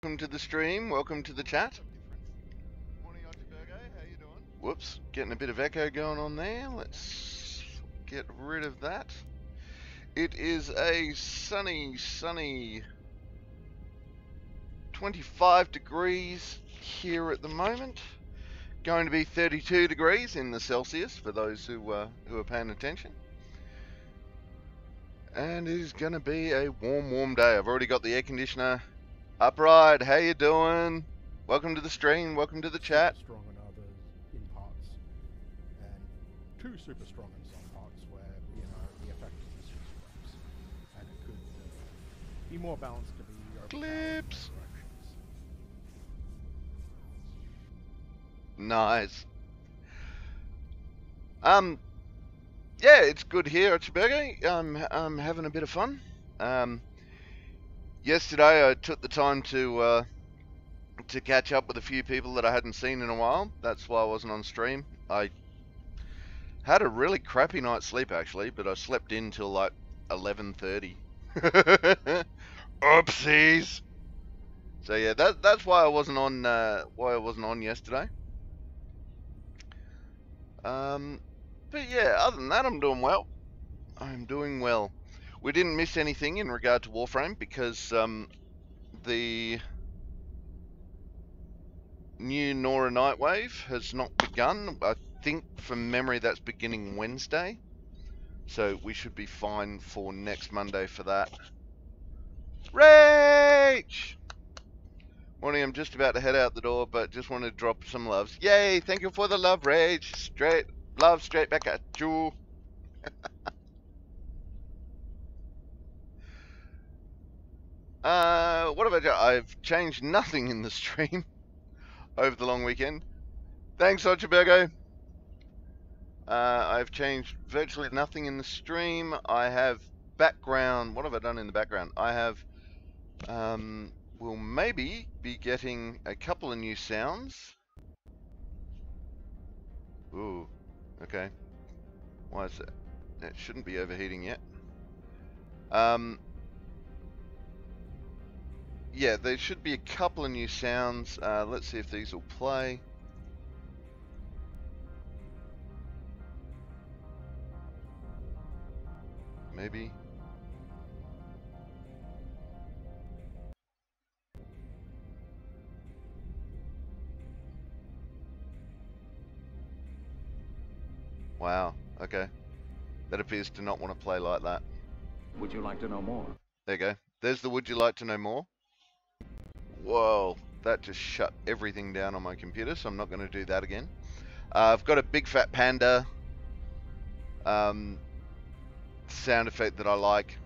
Welcome to the stream, welcome to the chat. Morning, Archibald. How you doing? Whoops, getting a bit of echo going on there. Let's get rid of that. It is a sunny 25 degrees here at the moment. Going to be 32 degrees in the Celsius for those who are paying attention. And it is going to be a warm day. I've already got the air conditioner upright. How you doing? Welcome to the stream. Welcome to the chat. Super strong in others in parts, and too super strong in some parts where the effectiveness just drops, and it could be more balanced to be Clips. Nice. Yeah, it's good here at Chibergo. I'm having a bit of fun. Yesterday I took the time to catch up with a few people that I hadn't seen in a while. That's why I wasn't on stream. I had a really crappy night's sleep actually, but I slept in till like 11:30. Oopsies. So yeah, that's why I wasn't on yesterday. But yeah, other than that, I'm doing well. I'm doing well. We didn't miss anything in regard to Warframe because the new Nora Nightwave has not begun. I think from memory that's beginning Wednesday. So we should be fine for next Monday for that. Rach! Morning, I'm just about to head out the door, but just want to drop some loves. Yay, thank you for the love, Rach. Straight back at you. What have I done? I've changed nothing in the stream over the long weekend. Thanks, Ochabergo. I've changed virtually nothing in the stream. I have background. What have I done in the background? I have, will maybe be getting a couple of new sounds. Ooh, okay. Why is it? It shouldn't be overheating yet. Yeah, there should be a couple of new sounds. Let's see if these will play. Maybe. Wow, okay. That appears to not want to play like that. Would you like to know more? There you go. There's the would you like to know more. Whoa, that just shut everything down on my computer, so I'm not going to do that again. I've got a big fat panda sound effect that I like.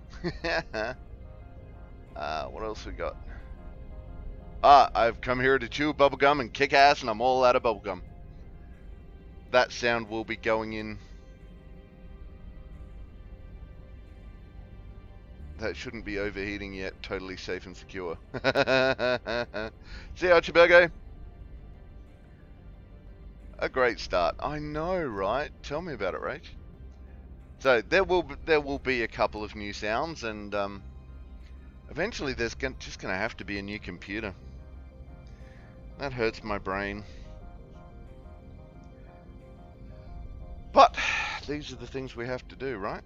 What else we got? I've come here to chew bubblegum and kick ass, and I'm all out of bubblegum. That sound will be going in. That shouldn't be overheating yet. Totally safe and secure. See you, Archibald. A great start. I know, right? Tell me about it, Rach. So there will be a couple of new sounds, and eventually there's just going to have to be a new computer. That hurts my brain. But these are the things we have to do, right?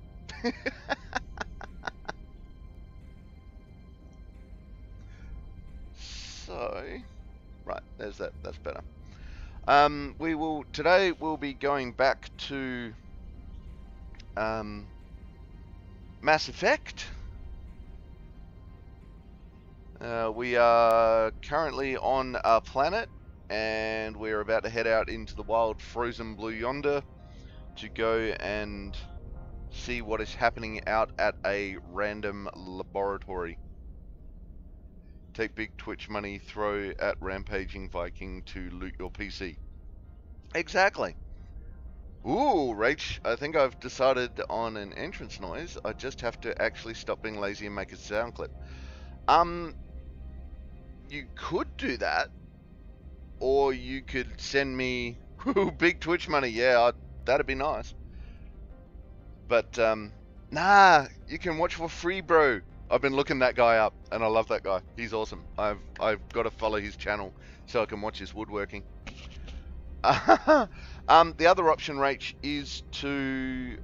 So, right, there's that. That's better. Today we'll be going back to Mass Effect. We are currently on our planet, and we're about to head out into the wild frozen blue yonder to go and see what is happening out at a random laboratory. Take big Twitch money, throw at Rampaging Viking to loot your PC. Exactly. Ooh, Rach, I think I've decided on an entrance noise. I just have to actually stop being lazy and make a sound clip. You could do that, or you could send me big Twitch money. Yeah, that'd be nice. But, nah, you can watch for free, bro. I've been looking that guy up, and I love that guy. He's awesome. I've got to follow his channel so I can watch his woodworking. The other option, Rach, is to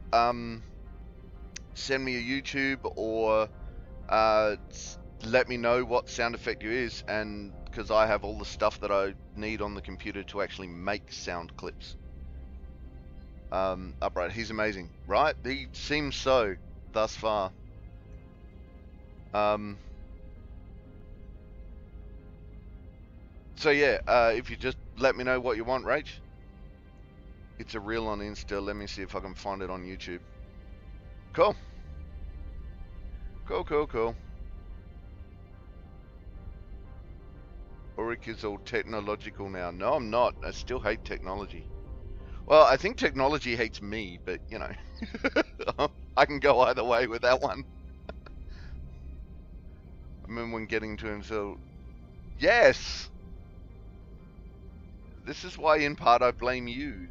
send me a YouTube or let me know what sound effect you is, and because I have all the stuff that I need on the computer to actually make sound clips. Upright, he's amazing, right? He seems so thus far. So yeah, if you just let me know what you want, Rach. It's a reel on Insta. Let me see if I can find it on YouTube. Cool. Cool. Ulrich is all technological now. No, I'm not. I still hate technology. Well, I think technology hates me, but, you know. I can go either way with that one. I remember when getting to him, so... Yes! This is why, in part, I blame you.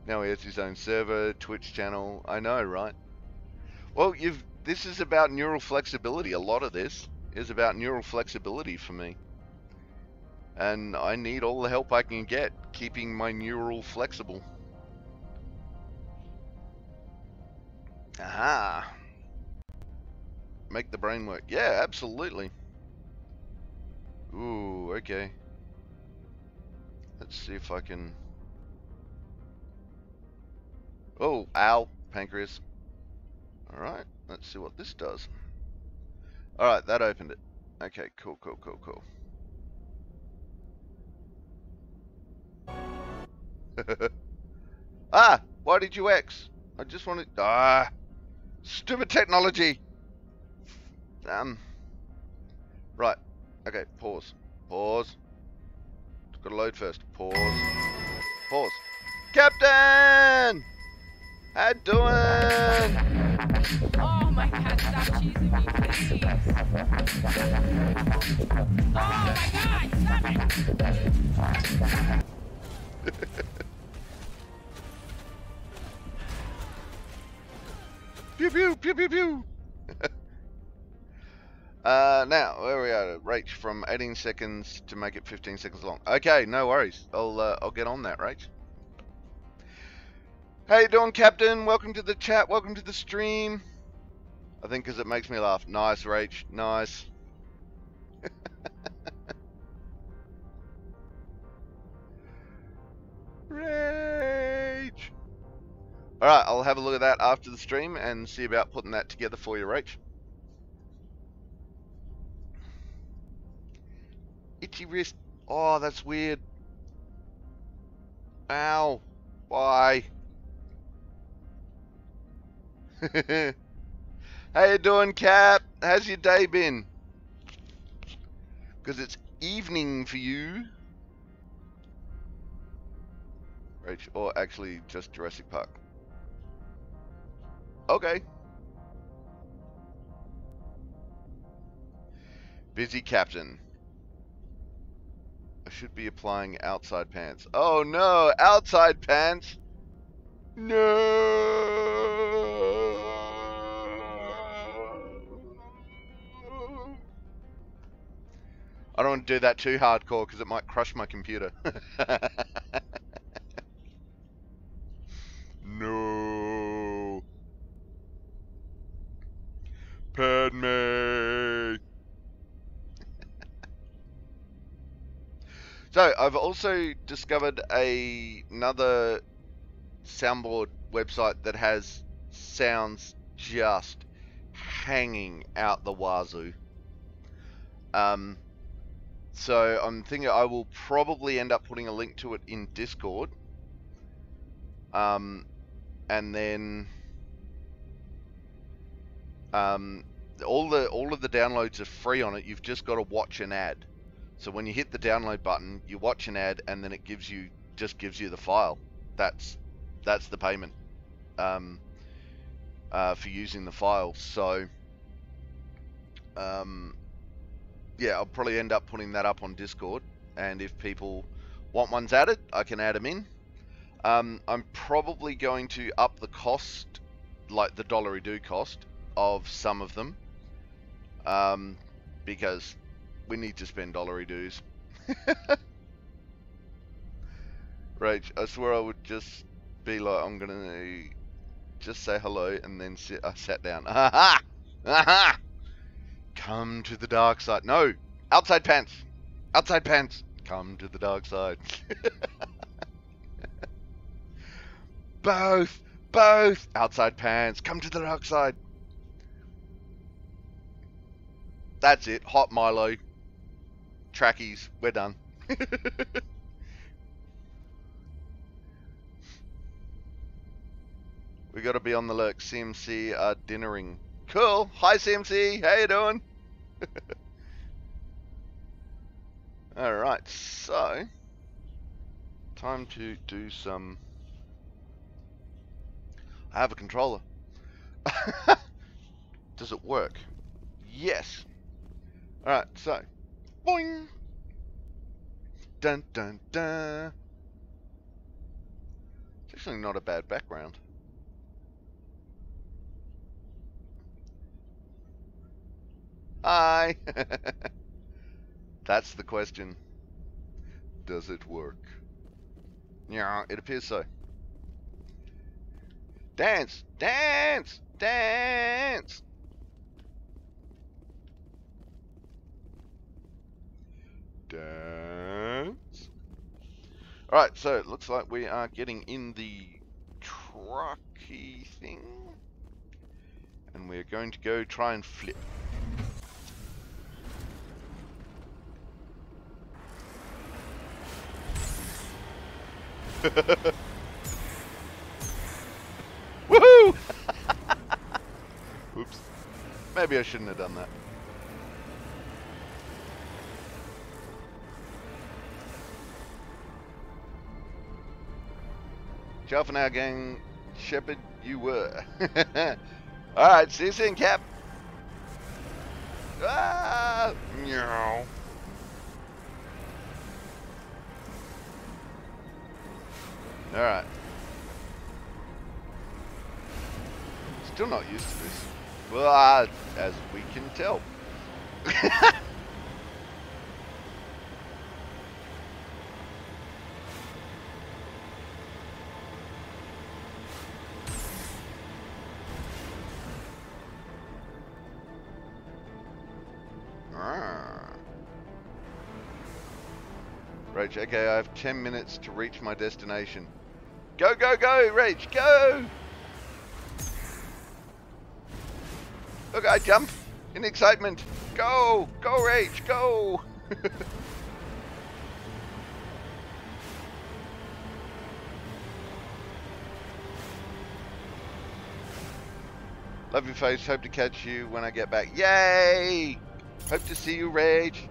Now he has his own server, Twitch channel. I know, right? Well, this is about neural flexibility. A lot of this is about neural flexibility for me. And I need all the help I can get keeping my neural flexible. Aha. Make the brain work. Yeah, absolutely. Ooh, okay. Let's see if I can... Oh, ow, pancreas. Alright, let's see what this does. Alright, that opened it. Okay, cool. Ah, why did you X? I just wanted... Ah, stupid technology. Right, okay, pause. Gotta load first. Pause. Captain! How you doing? Oh my god, stop cheesing me, please. Oh my god, stop it. Pew pew pew pew pew. Now where are we at? Rach, from 18 seconds to make it 15 seconds long. Okay, no worries. I'll get on that, Rach. How you doing, Captain? Welcome to the chat. Welcome to the stream. I think because it makes me laugh. Nice, Rach. Nice. Rach. Alright, I'll have a look at that after the stream and see about putting that together for you, Rach. Itchy wrist. Oh, that's weird. Ow. Why? How you doing, Cap? How's your day been? Because it's evening for you. Rach, or actually just Jurassic Park. Okay. Busy Captain. I should be applying outside pants. Oh no, outside pants. No. I don't want to do that too hardcore because it might crush my computer. No. Padme. So, I've also discovered another soundboard website that has sounds just hanging out the wazoo. So I'm thinking I will probably end up putting a link to it in Discord. And then all of the downloads are free on it. You've just got to watch an ad. So when you hit the download button, you watch an ad, and then it just gives you the file. That's the payment for using the file. So yeah, I'll probably end up putting that up on Discord, and if people want ones added, I can add them in. I'm probably going to up the cost like the $1 cost of some of them, because we need to spend $2. Rach, I swear I would just be like, I'm gonna just say hello and then sat down. Aha! Aha! Come to the dark side. No! Outside pants! Outside pants! Come to the dark side. Both! Both! Outside pants! Come to the dark side! That's it. Hot Milo. Trackies. We're done. We gotta be on the lurk. CMC are dinnering. Cool. Hi CMC. How you doing? Alright, so time to do some. I have a controller. Does it work? Yes. Alright, so boing. Dun dun dun. It's actually not a bad background. Hi. That's the question. Does it work? Yeah, it appears so. Dance! Dance! Dance! Dance! Alright, so it looks like we are getting in the trucky thing. And we're going to go try and flip. Woohoo! Oops. Maybe I shouldn't have done that. Ciao for now, gang. Shepherd, you were. Alright, see you soon, Cap. Ah! Meow. Alright. Still not used to this. Well, as we can tell. Rach, okay, I have 10 minutes to reach my destination. Go, go, go, Rach, go! Look, I jump in excitement. Go! Go, Rach, go! Love your face. Hope to catch you when I get back. Yay! Hope to see you, Rage.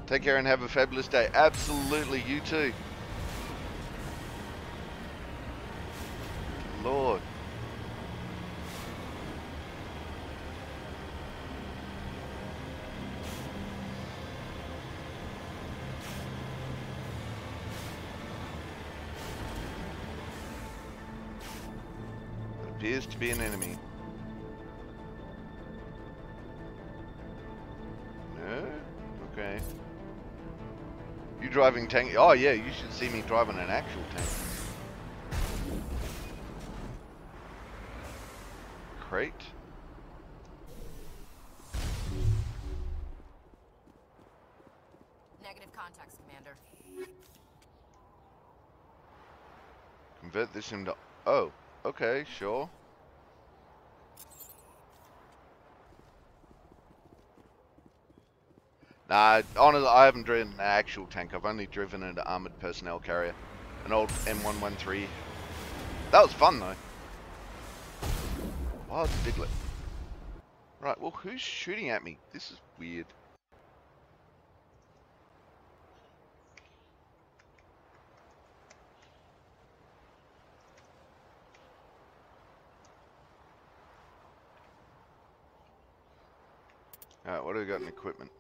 Take care and have a fabulous day. Absolutely, you too. Lord. It appears to be an enemy. No? Okay. You driving tank? Oh yeah, you should see me driving an actual tank. Crate. Negative contacts, Commander. Convert this into... Oh, okay, sure. Nah, honestly, I haven't driven an actual tank. I've only driven an armored personnel carrier. An old M113. That was fun, though. Oh, it's a Diglett. Right, well, who's shooting at me? This is weird. Alright, what do we got in equipment?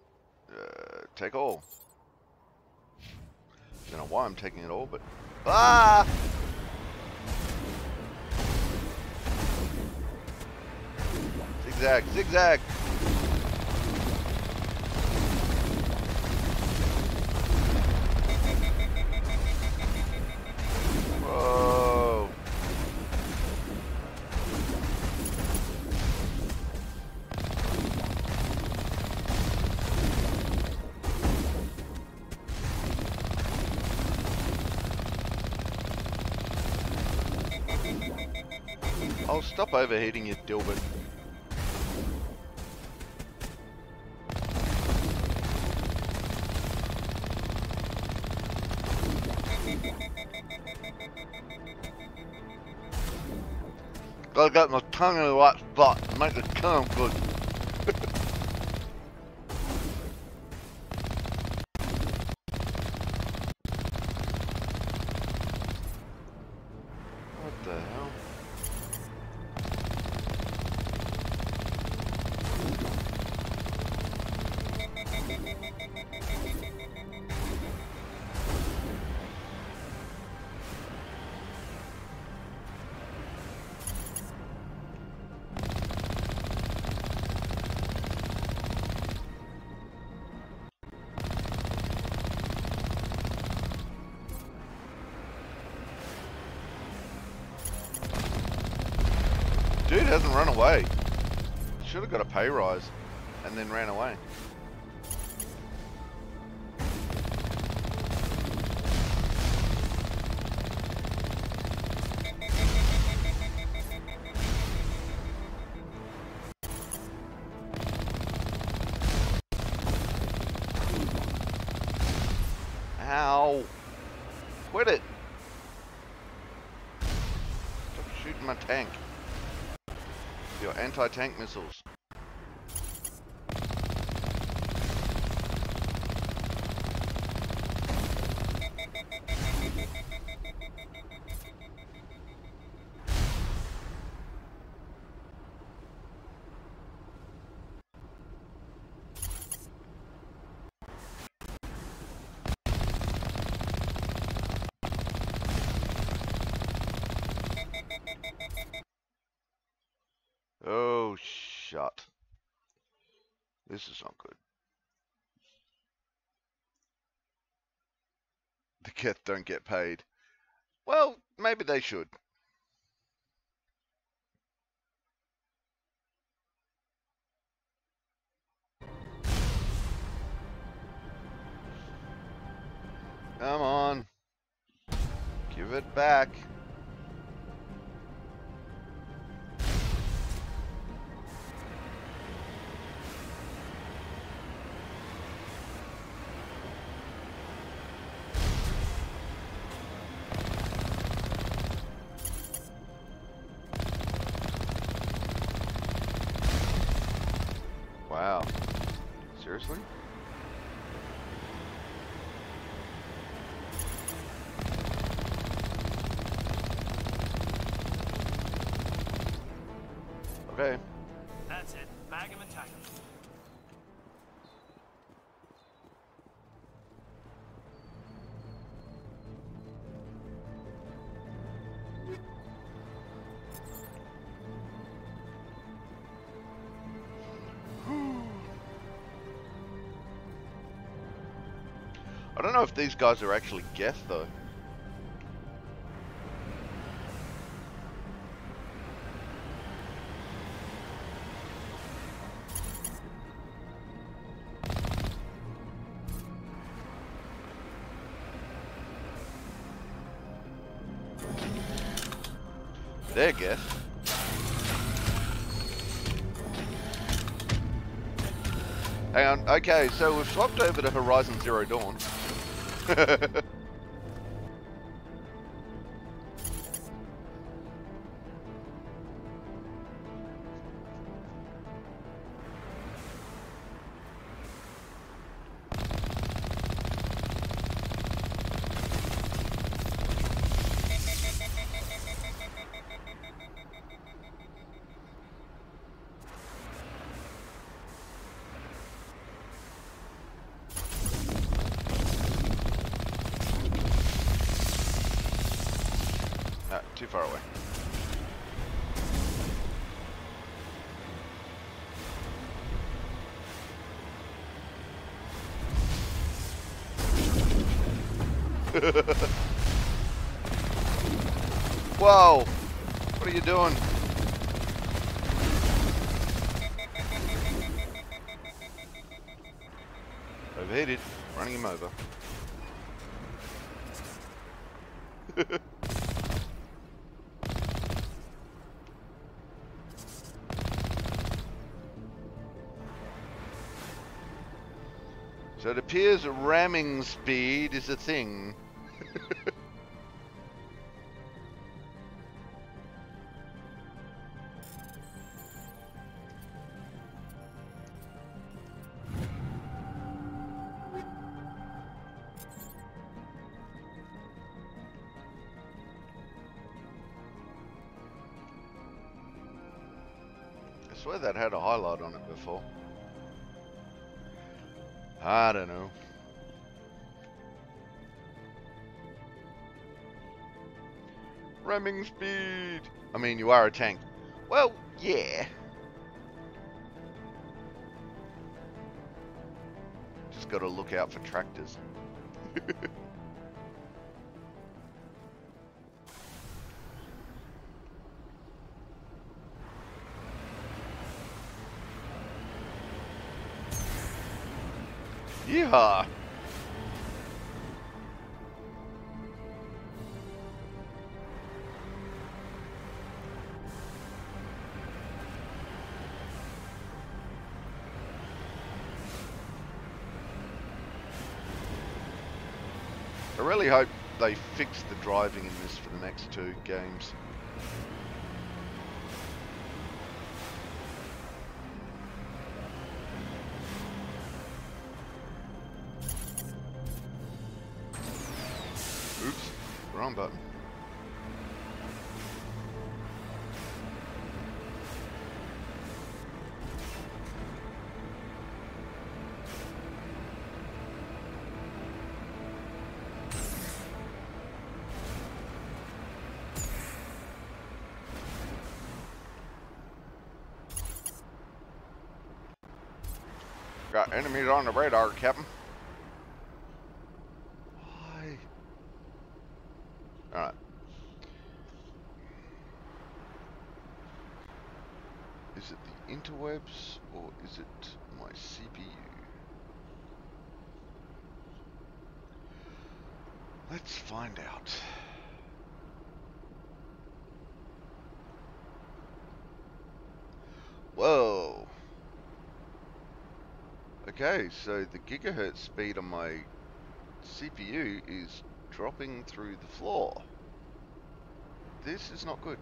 Take all. Don't know why I'm taking it all, but... Ah! Zigzag, zigzag. Whoa. Oh, stop overheating, you dilbert. Gotta get my tongue in the right spot and make it come good. What the hell? Dude hasn't run away. Should have got a pay rise and then ran away. Ow. Quit it. Stop shooting my tank. Your anti-tank missiles. Oh, shut. This is not good. The Keth don't get paid. Well, maybe they should. Come on. Give it back. Wow. Seriously? Okay. That's it. Bag him and tag him. I don't know if these guys are actually Geth though. They're Geth. Hang on, okay, so we've swapped over to Horizon Zero Dawn. Too far away. Whoa! What are you doing? Overheated. Running him over. So it appears ramming speed is a thing. I swear that had a highlight on it before. I don't know. Ramming speed! I mean, you are a tank. Well, yeah. Just gotta look out for tractors. Yeehaw! I really hope they fix the driving in this for the next 2 games. Oops, wrong button. Got enemies on the radar, Captain. Why? Alright. Is it the interwebs or is it my CPU? Let's find out. Whoa. Okay, so the gigahertz speed on my CPU is dropping through the floor. This is not good.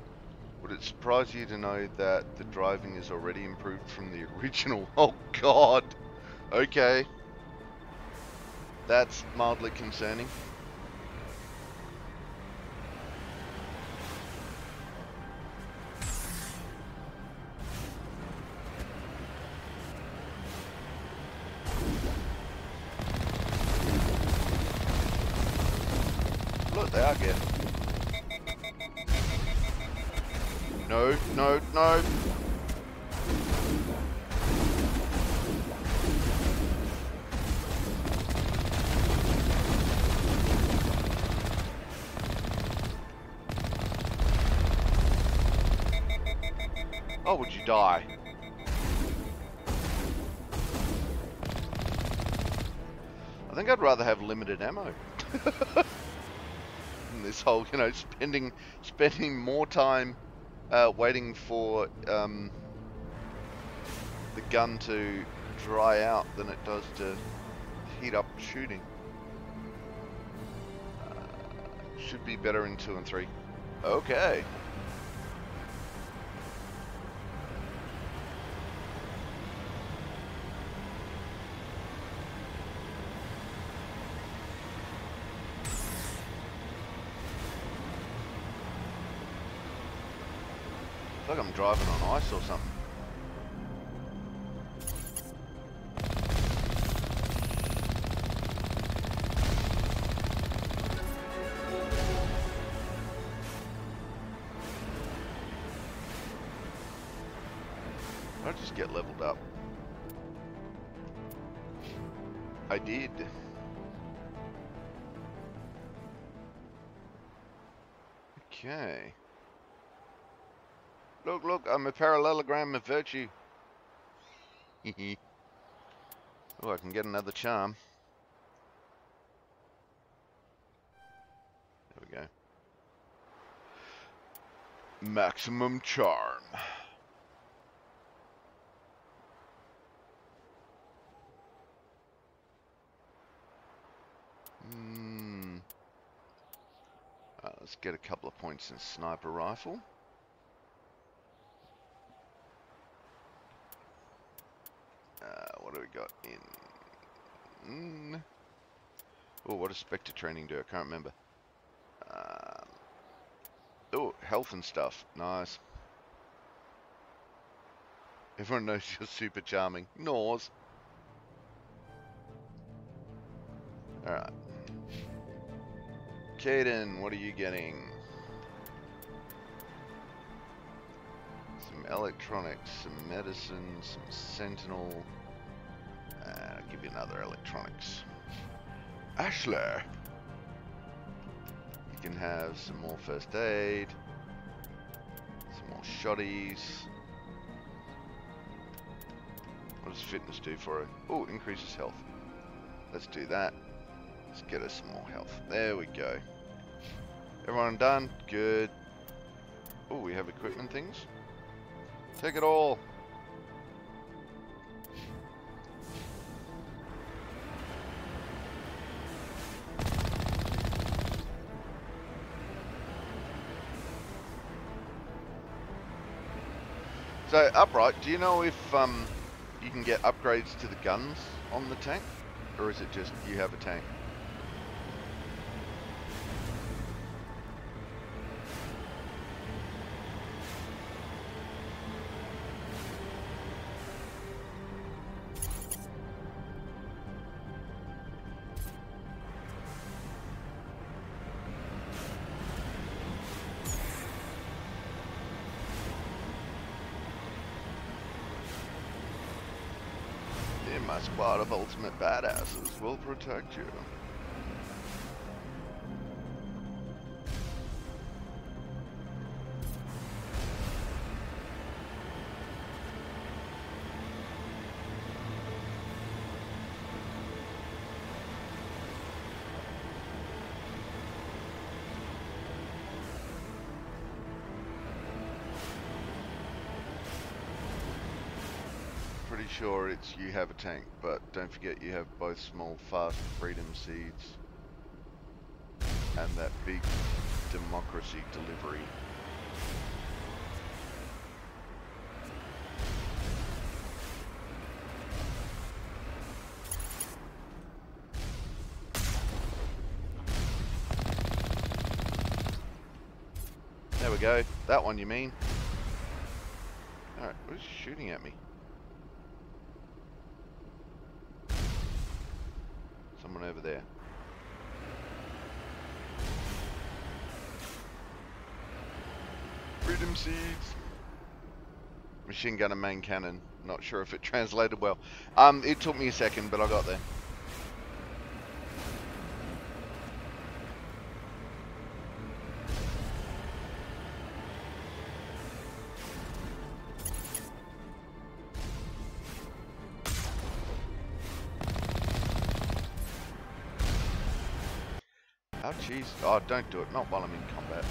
Would it surprise you to know that the driving is already improved from the original? Oh god! Okay. That's mildly concerning. Look, they are getting. No, no, no. Oh, would you die? I think I'd rather have limited ammo. This whole, you know, spending more time waiting for the gun to dry out than it does to heat up shooting. Should be better in 2 and 3. Okay. It's like I'm driving on ice or something. I'll just get leveled up. I did. Okay. Look, look, I'm a parallelogram of virtue. Oh, I can get another charm. There we go. Maximum charm. Let's get a couple of points in sniper rifle. What do we got in? Oh, what does Spectre training do? I can't remember. Oh, health and stuff. Nice. Everyone knows you're super charming. Nors. Alright. Caden, what are you getting? Some electronics, some medicine, some sentinel. I'll give you another electronics. Ashler. You can have some more first aid. Some more shotties. What does fitness do for it? Oh, increases health. Let's do that. Let's get us some more health. There we go. Everyone done? Good. Oh, we have equipment things. Take it all. So, Upright, do you know if you can get upgrades to the guns on the tank? Or is it just you have a tank? My squad of ultimate badasses will protect you. Pretty sure it's you have a tank, but don't forget you have both small fast freedom seeds and that big democracy delivery. There we go. That one you mean? Alright, who's shooting at me? Someone over there. Freedom seeds. Machine gun and main cannon. Not sure if it translated well. It took me a second, but I got there. Oh jeez. Oh, don't do it. Not while I'm in combat.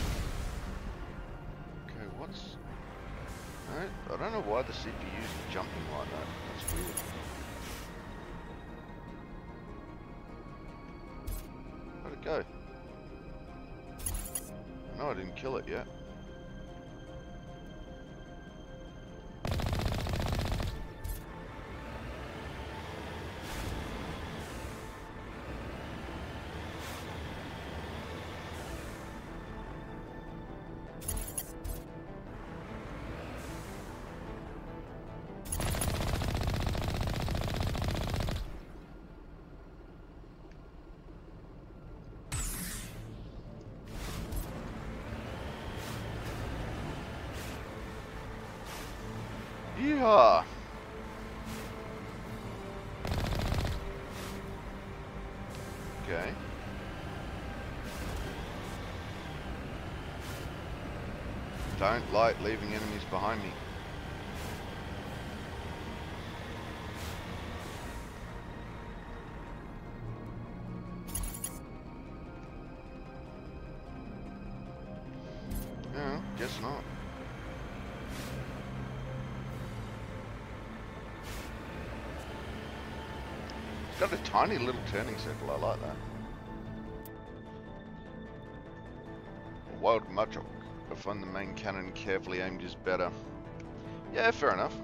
Okay, what's... Alright, I don't know why the CPU's jumping like that. That's weird. Where'd it go? No, I didn't kill it yet. Yeehaw! Okay. don't like leaving enemies behind me. Yeah, guess not. It's got a tiny little turning circle, I like that. A wild Mudrock. I find the main cannon carefully aimed is better. Yeah, fair enough.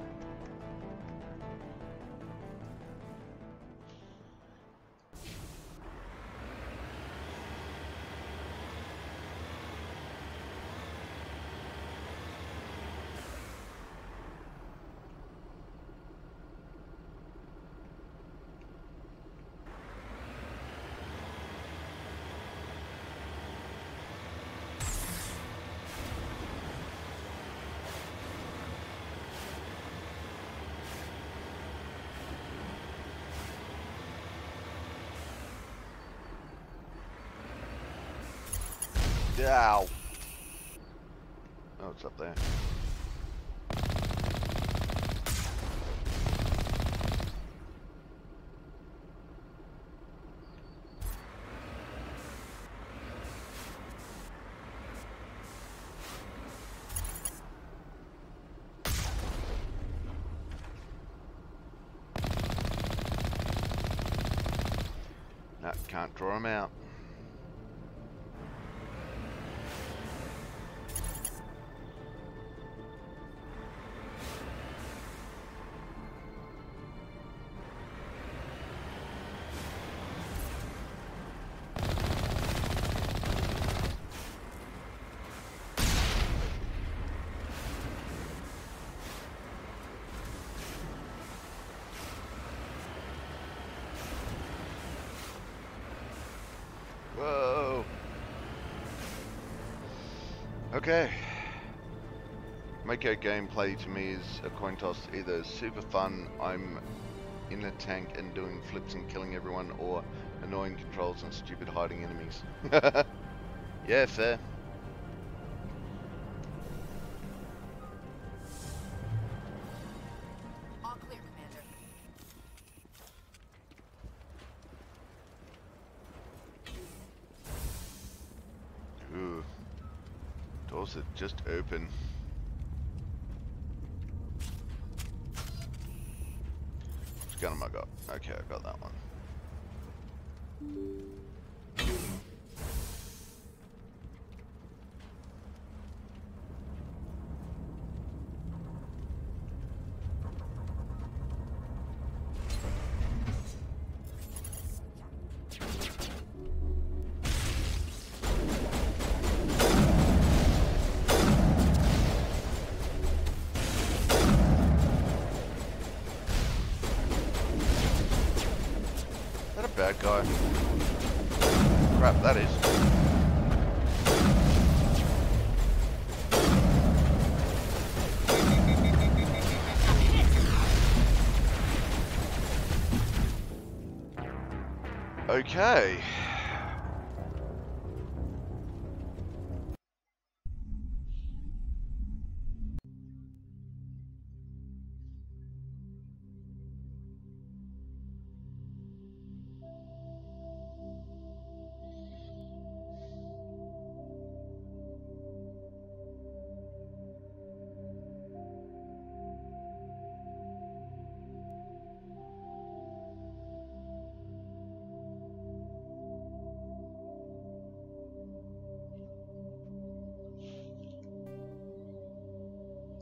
Ow. Oh, it's up there. No, can't draw them out. Whoa. Okay. Mako gameplay to me is a coin toss. Either super fun, I'm in a tank and doing flips and killing everyone, or annoying controls and stupid hiding enemies. Yeah, fair. All clear, Commander. Ooh. Doors that just open. Which gun am I got? Okay, I got that one. Bad guy. Crap, that is. Okay.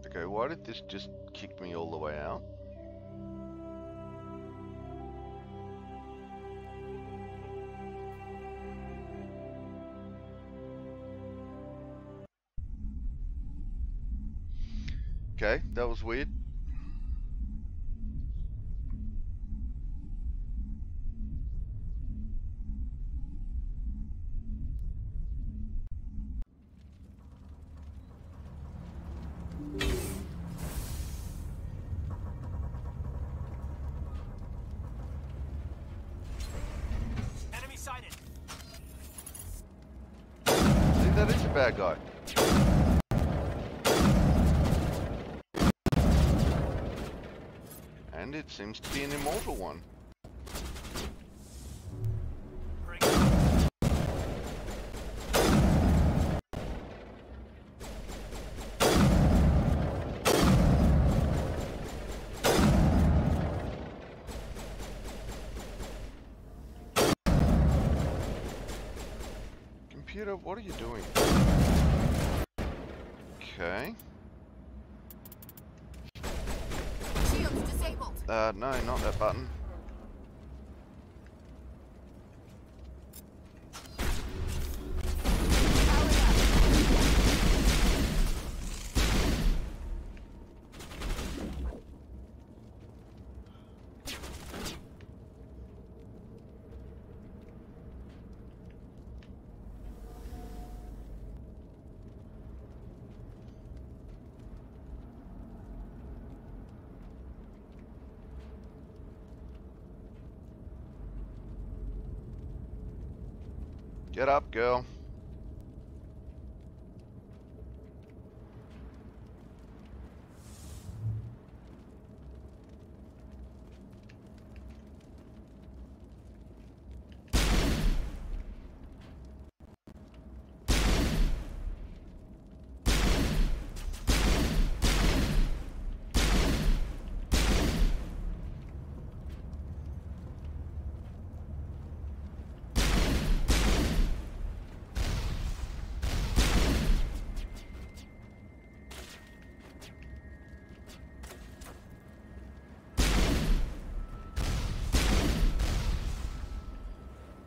Okay, why did this just kick me all the way out? Okay, that was weird. Enemy sighted. See, that is a bad guy. And it seems to be an immortal one. Bring it. Computer, what are you doing? Okay. Shields disabled. No, not that button. Powered up. Get up, girl.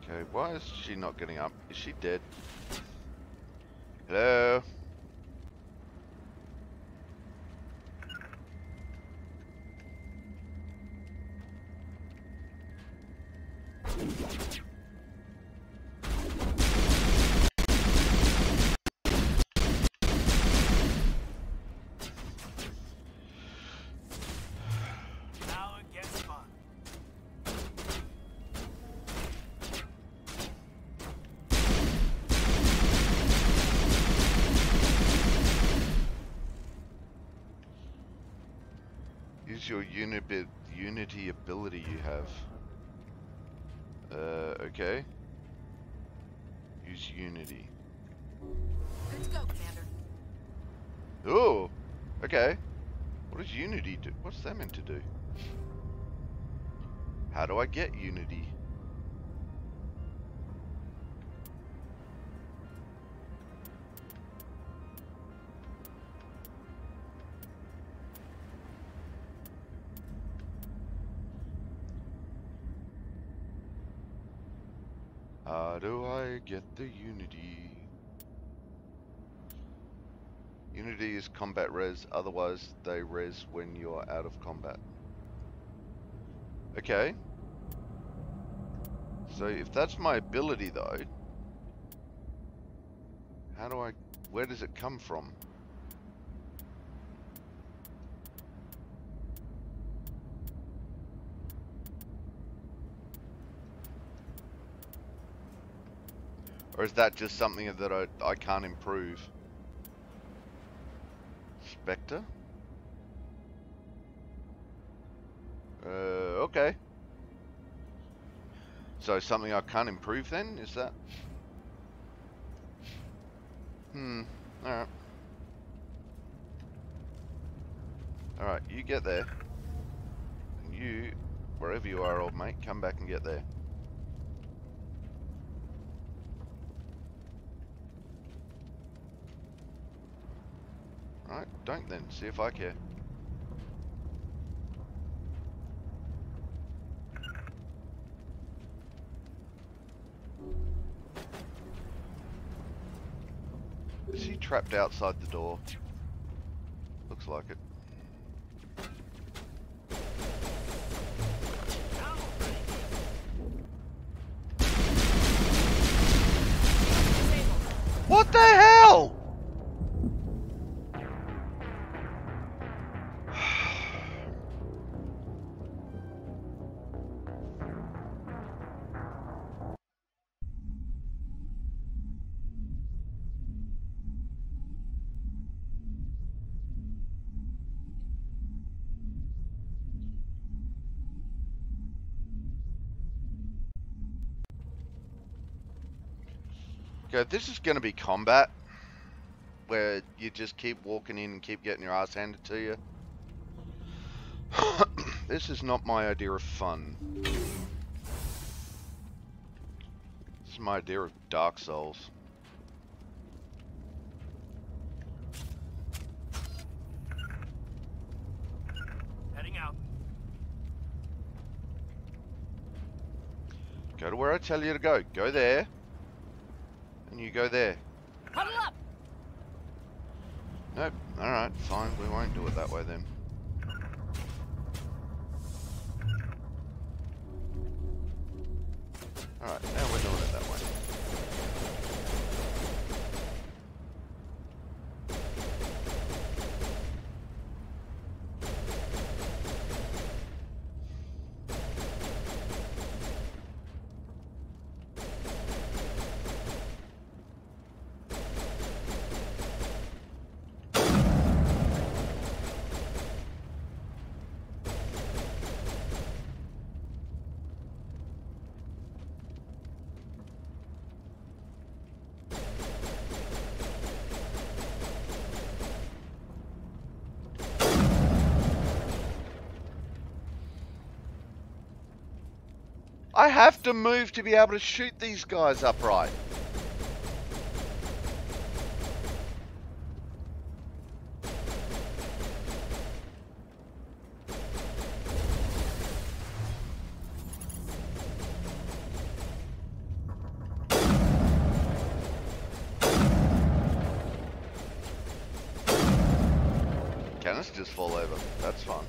Okay, why is she not getting up? Is she dead? Hello? Now it gets fun. Use your unity ability you have. Okay. Use unity. Good to go, Commander. Oh, okay. What does unity do? What's that meant to do? How do I get unity? How do I get the unity? Unity is combat res, otherwise they res when you're out of combat. Okay. So if that's my ability though, how do I, where does it come from? Or is that just something that I can't improve? Spectre? Okay. So something I can't improve then? Is that? Alright. Alright, you get there. And you, wherever you are, old mate, come back and get there. Alright, don't then. See if I care. Is he trapped outside the door? Looks like it. What the hell? Go, this is going to be combat, where you just keep walking in and keep getting your ass handed to you. This is not my idea of fun. This is my idea of Dark Souls. Heading out. Go to where I tell you to go. Go there. And you go there. Huddle up! Nope. Alright, fine. We won't do it that way then. Alright, now we're doing it that way. I have to move to be able to shoot these guys upright. Cannons just fall over. That's fun.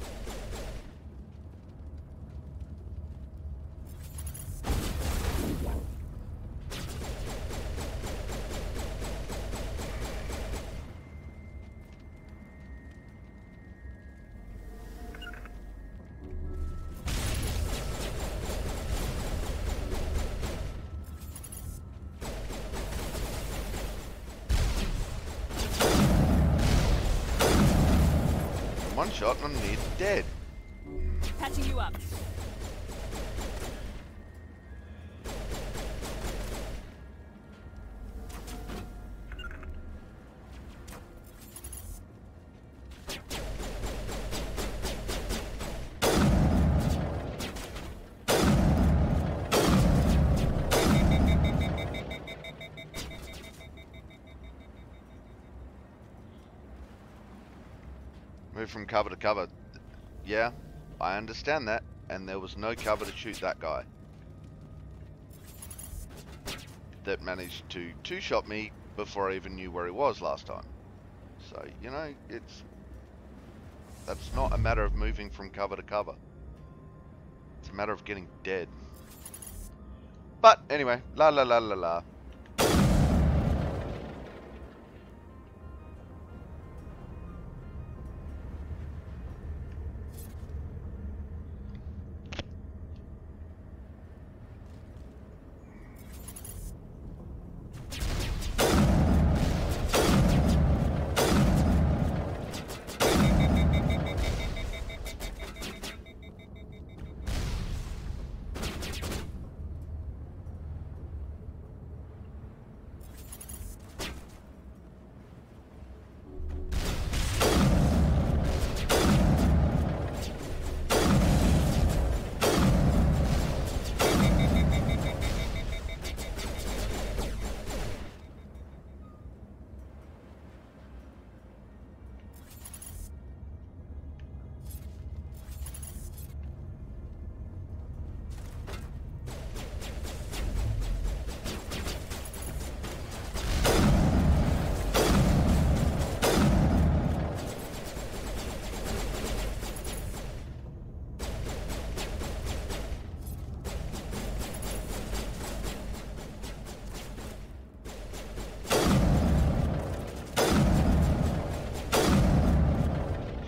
One shot and I'm near dead. Patching you up. Move from cover to cover. Yeah, I understand that. And there was no cover to shoot that guy. That managed to two-shot me before I even knew where he was last time. So, you know, that's not a matter of moving from cover to cover. It's a matter of getting dead. But, anyway, la la la la la.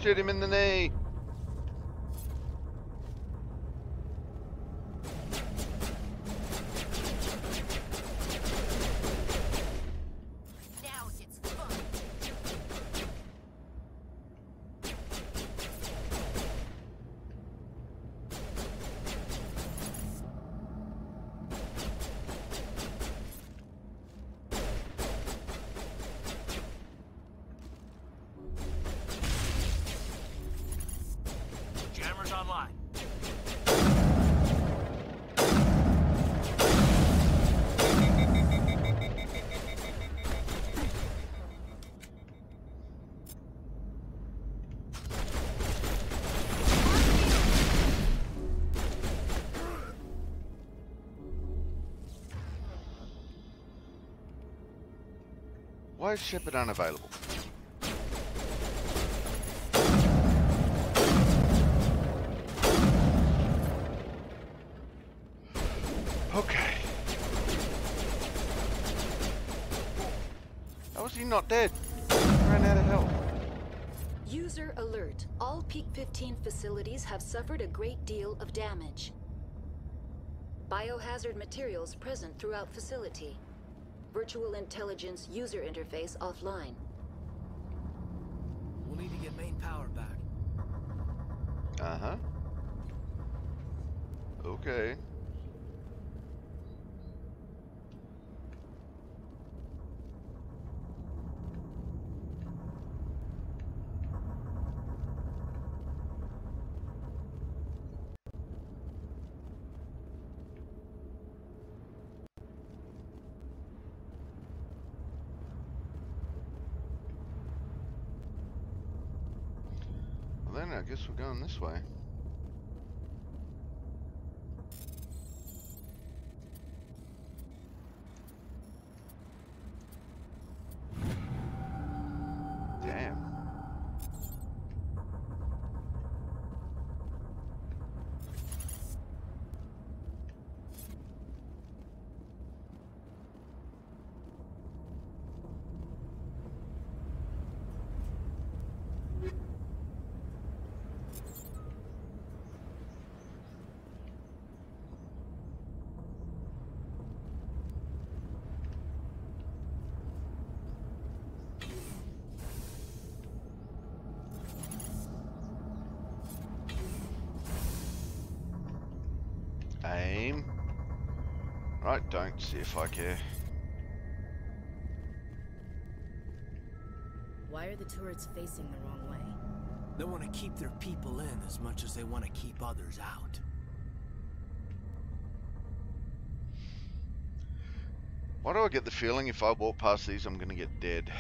Shoot him in the knee. Now it's fun. Why is Shepard unavailable? Okay. How is he not dead? Ran out of health. User alert. All Peak 15 facilities have suffered a great deal of damage. Biohazard materials present throughout facility. Virtual intelligence user interface offline. We'll need to get main power back. Uh-huh. Okay. Well then, I guess we're going this way. Damn. Aim. Right, don't see if I care. Why are the turrets facing the wrong way? They want to keep their people in as much as they want to keep others out. Why do I get the feeling if I walk past these, I'm gonna get dead?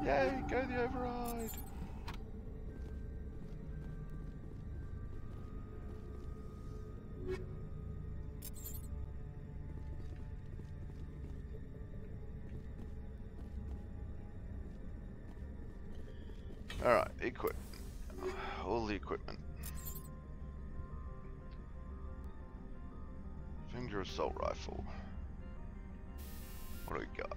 Yay, go the override! Alright, equip. All the equipment. Finger assault rifle. What do we got?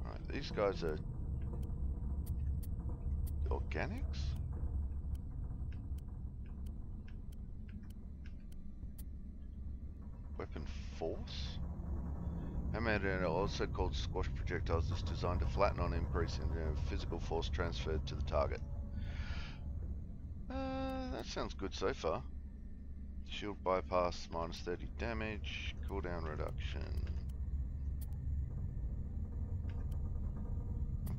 Alright, these guys are organics? Weapon force? ME1, also called squash projectiles, is designed to flatten on increase in physical force transferred to the target. That sounds good so far. Shield bypass, minus 30 damage, cooldown reduction.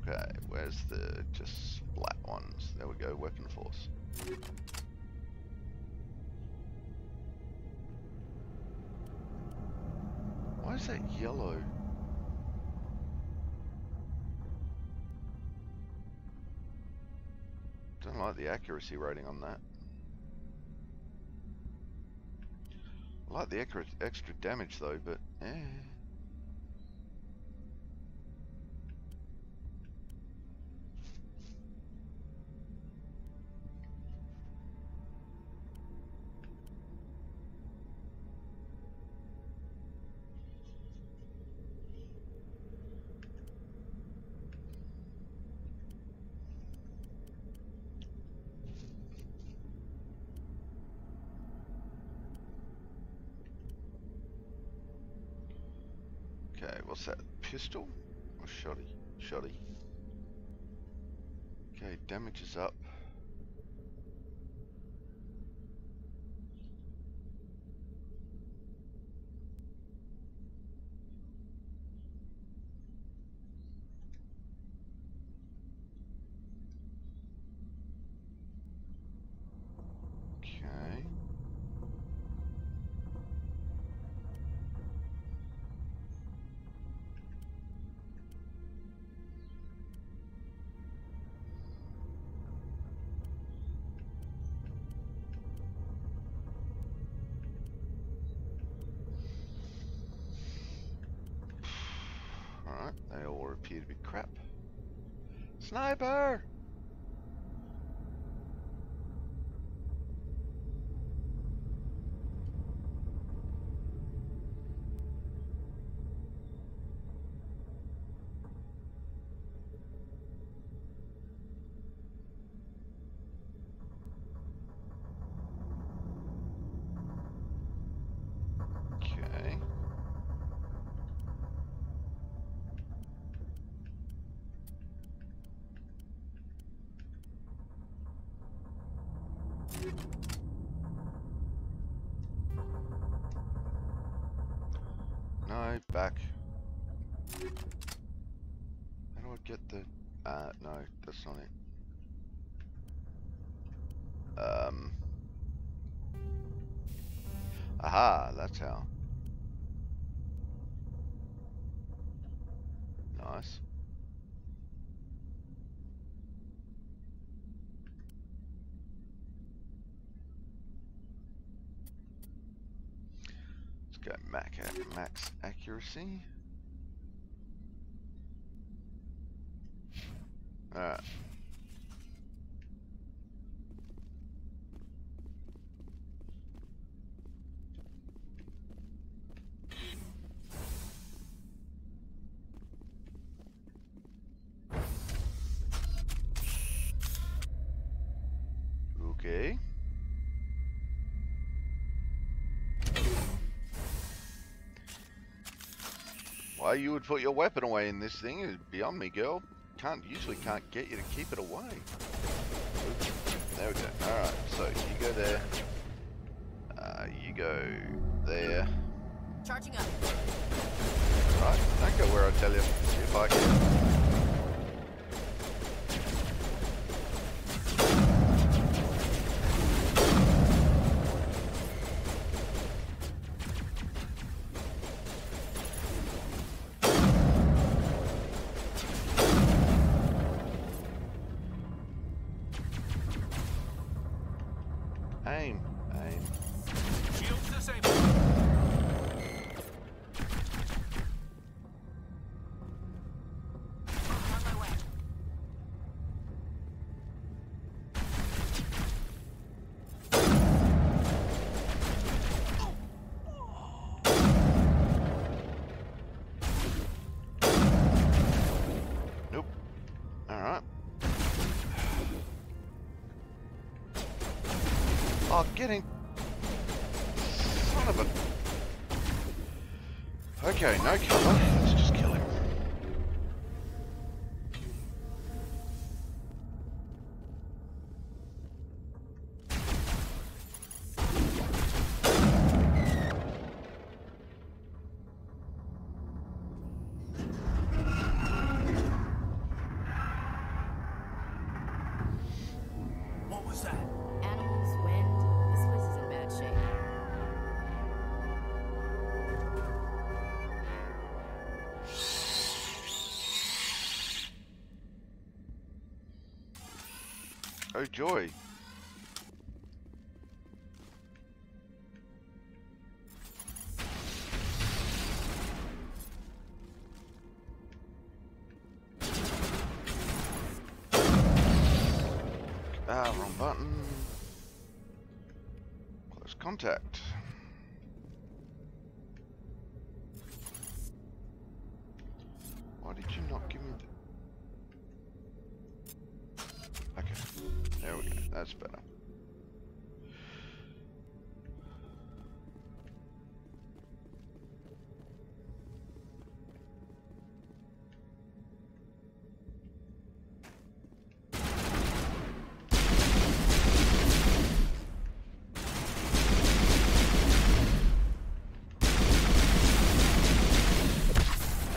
Okay, where's the just splat ones? There we go, weapon force. Why is that yellow? Don't like the accuracy rating on that. I like the extra damage though, but eh. Okay, what's that? Pistol or shoddy? Shoddy. Okay, damage is up. Okay. Alright, they all appear to be crap. Sniper! Okay. No, back. How do I get the... no, that's not it. Aha, that's how. Nice. Let's go max accuracy. Alright. Okay. Why you would put your weapon away in this thing is beyond me, girl. Usually can't get you to keep it away. Oops. There we go. Alright, so you go there. You go there. Charging up. Right, don't go where I tell you. See if I can. Aim. Shields disabled. On my way. Nope. Alright. Oh, getting... Son of a... Okay, no cover. Let's just kill him. What was that? Animals, wind. This place is in bad shape. Oh joy. Wrong button. Close contact. Why did you not give me the... Okay, there we go, that's better.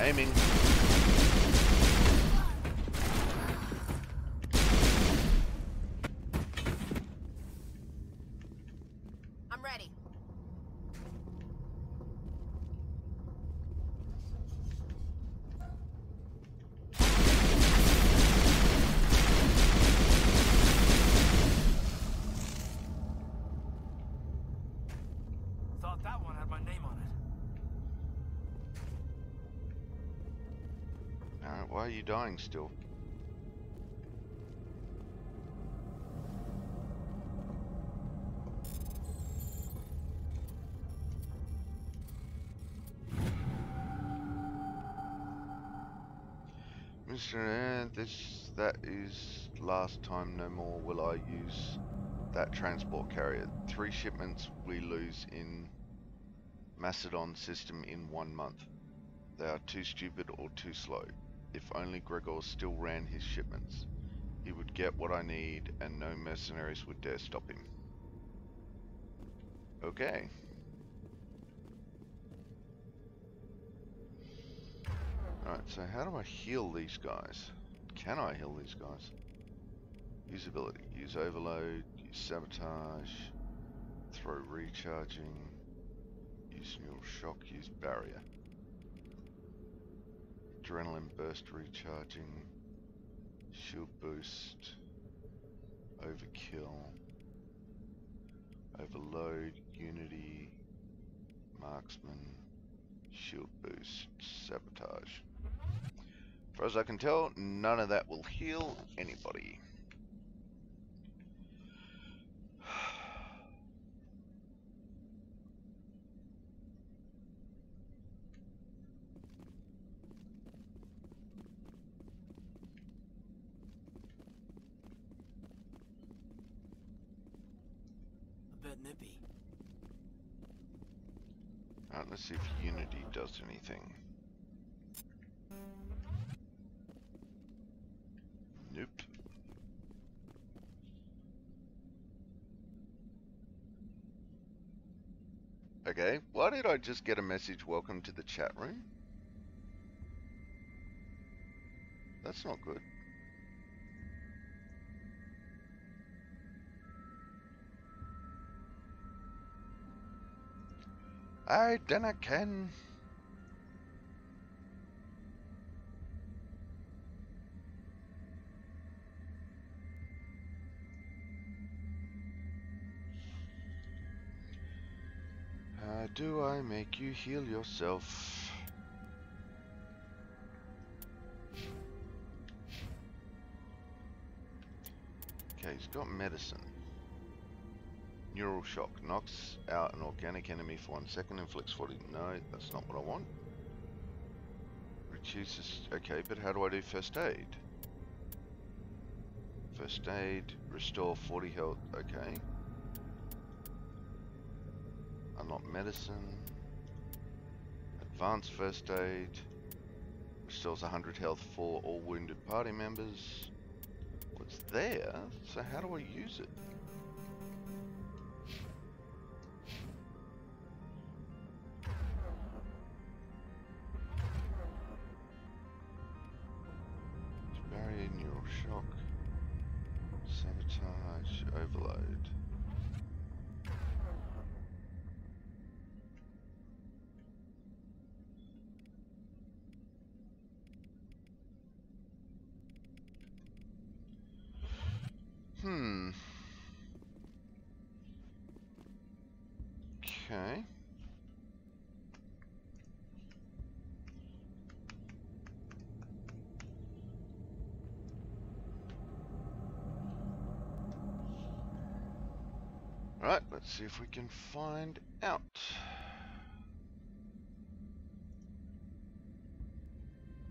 Aiming. ready. Thought that one had my name on it. Alright, why are you dying still? Mr. That is last time. No more will I use that transport carrier. 3 shipments we lose in Macedon system in 1 month. They are too stupid or too slow. If only Gregor still ran his shipments, he would get what I need and no mercenaries would dare stop him. Okay. Alright, so how do I heal these guys? Can I heal these guys? Use ability, use overload, use sabotage, throw recharging, use neural shock, use barrier. Adrenaline burst recharging, shield boost, overkill, overload, unity, marksman, shield boost, sabotage. As far as I can tell, none of that will heal anybody. A bit nippy. Alright, let's see if unity does anything. Nope. Okay, why did I just get a message, welcome to the chat room? That's not good. I dinna ken. How do I make you heal yourself? Okay, he's got medicine. Neural shock knocks out an organic enemy for 1 second, inflicts 40. No, that's not what I want. Reduces. Okay, but how do I do first aid? First aid, restore 40 health. Okay. Unlock medicine. Advanced first aid. Restores 100 health for all wounded party members. What's there? So how do I use it? Barrier, neural shock, sabotage, overload. Okay. Alright, let's see if we can find out.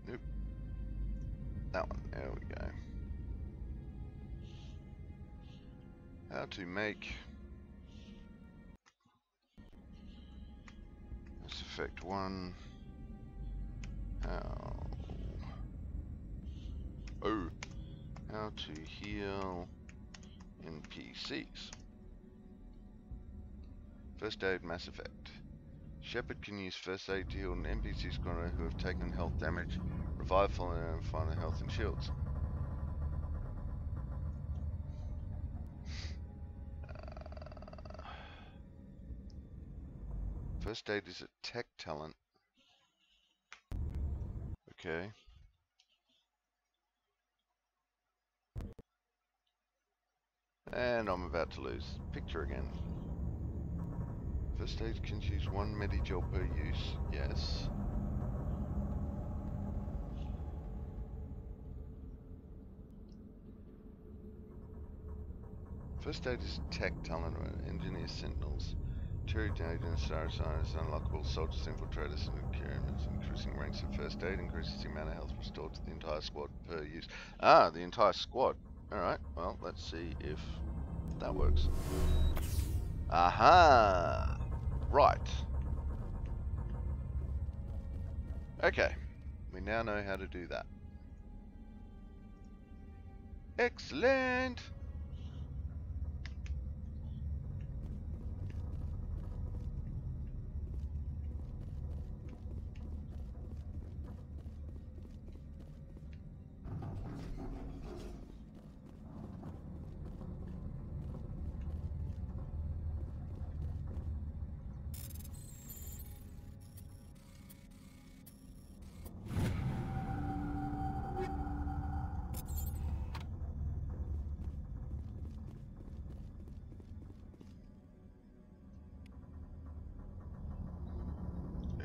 Nope. That one, there we go. How to make Mass Effect 1. How to heal NPCs. First aid Mass Effect. Shepard can use first aid to heal an NPC squatter who have taken health damage, revive fallen and find health and shields. First aid is a tech talent. Okay. And I'm about to lose picture again. First aid can use 1 medigel per use. Yes. First aid is tech talent. Engineer sentinels. Terry agents, star science, unlockable soldiers, infiltrators, and experiments. Increasing ranks of first aid increases the amount of health restored to the entire squad per use. Ah, the entire squad. Alright, well, let's see if that works. Aha! Right. Okay. We now know how to do that. Excellent!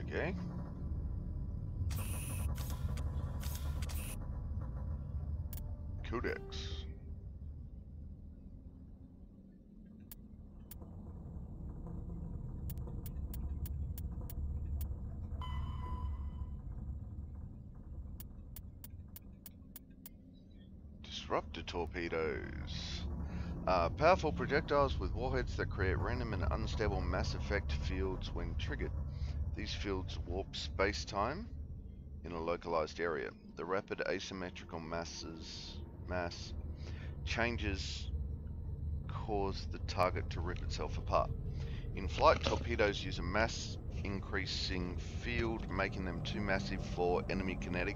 Okay. Codex. Disruptor torpedoes. Powerful projectiles with warheads that create random and unstable mass effect fields when triggered. These fields warp space-time in a localized area. The rapid asymmetrical mass changes cause the target to rip itself apart. In flight, torpedoes use a mass increasing field, making them too massive for enemy kinetic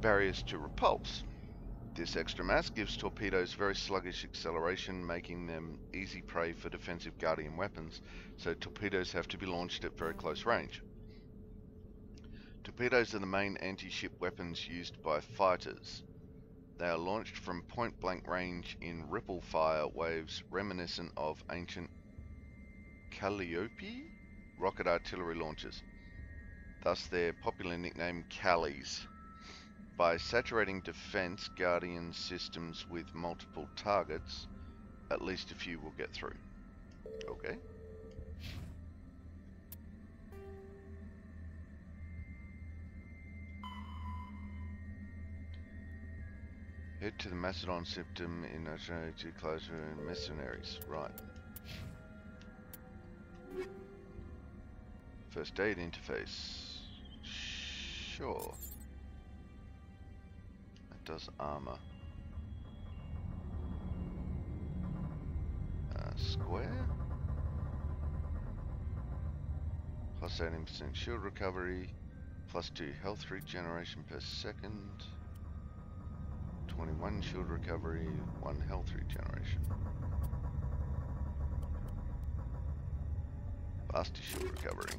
barriers to repulse. This extra mass gives torpedoes very sluggish acceleration, making them easy prey for defensive Guardian weapons, so torpedoes have to be launched at very close range. Torpedoes are the main anti-ship weapons used by fighters. They are launched from point-blank range in ripple fire waves reminiscent of ancient Calliope rocket artillery launchers, thus their popular nickname Callies. By saturating defense Guardian systems with multiple targets, at least a few will get through. Okay. Head to the Macedon system in Australia to close mercenaries. Right. First aid interface. Sure. That does armor. Square. Plus 18% shield recovery. Plus 2 health regeneration per second. 21 shield recovery, 1 health regeneration. Faster shield recovery.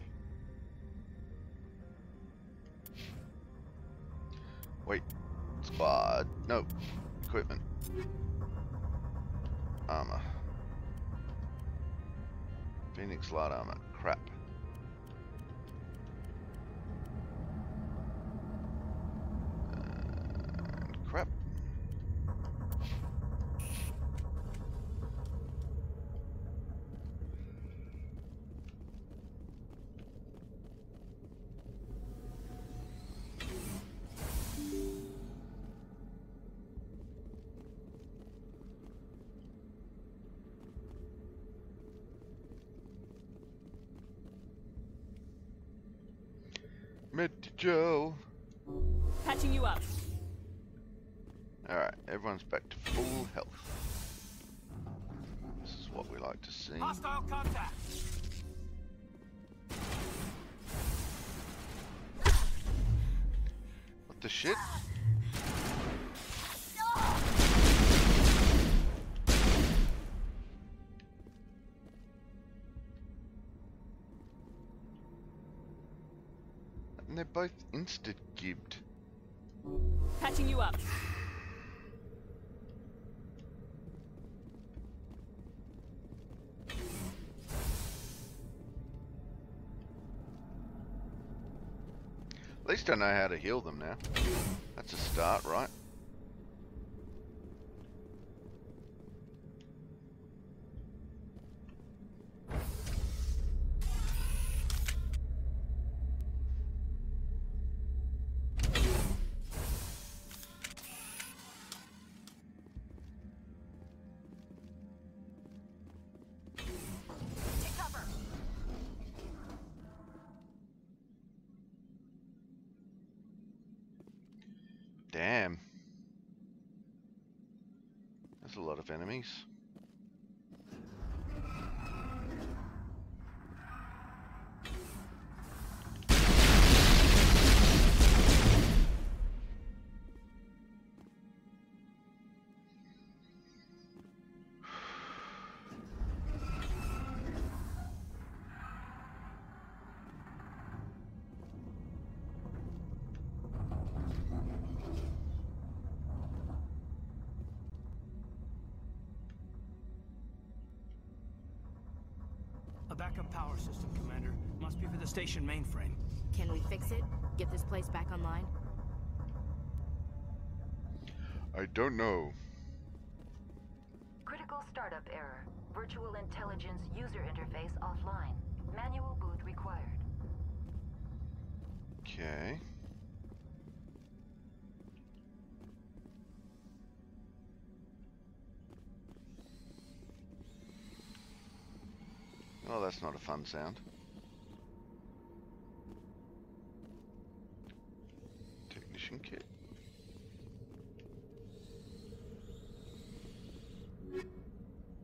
Wait, squad, no, equipment. Armor. Phoenix light armor, crap. And crap. Joe. Patching you up. Alright, everyone's back to full health. This is what we like to see. Hostile contact. What the shit? they're both insta-gibbed. Patching you up. At least I know how to heal them now. That's a start, right? Take cover. Damn. There's a lot of enemies. A backup power system, Commander. Must be for the station mainframe. Can we fix it? Get this place back online? I don't know. Critical startup error. Virtual intelligence user interface offline. Manual boot required. Okay. Oh, that's not a fun sound. Technician kit.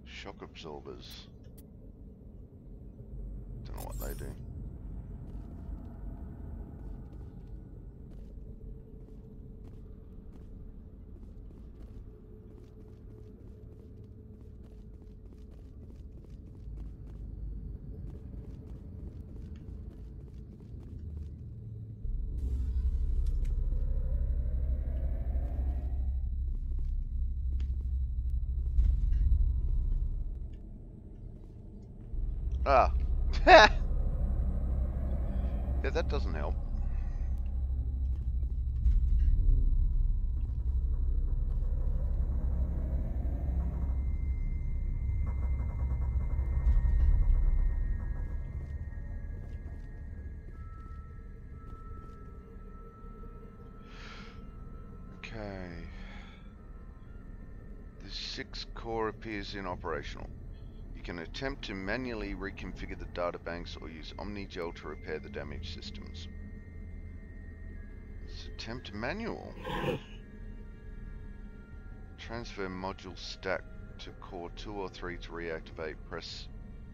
Shock absorbers. Don't know what they do. Ah. Yeah, that doesn't help. Okay. The 6th core appears inoperational. You can attempt to manually reconfigure the databanks or use OmniGel to repair the damaged systems. Let's attempt manual. Transfer module stack to core 2 or 3 to reactivate. Press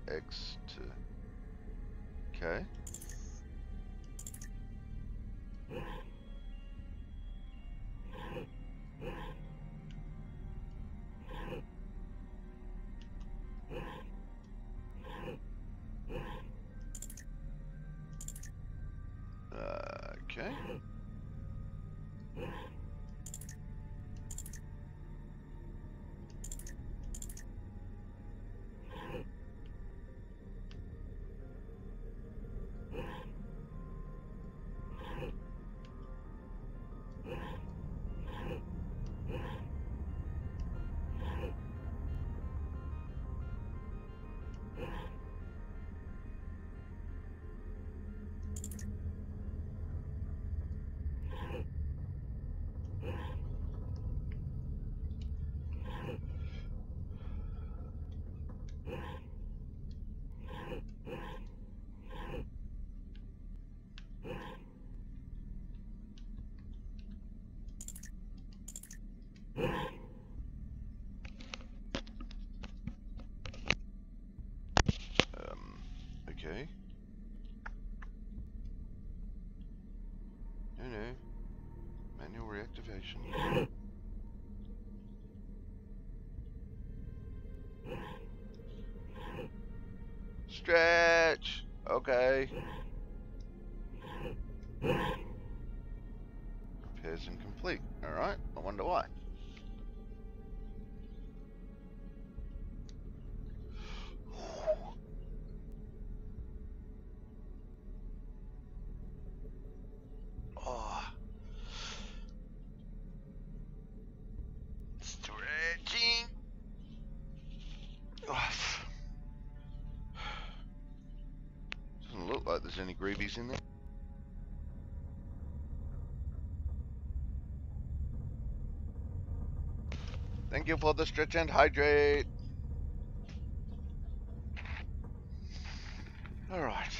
X to... Okay. Okay. Okay. No. Manual reactivation. Stretch! Okay. Repairs incomplete. Alright, I wonder why. Oh. Stretching. Oh. Doesn't look like there's any greavies in there. Thank you for the stretch and hydrate. Alright.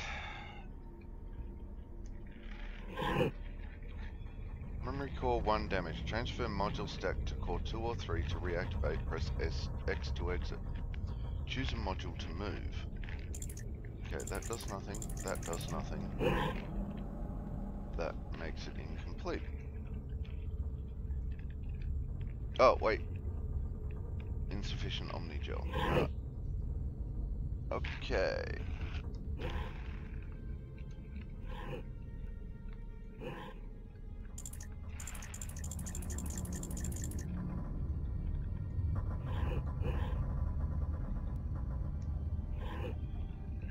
Memory core 1 damage. Transfer module stack to core 2 or 3 to reactivate. Press X to exit. Choose a module to move. Okay, that does nothing. That does nothing. That makes it incomplete. Oh, wait. Insufficient Omnigel. Okay.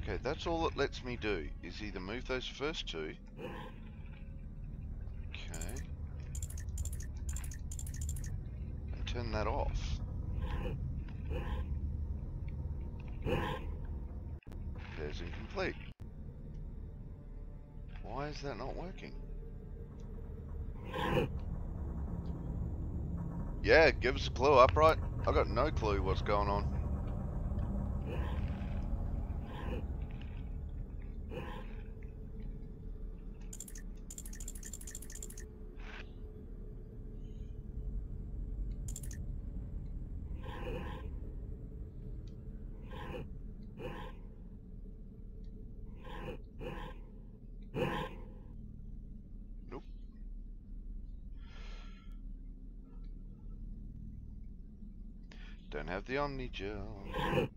Okay, that's all it lets me do, is either move those first two. Okay. And turn that off. There's incomplete. Why is that not working? Yeah, give us a clue, Upright. I got no clue what's going on. Nope. Don't have the Omnigel.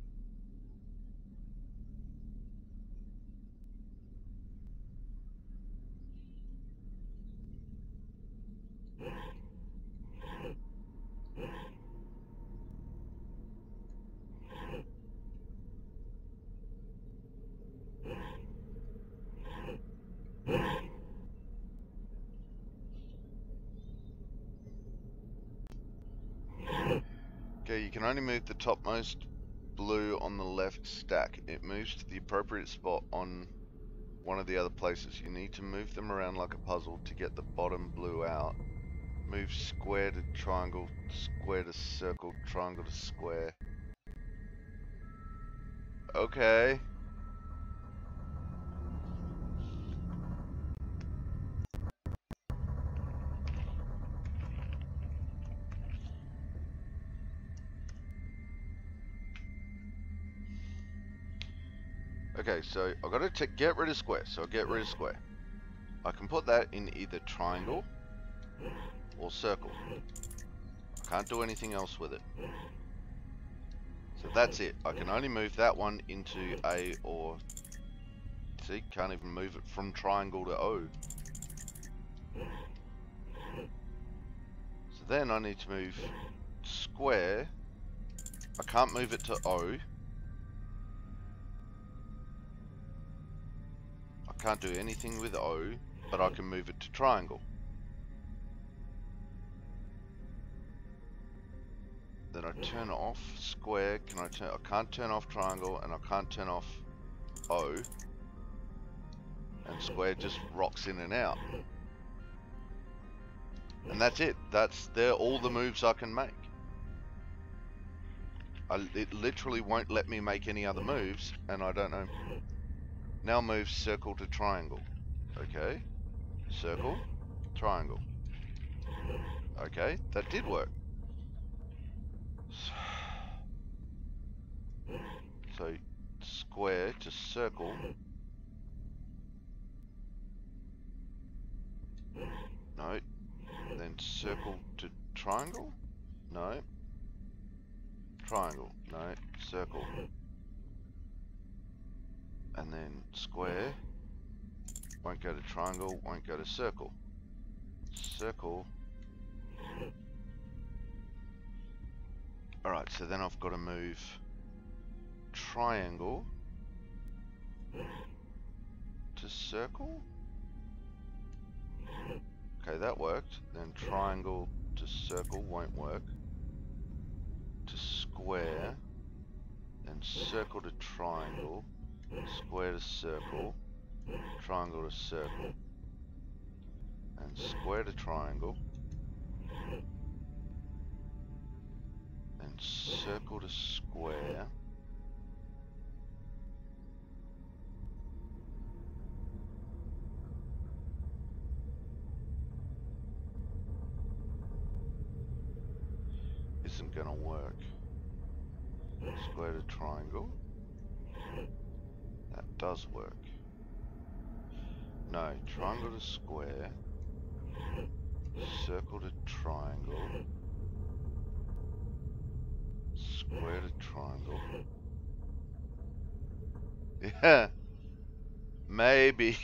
Okay, you can only move the topmost blue on the left stack. It moves to the appropriate spot on one of the other places. You need to move them around like a puzzle to get the bottom blue out. Move square to triangle, square to circle, triangle to square. Okay. Okay, so I've got to get rid of square, so I'll get rid of square. I can put that in either triangle or circle. I can't do anything else with it. So that's it. I can only move that one into A or... See, can't even move it from triangle to O. So then I need to move square. I can't move it to O. I can't do anything with O, but I can move it to triangle. Then I turn off square. I can't turn off triangle, and I can't turn off O. And square just rocks in and out. And that's it. They're all the moves I can make. It literally won't let me make any other moves, and I don't know. Now move circle to triangle. Okay. Circle, triangle. Okay, that did work. So, square to circle. No. Then circle to triangle? No. Triangle? No. Circle. And then square. Won't go to triangle, won't go to circle. circle. Alright, so then I've got to move triangle to circle. Okay, that worked. Then triangle to circle won't work. To square, then circle to triangle, square to circle, triangle to circle, and square to triangle, and circle to square. Isn't gonna work. Square to triangle. That does work. No, triangle to square. Circle to triangle. Square to triangle. Yeah. Maybe.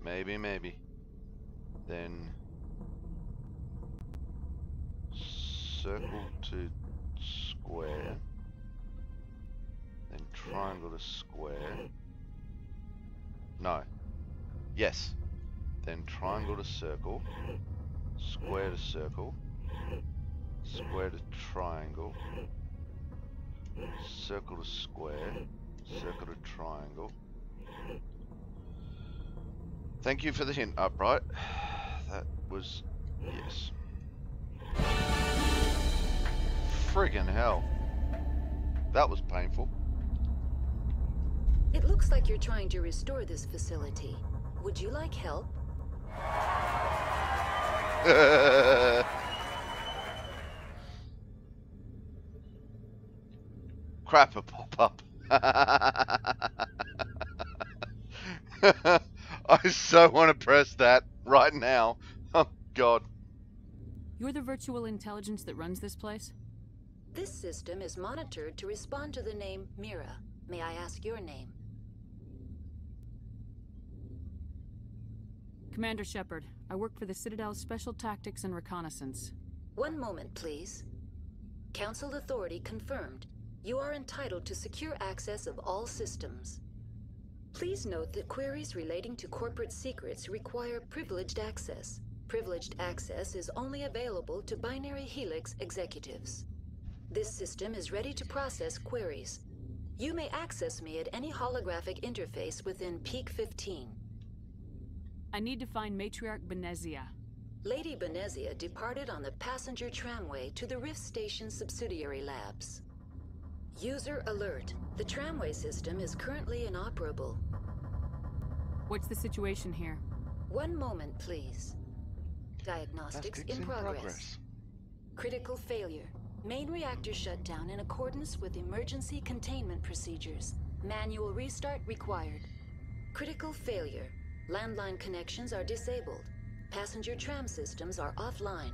Maybe. Then circle to square, then triangle to square. No. Yes. Then triangle to circle, square to circle, square to triangle, circle to square, circle to triangle. Thank you for the hint, Upright. That was... yes. Friggin' hell. That was painful. It looks like you're trying to restore this facility. Would you like help? Crapper pop up. I so want to press that right now. Oh God. You're the virtual intelligence that runs this place? This system is monitored to respond to the name Mira. May I ask your name? Commander Shepard. I work for the Citadel's Special Tactics and Reconnaissance. One moment, please. Council authority confirmed. You are entitled to secure access of all systems. Please note that queries relating to corporate secrets require privileged access. Privileged access is only available to Binary Helix executives. This system is ready to process queries. You may access me at any holographic interface within Peak 15. I need to find Matriarch Benezia. Lady Benezia departed on the passenger tramway to the Rift Station subsidiary labs. User alert. The tramway system is currently inoperable. What's the situation here? One moment, please. Diagnostics in progress. Critical failure. Main reactor shut down in accordance with emergency containment procedures. Manual restart required. Critical failure. Landline connections are disabled. Passenger tram systems are offline.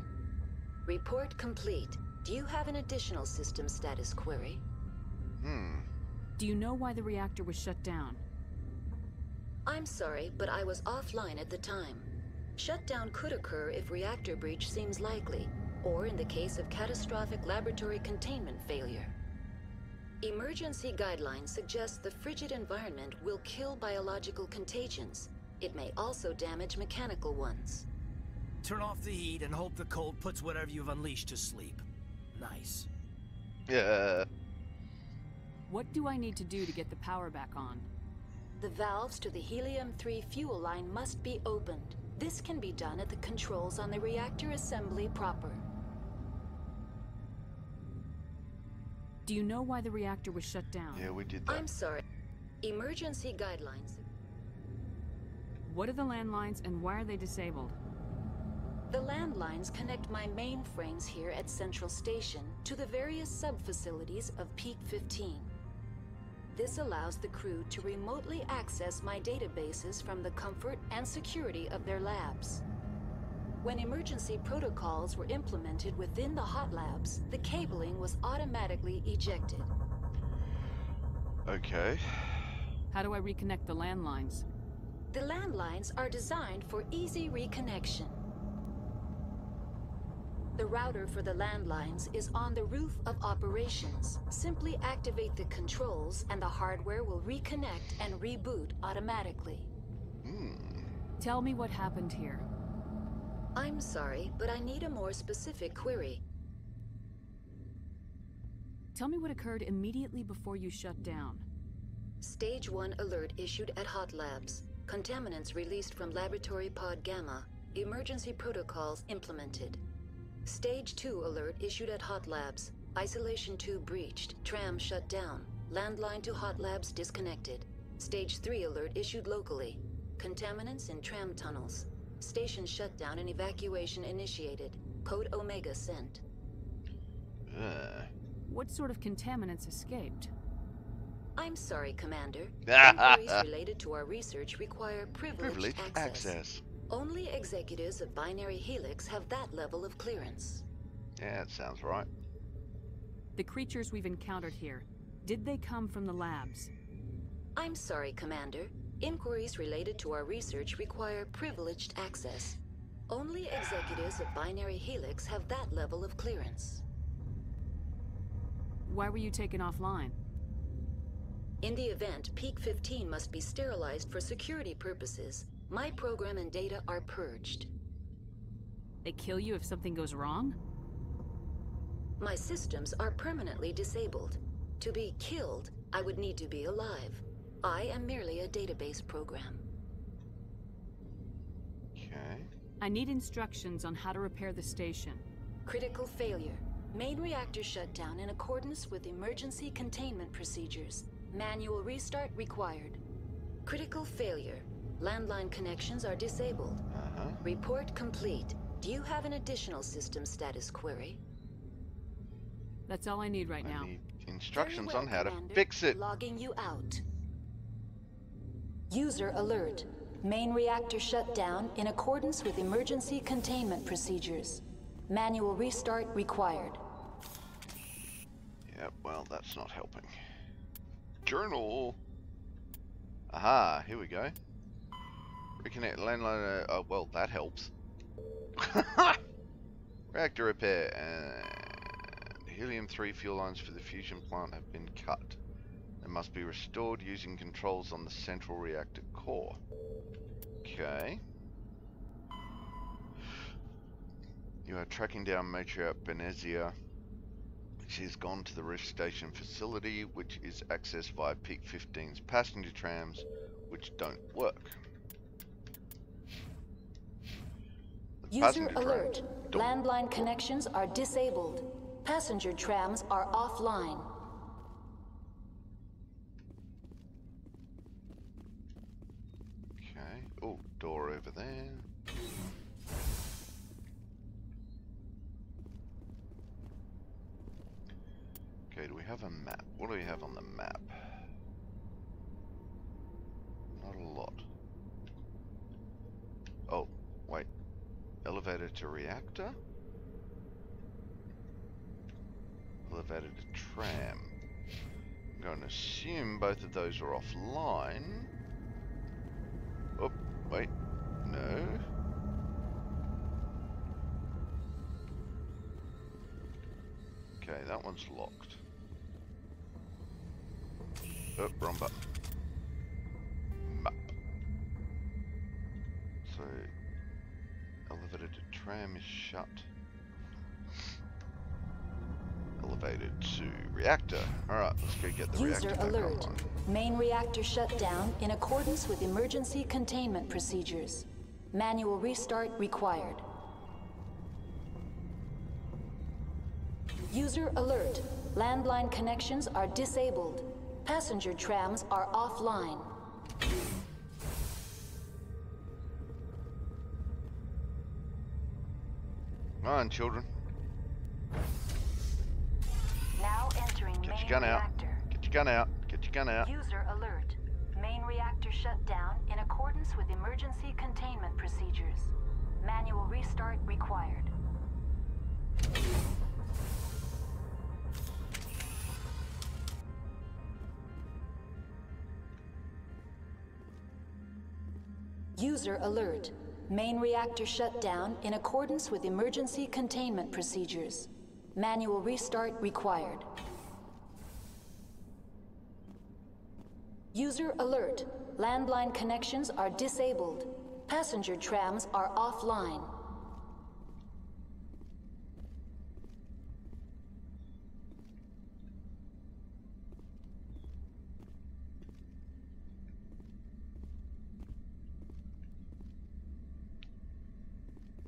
Report complete. Do you have an additional system status query? Do you know why the reactor was shut down? I'm sorry, but I was offline at the time. Shutdown could occur if reactor breach seems likely, or in the case of catastrophic laboratory containment failure. Emergency guidelines suggest the frigid environment will kill biological contagions. It may also damage mechanical ones. Turn off the heat and hope the cold puts whatever you've unleashed to sleep. Nice. Yeah. What do I need to do to get the power back on? The valves to the Helium-3 fuel line must be opened. This can be done at the controls on the reactor assembly proper. Do you know why the reactor was shut down? Yeah, we did that. I'm sorry. Emergency guidelines. What are the landlines and why are they disabled? The landlines connect my mainframes here at Central Station to the various sub-facilities of Peak 15. This allows the crew to remotely access my databases from the comfort and security of their labs. When emergency protocols were implemented within the hot labs, the cabling was automatically ejected. Okay. How do I reconnect the landlines? The landlines are designed for easy reconnection. The router for the landlines is on the roof of operations. Simply activate the controls and the hardware will reconnect and reboot automatically. Tell me what happened here. I'm sorry, but I need a more specific query. Tell me what occurred immediately before you shut down. Stage 1 alert issued at Hot Labs. Contaminants released from Laboratory Pod Gamma. Emergency protocols implemented. Stage 2 alert issued at Hot Labs. Isolation 2 breached. Tram shut down. Landline to Hot Labs disconnected. Stage 3 alert issued locally. Contaminants in tram tunnels. Station shutdown and evacuation initiated. Code Omega sent. What sort of contaminants escaped? I'm sorry, Commander. Inquiries related to our research require privileged Privileged access. Only executives of Binary Helix have that level of clearance. Yeah, that sounds right. The creatures we've encountered here, did they come from the labs? I'm sorry, Commander. Inquiries related to our research require privileged access. Only executives of Binary Helix have that level of clearance. Why were you taken offline? In the event, Peak 15 must be sterilized for security purposes. My program and data are purged. They kill you if something goes wrong? My systems are permanently disabled. To be killed, I would need to be alive. I am merely a database program. Okay. I need instructions on how to repair the station. Critical failure. Main reactor shut down in accordance with emergency containment procedures. Manual restart required. Critical failure. Landline connections are disabled. Report complete. Do you have an additional system status query? That's all I need right now. I need instructions Very well, on how Commander. to fix it. Logging you out. User alert. Main reactor shut down in accordance with emergency containment procedures. Manual restart required. Yep, well, that's not helping. Journal. Aha, here we go. Reconnect landline. Oh, well, that helps. Reactor repair and helium-3 fuel lines for the fusion plant have been cut. They must be restored using controls on the central reactor core. Okay. You are tracking down matriarch Benezia. She has gone to the Rift Station facility, which is accessed via Peak 15's passenger trams, which don't work. The User passenger alert. trams don't Landline connections are disabled. Passenger trams are offline. Okay. Oh, door over there. Okay, do we have a map? What do we have on the map? Not a lot. Oh, wait. Elevator to reactor? Elevator to tram. I'm going to assume both of those are offline. Oh, wait. No. Okay, that one's locked. Oh, wrong button. Map. So, elevator to tram is shut. Elevator to reactor. Alright, let's go get the User reactor back alert. online. Main reactor shut down in accordance with emergency containment procedures. Manual restart required. User alert. Landline connections are disabled. Passenger trams are offline. Come on, children. Now entering Get main your gun out. reactor. Get your gun out. Get your gun out. User alert. Main reactor shut down in accordance with emergency containment procedures. Manual restart required. User alert. Main reactor shut down in accordance with emergency containment procedures. Manual restart required. User alert. Landline connections are disabled. Passenger trams are offline.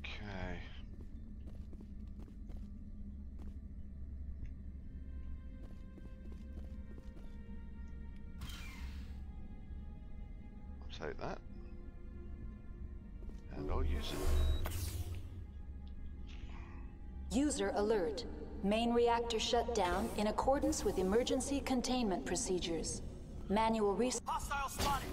Okay. I'll take that. And I'll use it. User alert. Main reactor shut down in accordance with emergency containment procedures. Manual restart. Hostile spotted.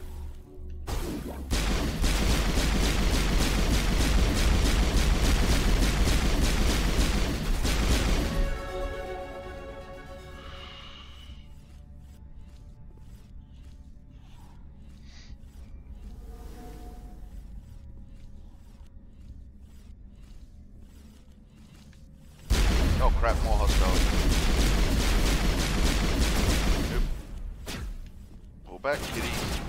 Oh crap, more hostiles. Nope. Pull back, kitties.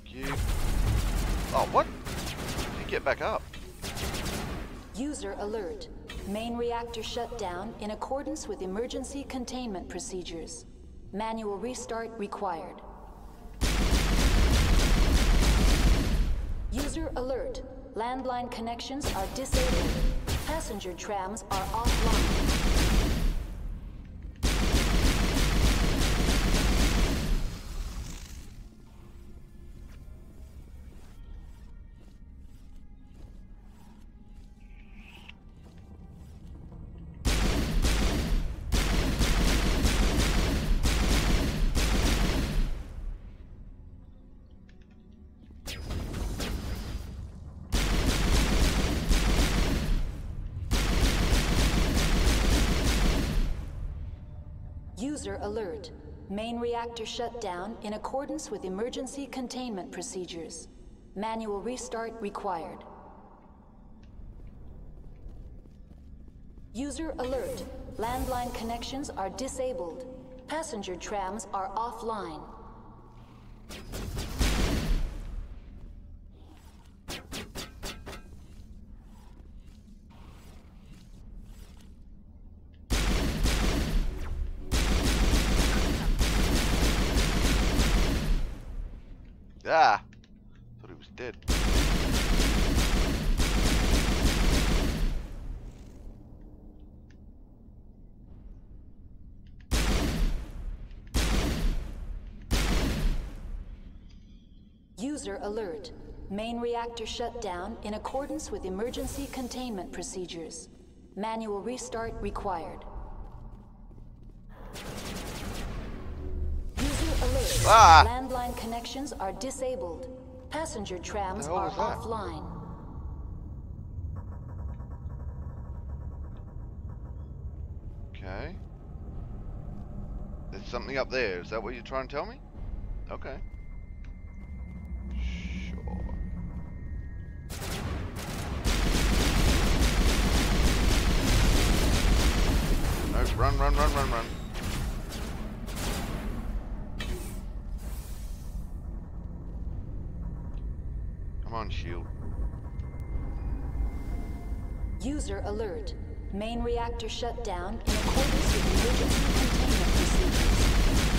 You. Oh, what? You get back up. User alert. Main reactor shut down in accordance with emergency containment procedures. Manual restart required. User alert. Landline connections are disabled. Passenger trams are offline. User alert. Main reactor shut down in accordance with emergency containment procedures. Manual restart required. User alert. Landline connections are disabled. Passenger trams are offline. Ah! Thought he was dead. User alert. Main reactor shut down in accordance with emergency containment procedures. Manual restart required. User alert. Ah! Landline connections are disabled. Passenger trams The hell are was that? offline. Okay. There's something up there. Is that what you're trying to tell me? Okay. Sure. No, run, run, run, run, run. Come on, shield. User alert. Main reactor shut down in accordance with emergency containment procedures.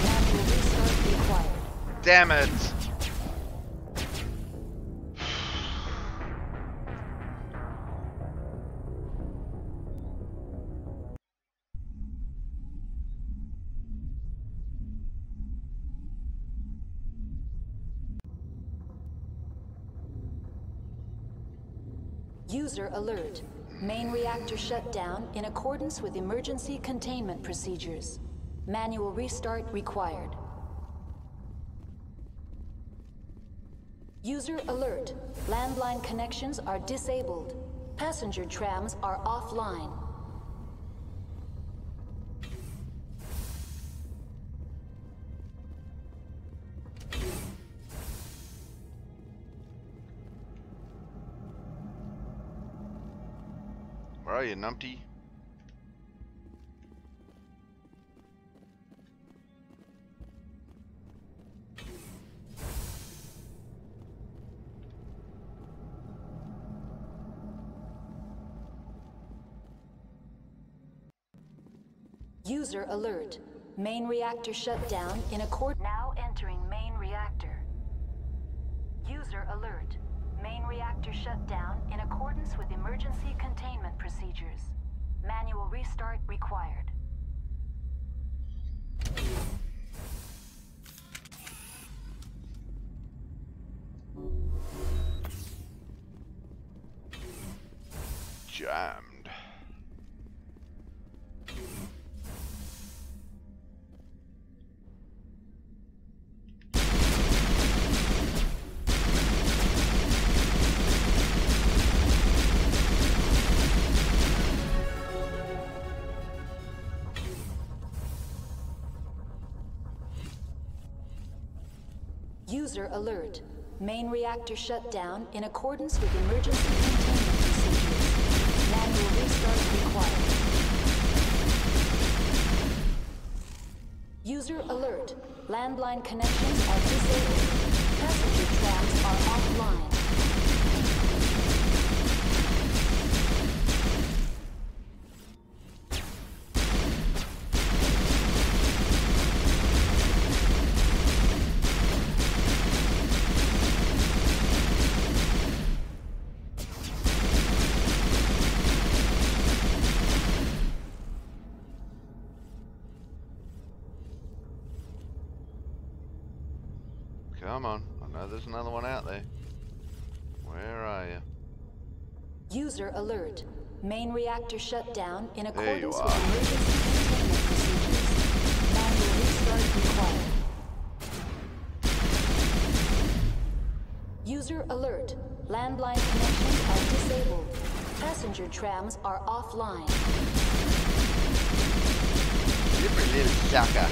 Manual restart required. Damn it! User alert. Main reactor shut down in accordance with emergency containment procedures. Manual restart required. User alert. Landline connections are disabled. Passenger trams are offline. Where are you, numpty? User alert. Main reactor shut down in accord. Now entering main reactor. User alert. Main reactor shut down in accordance with emergency containment procedures. Manual restart required. Jammed. User alert. Main reactor shut down in accordance with emergency containment procedures. Manual restart required. User alert. Landline connections are disabled. Passenger trams are offline. Come on, I know there's another one out there. Where are you? User alert. Main reactor shut down in There you accordance are. with emergency containment procedures. Manual restart required. User alert. Landline connections are disabled. Passenger trams are offline. Slippery little sucker.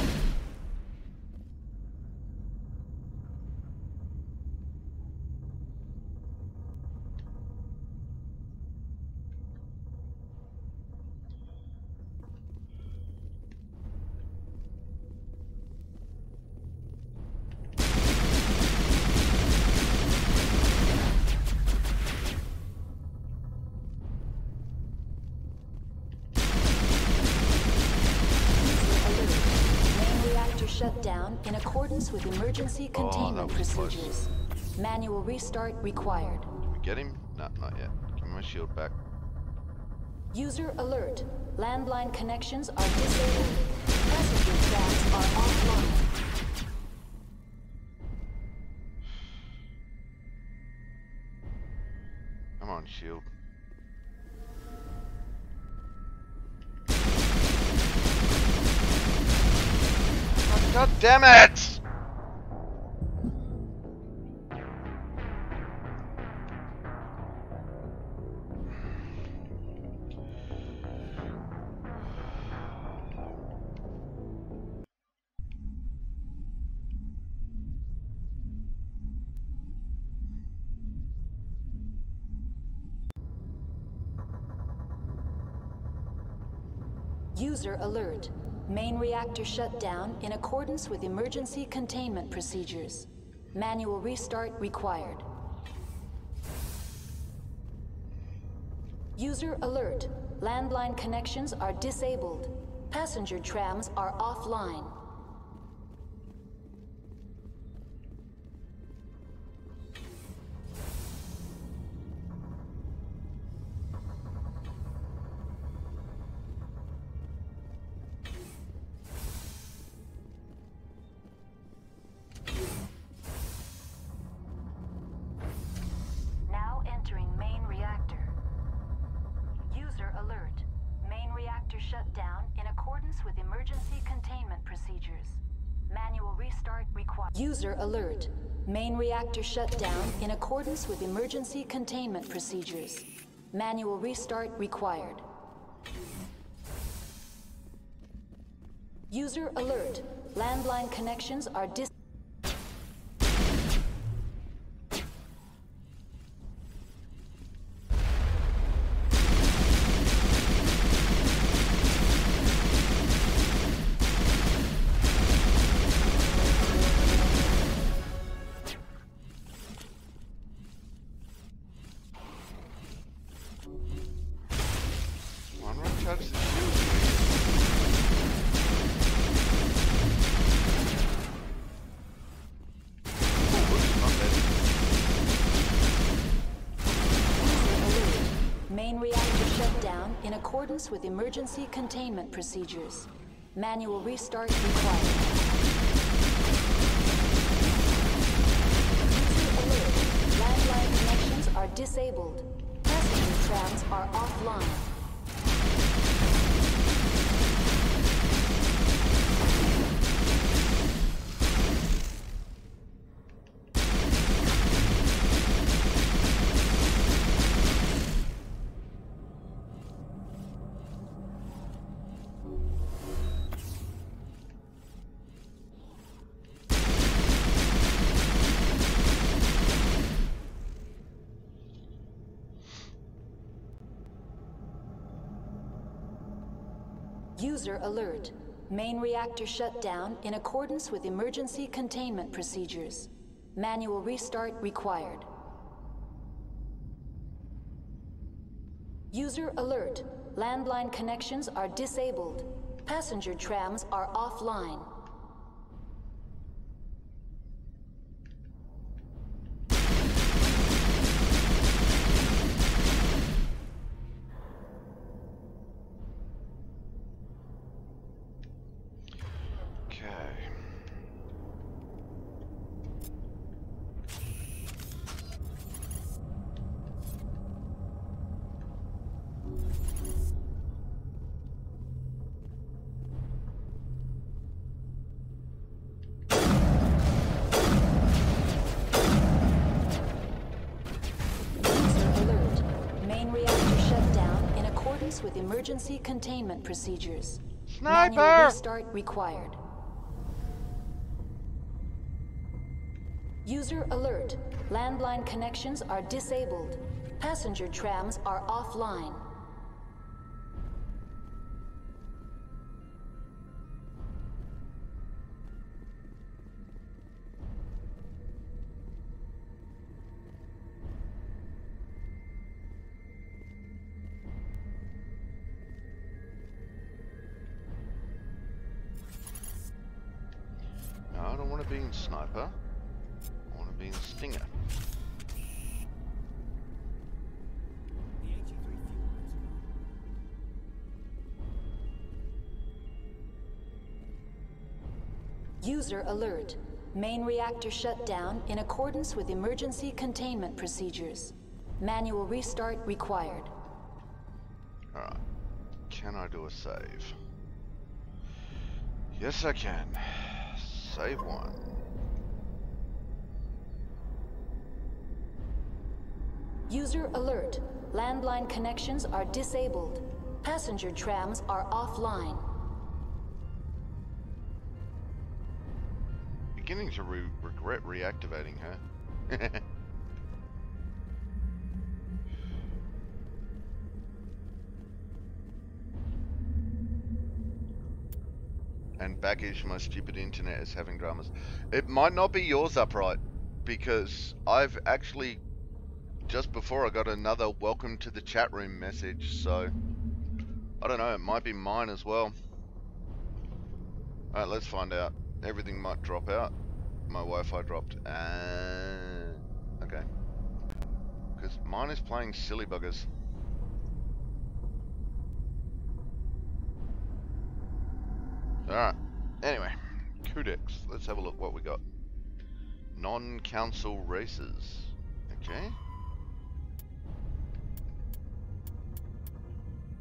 Shut down in accordance with emergency containment that was close. procedures. Manual restart required. Did we get him? No, not yet. Give me my shield back. User alert. Landline connections are disabled. Passenger trams are offline. Come on, shield. God damn it! User alert. Main reactor shut down in accordance with emergency containment procedures. Manual restart required. User alert. Landline connections are disabled. Passenger trams are offline. Now entering main reactor. User alert. Main reactor shut down in accordance with emergency containment procedures. Manual restart required. User alert. Main reactor shut down in accordance with emergency containment procedures. Manual restart required. User alert. Landline connections are recharge the shield. Main reactor shut down in accordance with emergency containment procedures. Manual restart required. User alert. Landline connections are disabled. Passenger trams are offline. User alert. Main reactor shut down in accordance with emergency containment procedures. Manual restart required. User alert. Landline connections are disabled. Passenger trams are offline. With emergency containment procedures. Sniper! Manual restart required. User alert. Landline connections are disabled. Passenger trams are offline. No, I don't want to be in Sniper. I want to be in Stinger. The HE3 fuel lights are on. User alert. Main reactor shut down in accordance with emergency containment procedures. Manual restart required. Alright. Can I do a save? Yes, I can. Save one. User alert. Landline connections are disabled. Passenger trams are offline. Beginning to regret reactivating her. And baggage, my stupid internet is having dramas. It might not be yours, Upright, because I've actually, just before I got another welcome to the chat room message, so I don't know, it might be mine as well. Alright, let's find out. Everything might drop out. My Wi-Fi dropped. Okay. Because mine is playing silly buggers. Alright, anyway, Codex. Let's have a look what we got. Non-council races. Okay.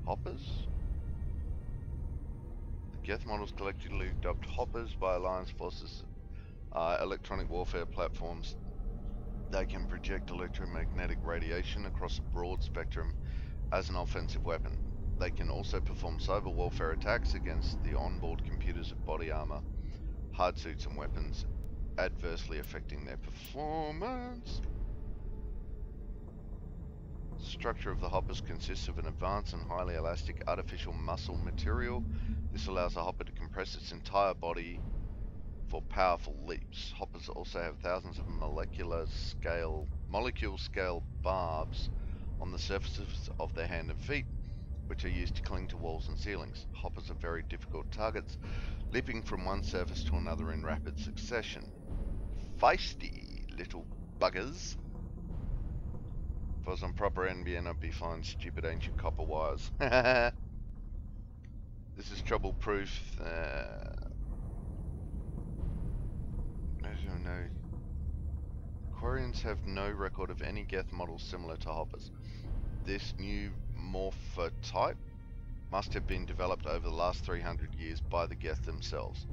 Hoppers. The Geth models collectively dubbed Hoppers by Alliance forces are electronic warfare platforms. They can project electromagnetic radiation across a broad spectrum as an offensive weapon. They can also perform cyber warfare attacks against the onboard computers of body armor, hard suits and weapons, adversely affecting their performance. The structure of the hoppers consists of an advanced and highly elastic artificial muscle material. This allows a hopper to compress its entire body for powerful leaps. Hoppers also have thousands of molecule scale barbs on the surfaces of their hand and feet. which are used to cling to walls and ceilings. Hoppers are very difficult targets, leaping from one surface to another in rapid succession. Feisty little buggers. If I was on proper NBN, I'd be fine stupid ancient copper wires. This is trouble-proof. As you know, Quarians have no record of any Geth models similar to Hoppers. This new morphotype must have been developed over the last 300 years by the Geth themselves.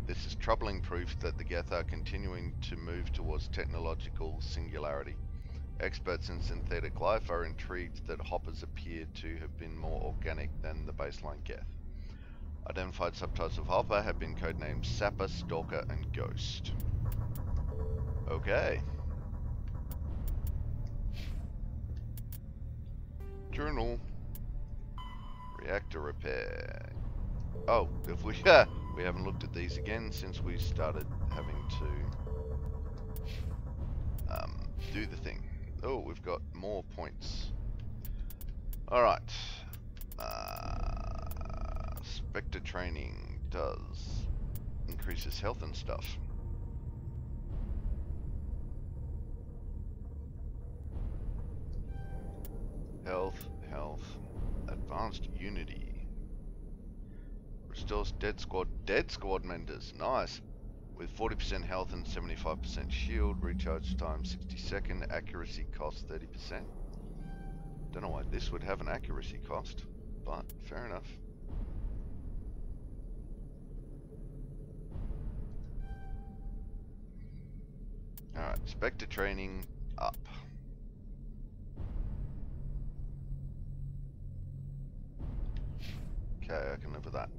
This is troubling proof that the Geth are continuing to move towards technological singularity. Experts in synthetic life are intrigued that Hoppers appear to have been more organic than the baseline Geth. Identified subtypes of Hopper have been codenamed Sapper, Stalker, and Ghost. Okay. Journal. Reactor repair. Oh, if we we haven't looked at these again since we started having to do the thing. Oh, we've got more points. All right. Spectre training does increases health and stuff. Health, advanced unity. Restores dead squad members. Nice. With 40% health and 75% shield, recharge time 60 seconds, accuracy cost 30%. Don't know why this would have an accuracy cost, but fair enough. Alright, Spectre training up. Okay, I can live with that.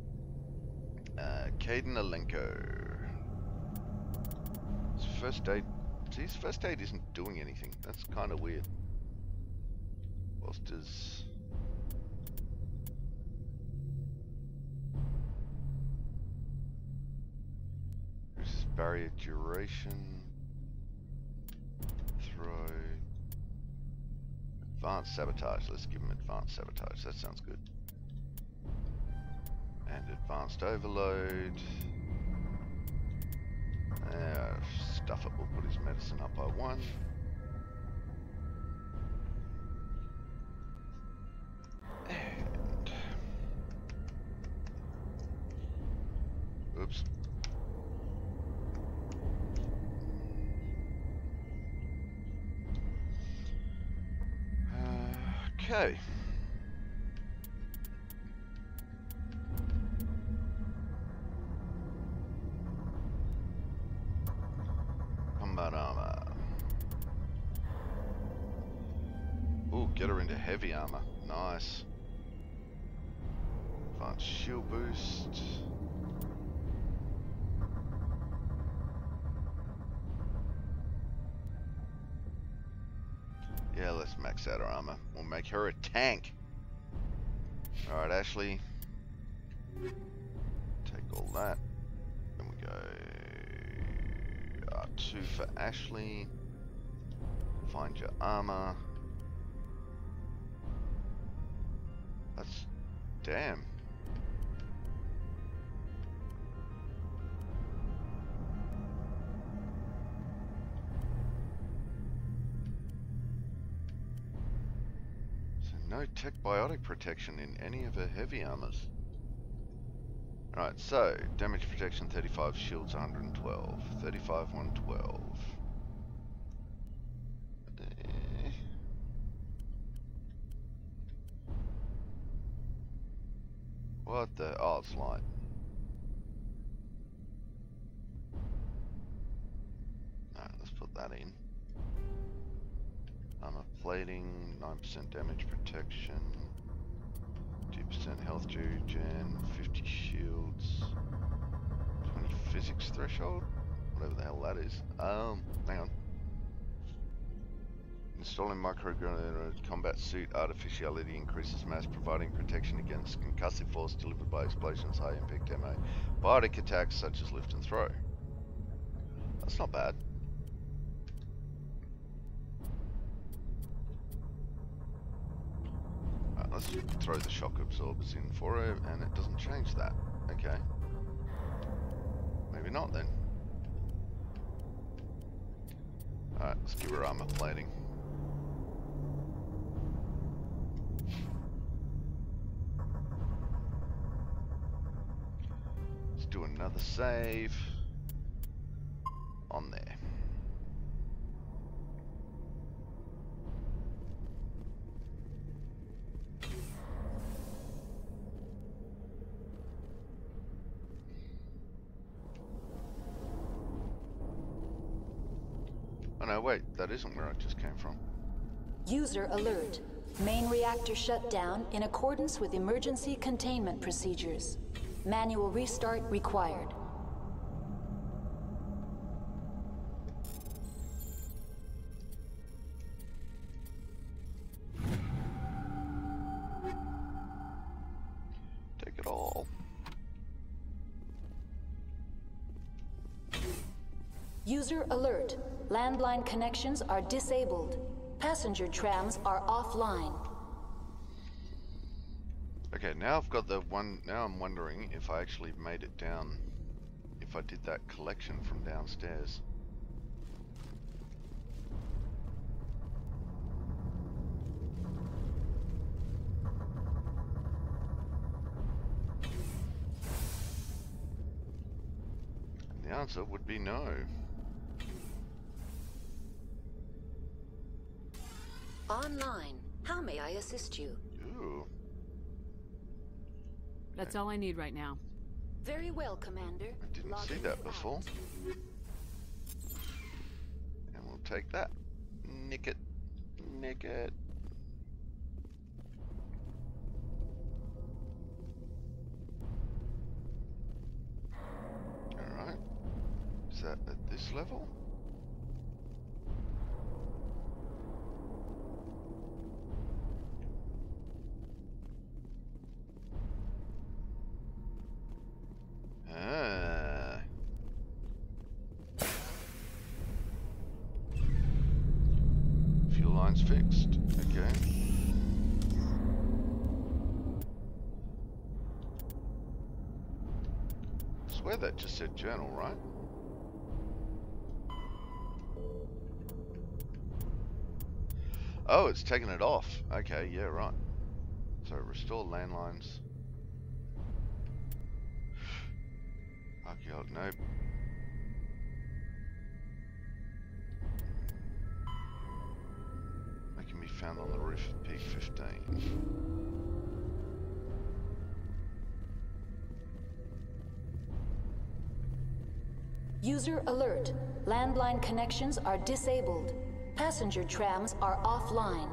Caden Alenko. His first aid. See, his first aid isn't doing anything. That's kind of weird. Whilst his. Increases barrier duration. Throw. Advanced sabotage. Let's give him advanced sabotage. That sounds good. And advanced overload. Stuff it, we'll put his medicine up by 1. And oops. Okay. Armor. Ooh, get her into heavy armor. Nice. Advanced shield boost. Yeah, let's max out her armor. We'll make her a tank. Alright, Ashley. Take all that. Then we go 2 for Ashley. Find your armor. That's damn. So no tech biotic protection in any of her heavy armors. Alright, so damage protection 35, shields 112. 35, 112. What the? Oh, it's light. Alright, let's put that in. Armor plating, 9% damage protection. 2% health regen, 50 shields, 20 physics threshold, whatever the hell that is. Hang on. Installing microgranulated combat suit artificiality increases mass, providing protection against concussive force delivered by explosions, high impact MA, biotic attacks such as lift and throw. That's not bad. let's throw the shock absorbers in for her, and it doesn't change that. Okay. Maybe not then. Alright, let's give her armor plating. Let's do another save on there. Oh no, wait, that isn't where I just came from. User alert. Main reactor shut down in accordance with emergency containment procedures. Manual restart required. Take it all. User alert. Landline connections are disabled. Passenger trams are offline. Okay, now I've got the one. Now I'm wondering if I actually made it down. If I did that collection from downstairs. And the answer would be no. Online. How may I assist you? Ooh. That's all I need right now. Very well, Commander. I didn't see Logging that out. before. And we'll take that. Nick it. Nick it. Alright. Is that at this level? Ah. Fuel lines fixed. Okay. I swear that just said journal, right? Oh, it's taken it off. Okay, yeah, right. So restore landlines. Archaeologist, nope. They can be found on the roof of Peak 15. User alert. Landline connections are disabled. Passenger trams are offline.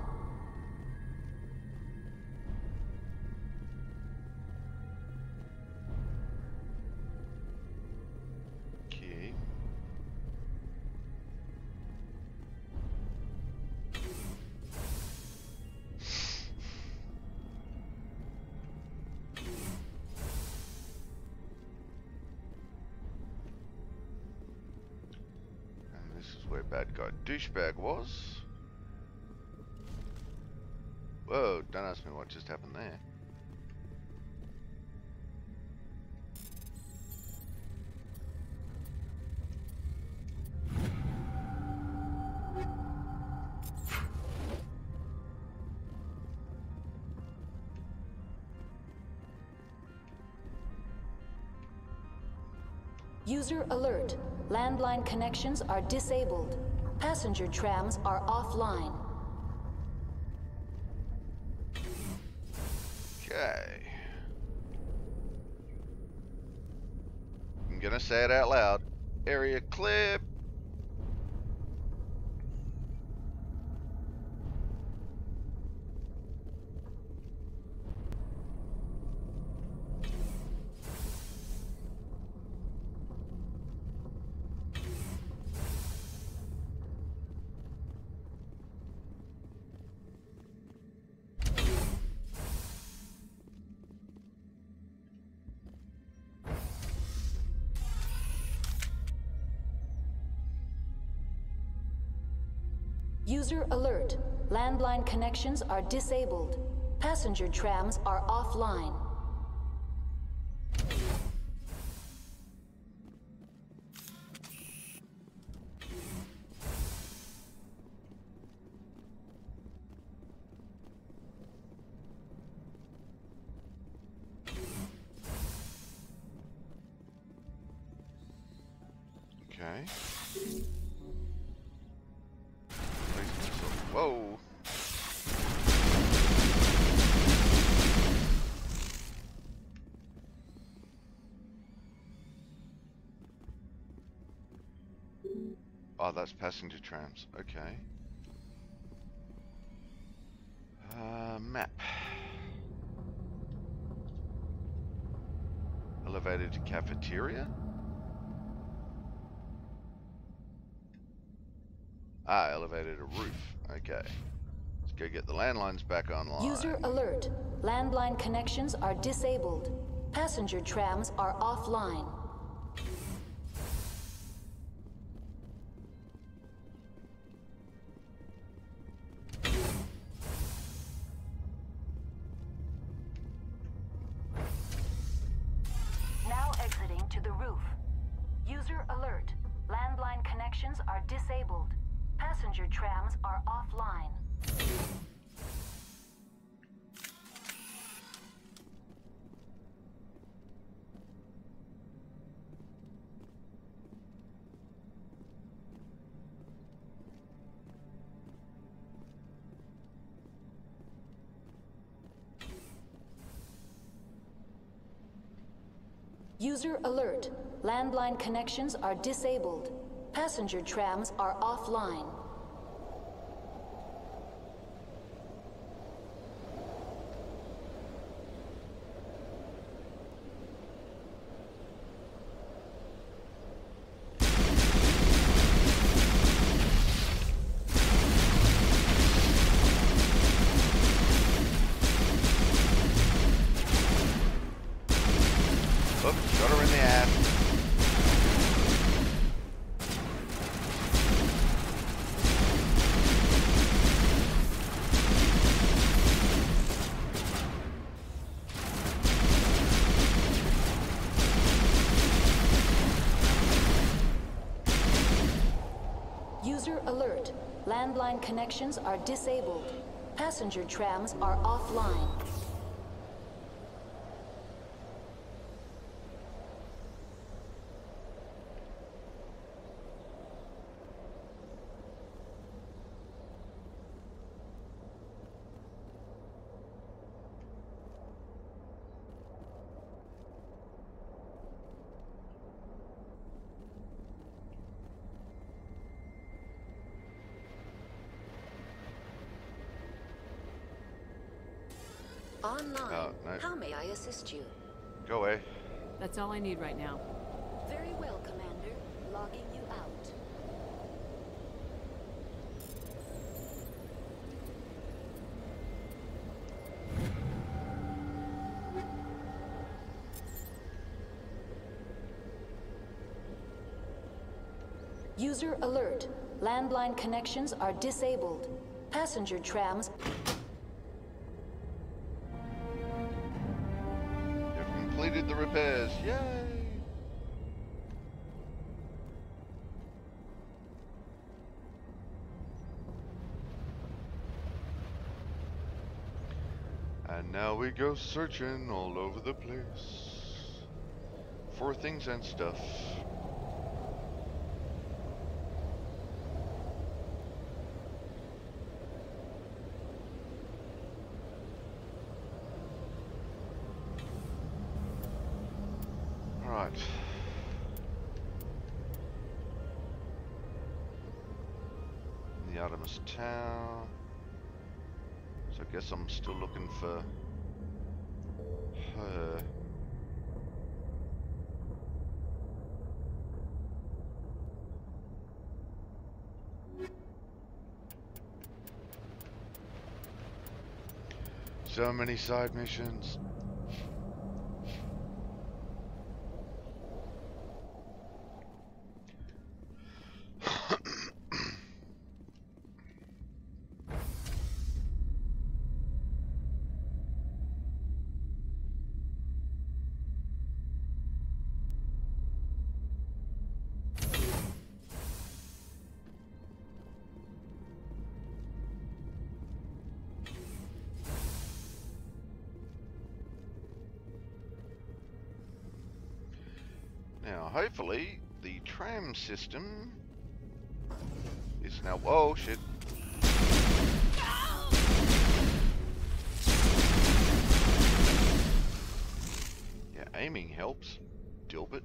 Okay. And this is where bad guy douchebag was. Whoa, don't ask me what just happened there. User alert. Landline connections are disabled. Passenger trams are offline. Okay. I'm gonna say it out loud. Area clear. User alert. Landline connections are disabled. Passenger trams are offline. Okay. Whoa. Oh, that's passenger trams. Okay. Map. Elevator to cafeteria? Ah, elevator to roof. Okay. Let's go get the landlines back online. User alert. Landline connections are disabled. Passenger trams are offline. Now exiting to the roof. User alert. Landline connections are disabled. Passenger trams are offline. User alert. Landline connections are disabled. Passenger trams are offline. Oops, got her in the ass. User alert. Landline connections are disabled. Passenger trams are offline. Online. Oh, no. How may I assist you? Go away. That's all I need right now. Very well, Commander. Logging you out. User alert. Landline connections are disabled. Passenger trams. You've completed the repairs. Yay! And now we go searching all over the place for things and stuff. Alright. The Artemis Tower. So I guess I'm still looking for her. So many side missions. Now, hopefully, the tram system is now. Oh shit! Yeah, aiming helps, Dilbert.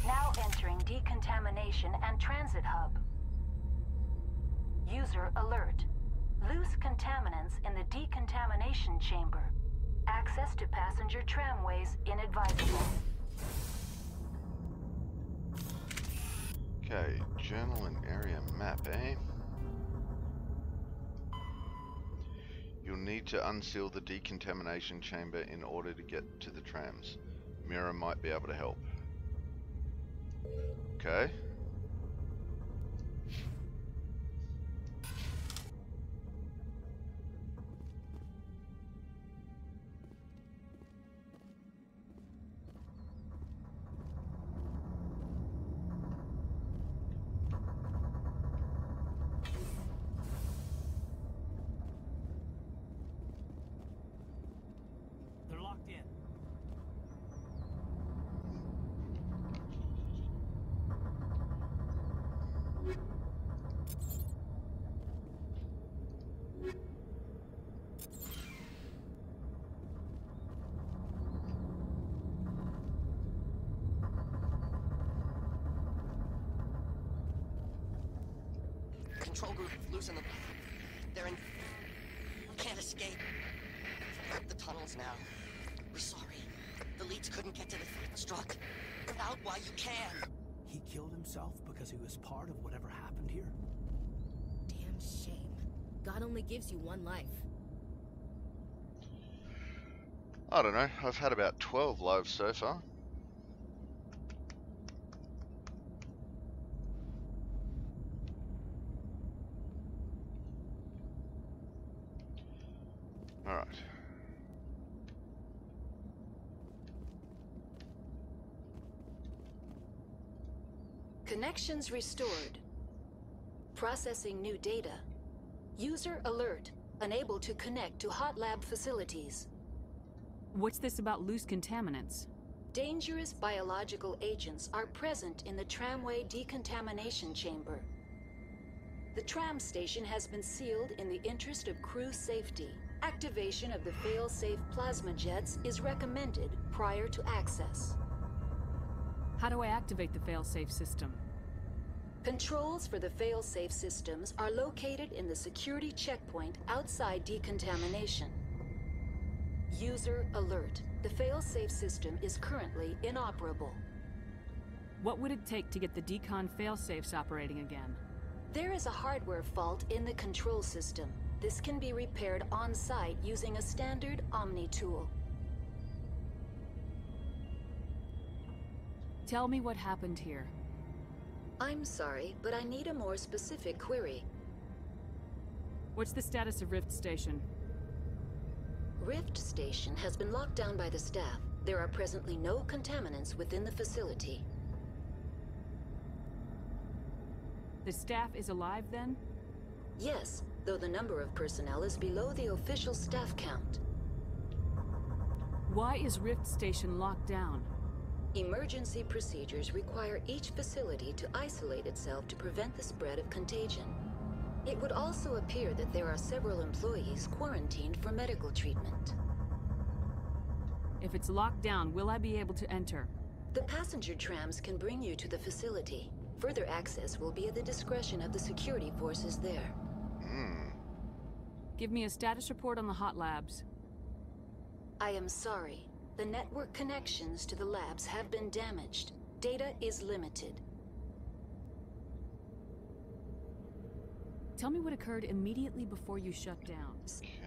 Now entering decontamination and transit hub. User alert. Loose contaminants in the decontamination chamber. Access to passenger tramways inadvisable. Okay, journal and area map, eh? You'll need to unseal the decontamination chamber in order to get to the trams. Mira might be able to help. Okay. They're locked in. Control group, loosen them. They're in... Can't escape. The tunnels now. We're sorry. The leads couldn't get to the struck. Get out while you can. He killed himself because he was part of whatever happened here? Damn shame. God only gives you one life. I don't know. I've had about 12 lives so far. Alright. Connections restored. Processing new data. User alert. Unable to connect to hot lab facilities. What's this about loose contaminants? Dangerous biological agents are present in the tramway decontamination chamber. The tram station has been sealed in the interest of crew safety. Activation of the fail-safe plasma jets is recommended prior to access. How do I activate the fail-safe system? Controls for the fail-safe systems are located in the security checkpoint outside decontamination. User alert. The fail-safe system is currently inoperable. What would it take to get the decon fail-safes operating again? There is a hardware fault in the control system. This can be repaired on-site using a standard Omni tool. Tell me what happened here. I'm sorry, but I need a more specific query. What's the status of Rift Station? Rift Station has been locked down by the staff. There are presently no contaminants within the facility. The staff is alive then? Yes, though the number of personnel is below the official staff count. Why is Rift Station locked down? Emergency procedures require each facility to isolate itself to prevent the spread of contagion. It would also appear that there are several employees quarantined for medical treatment. If it's locked down, will I be able to enter? The passenger trams can bring you to the facility. Further access will be at the discretion of the security forces there. Give me a status report on the hot labs. I am sorry. The network connections to the labs have been damaged. Data is limited. Tell me what occurred immediately before you shut down.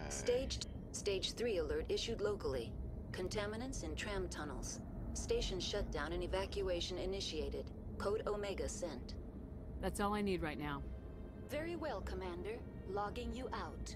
Stage 3 alert issued locally. Contaminants in tram tunnels. Station shutdown and evacuation initiated. Code Omega sent. That's all I need right now. Very well, Commander. Logging you out.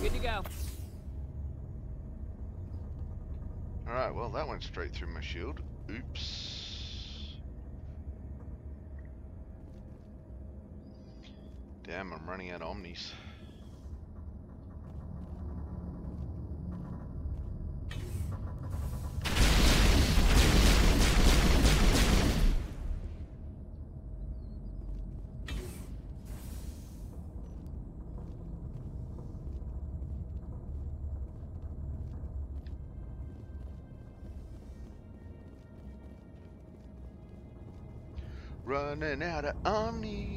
Good to go. Alright, well that went straight through my shield. Oops. Damn, I'm running out of omnis. Running out of omnis.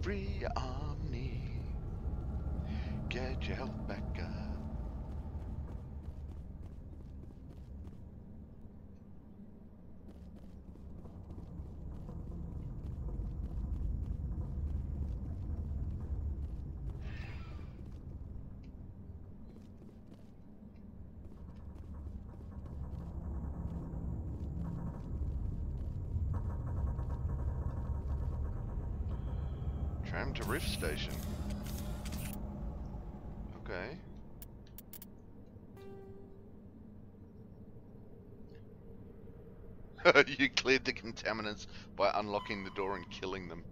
Free omni. Get your health back up. Tram to Rift Station. Okay. You cleared the contaminants by unlocking the door and killing them.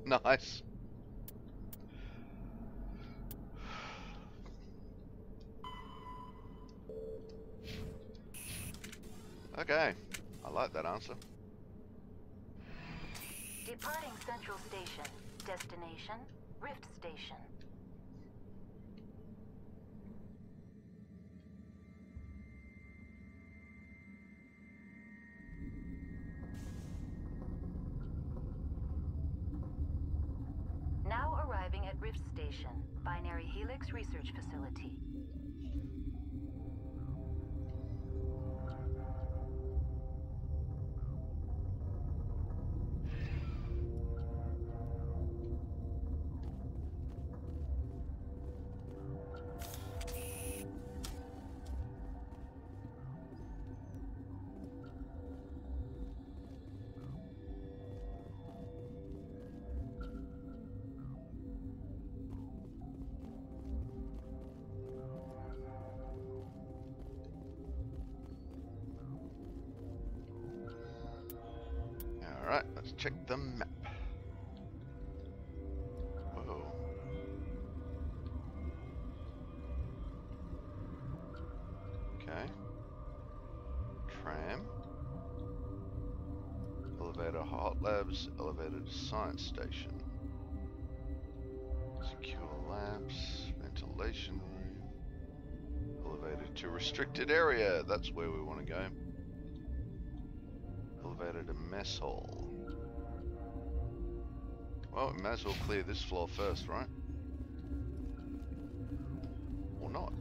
Nice. Okay, I like that answer. Departing Central Station. Destination, Rift Station. Now arriving at Rift Station, Binary Helix Research Facility. Alright, let's check the map. Whoa. Okay. Tram. Elevator Hot Labs, elevator to Science Station. Secure labs, ventilation room. Elevator to restricted area, that's where we want to go. Elevator to mess hall. Well, we may as well clear this floor first, right? Or not.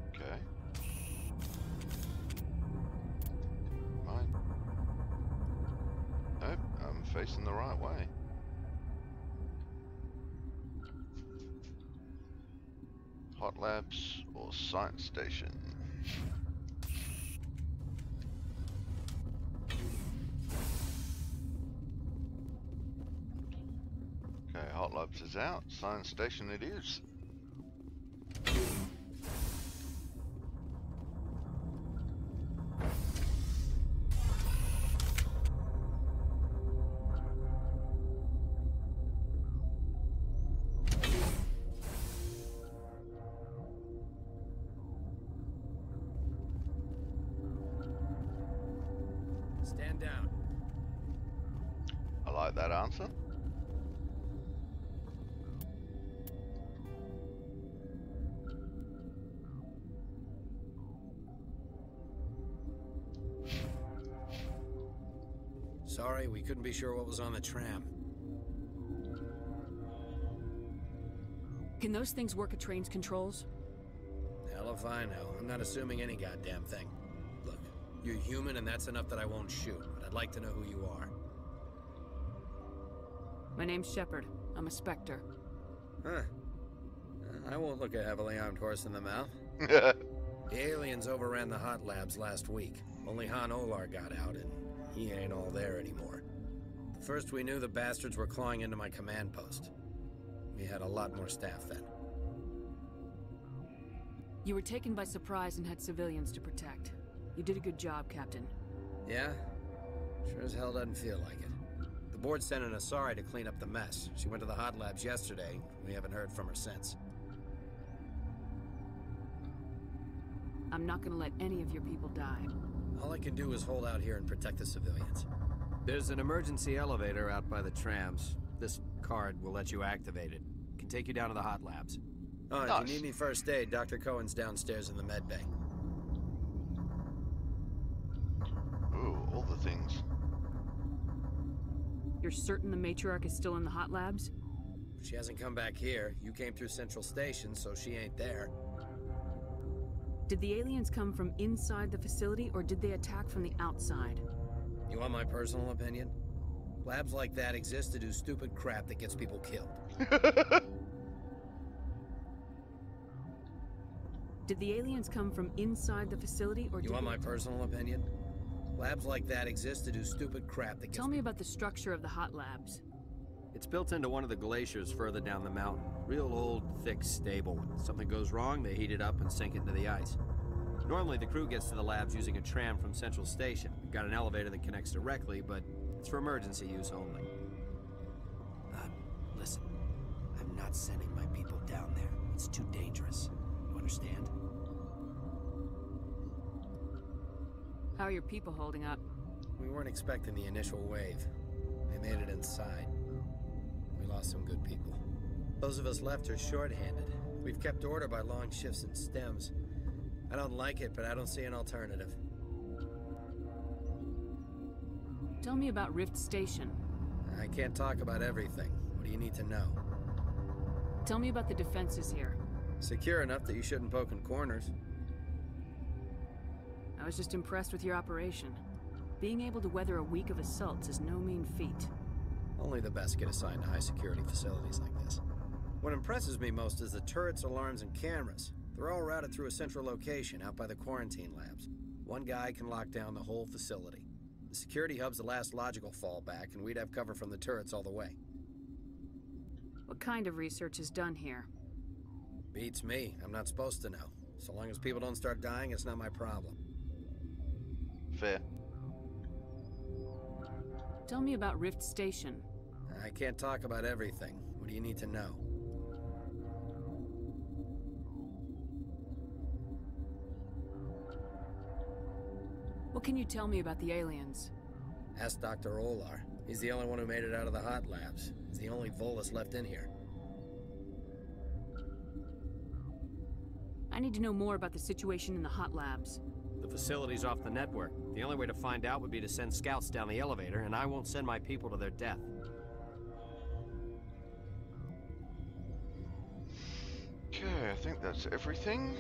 Okay. Right. Nope, I'm facing the right way. Hot labs or science station? Okay, hot labs is out. Science station it is. Stand down. I like that answer. Sorry, we couldn't be sure what was on the tram. Can those things work at train's controls? Hell if I know. I'm not assuming any goddamn thing. Look, you're human and that's enough that I won't shoot, but I'd like to know who you are. My name's Shepard. I'm a Spectre. Huh. I won't look a heavily armed horse in the mouth. The aliens overran the hot labs last week. Only Han Olar got out, and he ain't all there anymore. First we knew the bastards were clawing into my command post. We had a lot more staff then. You were taken by surprise and had civilians to protect. You did a good job, Captain. Yeah? Sure as hell doesn't feel like it. The board sent an Asari to clean up the mess. She went to the hot labs yesterday. We haven't heard from her since. I'm not gonna let any of your people die. All I can do is hold out here and protect the civilians. There's an emergency elevator out by the trams. This card will let you activate it. Can take you down to the hot labs. Oh, Nice. if you need any first aid, Dr. Cohen's downstairs in the med bay. Ooh, all the things. You're certain the matriarch is still in the hot labs? She hasn't come back here. You came through Central Station, so she ain't there. Did the aliens come from inside the facility, or did they attack from the outside? You want my personal opinion? Labs like that exist to do stupid crap that gets people killed. Did the aliens come from inside the facility, or You want my personal opinion? Labs like that exist to do stupid crap that gets Tell me about the structure of the hot labs. It's built into one of the glaciers further down the mountain. Real old, thick, stable. When something goes wrong, they heat it up and sink it into the ice. Normally, the crew gets to the labs using a tram from Central Station. We've got an elevator that connects directly, but it's for emergency use only. Listen, I'm not sending my people down there. It's too dangerous. You understand? How are your people holding up? We weren't expecting the initial wave. They made it inside. We lost some good people. Those of us left are short-handed. We've kept order by long shifts and stems. I don't like it, but I don't see an alternative. Tell me about Rift Station. I can't talk about everything. What do you need to know? Tell me about the defenses here. Secure enough that you shouldn't poke in corners. I was just impressed with your operation. Being able to weather a week of assaults is no mean feat. Only the best get assigned to high-security facilities like this. What impresses me most is the turrets, alarms, and cameras. They're all routed through a central location out by the quarantine labs. One guy can lock down the whole facility. The security hub's the last logical fallback, and we'd have cover from the turrets all the way. What kind of research is done here? Beats me. I'm not supposed to know. So long as people don't start dying, it's not my problem. Fair. Tell me about Rift Station. I can't talk about everything. What do you need to know? What can you tell me about the aliens? Ask Dr. Olar. He's the only one who made it out of the hot labs. He's the only Volus left in here. I need to know more about the situation in the hot labs. The facility's off the network. The only way to find out would be to send scouts down the elevator, and I won't send my people to their death. Okay, I think that's everything.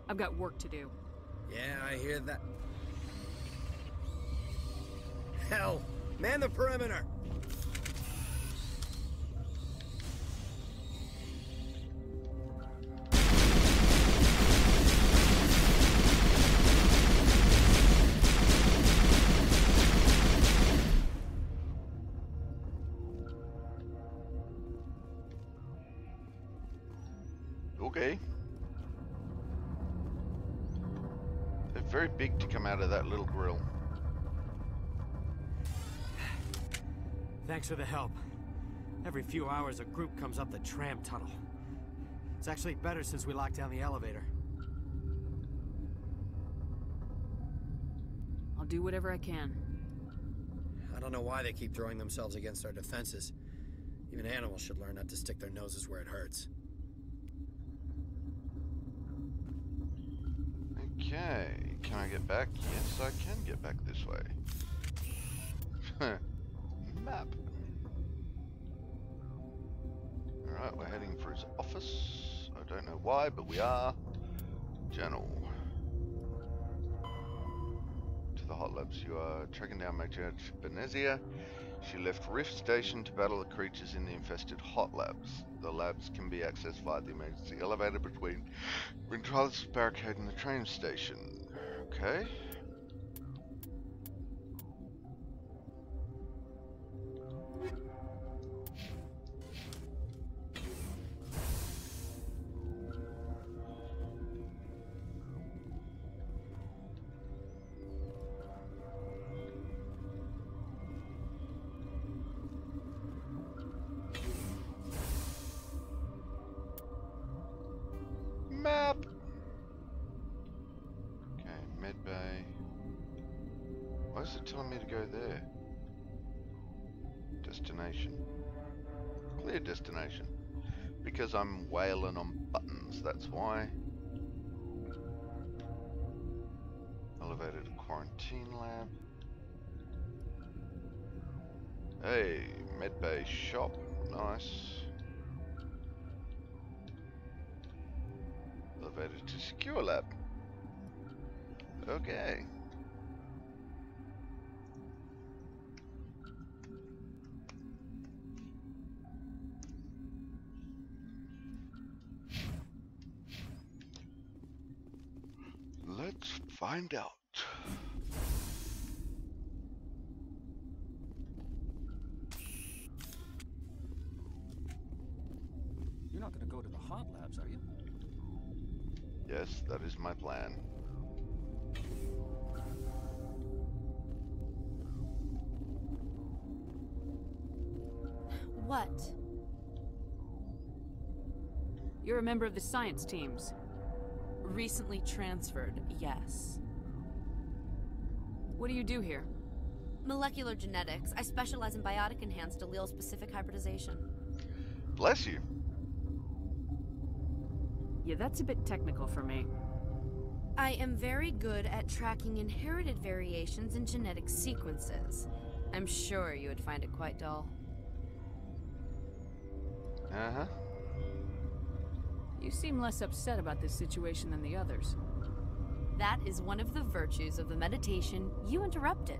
I've got work to do. Yeah, I hear that. Hell! Man the perimeter! Okay. They're very big to come out of that little grill. Thanks for the help. Every few hours, a group comes up the tram tunnel. It's actually better since we locked down the elevator. I'll do whatever I can. I don't know why they keep throwing themselves against our defenses. Even animals should learn not to stick their noses where it hurts. Okay, can I get back? Yes, I can get back this way. Map. Alright, we're heading for his office. I don't know why, but we are. Journal. To the hot labs. You are tracking down Matriarch Benezia. She left Rift Station to battle the creatures in the infested hot labs. The labs can be accessed via the emergency elevator between Ventralis barricade and the train station. Okay. Map. Okay, medbay. Why is it telling me to go there? Destination. Clear destination. Because I'm wailing on buttons, that's why. Elevator to quarantine lab. Hey, medbay shop. Nice. Elevator to secure lab. Okay. Let's find out. You're not going to go to the hot labs, are you? Yes, that is my plan. What? You're a member of the science teams. Recently transferred, yes. What do you do here? Molecular genetics. I specialize in biotic-enhanced allele-specific hybridization. Bless you. Yeah, that's a bit technical for me. I am very good at tracking inherited variations in genetic sequences. I'm sure you would find it quite dull. Uh-huh. You seem less upset about this situation than the others. That is one of the virtues of the meditation you interrupted.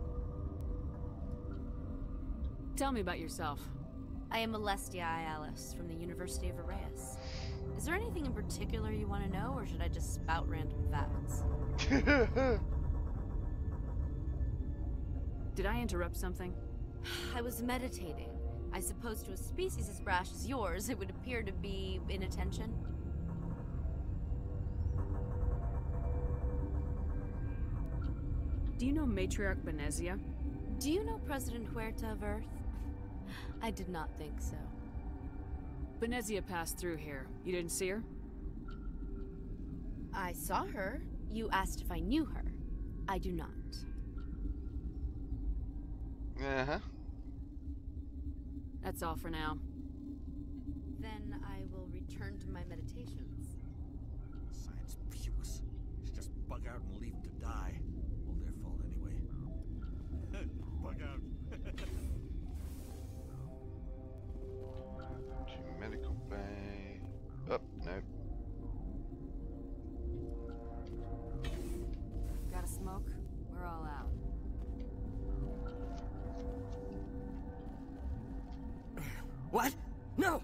Tell me about yourself. I am Alestia Ialis from the University of Arraeus. Is there anything in particular you want to know, or should I just spout random facts? Did I interrupt something? I was meditating. I suppose to a species as brash as yours, it would appear to be inattention. Do you know Matriarch Benezia? Do you know President Huerta of Earth? I did not think so. Benezia passed through here. You didn't see her? I saw her. You asked if I knew her. I do not. Uh-huh. That's all for now. Then I will return to my meditations. Science pukes. Should just bug out and leave to die. All their fault anyway. Bug out. To medical bay. Oh, no. Got a smoke? We're all out. What? No!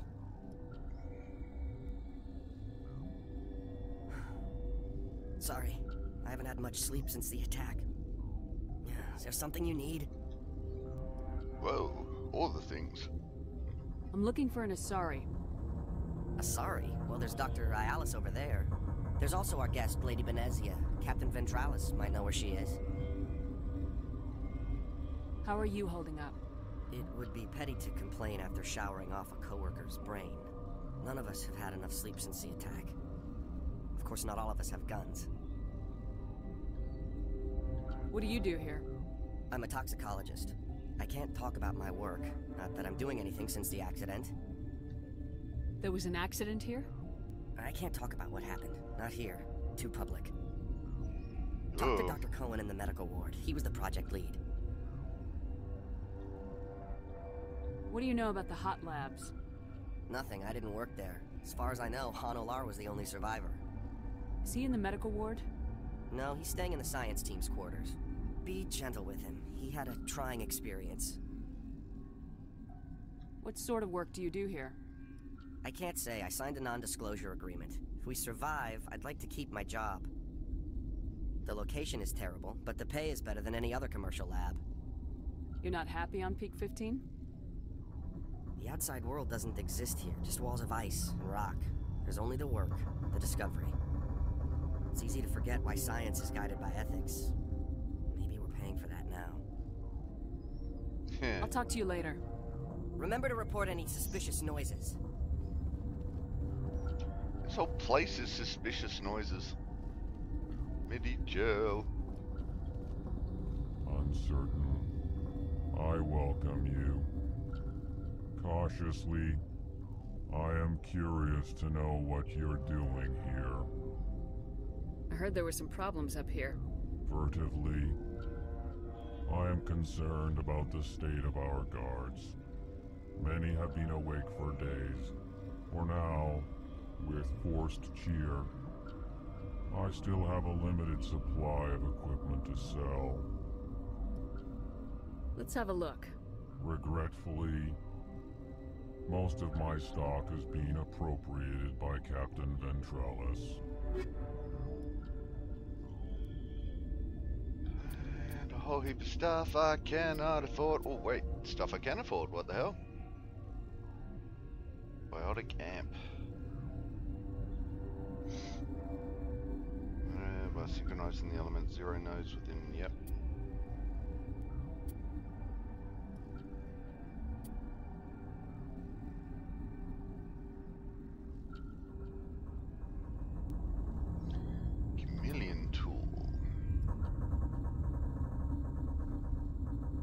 Sorry. I haven't had much sleep since the attack. Is there something you need? Whoa, all the things. I'm looking for an Asari. Sorry. Well, there's Dr. Ayalis over there. There's also our guest, Lady Benezia. Captain Ventralis might know where she is. How are you holding up? It would be petty to complain after showering off a coworker's brain. None of us have had enough sleep since the attack. Of course, not all of us have guns. What do you do here? I'm a toxicologist. I can't talk about my work. Not that I'm doing anything since the accident. There was an accident here? I can't talk about what happened. Not here. Too public. Talk to Dr. Cohen in the medical ward. He was the project lead. What do you know about the hot labs? Nothing. I didn't work there. As far as I know, Han Olar was the only survivor. Is he in the medical ward? No, he's staying in the science team's quarters. Be gentle with him. He had a trying experience. What sort of work do you do here? I can't say. I signed a non-disclosure agreement. If we survive, I'd like to keep my job. The location is terrible, but the pay is better than any other commercial lab. You're not happy on Peak 15? The outside world doesn't exist here, just walls of ice and rock. There's only the work, the discovery. It's easy to forget why science is guided by ethics. Maybe we're paying for that now. I'll talk to you later. Remember to report any suspicious noises. This whole place is suspicious noises. Medi-gel. Uncertain. I welcome you. Cautiously, I am curious to know what you're doing here. I heard there were some problems up here. Furtively, I am concerned about the state of our guards. Many have been awake for days. For now, with forced cheer, I still have a limited supply of equipment to sell. Let's have a look. Regretfully, most of my stock is being appropriated by Captain Ventralis. And a whole heap of stuff I cannot afford. Oh wait, stuff I can afford, what the hell? Biotic amp. By synchronizing the element 0 nodes within, yep. Chameleon tool.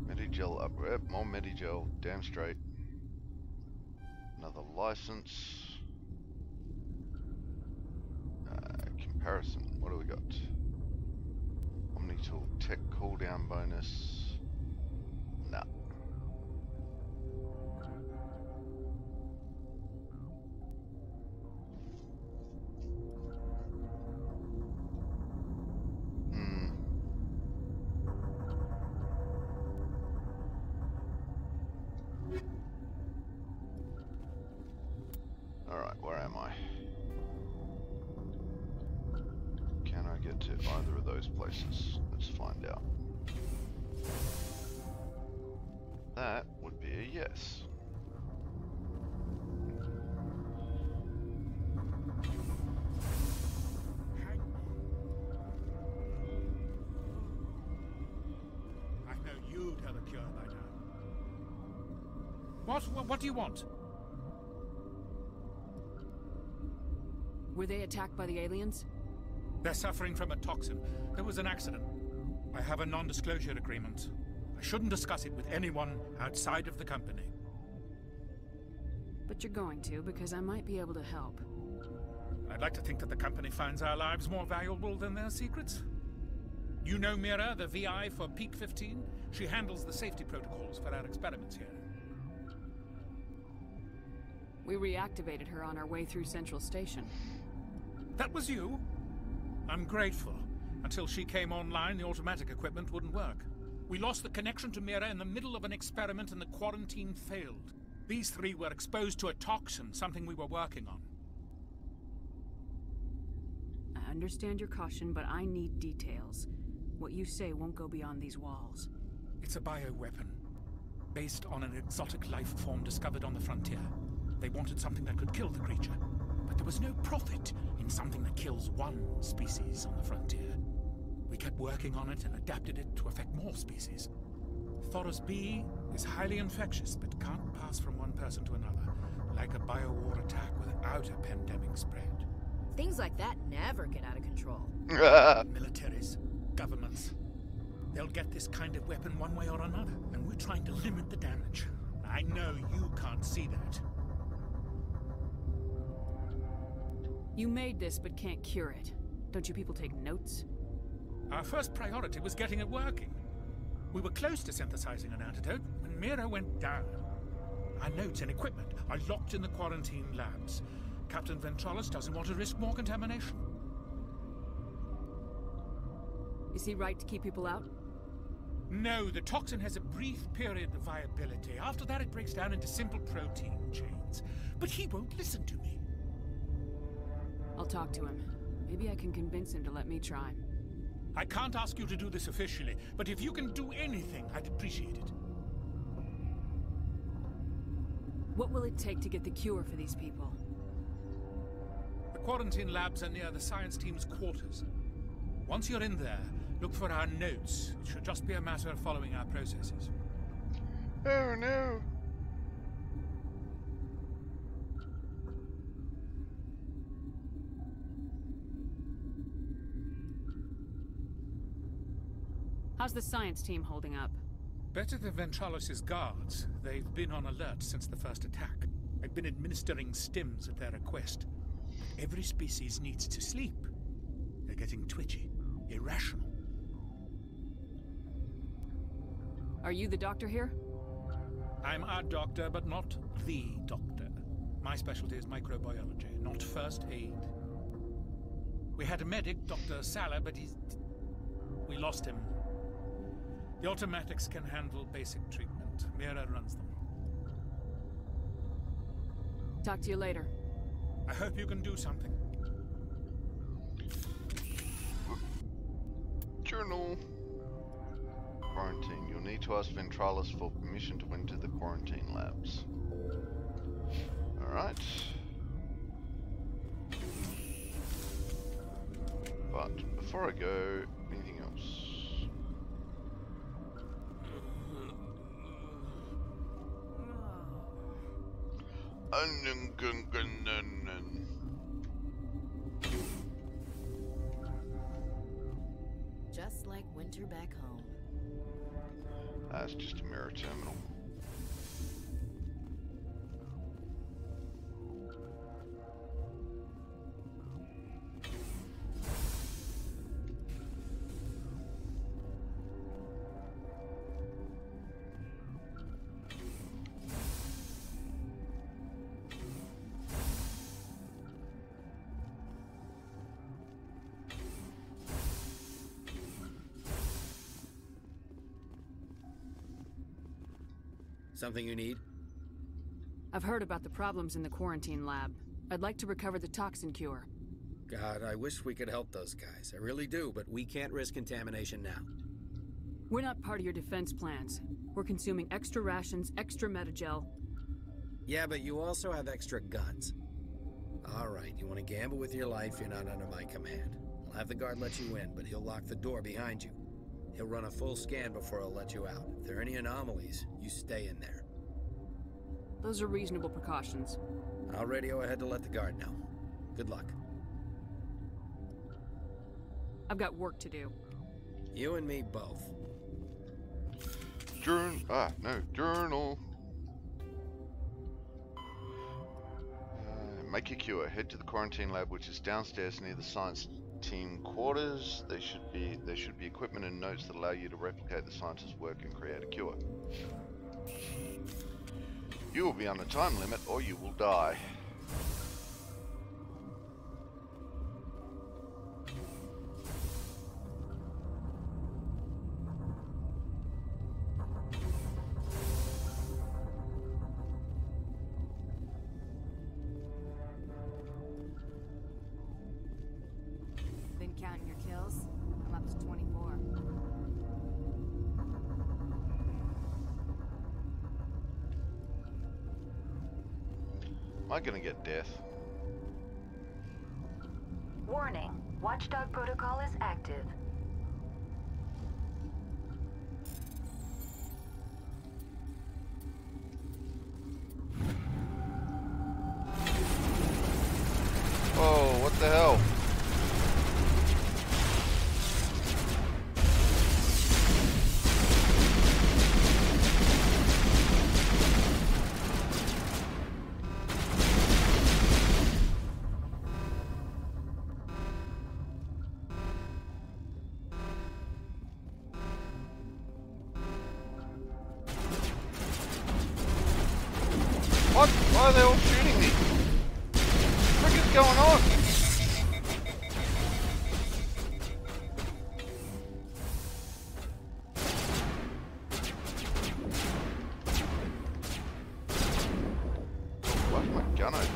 Medigel up, yep, more Medigel, damn straight. Another license. Comparison, what do we got? Omni tool, tech cooldown bonus. Nah. Alright, where am I? Can I get to either of those places? Let's find out. That would be a yes. I know you'd have a cure by now. What do you want? Were they attacked by the aliens? They're suffering from a toxin. There was an accident. I have a non-disclosure agreement. I shouldn't discuss it with anyone outside of the company. But you're going to, because I might be able to help. I'd like to think that the company finds our lives more valuable than their secrets. You know Mira, the VI for Peak 15? She handles the safety protocols for our experiments here. We reactivated her on our way through Central Station. That was you? I'm grateful. Until she came online, the automatic equipment wouldn't work. We lost the connection to Mira in the middle of an experiment and the quarantine failed. These three were exposed to a toxin, something we were working on. I understand your caution, but I need details. What you say won't go beyond these walls. It's a bioweapon, based on an exotic life form discovered on the frontier. They wanted something that could kill the creature. There was no profit in something that kills one species on the frontier. We kept working on it and adapted it to affect more species. Thoros B is highly infectious, but can't pass from one person to another, like a biowar attack without a pandemic spread. Things like that never get out of control. Militaries, governments, they'll get this kind of weapon one way or another, and we're trying to limit the damage. I know you can't see that. You made this, but can't cure it. Don't you people take notes? Our first priority was getting it working. We were close to synthesizing an antidote when Mira went down. Our notes and equipment are locked in the quarantine labs. Captain Ventralis doesn't want to risk more contamination. Is he right to keep people out? No, the toxin has a brief period of viability. After that, it breaks down into simple protein chains. But he won't listen to me. I'll talk to him. Maybe I can convince him to let me try. I can't ask you to do this officially, but if you can do anything, I'd appreciate it. What will it take to get the cure for these people? The quarantine labs are near the science team's quarters. Once you're in there, look for our notes. It should just be a matter of following our processes. Oh no! How's the science team holding up? Better than Ventralis' guards. They've been on alert since the first attack. I've been administering stims at their request. Every species needs to sleep. They're getting twitchy, irrational. Are you the doctor here? I'm a doctor, but not the doctor. My specialty is microbiology, not first aid. We had a medic, Dr. Salah, but we lost him. The automatics can handle basic treatment. Mira runs them. Talk to you later. I hope you can do something. Journal. Quarantine. You'll need to ask Ventralis for permission to enter the quarantine labs. Alright. But before I go, anything else? Just like winter back home. That's just a mirror terminal. Something you need? I've heard about the problems in the quarantine lab. I'd like to recover the toxin cure. God, I wish we could help those guys. I really do, but we can't risk contamination now. We're not part of your defense plans. We're consuming extra rations, extra metagel. Yeah, but you also have extra guns. All right, you want to gamble with your life, you're not under my command. I'll have the guard let you in, but he'll lock the door behind you. He'll run a full scan before he'll let you out. If there are any anomalies, you stay in there. Those are reasonable precautions. I'll radio ahead to let the guard know. Good luck. I've got work to do. You and me both. Journal. Make a cure. Head to the quarantine lab, which is downstairs near the science team quarters. There should be equipment and notes that allow you to replicate the scientist's work and create a cure. You will be on a time limit, or you will die. Been counting your kills? I'm up to 24. Am I gonna get death? Warning, Watchdog protocol is active. Whoa, what the hell? What? Why are they all shooting me? What the frick is going on? Why's my gun over here?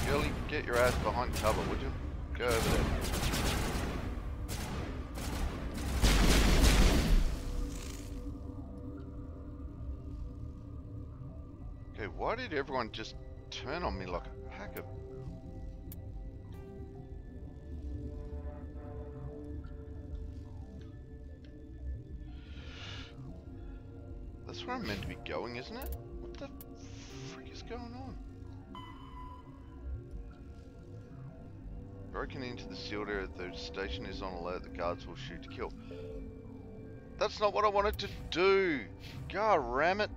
Girlie, get your ass behind cover, would you? Go over there. Okay, why did everyone just turn on me like a pack of... That's where I'm meant to be going, isn't it? What the frick is going on? Broken into the sealed area, the station is on alert, the guards will shoot to kill. That's not what I wanted to do! God ram it!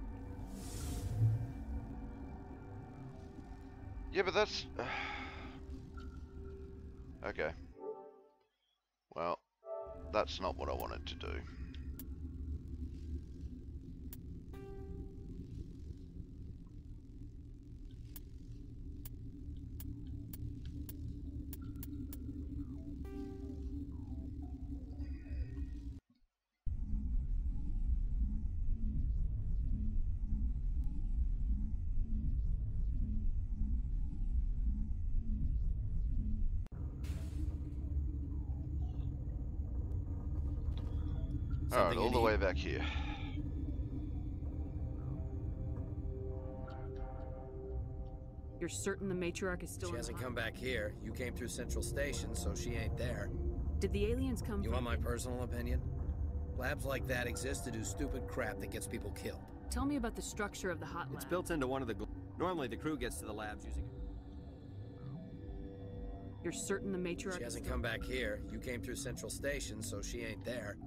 Yeah, but that's... Okay. Well, that's not what I wanted to do. Alright, all the way back here. You're certain the matriarch is still She hasn't come back here. You came through Central Station, so she ain't there. Did the aliens come You want my personal opinion? Labs like that exist to do stupid crap that gets people killed. Tell me about the structure of the hot lab. It's built into one of the... Normally, the crew gets to the labs using it. You're certain the matriarch... She hasn't come back here. You came through Central Station, so she ain't there.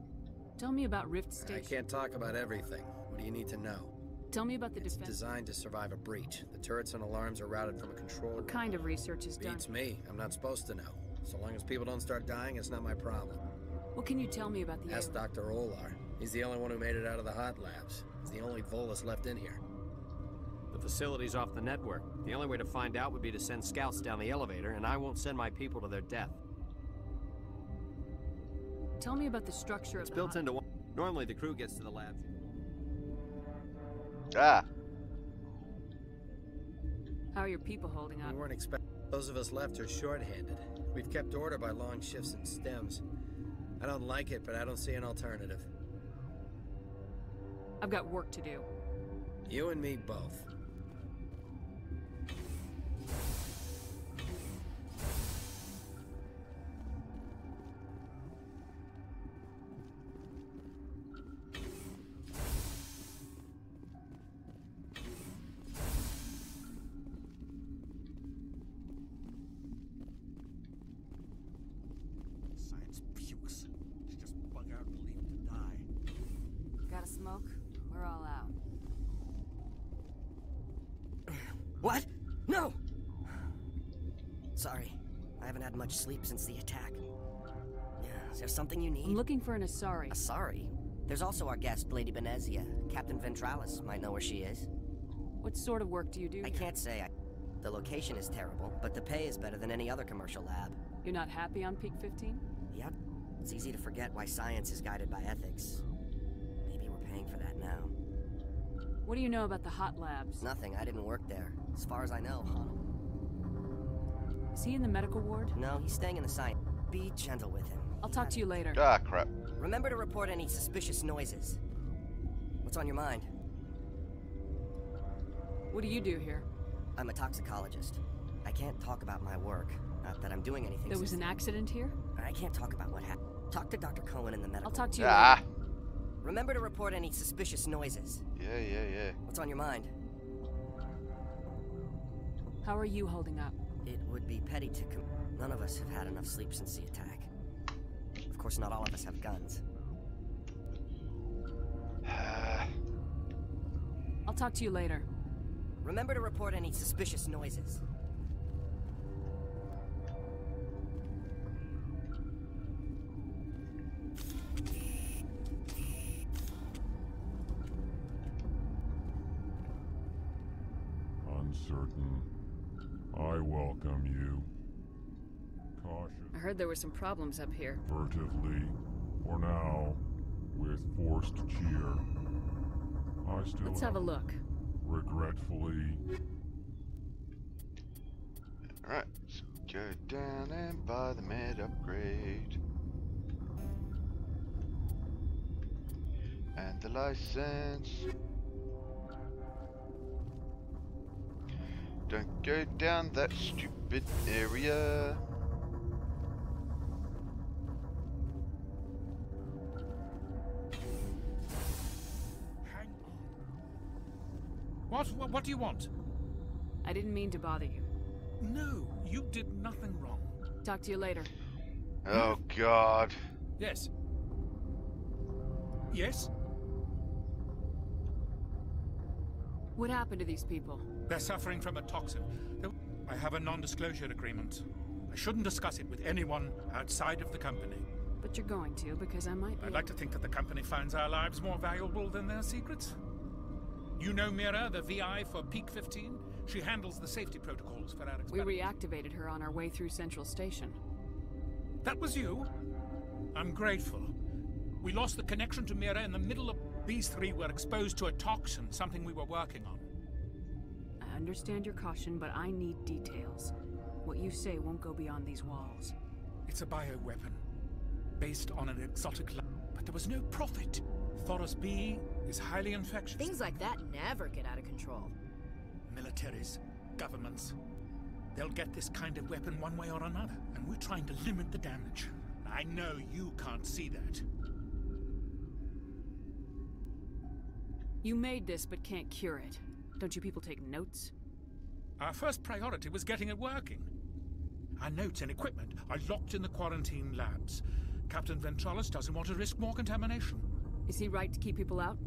Tell me about Rift Station. I can't talk about everything. What do you need to know? Tell me about the defense... It's designed to survive a breach. The turrets and alarms are routed from a control room. What kind of research is done? Beats me. I'm not supposed to know. So long as people don't start dying, it's not my problem. What can you tell me about the... Ask Dr. Olar. He's the only one who made it out of the hot labs. He's the only Volus left in here. The facility's off the network. The only way to find out would be to send scouts down the elevator, and I won't send my people to their death. Tell me about the structure It's of the built hot... into one... Normally, the crew gets to the labs. Ah. How are your people holding up? We weren't expecting... Those of us left are short-handed. We've kept order by long shifts and stems. I don't like it, but I don't see an alternative. I've got work to do. You and me both. Science pukes. Just bug out and leave to die. Got a smoke? We're all out. What? No! Sorry. I haven't had much sleep since the attack. Is there something you need? I'm looking for an Asari. Asari? There's also our guest, Lady Benezia. Captain Ventralis might know where she is. What sort of work do you do I here? can't say. The location is terrible, but the pay is better than any other commercial lab. You're not happy on Peak 15? Yep. It's easy to forget why science is guided by ethics. Maybe we're paying for that now. What do you know about the hot labs? Nothing. I didn't work there. As far as I know, Is he in the medical ward? No, he's staying in the site. Be gentle with him. I'll talk to you later. Ah, crap. Remember to report any suspicious noises. What's on your mind? What do you do here? I'm a toxicologist. I can't talk about my work. Not that I'm doing anything. There was an accident here? I can't talk about what happened. Talk to Dr. Cohen in the medical. I'll talk to you later. Remember to report any suspicious noises. Yeah. What's on your mind? How are you holding up? It would be petty to none of us have had enough sleep since the attack. Of course, not all of us have guns. I'll talk to you later. Remember to report any suspicious noises. Uncertain. I welcome you. Caution. I heard there were some problems up here. Furtively, for now, with forced cheer. I still Let's have a look. Regretfully. Alright, so go down and buy the med upgrade. And the license. Don't go down that stupid area. What do you want? I didn't mean to bother you. No, you did nothing wrong. Talk to you later. Oh, God. Yes. Yes? What happened to these people? They're suffering from a toxin. I have a non-disclosure agreement. I shouldn't discuss it with anyone outside of the company. But you're going to, because I might be... I'd like to think that the company finds our lives more valuable than their secrets. You know Mira, the VI for Peak 15? She handles the safety protocols for our experiment. We reactivated her on our way through Central Station. That was you? I'm grateful. We lost the connection to Mira in the middle of... These three were exposed to a toxin, something we were working on. I understand your caution, but I need details. What you say won't go beyond these walls. It's a bioweapon, based on an exotic lab, but there was no profit. Thoros B is highly infectious. Things like that never get out of control. Militaries, governments, they'll get this kind of weapon one way or another, and we're trying to limit the damage. I know you can't see that. You made this, but can't cure it. Don't you people take notes? Our first priority was getting it working. Our notes and equipment are locked in the quarantine labs. Captain Ventralis doesn't want to risk more contamination. Is he right to keep people out?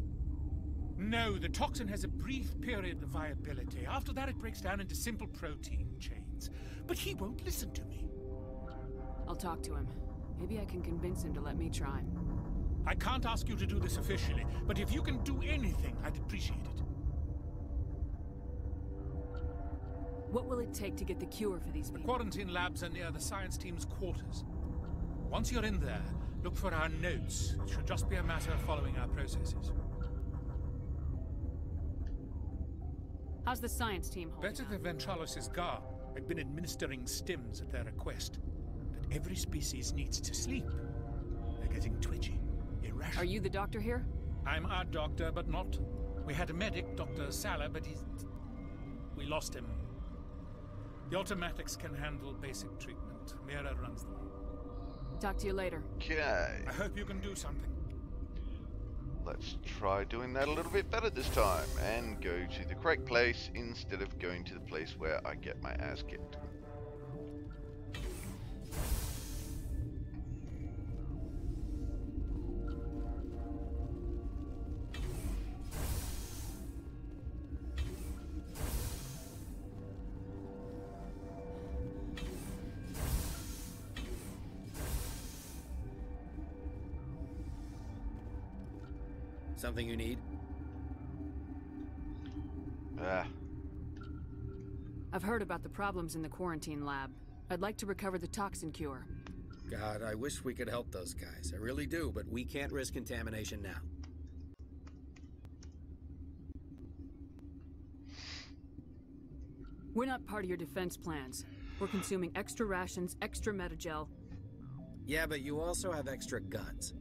No, the toxin has a brief period of viability. After that, it breaks down into simple protein chains. But he won't listen to me. I'll talk to him. Maybe I can convince him to let me try. I can't ask you to do this officially, but if you can do anything, I'd appreciate it. What will it take to get the cure for these people? The quarantine labs are near the science team's quarters. Once you're in there, look for our notes. It should just be a matter of following our processes. How's the science team holding Better than Ventralis' guard. I've been administering stims at their request. But every species needs to sleep. They're getting twitchy, irrational. Are you the doctor here? I'm our doctor, but not... We had a medic, Dr. Sala, but we lost him. The automatics can handle basic treatment. Mira runs them. Talk to you later. Okay. I hope you can do something. Let's try doing that a little bit better this time and go to the correct place instead of going to the place where I get my ass kicked. Something you need? I've heard about the problems in the quarantine lab. I'd like to recover the toxin cure. God, I wish we could help those guys. I really do, but we can't risk contamination now. We're not part of your defense plans. We're consuming extra rations, extra metagel. Yeah, but you also have extra guns.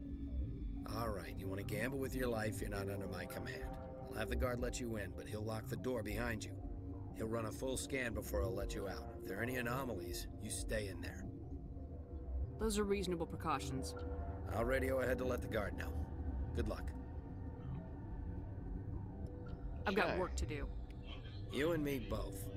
Alright, you want to gamble with your life, you're not under my command. I'll have the guard let you in, but he'll lock the door behind you. He'll run a full scan before he'll let you out. If there are any anomalies, you stay in there. Those are reasonable precautions. I'll radio ahead to let the guard know. Good luck. I've got work to do. You and me both.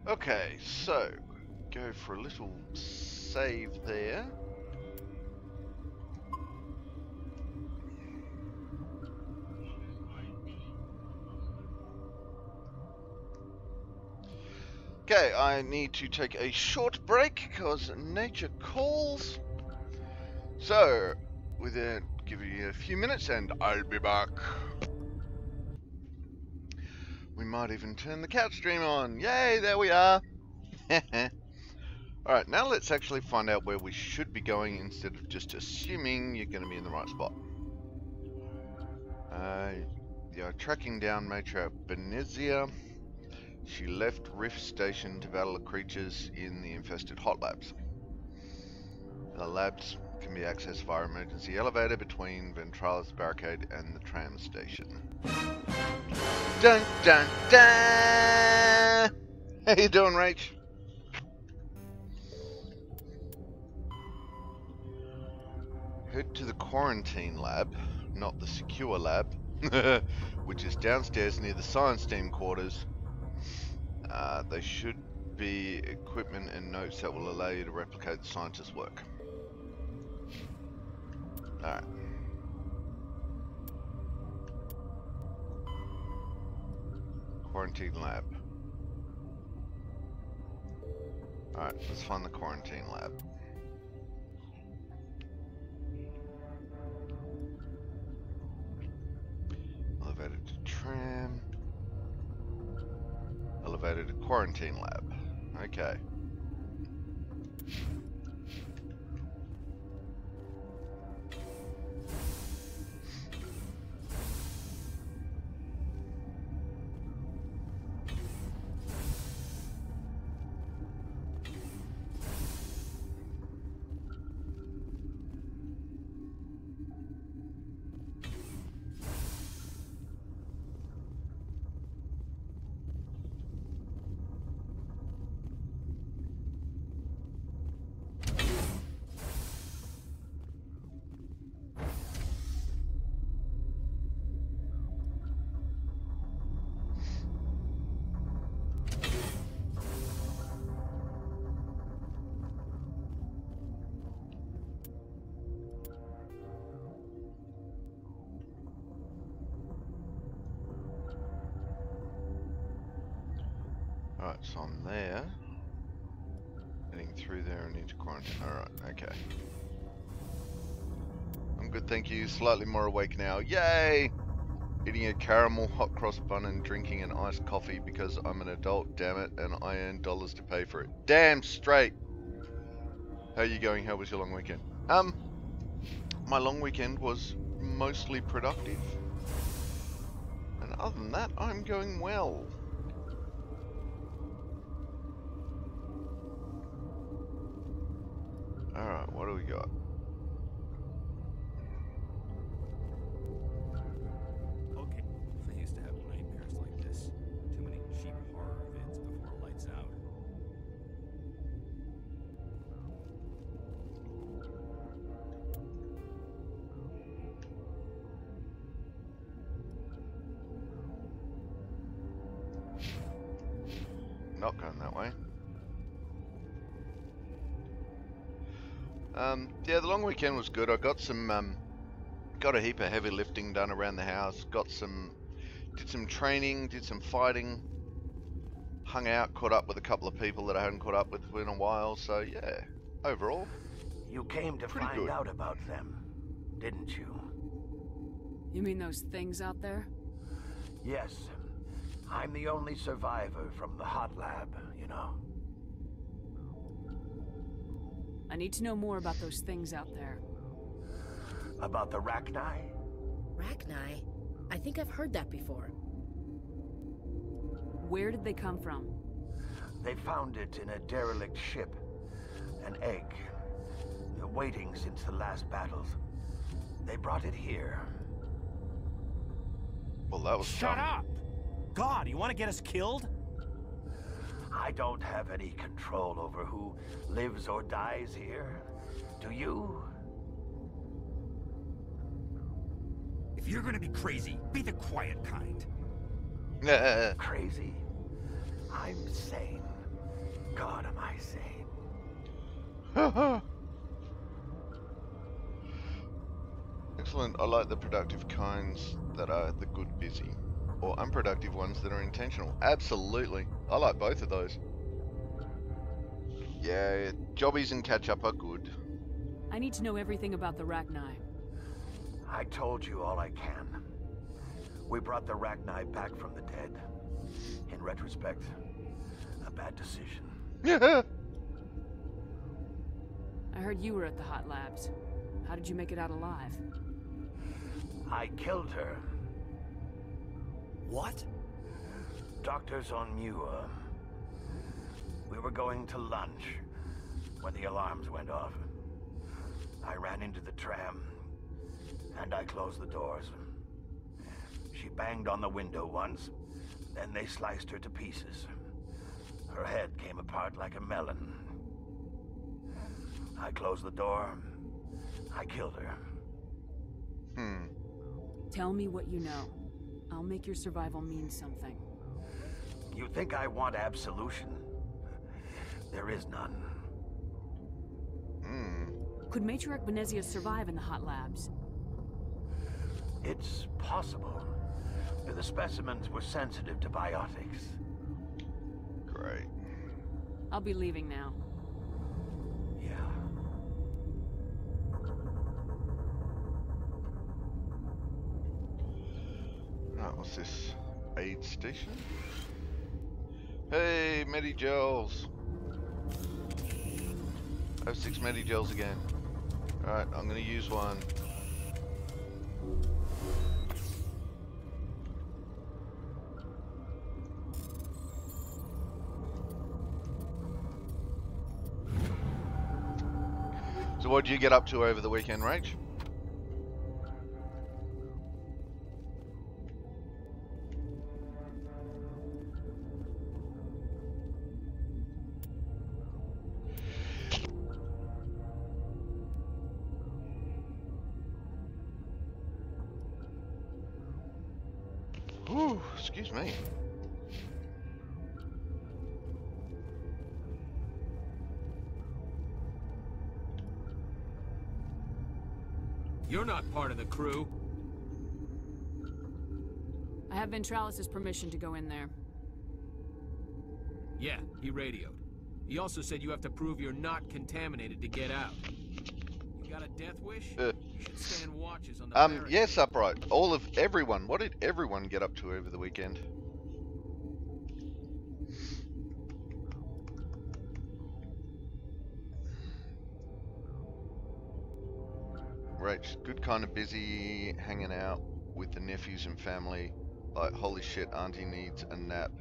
Okay, so go for a little save there. Okay, I need to take a short break because nature calls. So, within give you a few minutes and I'll be back. We might even turn the cat stream on. Yay, there we are. Alright, now let's actually find out where we should be going instead of just assuming you're going to be in the right spot. Yeah, tracking down Matra Benezia. She left Rift Station to battle the creatures in the infested hot labs. The labs can be accessed via emergency elevator between Ventralis Barricade and the tram station. Dun dun dun! How you doing, Rach? Head to the quarantine lab, not the secure lab, which is downstairs near the science team quarters. There should be equipment and notes that will allow you to replicate the scientist's work. Alright. Quarantine lab. Alright, let's find the quarantine lab. Elevator to tram. Elevator to quarantine lab. Okay. Alright, so I'm there. Heading through there and into quarantine. Alright, okay. I'm good, thank you. Slightly more awake now. Yay! Eating a caramel hot cross bun and drinking an iced coffee because I'm an adult, damn it, and I earn dollars to pay for it. Damn straight! How are you going? How was your long weekend? My long weekend was mostly productive. And other than that, I'm going well. Alright, what do we got? Okay. I used to have nightmares like this. Too many cheap horror vids before lights out. Not going that way. Yeah, the long weekend was good. I got some, got a heap of heavy lifting done around the house. Did some training, did some fighting. Hung out, caught up with a couple of people that I hadn't caught up with in a while. So yeah, overall, you came to find out about them, didn't you? You mean those things out there? Yes. I'm the only survivor from the hot lab, you know. I need to know more about those things out there. About the Rachni? Rachni? I think I've heard that before. Where did they come from? They found it in a derelict ship. An egg. Waiting since the last battles. They brought it here. Well, that was Shut dumb. up! God, you want to get us killed? I don't have any control over who lives or dies here. Do you? If you're gonna be crazy, be the quiet kind. Crazy? I'm sane. God, am I sane. Excellent. I like the productive kinds that are the good busy, or unproductive ones that are intentional. Absolutely. I like both of those. Yeah, jobbies and catch up are good. I need to know everything about the Rachni. I told you all I can. We brought the Rachni back from the dead. In retrospect, a bad decision. Yeah. I heard you were at the hot labs. How did you make it out alive? I killed her. What? Doctors on ME1. We were going to lunch when the alarms went off. I ran into the tram, and I closed the doors. She banged on the window once, then they sliced her to pieces. Her head came apart like a melon. I closed the door. I killed her. Tell me what you know. I'll make your survival mean something. You think I want absolution? There is none. Could Matriarch Venezia survive in the hot labs? It's possible. The specimens were sensitive to biotics. Great. I'll be leaving now. Yeah. Right, what's this? Aid station? Hey, Medigels! I have 6 Medigels again. Alright, I'm gonna use one. So what did you get up to over the weekend, Rach? Ooh, excuse me. You're not part of the crew. I have Ventralis' permission to go in there. Yeah, he radioed. He also said you have to prove you're not contaminated to get out. You got a death wish? You should stand watches on the barricade. Yes, upright. Everyone. What did everyone get up to over the weekend? Rach, good kind of busy hanging out with the nephews and family. Like, holy shit, Auntie needs a nap.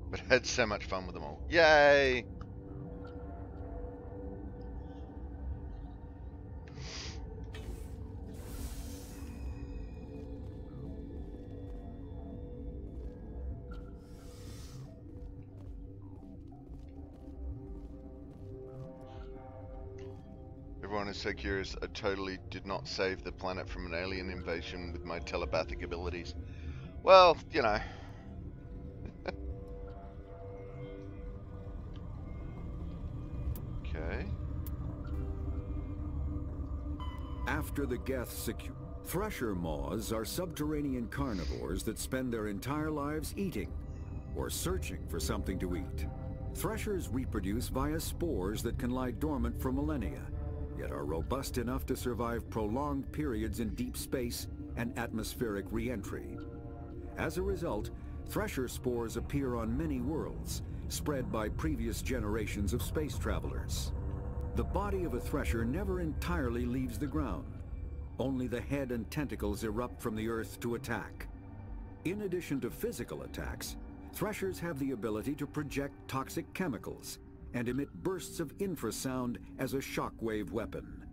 But had so much fun with them all. Yay! Everyone is so curious. I totally did not save the planet from an alien invasion with my telepathic abilities. Well, you know. Okay. After the Geth secure, Thresher Moths are subterranean carnivores that spend their entire lives eating or searching for something to eat. Threshers reproduce via spores that can lie dormant for millennia, yet are robust enough to survive prolonged periods in deep space and atmospheric re-entry. As a result, Thresher spores appear on many worlds, spread by previous generations of space travelers. The body of a thresher never entirely leaves the ground. Only the head and tentacles erupt from the earth to attack. In addition to physical attacks, threshers have the ability to project toxic chemicals and emit bursts of infrasound as a shockwave weapon.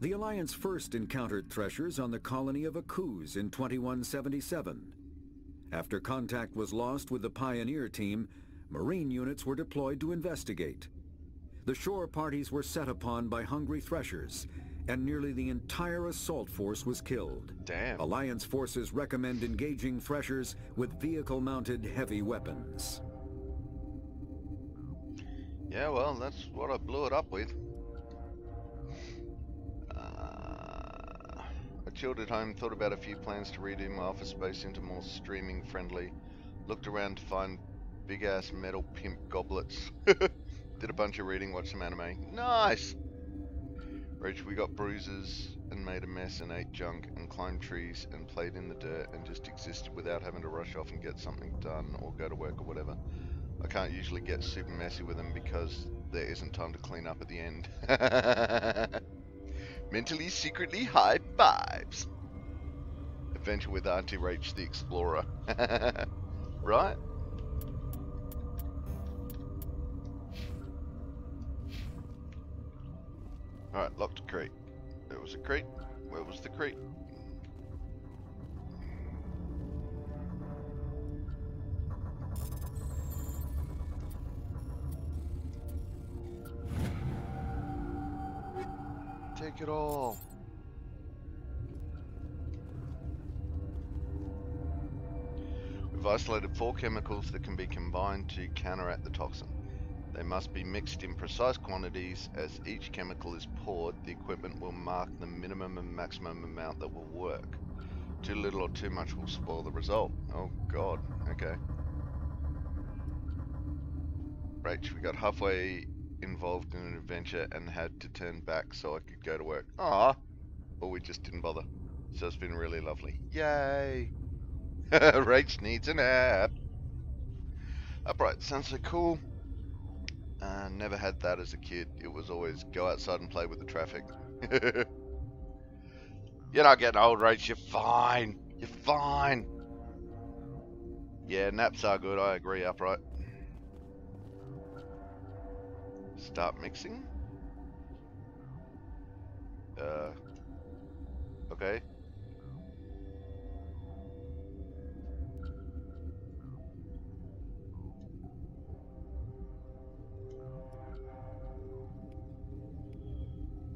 The Alliance first encountered threshers on the colony of Akuz in 2177. After contact was lost with the Pioneer team, Marine units were deployed to investigate. The shore parties were set upon by hungry threshers, and nearly the entire assault force was killed. Damn. Alliance forces recommend engaging threshers with vehicle-mounted heavy weapons. Yeah, well, that's what I blew it up with. I chilled at home, thought about a few plans to redo my office space into more streaming friendly. Looked around to find big ass metal pimp goblets. Did a bunch of reading, watched some anime. Nice! Rach, we got bruises and made a mess and ate junk and climbed trees and played in the dirt and just existed without having to rush off and get something done or go to work or whatever. I can't usually get super messy with them because there isn't time to clean up at the end. Mentally, secretly, high fives. Adventure with Auntie Rach the Explorer. Right? Alright, locked crate. There was a crate. Where was the crate? Take it all. We've isolated 4 chemicals that can be combined to counteract the toxin. They must be mixed in precise quantities. As each chemical is poured, the equipment will mark the minimum and maximum amount that will work. Too little or too much will spoil the result. Oh god, okay. Rach, we got halfway involved in an adventure and had to turn back so I could go to work. Ah, or we just didn't bother. So it's been really lovely. Yay! Rach needs a nap. Upright, sounds so cool. Never had that as a kid. It was always go outside and play with the traffic. You're not getting old, Rach. You're fine. You're fine. Yeah, naps are good. I agree, Upright. Start mixing? Okay.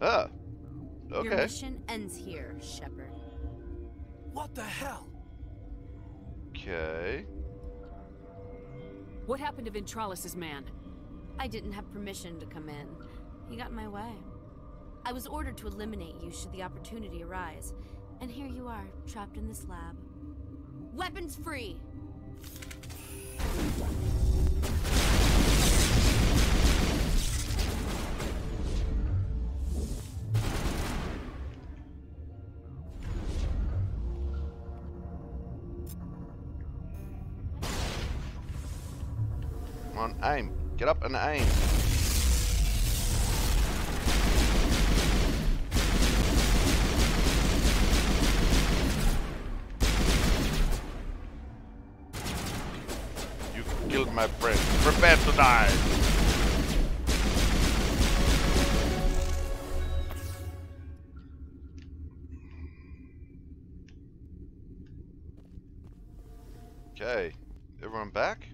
Ah. Okay. Your mission ends here, Shepard. What the hell? Okay. What happened to Ventralis's man? I didn't have permission to come in. He got in my way. I was ordered to eliminate you should the opportunity arise. And here you are, trapped in this lab. Weapons free! Come on, aim. Get up and aim. You've killed my friend. Prepare to die. Okay. Everyone back?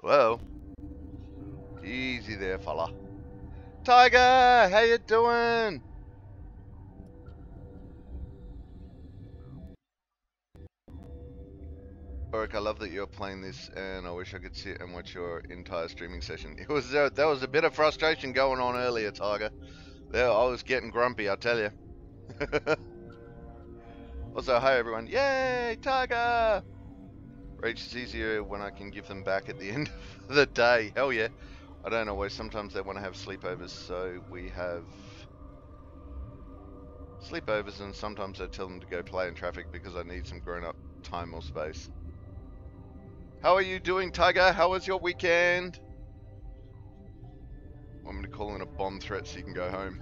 Whoa. Easy there, fella. Tiger, how you doing? Oric, I love that you're playing this, and I wish I could sit and watch your entire streaming session. It was there was a bit of frustration going on earlier, Tiger. There, I was getting grumpy, I tell you. Also, hi everyone. Yay, Tiger! Rach, it's easier when I can give them back at the end of the day. Hell yeah. I don't always. Sometimes they want to have sleepovers, so we have sleepovers, and sometimes I tell them to go play in traffic because I need some grown-up time or space. How are you doing, Tiger? How was your weekend? Want me to call in a bomb threat so you can go home?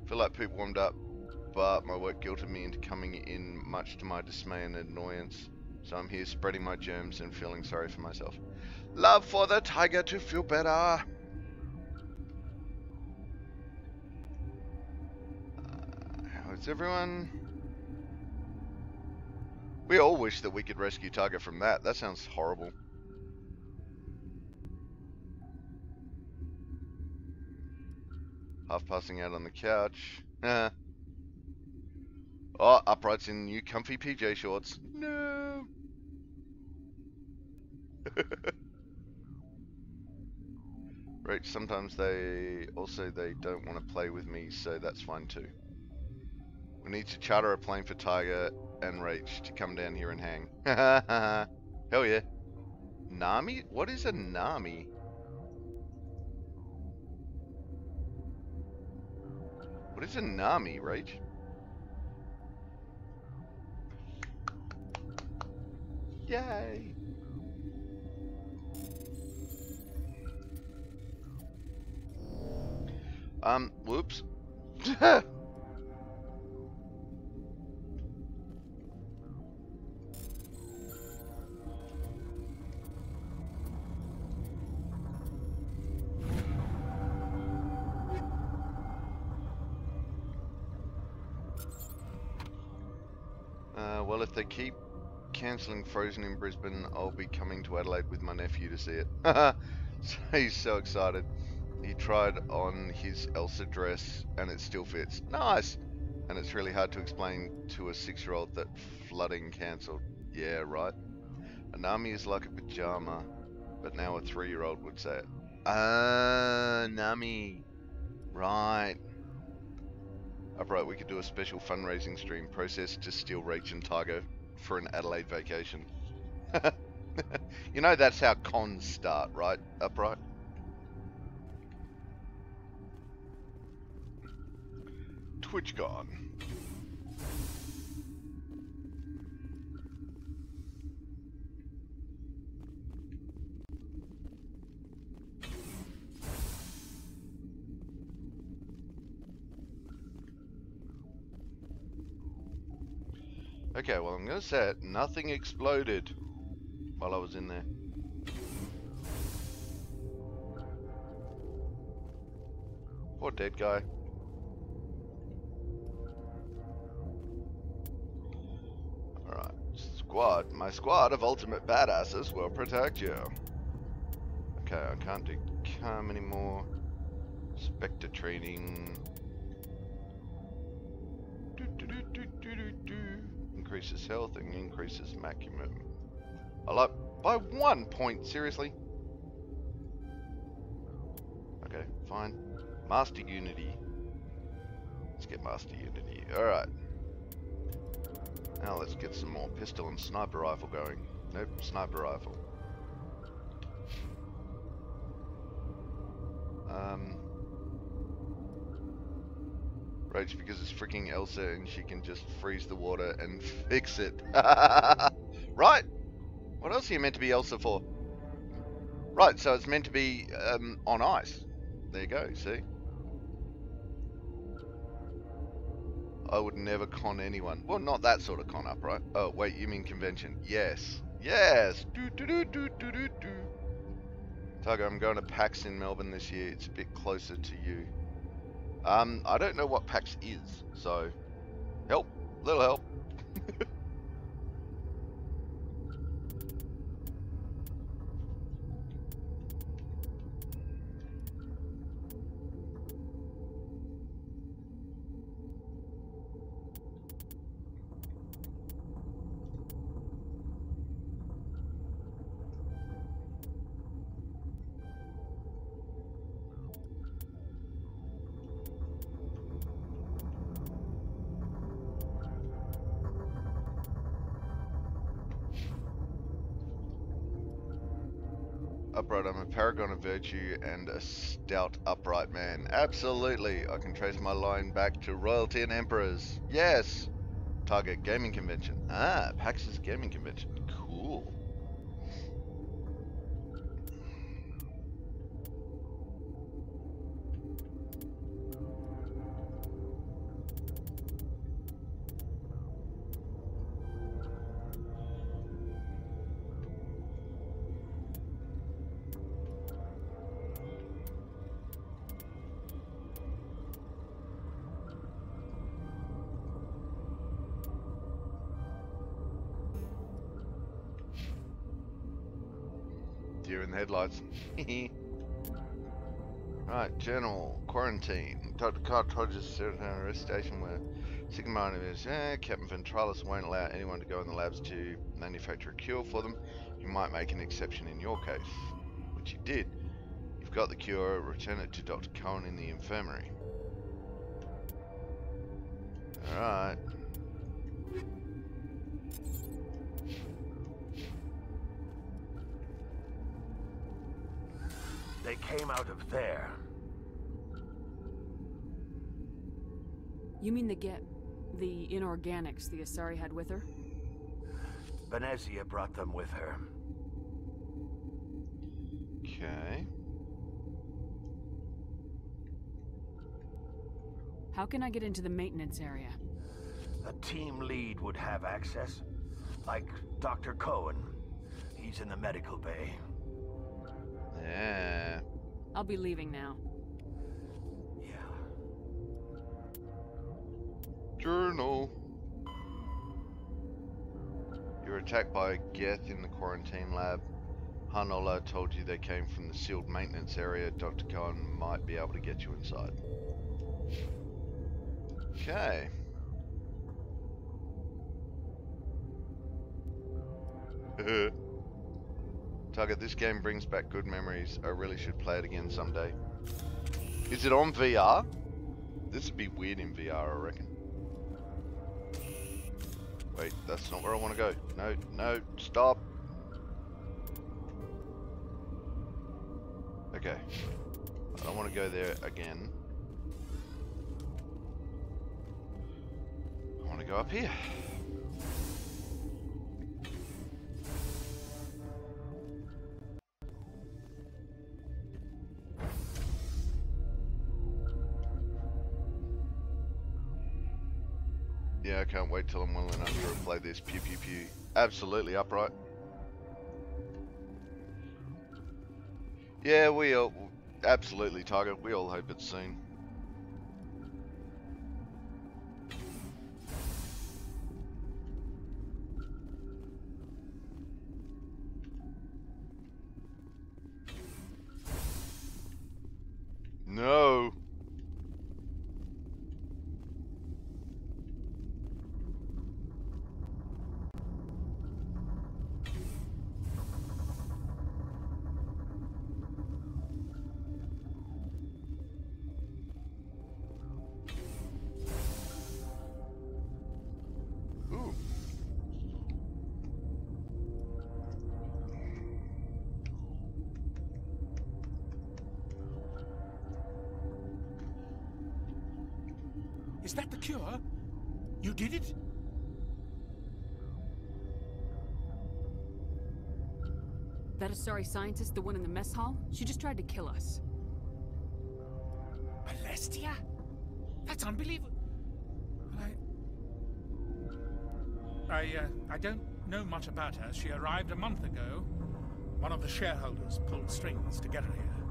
Feel like poop warmed up, but my work guilted me into coming in, much to my dismay and annoyance. So I'm here spreading my germs and feeling sorry for myself. Love for the tiger to feel better. How is everyone? We all wish that we could rescue Tiger from that. That sounds horrible. Half passing out on the couch. Oh, Upright's in new comfy PJ shorts. No. Right, sometimes they don't want to play with me, so that's fine too. We need to charter a plane for Tiger and Rach to come down here and hang. Hell yeah. Nami? What is a Nami? What is a Nami, Rach? Yay! Whoops. Well, if they keep cancelling Frozen in Brisbane, I'll be coming to Adelaide with my nephew to see it. So he's so excited. He tried on his Elsa dress and it still fits. Nice! And it's really hard to explain to a 6-year-old that flooding cancelled. Yeah, right. A Nami is like a pajama, but now a 3-year-old would say it. Nami. Right. Upright, we could do a special fundraising stream, process to steal Rach and Tiger for an Adelaide vacation. You know that's how cons start, right, Upright? Twitch gone. Okay, well I'm gonna say it, nothing exploded while I was in there. Poor dead guy. Alright, squad. My squad of ultimate badasses will protect you. Okay, I can't do calm anymore. Spectre training. Increases health and increases maximum. I like by 1 point, seriously? Okay, fine. Master Unity. Let's get Master Unity. Alright. Now let's get some more pistol and sniper rifle going. Nope, sniper rifle. Rage because it's freaking Elsa and she can just freeze the water and fix it. Right? What else are you meant to be Elsa for? Right, so it's meant to be on ice. There you go, see? I would never con anyone. Well, not that sort of con up, right? Oh, wait, you mean convention. Yes. Yes! Tiger, I'm going to PAX in Melbourne this year. It's a bit closer to you. I don't know what PAX is, so help, little help. Upright, I'm a paragon of virtue and a stout upright man. Absolutely. I can trace my line back to royalty and emperors. Yes. Target gaming convention. Ah, PAX's gaming convention. Cool. Deer in the headlights. Right, journal, quarantine. Dr. Cartridge's certain arrest station where Sigmund is, Captain Ventralis won't allow anyone to go in the labs to manufacture a cure for them. He might make an exception in your case, which he did. You've got the cure, return it to Dr. Cohen in the infirmary. Alright. They came out of there. You mean the inorganics the Asari had with her? Venezia brought them with her. Okay. How can I get into the maintenance area? A team lead would have access. Like Dr. Cohen. He's in the medical bay. Yeah. I'll be leaving now. Yeah. Journal. You were attacked by a Geth in the quarantine lab. Hanola told you they came from the sealed maintenance area. Dr. Cohen might be able to get you inside. Okay. Target, this game brings back good memories. I really should play it again someday. Is it on VR? This would be weird in VR, I reckon. Wait, that's not where I want to go. No, no, stop. Okay. I don't want to go there again. I want to go up here. Yeah, I can't wait till I'm well enough to play this. Pew pew pew. Absolutely upright. Yeah, we all absolutely target. We all hope it's soon. No. Ooh. Is that the cure? You did it? That Asari scientist, the one in the mess hall? She just tried to kill us. Balestia? That's unbelievable. I don't know much about her. She arrived a month ago. One of the shareholders pulled strings to get her here.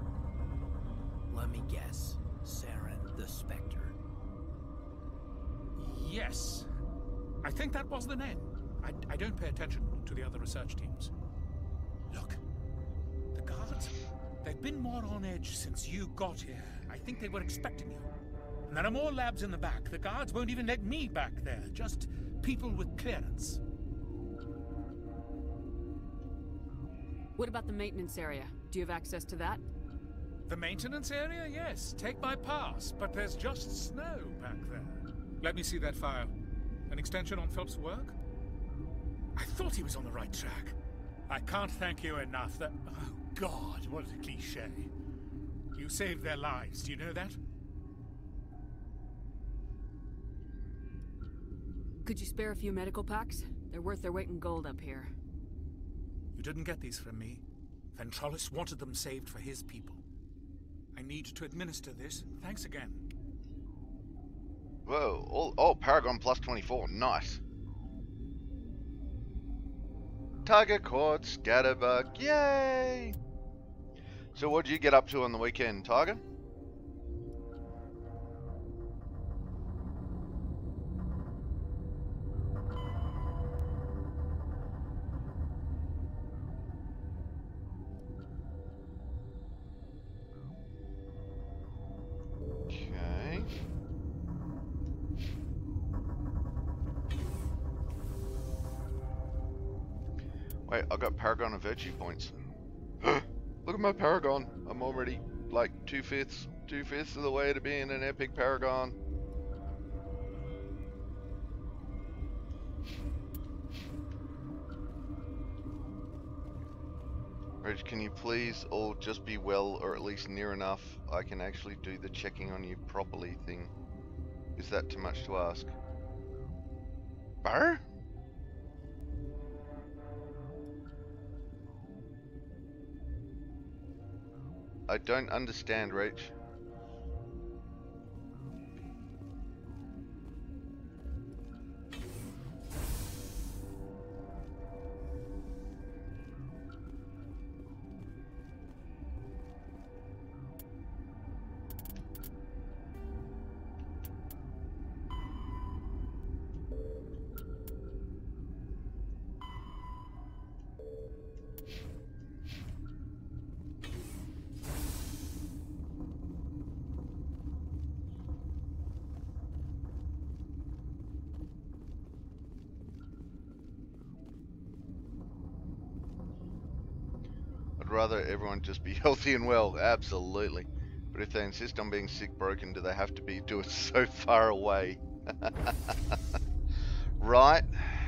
Let me guess. Saren the Spectre. Yes. I think that was the name. I don't pay attention to the other research teams. Look, the guards, they've been more on edge since you got here. I think they were expecting you. And there are more labs in the back. The guards won't even let me back there. Just people with clearance. What about the maintenance area? Do you have access to that? The maintenance area? Yes. Take my pass. But there's just snow back there. Let me see that file. An extension on Phelps' work? I thought he was on the right track. I can't thank you enough. Oh, God, what a cliche. You saved their lives, do you know that? Could you spare a few medical packs? They're worth their weight in gold up here. You didn't get these from me. Ventrolis wanted them saved for his people. I need to administer this. Thanks again. Whoa, oh, Paragon plus 24, nice. Tiger caught, Scatterbug, yay! So what did you get up to on the weekend, Tiger? Okay. Wait, I got Paragon of Virtue points. Look at my Paragon. I'm already like two-fifths of the way to being an epic Paragon. Reg, can you please all just be well, or at least near enough I can actually do the checking on you properly thing? Is that too much to ask? Bar? I don't understand, Rach. I'd rather everyone just be healthy and well, absolutely. But if they insist on being sick, broken, do they have to do it so far away? Right?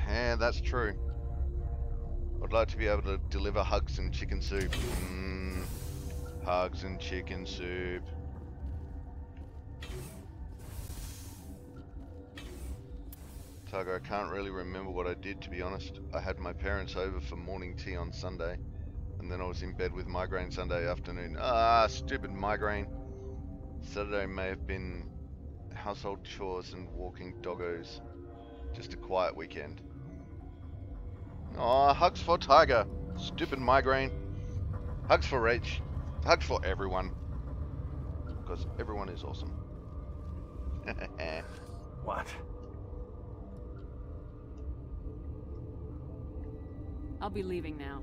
Yeah, that's true. I'd like to be able to deliver hugs and chicken soup. Hugs and chicken soup. Tiger, I can't really remember what I did, to be honest. I had my parents over for morning tea on Sunday, and then I was in bed with migraine Sunday afternoon. Ah, stupid migraine. Saturday may have been household chores and walking doggos. Just a quiet weekend. Aw, hugs for Tiger. Stupid migraine. Hugs for Rach. Hugs for everyone. Because everyone is awesome. What? I'll be leaving now.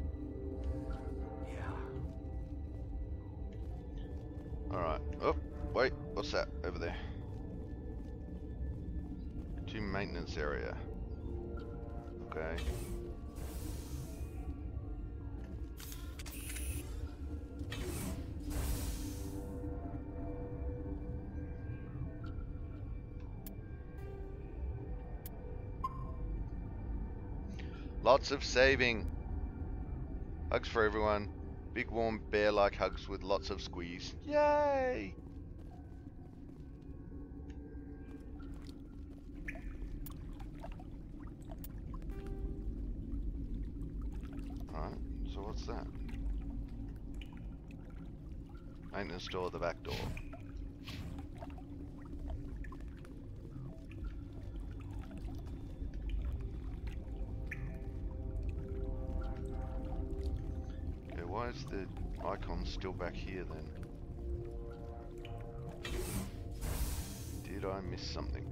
Alright. Oh, wait. What's that over there? To maintenance area. Okay. Lots of saving. Hugs for everyone. Big warm bear-like hugs with lots of squeeze. Yay! Alright, so what's that? Maintenance door at the back door. Why is the icon still back here then? Did I miss something?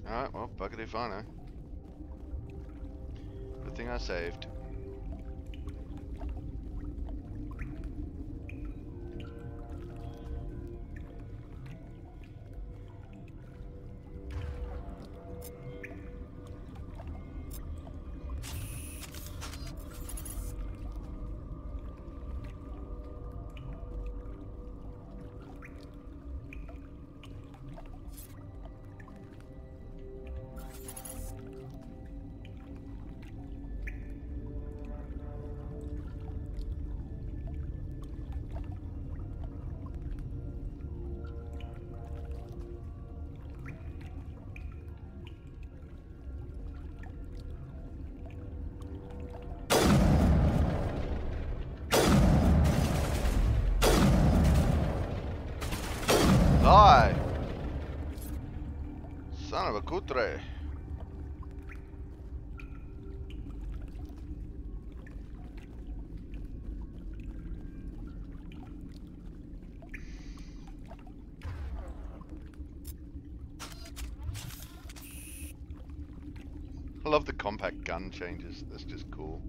Alright, well, bugger if I know. Good thing I saved. Die! Son of a cutre. I love the compact gun changes. That's just cool.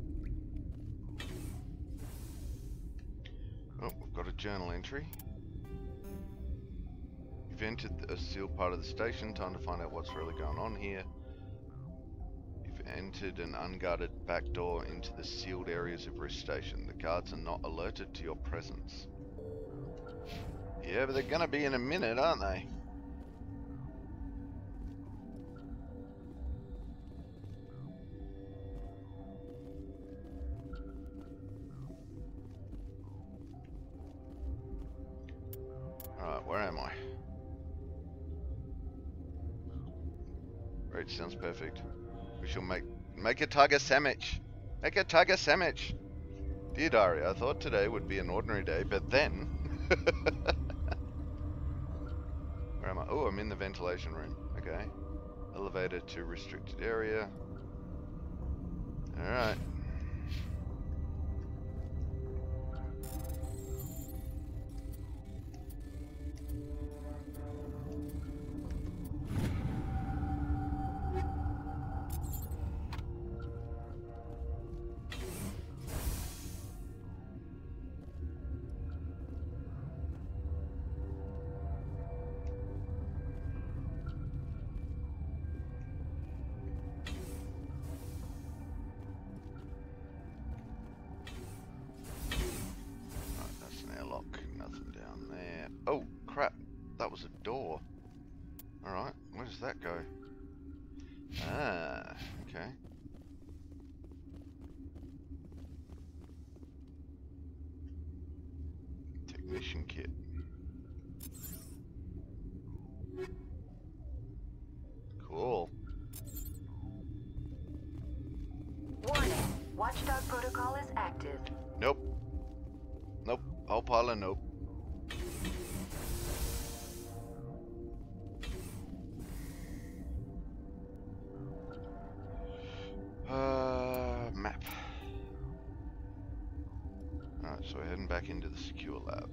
Oh, we've got a journal entry. You've entered a sealed part of the station. Time to find out what's really going on here. You've entered an unguarded back door into the sealed areas of Risk Station. The guards are not alerted to your presence. Yeah, but they're gonna be in a minute, aren't they? Alright, where am I? Right, sounds perfect. We shall make a tiger sandwich. Make a tiger sandwich. Dear Diary, I thought today would be an ordinary day, but then... Where am I? Oh, I'm in the ventilation room. Okay. Elevator to restricted area. Alright. Oh, crap. That was a door. Alright, where does that go? Ah, okay. Technician kit. Cool. Warning. Watchdog protocol is active. Nope. Nope. Whole pile of nope. Map. Alright, so we're heading back into the secure lab.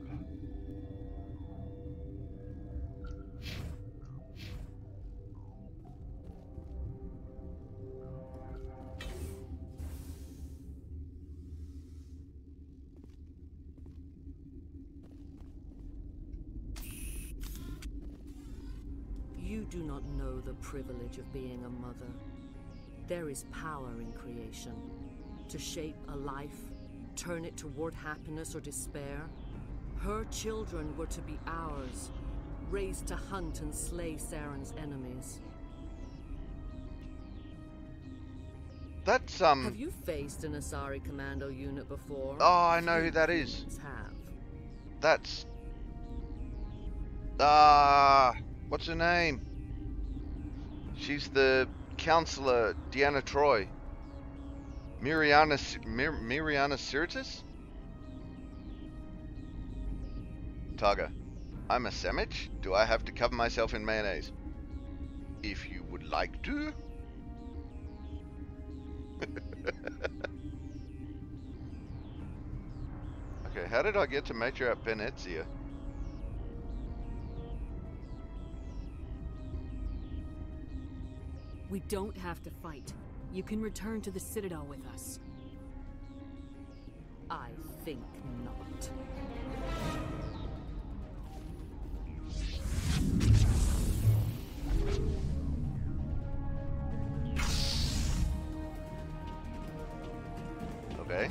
You do not know the privilege of being a mother. There is power in creation. To shape a life, turn it toward happiness or despair. Her children were to be ours, raised to hunt and slay Saren's enemies. That's, Have you faced an Asari commando unit before? Oh, I know who that is. Have. That's... what's her name? She's the counselor, Deanna Troy. Miriana Siritis? Targa, I'm a sandwich. Do I have to cover myself in mayonnaise? If you would like to. Okay, how did I get to Matriarch Benezia? We don't have to fight. You can return to the Citadel with us. I think not. Okay.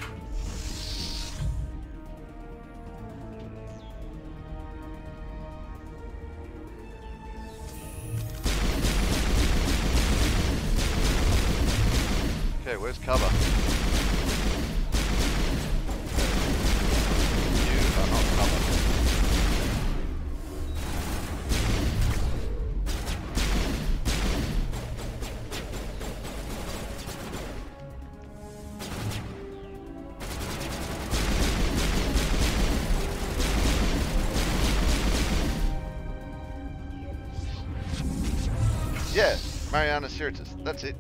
Okay, where's cover? You are not covered. Mariana Siritus. That's it.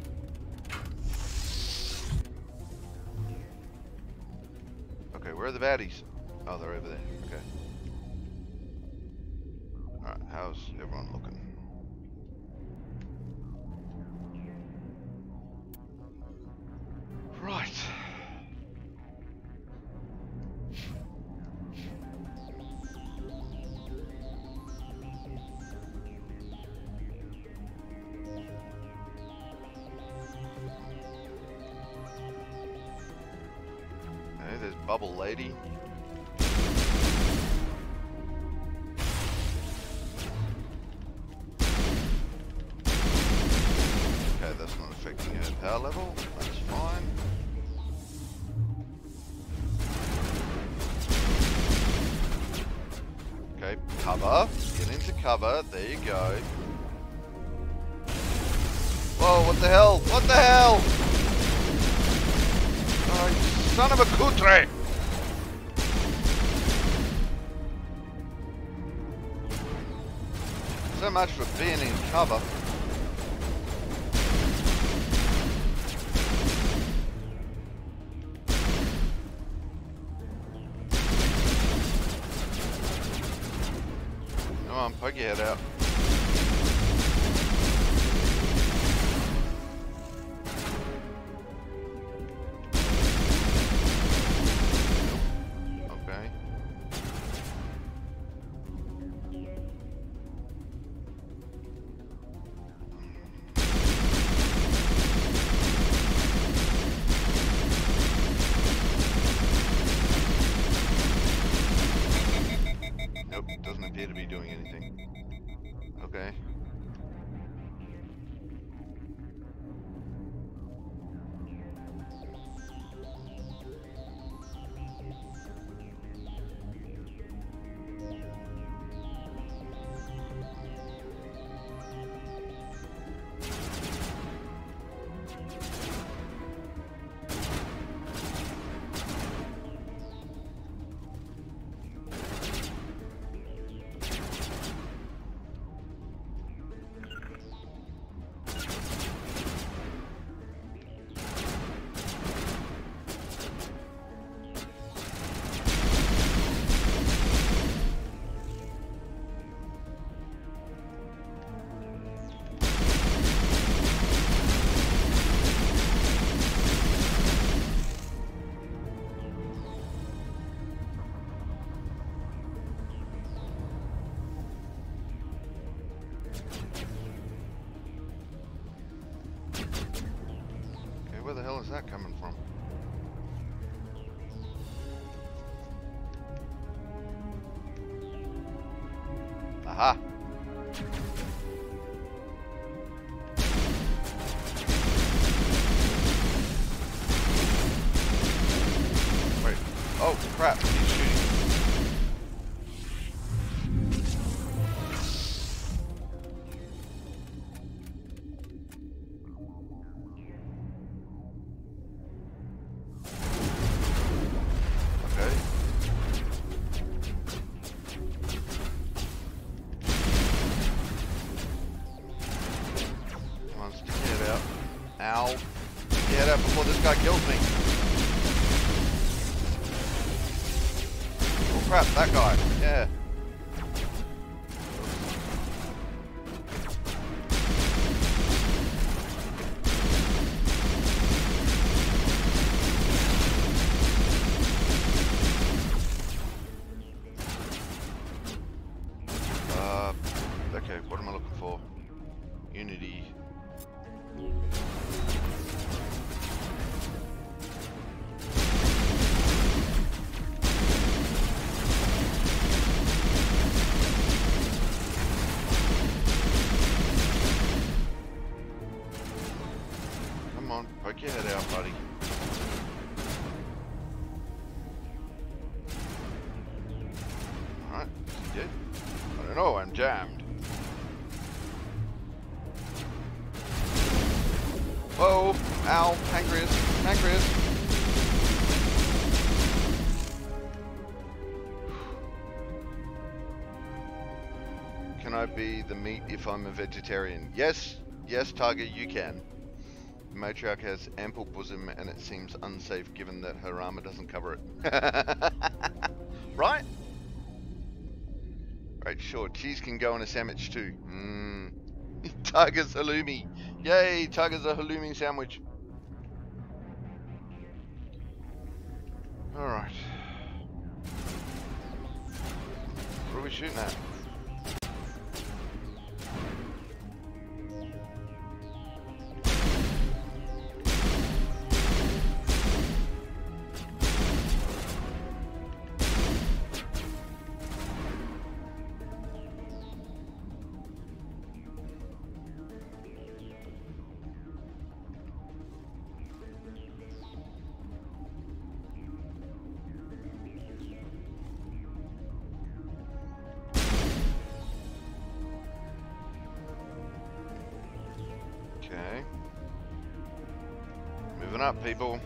Okay, where are the baddies? Oh, they're over there. Okay. Alright, how's everyone looking? Right. Okay, there's Bubble Lady. Okay, that's not affecting her power level. That's fine. Okay, cover. Get into cover. There you go. Whoa, what the hell? What the hell? Oh, you son of a cutre! So much for being in cover. Come on, poke your head out. Okay. Nope, doesn't appear to be doing anything. Okay. Where the hell is that coming from? Aha! Wait. Oh, crap. He's shooting. Ow. Get out before this guy kills me. Oh crap, that guy. Yeah. Okay, what am I looking for? Unity. Come on, poke your head out, buddy. Alright, he did. I don't know, I'm jammed. Whoa! Ow! Pancreas! Pancreas! Can I be the meat if I'm a vegetarian? Yes! Yes, Tiger, you can. The matriarch has ample bosom and it seems unsafe given that her armor doesn't cover it. Right? Right, sure. Cheese can go in a sandwich too. Tiger's halloumi. Yay, Tiger's a halloumi sandwich. Alright. What are we shooting at? Okay. Moving up, people.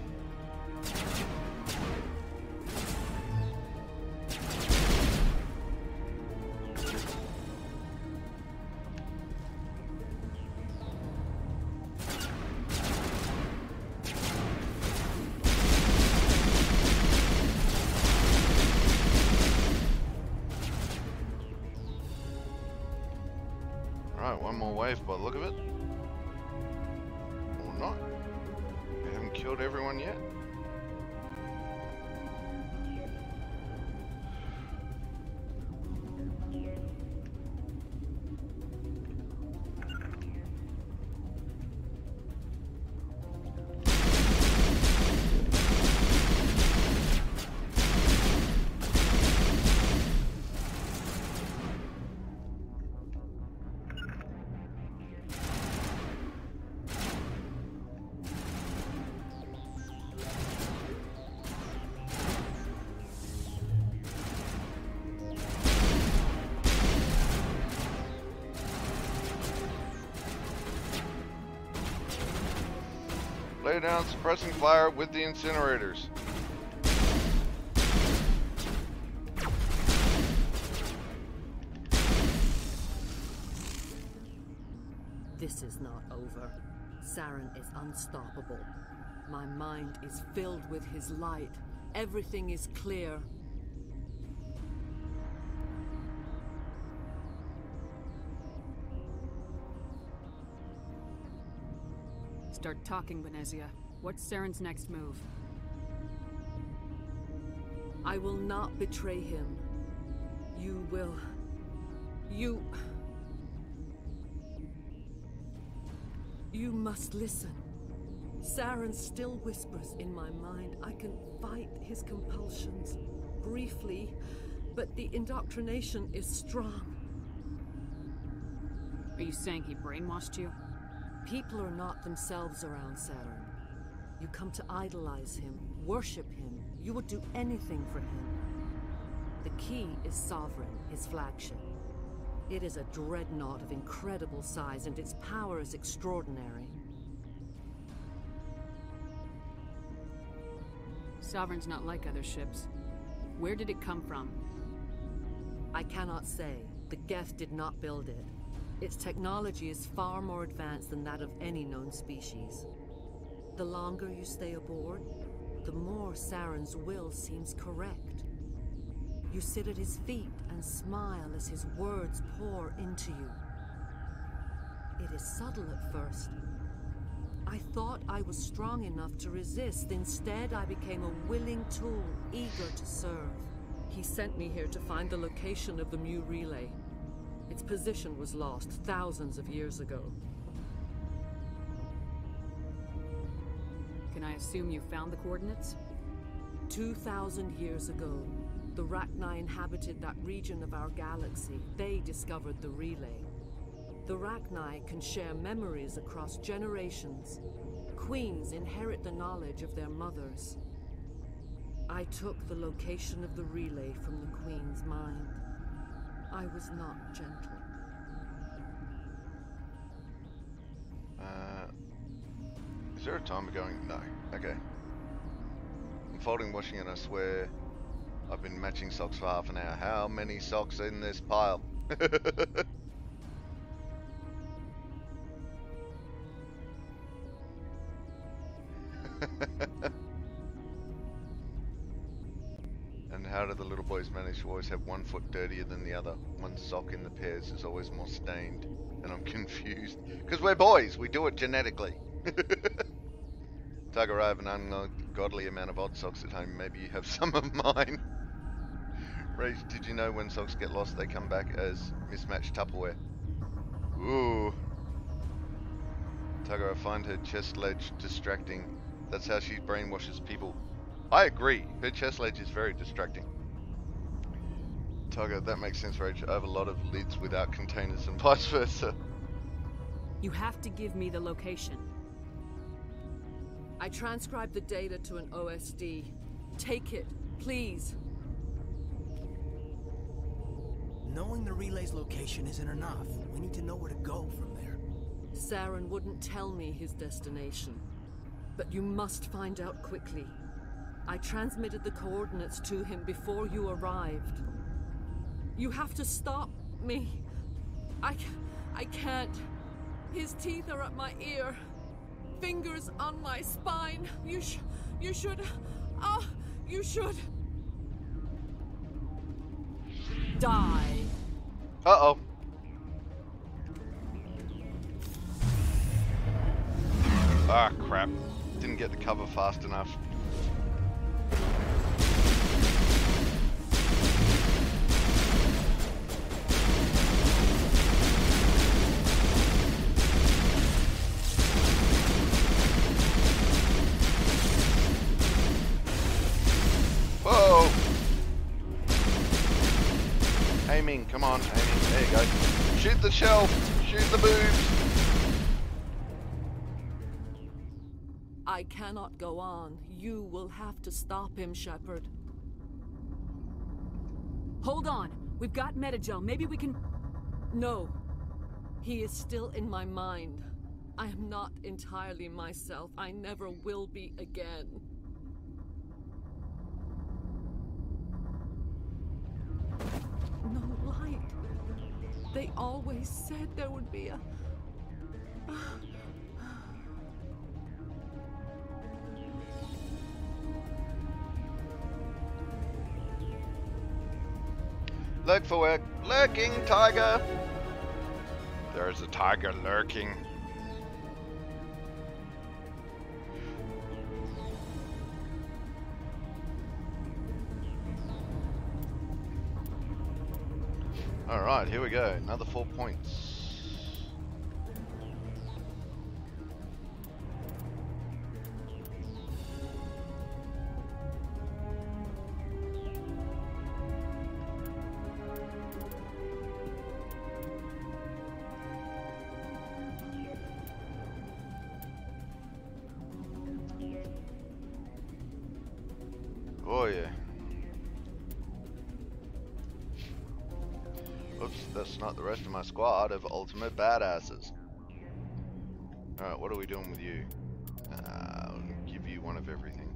Alright, one more wave by the look of it. Or not. We haven't killed everyone yet. Lay down suppressing fire with the incinerators. This is not over. Saren is unstoppable. My mind is filled with his light. Everything is clear. Start talking, Benezia. What's Saren's next move? I will not betray him. You will... You must listen. Saren still whispers in my mind. I can fight his compulsions. Briefly, but the indoctrination is strong. Are you saying he brainwashed you? People are not themselves around Saren. You come to idolize him, worship him. You would do anything for him. The key is Sovereign, his flagship. It is a dreadnought of incredible size, and its power is extraordinary. Sovereign's not like other ships. Where did it come from? I cannot say. The Geth did not build it. Its technology is far more advanced than that of any known species. The longer you stay aboard, the more Saren's will seems correct. You sit at his feet and smile as his words pour into you. It is subtle at first. I thought I was strong enough to resist. Instead, I became a willing tool, eager to serve. He sent me here to find the location of the Mu relay. Its position was lost thousands of years ago. Can I assume you found the coordinates? 2,000 years ago, the Rachni inhabited that region of our galaxy. They discovered the relay. The Rachni can share memories across generations. Queens inherit the knowledge of their mothers. I took the location of the relay from the Queen's mind. I was not gentle. Is there a timer going? No. Okay. I'm folding washing and I swear I've been matching socks for half an hour. How many socks in this pile? And how do the little boys manage to always have one foot dirtier than the other? One sock in the pairs is always more stained. And I'm confused. Because we're boys, we do it genetically. Tiger, I have an ungodly amount of odd socks at home. Maybe you have some of mine. Rage, did you know when socks get lost, they come back as mismatched Tupperware? Ooh. Tiger, I find her chest ledge distracting. That's how she brainwashes people. I agree. Her chest ledge is very distracting. Tiger, that makes sense, Rage. I have a lot of lids without containers and vice versa. You have to give me the location. I transcribed the data to an OSD. Take it, please. Knowing the relay's location isn't enough. We need to know where to go from there. Saren wouldn't tell me his destination. But you must find out quickly. I transmitted the coordinates to him before you arrived. You have to stop me. I can't. His teeth are at my ear. Fingers on my spine. You should... Oh, you should... die. Uh-oh. Ah, crap. Didn't get the cover fast enough. Whoa! Aiming, come on, aiming. There you go. Shoot the shelf! Shoot the boobs! I cannot go on. You will have to stop him, Shepard. Hold on. We've got Metagel. Maybe we can... No. He is still in my mind. I am not entirely myself. I never will be again. No light. They always said there would be a... Look for work. Lurking, tiger! There's a tiger lurking. Alright, here we go. Another 4 points. Oh yeah. Oops, that's not the rest of my squad of ultimate badasses. Alright, what are we doing with you? I'll give you one of everything.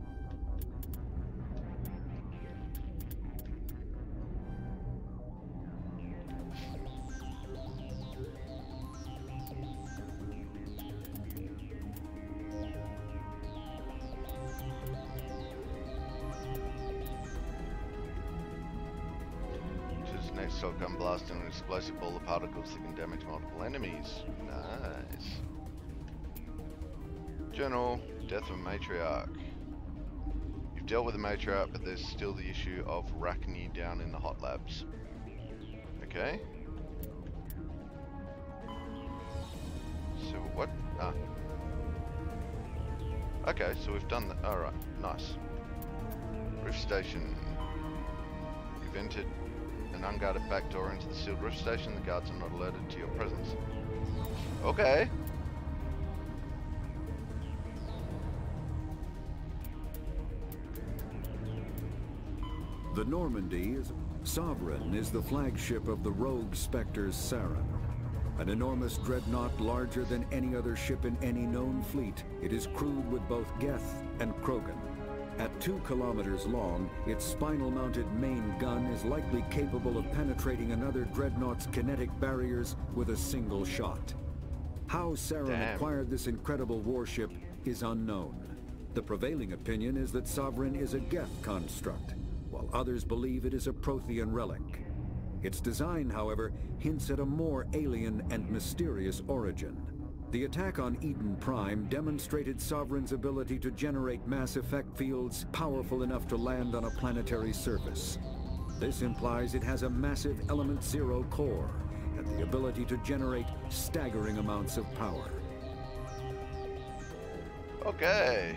Next shotgun blast and an explosive ball of particles that can damage multiple enemies. Nice. Journal, death of matriarch. You've dealt with the matriarch, but there's still the issue of Rachni down in the hot labs. Okay. So what? Ah. Okay, so we've done that. Alright, nice. Rift station. You've entered an unguarded back door into the sealed rift station. The guards are not alerted to your presence. Okay. The Normandy is... Sovereign is the flagship of the rogue Spectre's Saren. An enormous dreadnought larger than any other ship in any known fleet. It is crewed with both Geth and Krogan. At 2 kilometers long, its spinal-mounted main gun is likely capable of penetrating another dreadnought's kinetic barriers with a single shot. How Saren acquired this incredible warship is unknown. The prevailing opinion is that Sovereign is a Geth construct, while others believe it is a Prothean relic. Its design, however, hints at a more alien and mysterious origin. The attack on Eden Prime demonstrated Sovereign's ability to generate mass effect fields powerful enough to land on a planetary surface. This implies it has a massive Element Zero core and the ability to generate staggering amounts of power. Okay.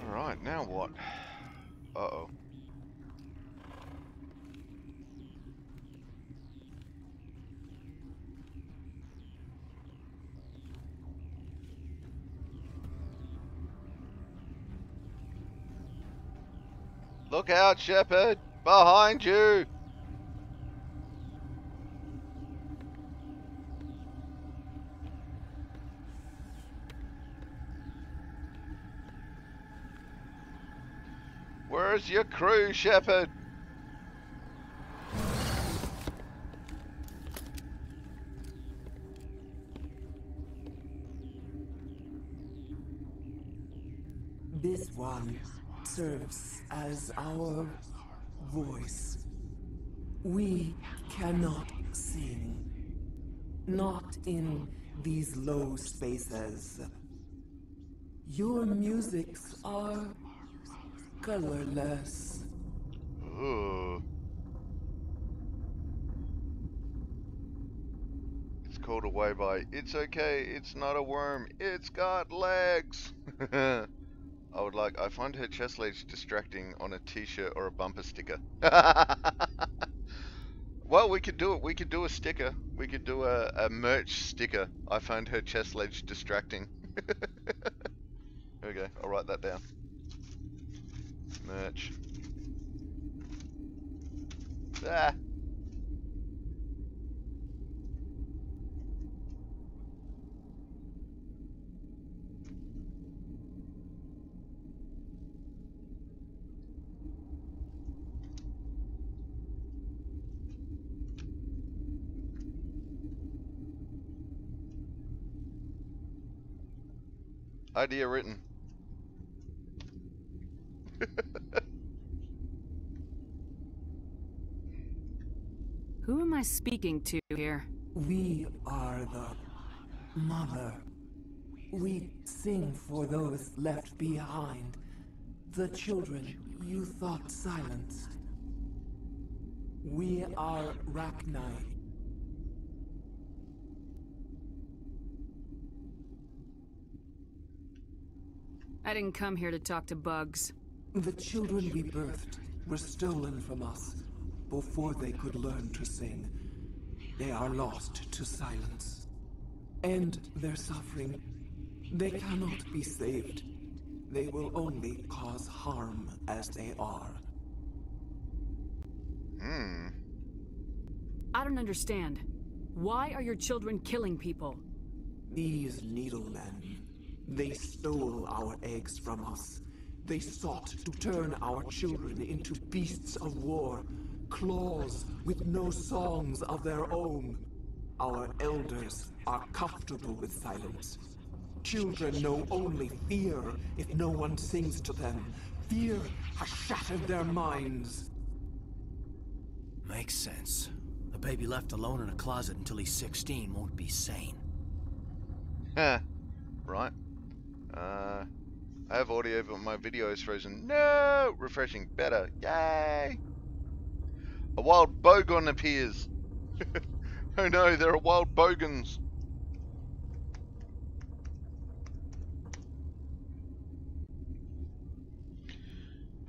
Alright, now what? Uh-oh. Look out, Shepard! Behind you! Where's your crew, Shepard? This one serves as our voice. We cannot sing. Not in these low spaces. Your musics are colorless. Ooh. It's called away by, it's okay, it's not a worm, it's got legs. I find her chest leads distracting on a t-shirt or a bumper sticker. Well, we could do it. We could do a sticker. We could do a merch sticker. I find her chest leads distracting. Okay, I'll write that down. Merch. Ah. Idea written. Who am I speaking to here? We are the mother. We sing for those left behind. The children you thought silenced. We are Rachni. I didn't come here to talk to bugs. The children we birthed were stolen from us before they could learn to sing. They are lost to silence. End their suffering. They cannot be saved. They will only cause harm as they are. I don't understand. Why are your children killing people? These needlemen, they stole our eggs from us. They sought to turn our children into beasts of war, claws with no songs of their own. Our elders are comfortable with silence. Children know only fear if no one sings to them. Fear has shattered their minds. Makes sense. A baby left alone in a closet until he's 16 won't be sane. Right. I have audio, but my video is frozen. No! Refreshing. Better. Yay! A wild bogon appears. Oh no, there are wild bogans.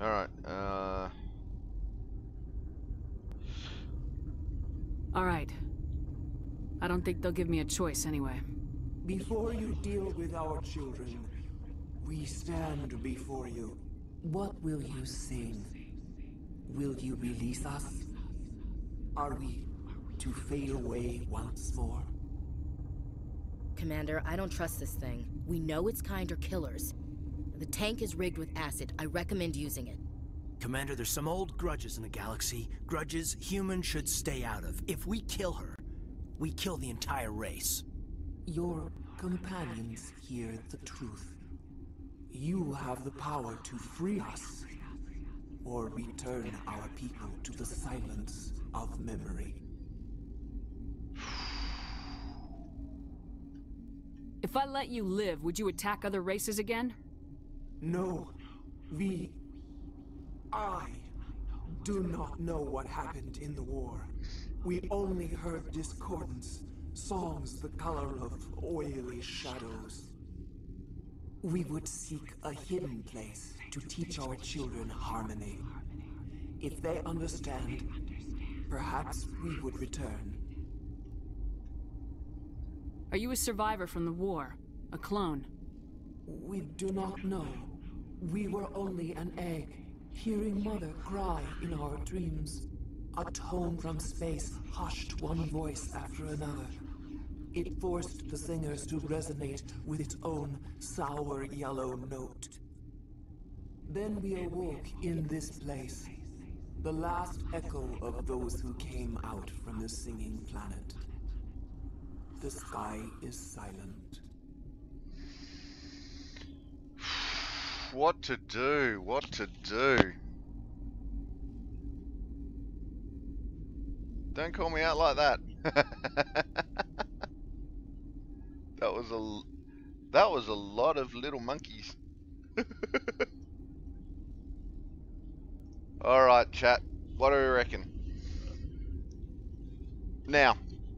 Alright, Alright. I don't think they'll give me a choice anyway. Before you deal with our children, we stand before you. What will you sing? Will you release us? Are we to fade away once more? Commander, I don't trust this thing. We know its kind are killers. The tank is rigged with acid. I recommend using it. Commander, there's some old grudges in the galaxy. Grudges humans should stay out of. If we kill her, we kill the entire race. Your companions hear the truth. You have the power to free us, or return our people to the silence of memory. If I let you live, would you attack other races again? No. I do not know what happened in the war. We only heard discordance, songs the color of oily shadows. We would seek a hidden place to teach our children harmony. If they understand, perhaps we would return. Are you a survivor from the war? A clone? We do not know. We were only an egg, hearing Mother cry in our dreams. A tone from space hushed one voice after another. It forced the singers to resonate with its own sour yellow note. Then we awoke in this place, the last echo of those who came out from the singing planet. The sky is silent. What to do? What to do? Don't call me out like that. That was a lot of little monkeys. Alright, chat. What do we reckon? Now,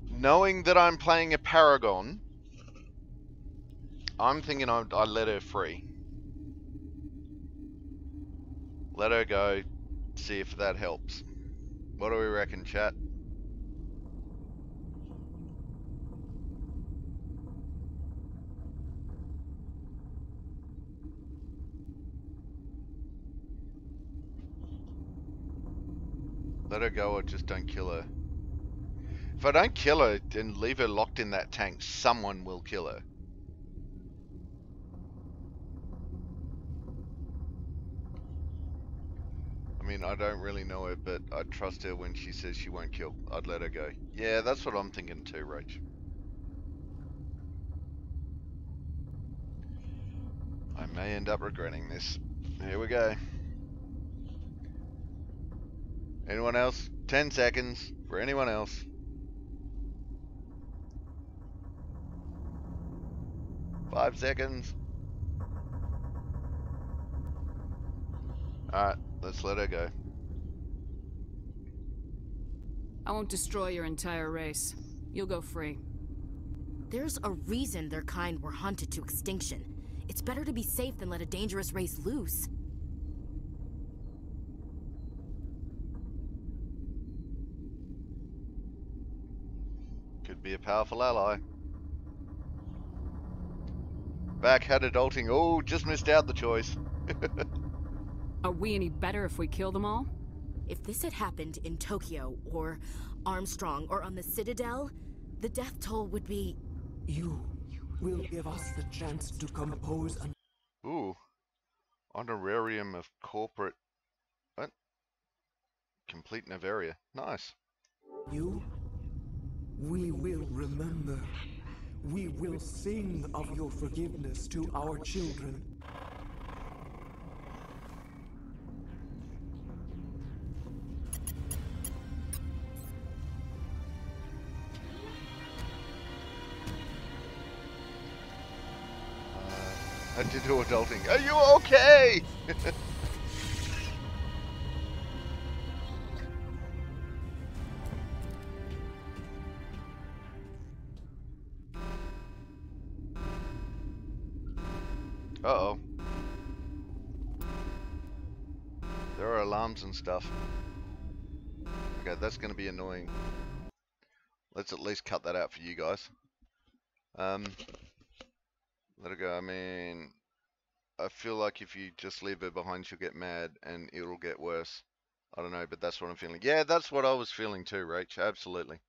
knowing that I'm playing a Paragon, I'm thinking I let her free. Let her go. See if that helps. What do we reckon, chat? Let her go or just don't kill her. If I don't kill her and leave her locked in that tank, someone will kill her. I mean, I don't really know her, but I trust her when she says she won't kill. I'd let her go. Yeah, that's what I'm thinking too, Rach. I may end up regretting this. Here we go. Anyone else? 10 seconds for anyone else. Five seconds. Alright, let's let her go. I won't destroy your entire race. You'll go free. There's a reason their kind were hunted to extinction. It's better to be safe than let a dangerous race loose. Could be a powerful ally. Back-hat adulting. Oh, just missed out the choice. Are we any better if we kill them all? If this had happened in Tokyo, or Armstrong, or on the Citadel, the death toll would be... You will give us the chance to compose an... Ooh. Honorarium of corporate... What? Complete Navaria. Nice. You? We will remember. We will sing of your forgiveness to our children. How'd you do adulting? Are you okay? Uh-oh. There are alarms and stuff. Okay, that's going to be annoying. Let's at least cut that out for you guys. Let her go. I mean, I feel like if you just leave her behind, she'll get mad and it'll get worse. I don't know, but that's what I'm feeling. Yeah, that's what I was feeling too, Rach. Absolutely.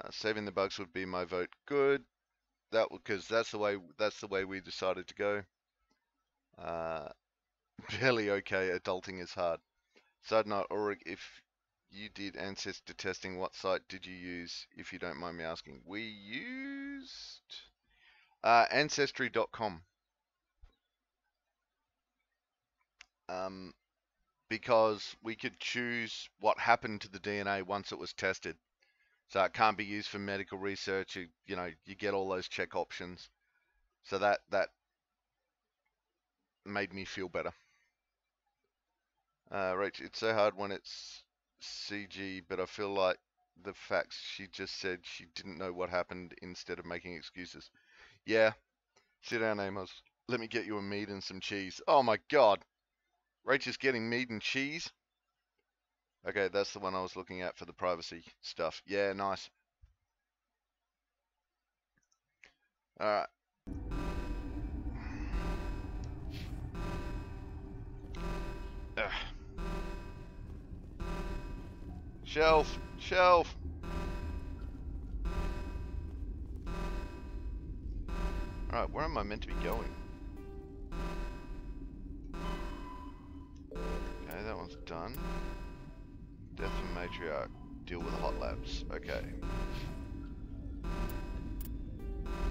Saving the bugs would be my vote. Good. That because that's the way we decided to go. Barely okay. Adulting is hard. Side note, Ulrich, if you did ancestor testing, what site did you use, if you don't mind me asking? We used Ancestry.com. Because we could choose what happened to the DNA once it was tested. So it can't be used for medical research. You know, you get all those check options. So that made me feel better. Rach, it's so hard when it's CG, but I feel like the facts she just said, she didn't know what happened instead of making excuses. Yeah. Sit down, Amos. Let me get you a meat and some cheese. Oh my god. Rach is getting meat and cheese? Okay, that's the one I was looking at for the privacy stuff. Yeah, nice. Alright. Shelf! Shelf! Alright, where am I meant to be going? Okay, that one's done. Death of Matriarch. Deal with hot labs. Okay.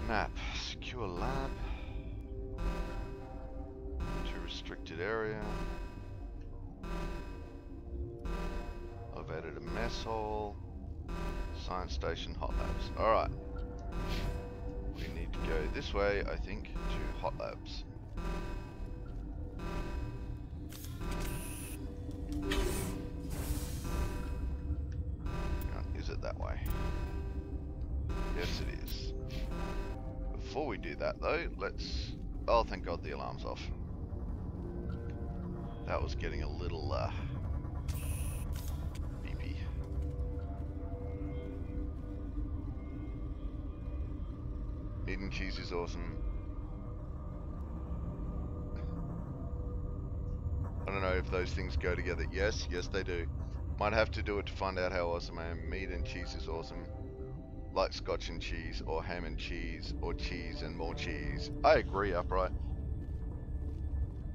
Map. Secure lab. To restricted area. I've added a mess hall. Science station, hot labs. Alright. We need to go this way, I think, to hot labs. Is it that way? Yes, it is. Before we do that, though, let's... Oh, thank God the alarm's off. That was getting a little, beepy. Meat and cheese is awesome. I don't know if those things go together. Yes, they do. Might have to do it to find out how awesome I am. Meat and cheese is awesome. Like scotch and cheese, or ham and cheese, or cheese and more cheese. I agree, Upright.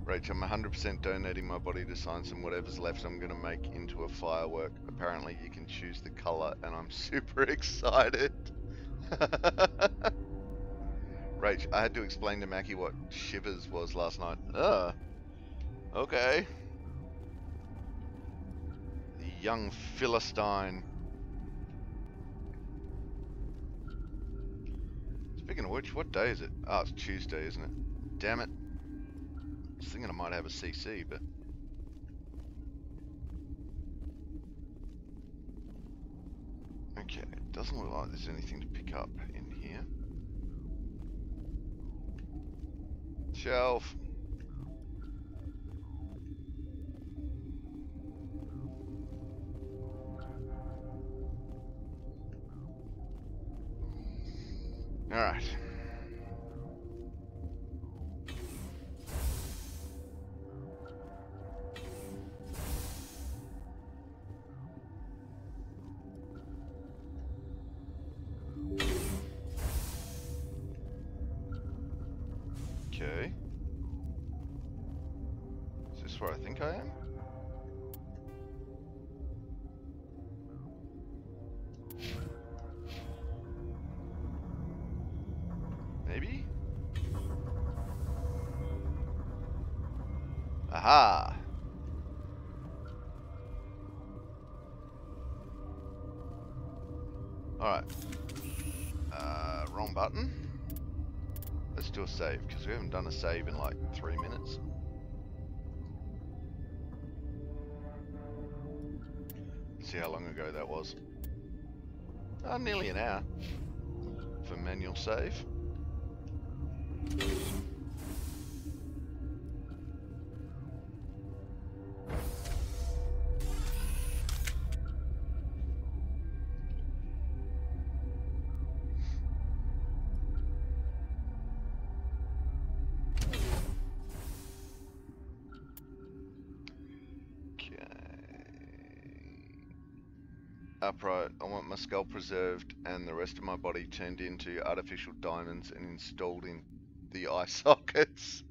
Rach, I'm 100% donating my body to science, and whatever's left I'm gonna make into a firework. Apparently you can choose the color, and I'm super excited. Rach, I had to explain to Mackie what shivers was last night. Okay. The young Philistine. Speaking of which, what day is it? Oh, it's Tuesday, isn't it? Damn it. I was thinking I might have a CC, but... Okay, it doesn't look like there's anything to pick up in here. Shelf. Alright. Okay. Is this where I think I am? Maybe? Aha! Alright. Wrong button. Let's do a save, because we haven't done a save in like 3 minutes. See how long ago that was. Nearly an hour for manual save. Upright, I want my skull preserved and the rest of my body turned into artificial diamonds and installed in the eye sockets.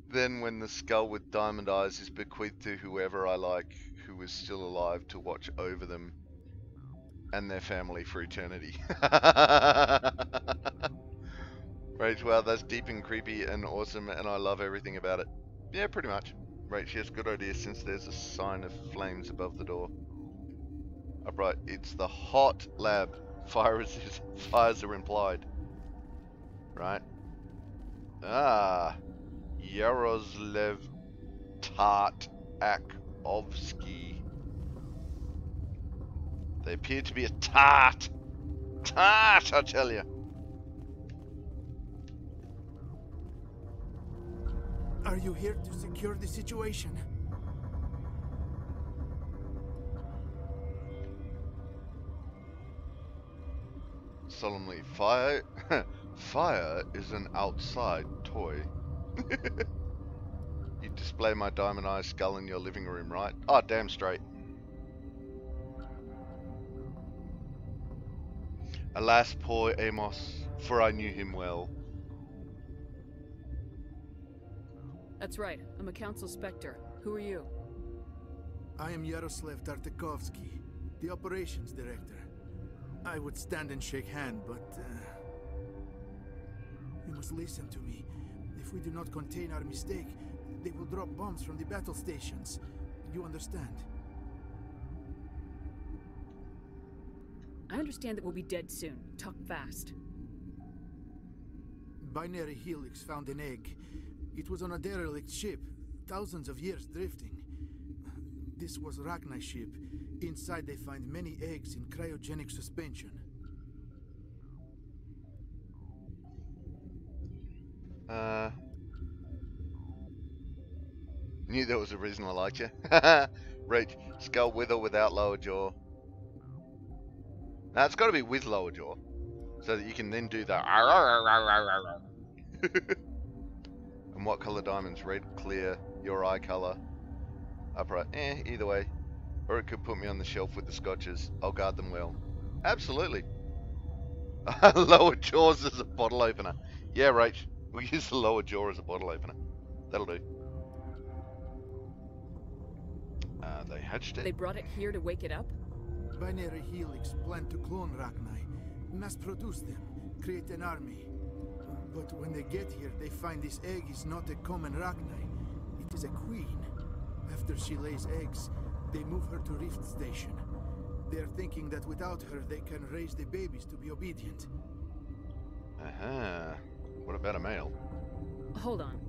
Then when the skull with diamond eyes is bequeathed to whoever I like, who is still alive to watch over them and their family for eternity. Rach, wow, that's deep and creepy and awesome, and I love everything about it. Yeah, pretty much. Rach, yes, good idea, since there's a sign of flames above the door. Upright, it's the hot lab. Fires are implied. Right? Ah. Yaroslav Tartakovsky. They appear to be a tart. Tart, I tell you. Are you here to secure the situation? Solemnly, fire is an outside toy. You display my diamond eye skull in your living room, right? Oh, damn straight. Alas, poor Amos, for I knew him well. That's right. I'm a council specter. Who are you? I am Yaroslav Tartakovsky, the operations director. I would stand and shake hand, but you must listen to me. If we do not contain our mistake, they will drop bombs from the battle stations. You understand? I understand that we'll be dead soon. Talk fast. Binary Helix found an egg. It was on a derelict ship, thousands of years drifting. This was Rachni's ship. Inside they find many eggs in cryogenic suspension. Knew there was a reason I liked you. Reach, skull with or without lower jaw. Now it's got to be with lower jaw, so that you can then do the. And what color diamonds? Red, clear, your eye color. Upright. Either way. Or it could put me on the shelf with the scotches. I'll guard them well. Absolutely. Lower jaws as a bottle opener. Yeah, Rach. We'll use the lower jaw as a bottle opener. That'll do. They hatched it. They brought it here to wake it up? Binary Helix planned to clone Rachni, mass produce them, create an army. But when they get here, they find this egg is not a common Rachni. It is a queen. After she lays eggs, they move her to Rift Station. They are thinking that without her, they can raise the babies to be obedient. What about a male? Hold on.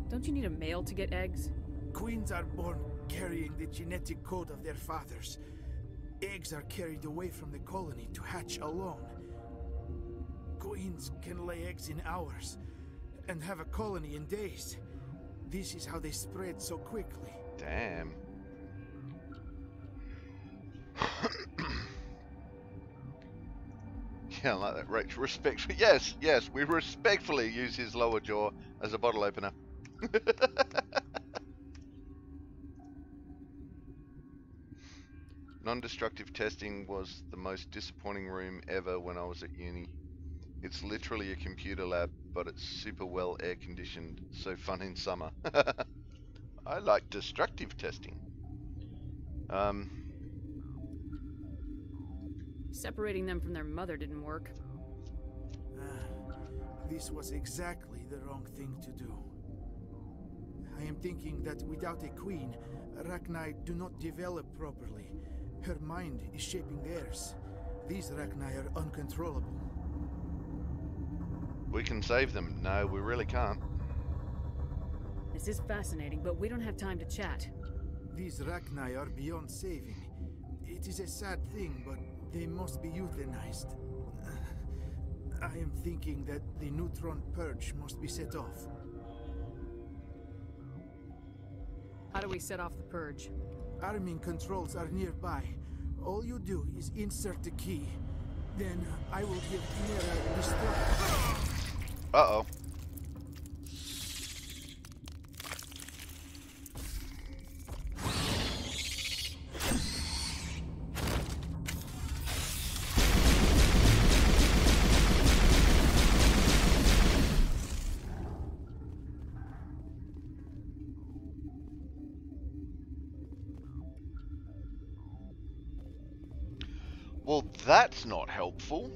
Don't you need a male to get eggs? Queens are born carrying the genetic code of their fathers. Eggs are carried away from the colony to hatch alone. Queens can lay eggs in hours and have a colony in days. This is how they spread so quickly. Damn. Yeah, I like that. Rex, respectfully. Yes, we respectfully use his lower jaw as a bottle opener. Non-destructive testing was the most disappointing room ever when I was at uni. It's literally a computer lab, but it's super well air conditioned, so fun in summer. I like destructive testing. Separating them from their mother didn't work. This was exactly the wrong thing to do. I am thinking that without a queen, Rachni do not develop properly. Her mind is shaping theirs. These Rachni are uncontrollable. We can save them. No, we really can't. This is fascinating, but we don't have time to chat. These Rachni are beyond saving. It is a sad thing, but they must be euthanized. I am thinking that the neutron purge must be set off. How do we set off the purge? Arming controls are nearby. All you do is insert the key. Then I will give Chimera destruct. Uh-oh. Well, that's not helpful.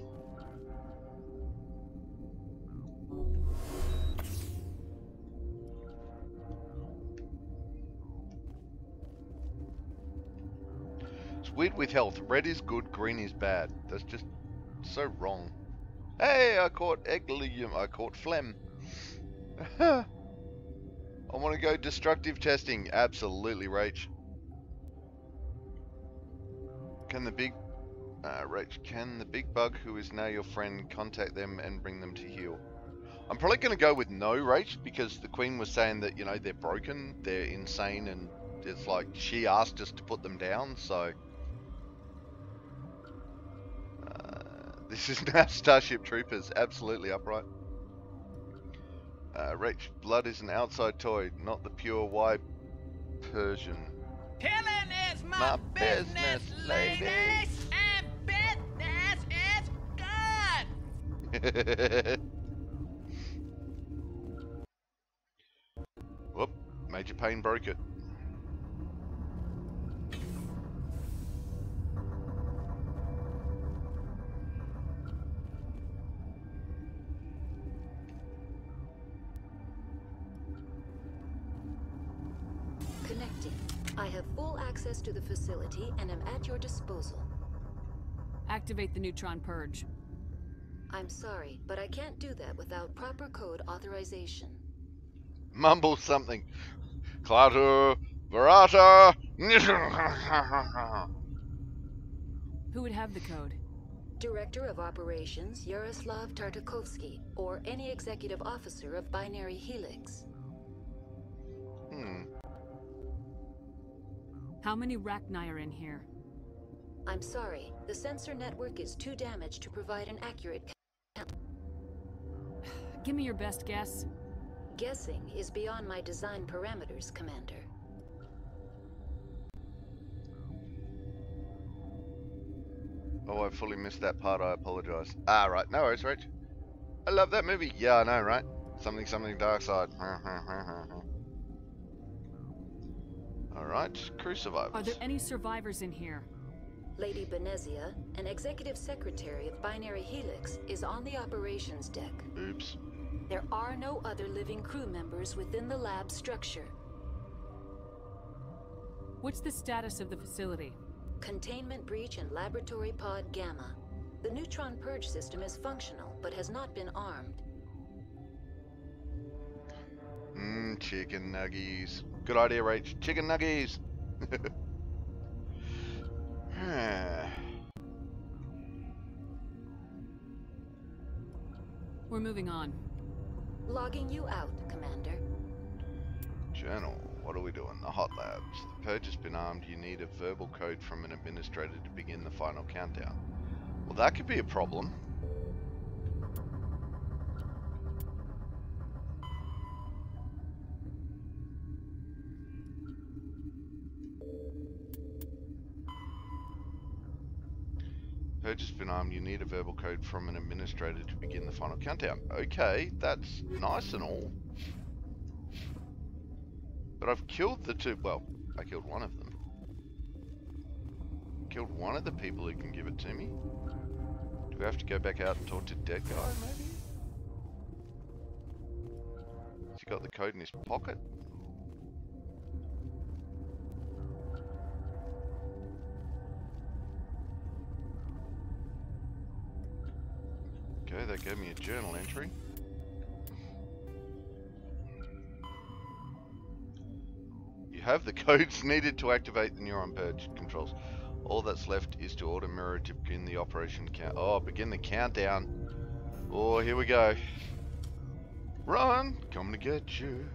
It's weird with health. Red is good, green is bad. That's just so wrong. Hey, I caught Eglium. I caught phlegm. I want to go destructive testing. Absolutely, Rach. Can the big bug who is now your friend contact them and bring them to heal? I'm probably going to go with no, Rach, because the Queen was saying that, you know, they're broken, they're insane, and it's like she asked us to put them down, so... this is now Starship Troopers, absolutely upright. Rach, blood is an outside toy, not the pure white Persian. Killing is my business, ladies, and business is good. Whoop, Major Payne broke it. Connecting. I have full access to the facility and am at your disposal. Activate the neutron purge. I'm sorry, but I can't do that without proper code authorization. Mumble something. Clatter, Verata. Who would have the code? Director of Operations Yaroslav Tartakovsky, or any executive officer of Binary Helix. How many Rachni are in here? I'm sorry, the sensor network is too damaged to provide an accurate count. Give me your best guess. Guessing is beyond my design parameters, Commander. Oh, I fully missed that part, I apologize. Ah, right, no worries, Rach. I love that movie. Yeah, I know, right? Something, something, dark side. Alright, crew survivors. Are there any survivors in here? Lady Benezia, an executive secretary of Binary Helix, is on the operations deck. Oops. There are no other living crew members within the lab structure. What's the status of the facility? Containment breach in Laboratory Pod Gamma. The neutron purge system is functional, but has not been armed. Chicken nuggies. Good idea, Rach. Chicken nuggies. We're moving on. Logging you out, Commander. Journal. What are we doing? The hot labs. The purge has been armed. You need a verbal code from an administrator to begin the final countdown. Well, that could be a problem. Purge has been armed. You need a verbal code from an administrator to begin the final countdown. Okay, that's nice and all. But I've killed the two. Well, I killed one of them. Killed one of the people who can give it to me. Do we have to go back out and talk to dead guy, maybe? Has he got the code in his pocket? Okay, they gave me a journal entry. You have the codes needed to activate the neuron purge controls. All that's left is to order Mirror to begin the operation count. Oh, begin the countdown. Oh, here we go. Run! Coming to get you.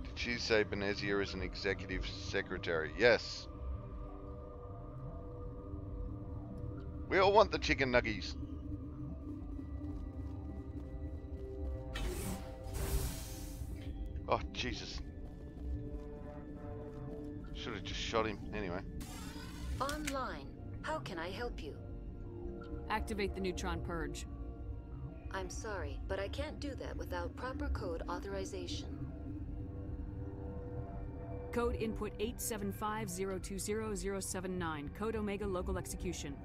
Did she say Benezia is an executive secretary? Yes. We all want the chicken nuggies. Oh, Jesus. Should have just shot him. Anyway. Online. How can I help you? Activate the neutron purge. I'm sorry, but I can't do that without proper code authorization. Code input 875020079. Code Omega local execution.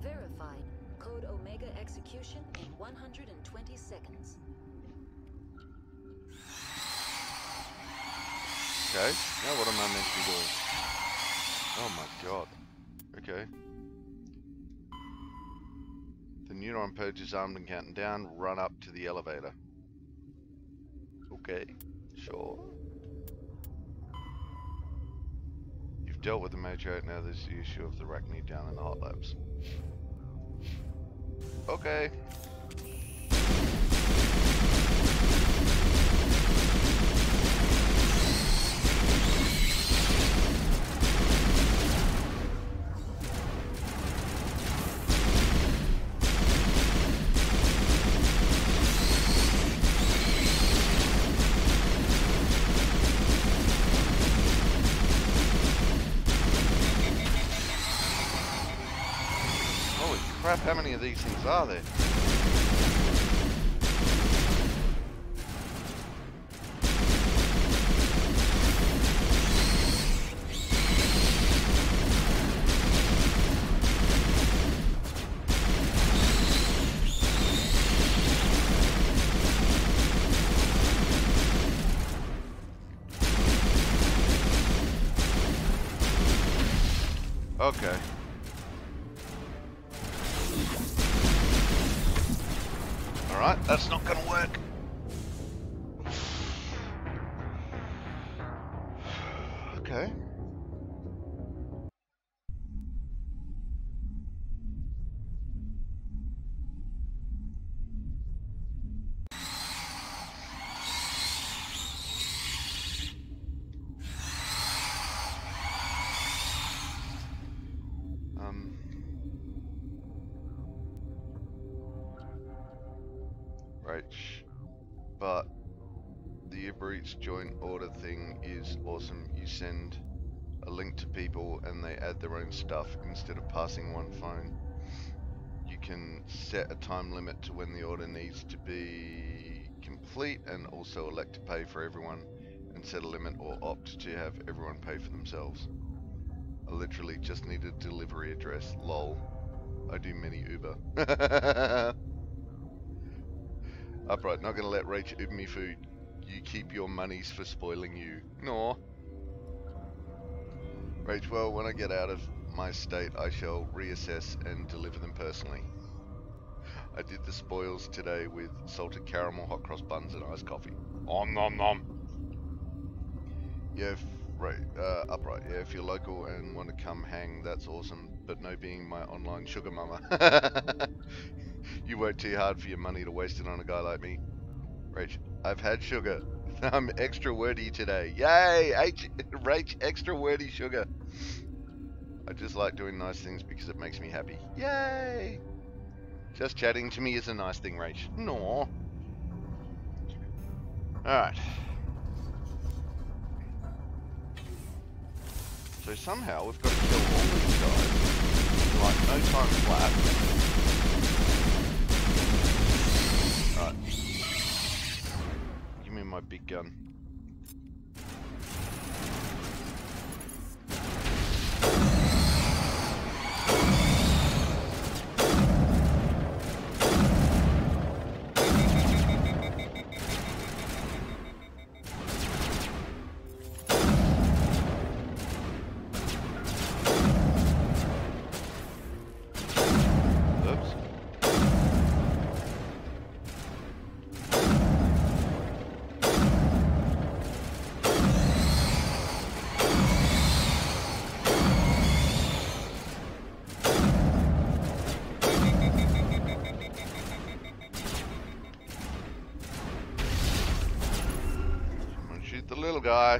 Verified. Code Omega execution in 120 seconds. Okay, now what am I meant to be doing? Oh my god. Okay. The neuron purge is armed and counting down. Run up to the elevator. Okay, sure. You've dealt with the matriarch, now there's the issue of the Arachne down in the hot labs. Okay. Crap, how many of these things are there? Okay. Alright, that's not gonna work. Okay. Right, but the Uber Eats joint order thing is awesome. You send a link to people and they add their own stuff instead of passing one phone. You can set a time limit to when the order needs to be complete and also elect to pay for everyone and set a limit or opt to have everyone pay for themselves. I literally just need a delivery address. Lol. I do mini Uber. Upright, not gonna let Rach Uber me food. You keep your monies for spoiling you. No. Rach, well, when I get out of my state, I shall reassess and deliver them personally. I did the spoils today with salted caramel, hot cross buns, and iced coffee. Om nom nom. Yeah, right, Upright. Yeah, if you're local and want to come hang, that's awesome. But no being my online sugar mama. You work too hard for your money to waste it on a guy like me. Rach, I've had sugar. I'm extra wordy today. Yay! Rach, extra wordy sugar. I just like doing nice things because it makes me happy. Yay! Just chatting to me is a nice thing, Rach. No. Alright. So somehow we've got to kill all these guys in like no time flat. Alright. Give me my big gun. Little guy.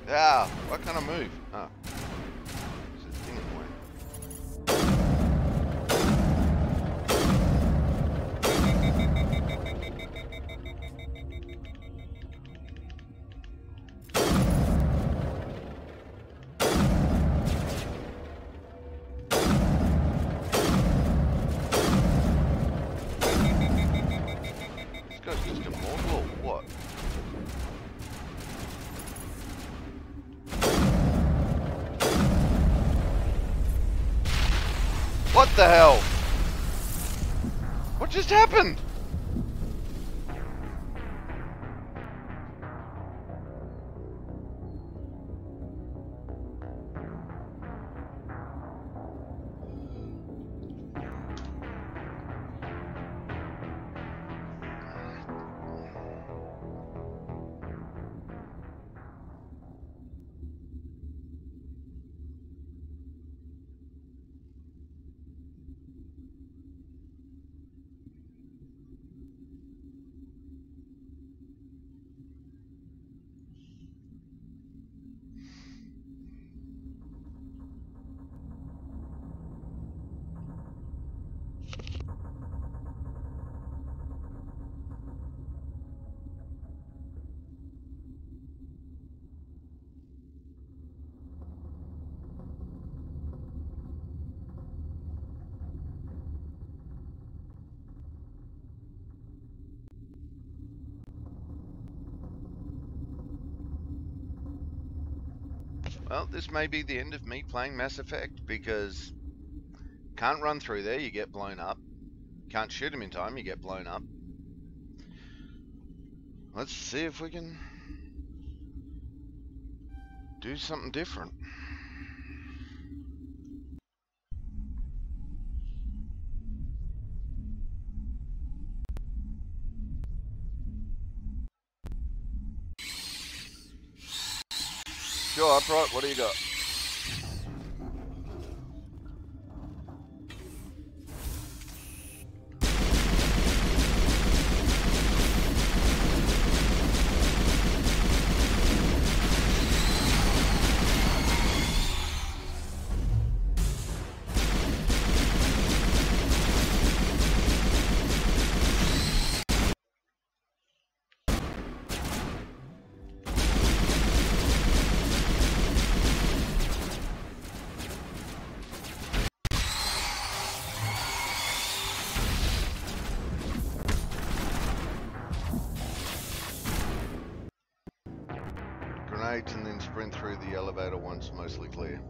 Yeah, what kind of move? Oh. There's a thing in the way. What the hell? What just happened? Well, this may be the end of me playing Mass Effect, because can't run through there, you get blown up. Can't shoot him in time, you get blown up. Let's see if we can do something different. Sure, upright, what do you got? And then sprint through the elevator once mostly clear.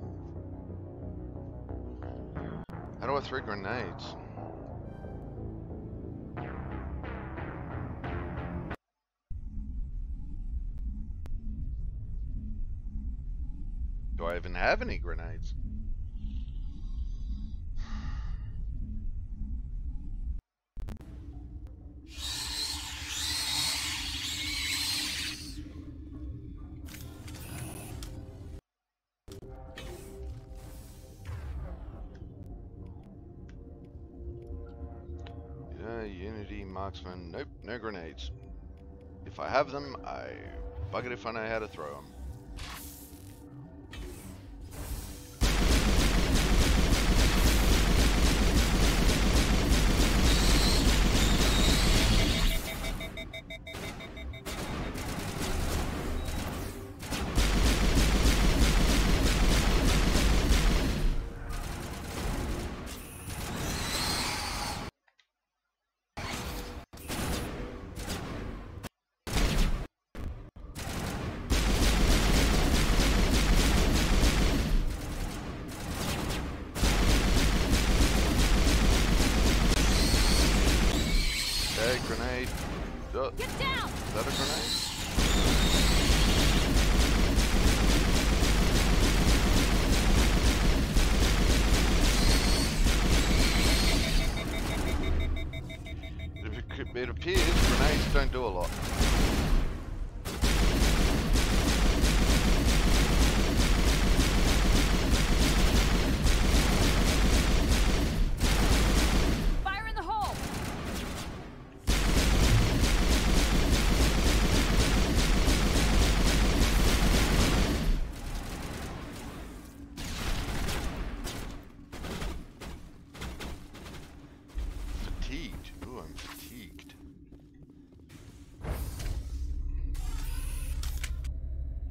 How do I throw grenades? Do I even have any grenades? Unity, marksman, nope, no grenades. If I have them, I bug it if I know how to throw them. Grenade. Get down! Is that a grenade? It appears grenades don't do a lot.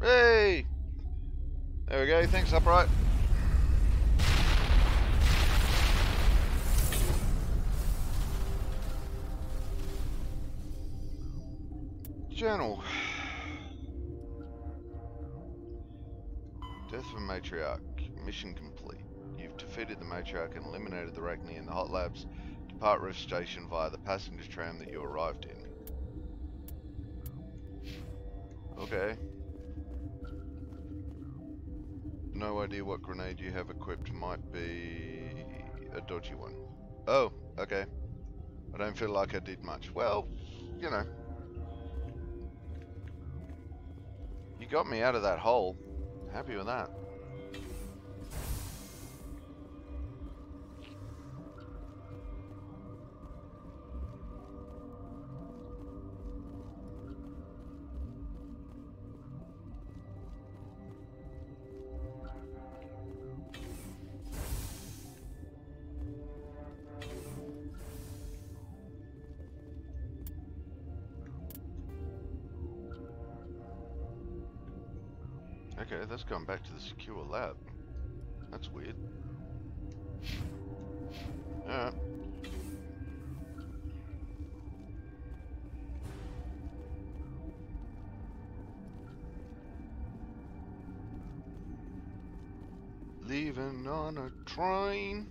Hey! There we go, thanks, upright. Journal. Death of a matriarch. Mission complete. You've You've defeated the matriarch and eliminated the Arachne in the hot labs. Depart Rift Station via the passenger tram that you arrived in. Okay. No idea what grenade you have equipped. Might be a dodgy one. Oh, okay. I don't feel like I did much. Well, you know. You got me out of that hole. Happy with that. Okay, that's gone back to the secure lab. That's weird. Alright. Leaving on a train.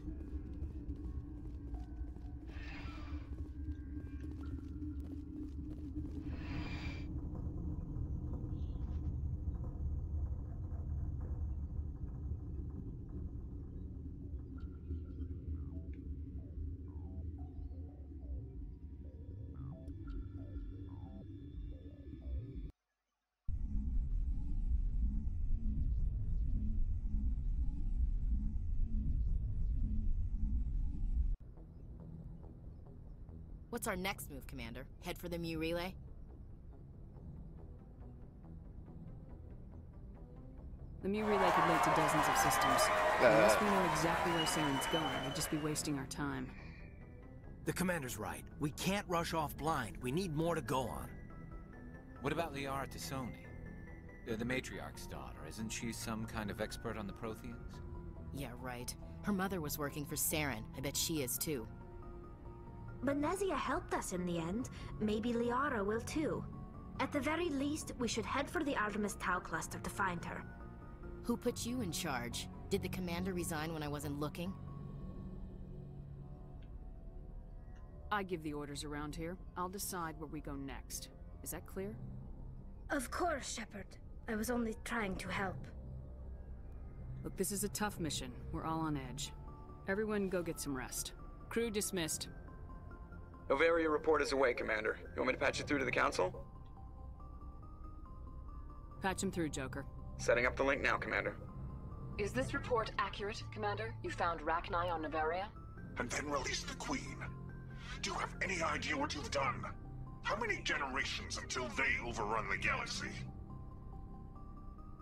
What's our next move, Commander? Head for the Mu relay? The Mu relay could link to dozens of systems. Unless we know exactly where Saren's going, we'd just be wasting our time. The Commander's right. We can't rush off blind. We need more to go on. What about Liara Tassoni? The matriarch's daughter. Isn't she some kind of expert on the Protheans? Yeah, right. Her mother was working for Saren. I bet she is too. But Nezia helped us in the end. Maybe Liara will too. At the very least, we should head for the Artemis Tau cluster to find her. Who put you in charge? Did the Commander resign when I wasn't looking? I give the orders around here. I'll decide where we go next. Is that clear? Of course, Shepard. I was only trying to help. Look, this is a tough mission. We're all on edge. Everyone go get some rest. Crew dismissed. Novaria report is away, Commander. You want me to patch it through to the Council? Patch him through, Joker. Setting up the link now, Commander. Is this report accurate, Commander? You found Rachni on Novaria? And then release the Queen. Do you have any idea what you've done? How many generations until they overrun the galaxy?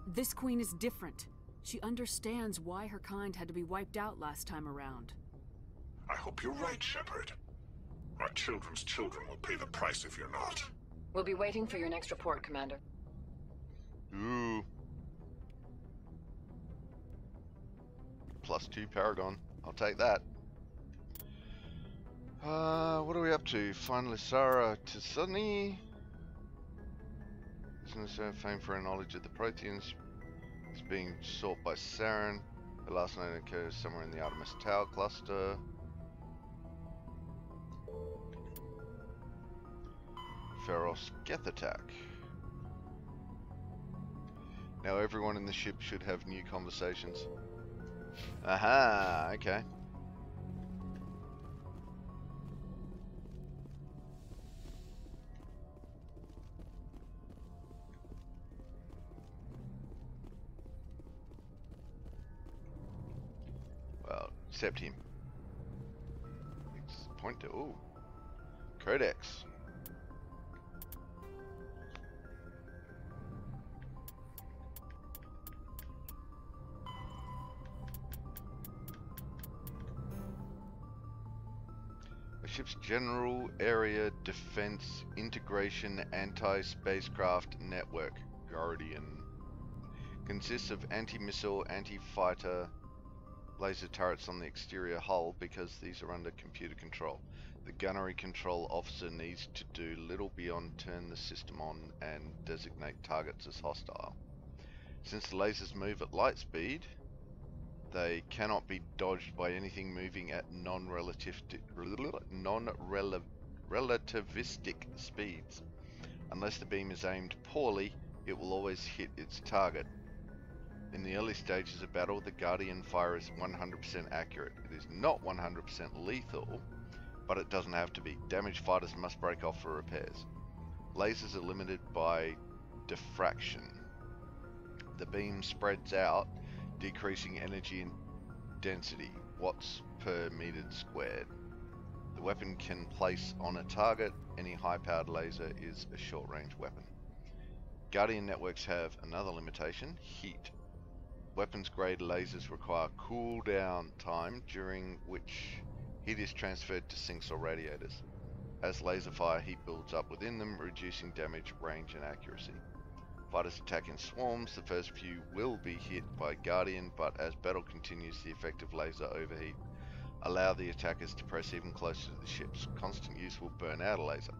This Queen is different. She understands why her kind had to be wiped out last time around. I hope you're right, Shepard. Our children's children will pay the price if you're not. We'll be waiting for your next report, Commander. Ooh. +2 Paragon. I'll take that. What are we up to? Finally, Sarah Tassoni. Isn't her fame for her knowledge of the Protheans? It's being sought by Saren. Her last name occurs somewhere in the Artemis Tau cluster. Feros Geth-attack. Now everyone in the ship should have new conversations. Aha, okay. Well, except him. Point to, ooh. Codex. Ship's General Area Defense Integration Anti-Spacecraft Network, Guardian, consists of anti-missile, anti-fighter laser turrets on the exterior hull because these are under computer control. The gunnery control officer needs to do little beyond turn the system on and designate targets as hostile. Since the lasers move at light speed, They cannot be dodged by anything moving at non-relativistic speeds. Unless the beam is aimed poorly, it will always hit its target. In the early stages of battle, the Guardian fire is 100% accurate. It is not 100% lethal, but it doesn't have to be. Damaged fighters must break off for repairs. Lasers are limited by diffraction. The beam spreads out, decreasing energy and density, watts per meter squared. The weapon can place on a target. Any high-powered laser is a short-range weapon. Guardian networks have another limitation: heat. Weapons-grade lasers require cool-down time, during which heat is transferred to sinks or radiators. As laser fire, heat builds up within them, reducing damage, range, and accuracy. Fighters attack in swarms. The first few will be hit by Guardian, but as battle continues, the effective laser overheat allow the attackers to press even closer to the ships. Constant use will burn out a laser.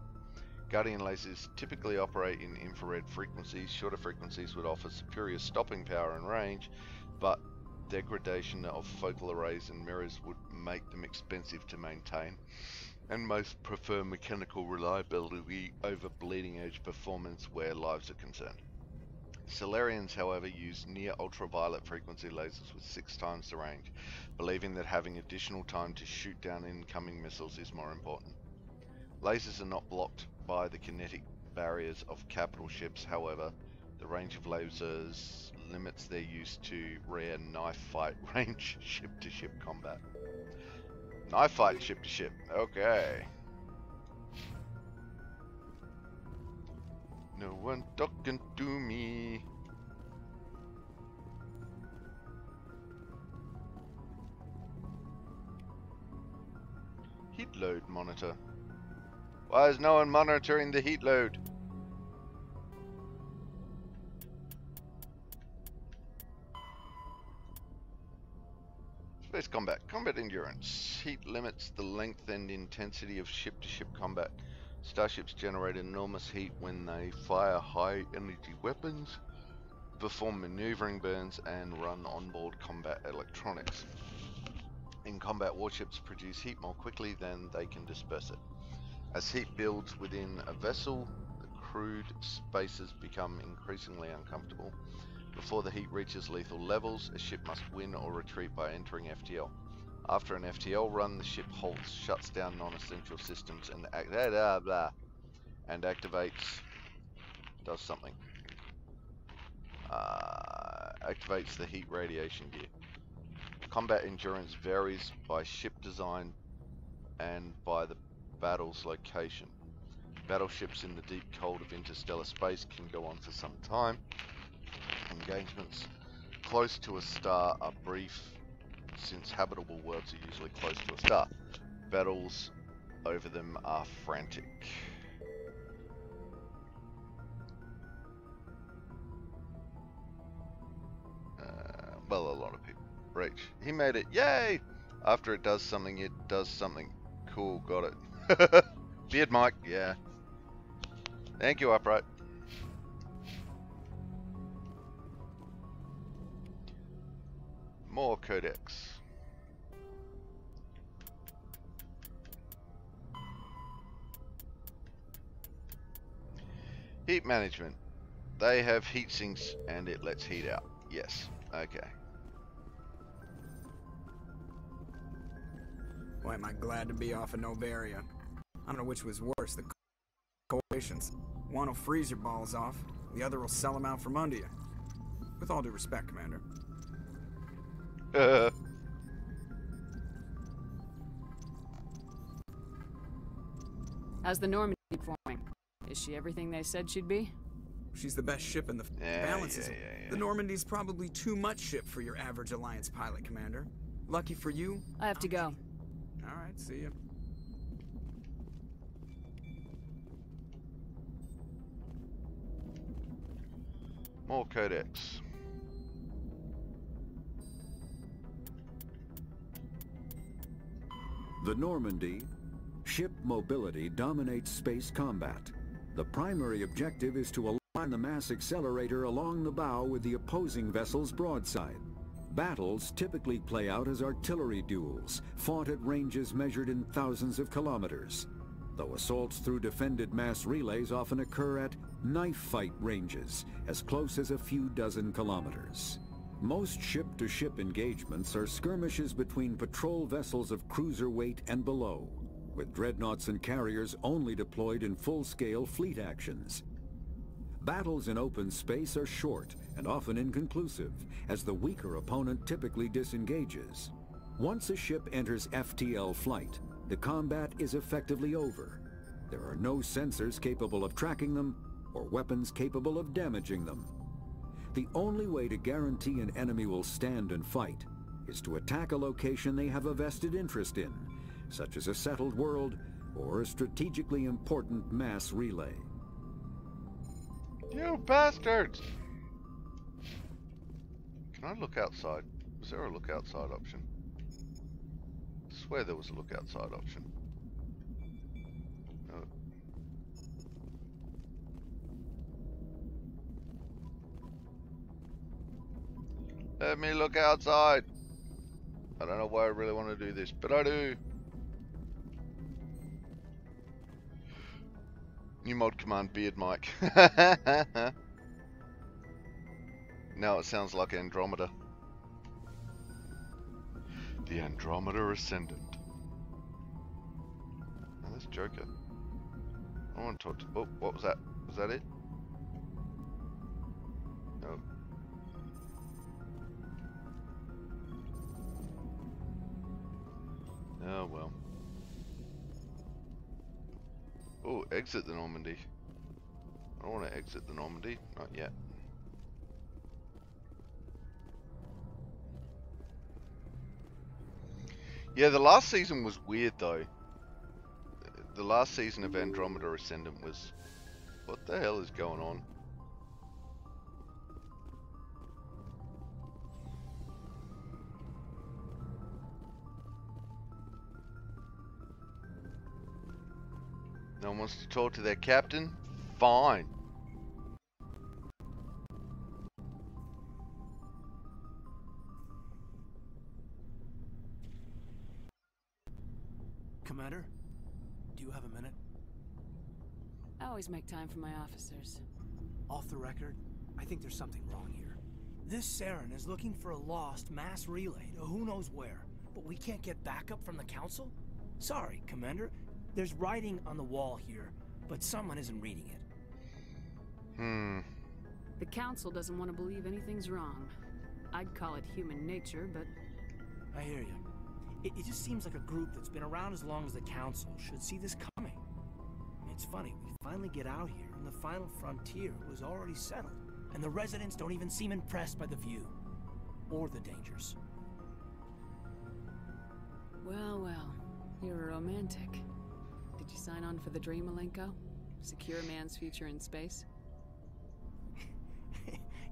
Guardian lasers typically operate in infrared frequencies. Shorter frequencies would offer superior stopping power and range, but degradation of focal arrays and mirrors would make them expensive to maintain, and most prefer mechanical reliability over bleeding edge performance where lives are concerned. Solarians, however, use near ultraviolet frequency lasers with 6 times the range, believing that having additional time to shoot down incoming missiles is more important. Lasers are not blocked by the kinetic barriers of capital ships. However, the range of lasers limits their use to rare knife fight range ship-to-ship combat. Knife fight ship-to-ship, okay. No one talking to me. Heat load monitor. Why is no one monitoring the heat load? Space combat. Combat endurance. Heat limits the length and intensity of ship-to-ship combat. Starships generate enormous heat when they fire high-energy weapons, perform maneuvering burns, and run onboard combat electronics. In combat, warships produce heat more quickly than they can disperse it. As heat builds within a vessel, the crewed spaces become increasingly uncomfortable. Before the heat reaches lethal levels, a ship must win or retreat by entering FTL. After an FTL run, the ship halts, shuts down non-essential systems, and activates, does something. Activates the heat radiation gear. Combat endurance varies by ship design and by the battle's location. Battleships in the deep cold of interstellar space can go on for some time. Engagements close to a star are brief, since habitable worlds are usually close to a star. Battles over them are frantic. Well, a lot of people. Reach. He made it. Yay! After it does something, it does something. Cool, got it. Beard Mike, yeah. Thank you, Upright. More codex. Heat management. They have heat sinks and it lets heat out. Yes. Okay. Boy, am I glad to be off of Novaria. I don't know which was worse, the coalitions. One will freeze your balls off, the other will sell them out from under you. With all due respect, Commander. How's the Normandy performing? Is she everything they said she'd be? She's the best ship in the balances. The Normandy's probably too much ship for your average Alliance pilot, Commander. Lucky for you, I have to go. All right, see ya. More codex. The Normandy. Ship mobility dominates space combat. The primary objective is to align the mass accelerator along the bow with the opposing vessel's broadside. Battles typically play out as artillery duels, fought at ranges measured in thousands of kilometers, though assaults through defended mass relays often occur at knife fight ranges, as close as a few dozen kilometers. Most ship-to-ship engagements are skirmishes between patrol vessels of cruiser weight and below, with dreadnoughts and carriers only deployed in full-scale fleet actions. Battles in open space are short and often inconclusive, as the weaker opponent typically disengages. Once a ship enters FTL flight, the combat is effectively over. There are no sensors capable of tracking them, or weapons capable of damaging them. The only way to guarantee an enemy will stand and fight is to attack a location they have a vested interest in, such as a settled world or a strategically important mass relay. You bastards! Can I look outside? Was there a look outside option? I swear there was a look outside option. No. Let me look outside! I don't know why I really want to do this, but I do. New mod command, beard mic. Now it sounds like Andromeda. The Andromeda Ascendant. Oh, that's Joker. I want to talk to... Oh, what was that? Was that it? No. Oh, well. Oh, exit the Normandy. I don't want to exit the Normandy. Not yet. Yeah, the last season was weird though. The last season of Andromeda Ascendant was... What the hell is going on? No one wants to talk to their captain? Fine. Commander, do you have a minute? I always make time for my officers. Off the record, I think there's something wrong here. This Saren is looking for a lost mass relay to who knows where, but we can't get backup from the Council? Sorry, Commander. There's writing on the wall here, but someone isn't reading it. The Council doesn't want to believe anything's wrong. I'd call it human nature, but... I hear you. It just seems like a group that's been around as long as the Council should see this coming. It's funny, we finally get out here, and the final frontier was already settled, and the residents don't even seem impressed by the view. Or the dangers. Well, well. You're a romantic. Did you sign on for the dream, Malenko? Secure a man's future in space?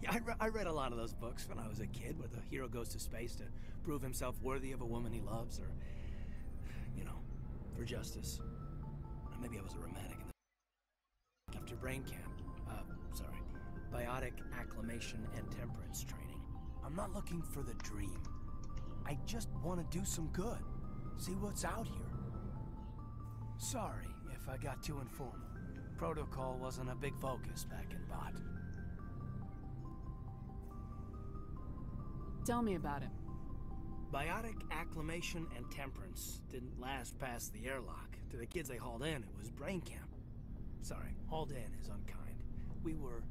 Yeah, I read a lot of those books when I was a kid, where the hero goes to space to prove himself worthy of a woman he loves, or, you know, for justice. Maybe I was a romantic after brain camp. Biotic acclimation and temperance training. I'm not looking for the dream. I just want to do some good. See what's out here. Sorry if I got too informal. Protocol wasn't a big focus back in Bot. Tell me about it. Biotic acclimation and temperance didn't last past the airlock. To the kids they hauled in, it was brain camp. Sorry, hauled in is unkind. We were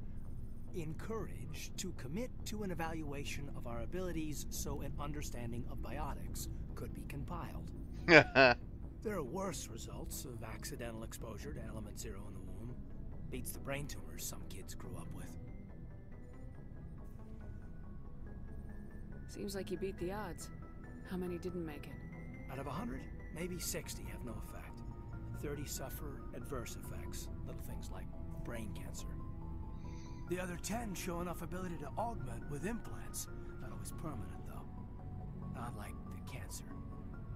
encouraged to commit to an evaluation of our abilities so an understanding of biotics could be compiled. There are worse results of accidental exposure to element 0 in the womb. Beats the brain tumors some kids grew up with. Seems like you beat the odds. How many didn't make it? Out of 100, maybe 60 have no effect. 30 suffer adverse effects, little things like brain cancer. The other 10 show enough ability to augment with implants. Not always permanent, though. Not like the cancer.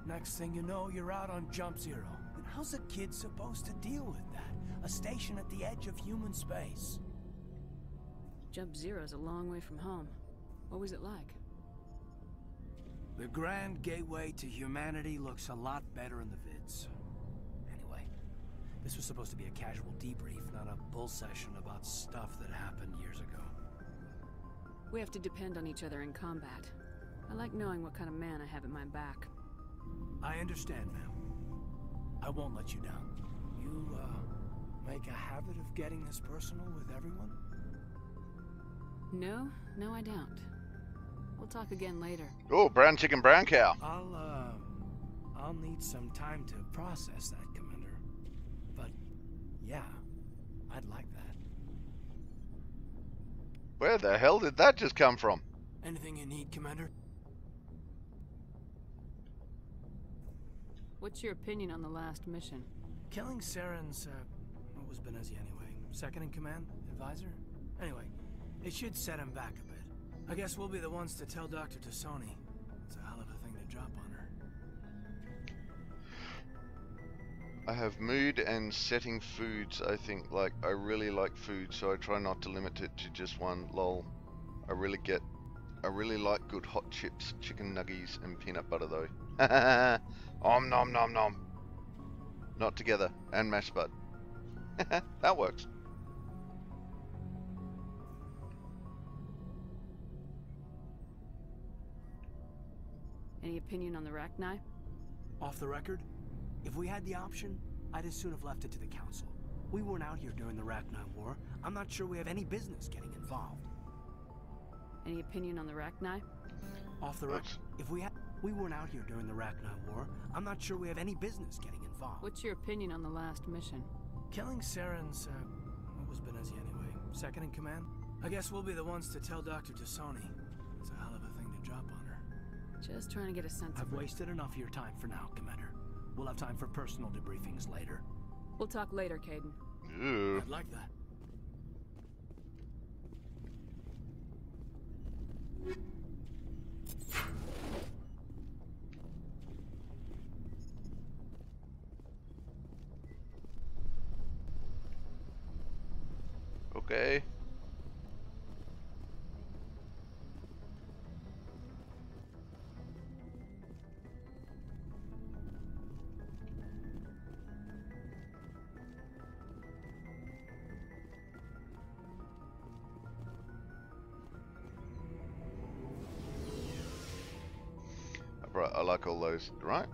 Next thing you know, you're out on Jump Zero. And how's a kid supposed to deal with that? A station at the edge of human space. Jump Zero's a long way from home. What was it like? The grand gateway to humanity looks a lot better in the vids. Anyway, this was supposed to be a casual debrief, not a bull session about stuff that happened years ago. We have to depend on each other in combat. I like knowing what kind of man I have at my back. I understand, ma'am. I won't let you down. You, make a habit of getting this personal with everyone? No, I don't. We'll talk again later. Oh, brown chicken, brown cow. I'll need some time to process that, Commander. But, yeah, I'd like that. Where the hell did that just come from? Anything you need, Commander? What's your opinion on the last mission? Killing Saren's, what was Benezia anyway? Second in command? Advisor? Anyway, it should set him back a bit. I guess we'll be the ones to tell Dr. Tassoni. It's a hell of a thing to drop on her. I have mood and setting foods. I think, like, I really like food, so I try not to limit it to just one. Lol. I really like good hot chips, chicken nuggies, and peanut butter though. Om nom nom nom. Not together. And mashed bud. That works. Any opinion on the Rachni? Off the record, if we had the option, I'd as soon have left it to the Council. We weren't out here during the Rachni War. I'm not sure we have any business getting involved. Any opinion on the Rachni? Off the record, if we weren't out here during the Rachni War. I'm not sure we have any business getting involved. What's your opinion on the last mission? Killing Saren's, what was Benezia anyway? Second in command? I guess we'll be the ones to tell Dr. Tassoni. It's a hell of a thing to drop on her. Just trying to get a sense of... I've wasted enough of your time for now, Commander. We'll have time for personal debriefings later. We'll talk later, Caden. Ew. I'd like that. Okay. Right, I like all those, right?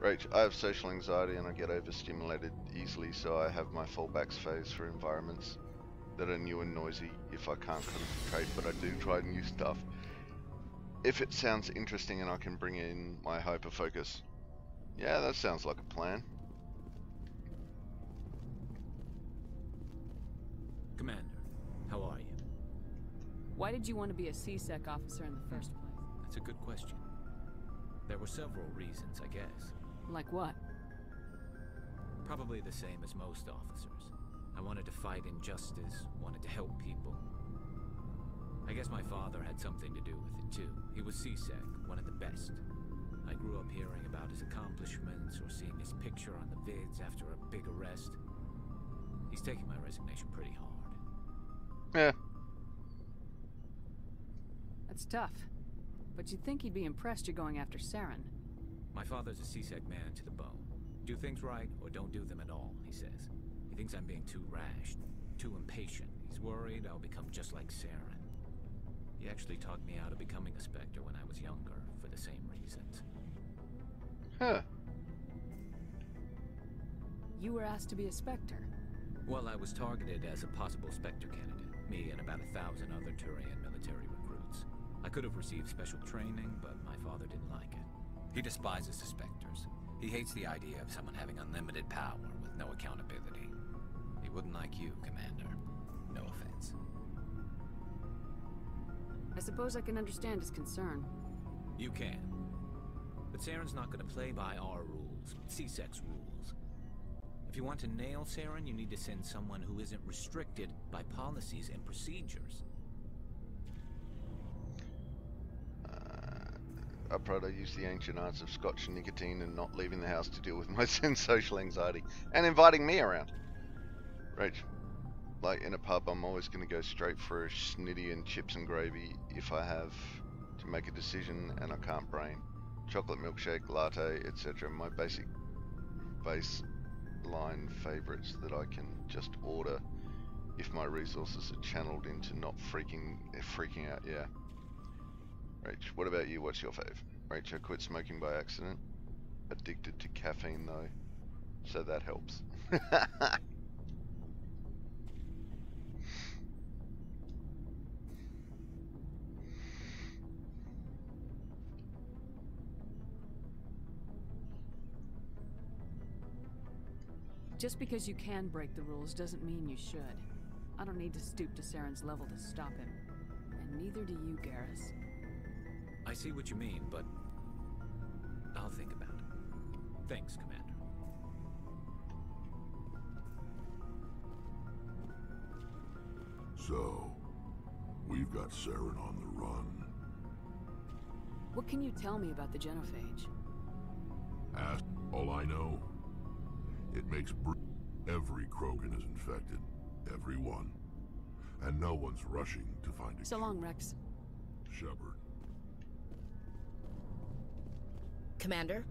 Rach, I have social anxiety and I get overstimulated easily, so I have my fallbacks phase for environments that are new and noisy if I can't concentrate, but I do try new stuff if it sounds interesting and I can bring in my hyper focus. Yeah, that sounds like a plan. Commander, how are you? Why did you want to be a C-Sec officer in the first place? That's a good question. There were several reasons, I guess. Like what? Probably the same as most officers. I wanted to fight injustice, wanted to help people. I guess my father had something to do with it too. He was C-Sec, one of the best. I grew up hearing about his accomplishments or seeing his picture on the vids after a big arrest. He's taking my resignation pretty hard. Yeah. That's tough. But you'd think he'd be impressed you're going after Saren. My father's a C-Sec man to the bone. Do things right or don't do them at all, he says. He thinks I'm being too rash, too impatient. He's worried I'll become just like Saren. He actually talked me out of becoming a Spectre when I was younger, for the same reasons. Huh. You were asked to be a Spectre? Well, I was targeted as a possible Spectre candidate. Me and about 1,000 other Turian military recruits. I could have received special training, but my father didn't like it. He despises the Spectres. He hates the idea of someone having unlimited power with no accountability. He wouldn't like you, Commander. No offense. I suppose I can understand his concern. You can. But Saren's not going to play by our rules, C-Sec's rules. If you want to nail Saren, you need to send someone who isn't restricted by policies and procedures. I probably use the ancient arts of scotch and nicotine and not leaving the house to deal with my social anxiety and inviting me around. Rach, like in a pub, I'm always going to go straight for a snitty and chips and gravy if I have to make a decision and I can't brain. chocolate milkshake, latte, etc. My basic baseline favorites that I can just order if my resources are channeled into not freaking out. Yeah. Rach, what about you? What's your fave? Rach, I quit smoking by accident. Addicted to caffeine though, so that helps. Just because you can break the rules doesn't mean you should. I don't need to stoop to Saren's level to stop him. And neither do you, Garrus. I see what you mean, but I'll think about it. Thanks, Commander. So, we've got Saren on the run. What can you tell me about the genophage? Ask all I know. It makes every Krogan is infected. Every one. And no one's rushing to find a So long, Rex. Shepard. Commander?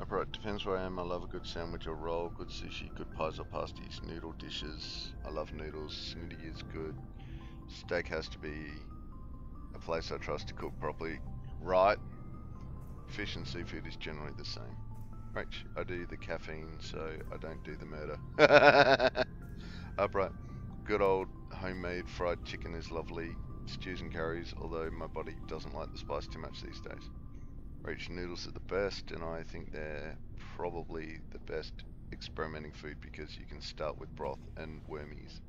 Alright, depends where I am. I love a good sandwich or roll, good sushi, good pies or pasties, noodle dishes. I love noodles. Snitty is good. Steak has to be a place I trust to cook properly. Right. Fish and seafood is generally the same. Right, I do the caffeine, so I don't do the murder. Upright. Good old homemade fried chicken is lovely. Stews and curries, although my body doesn't like the spice too much these days. Rich noodles are the best, and I think they're probably the best experimenting food because you can start with broth and wormies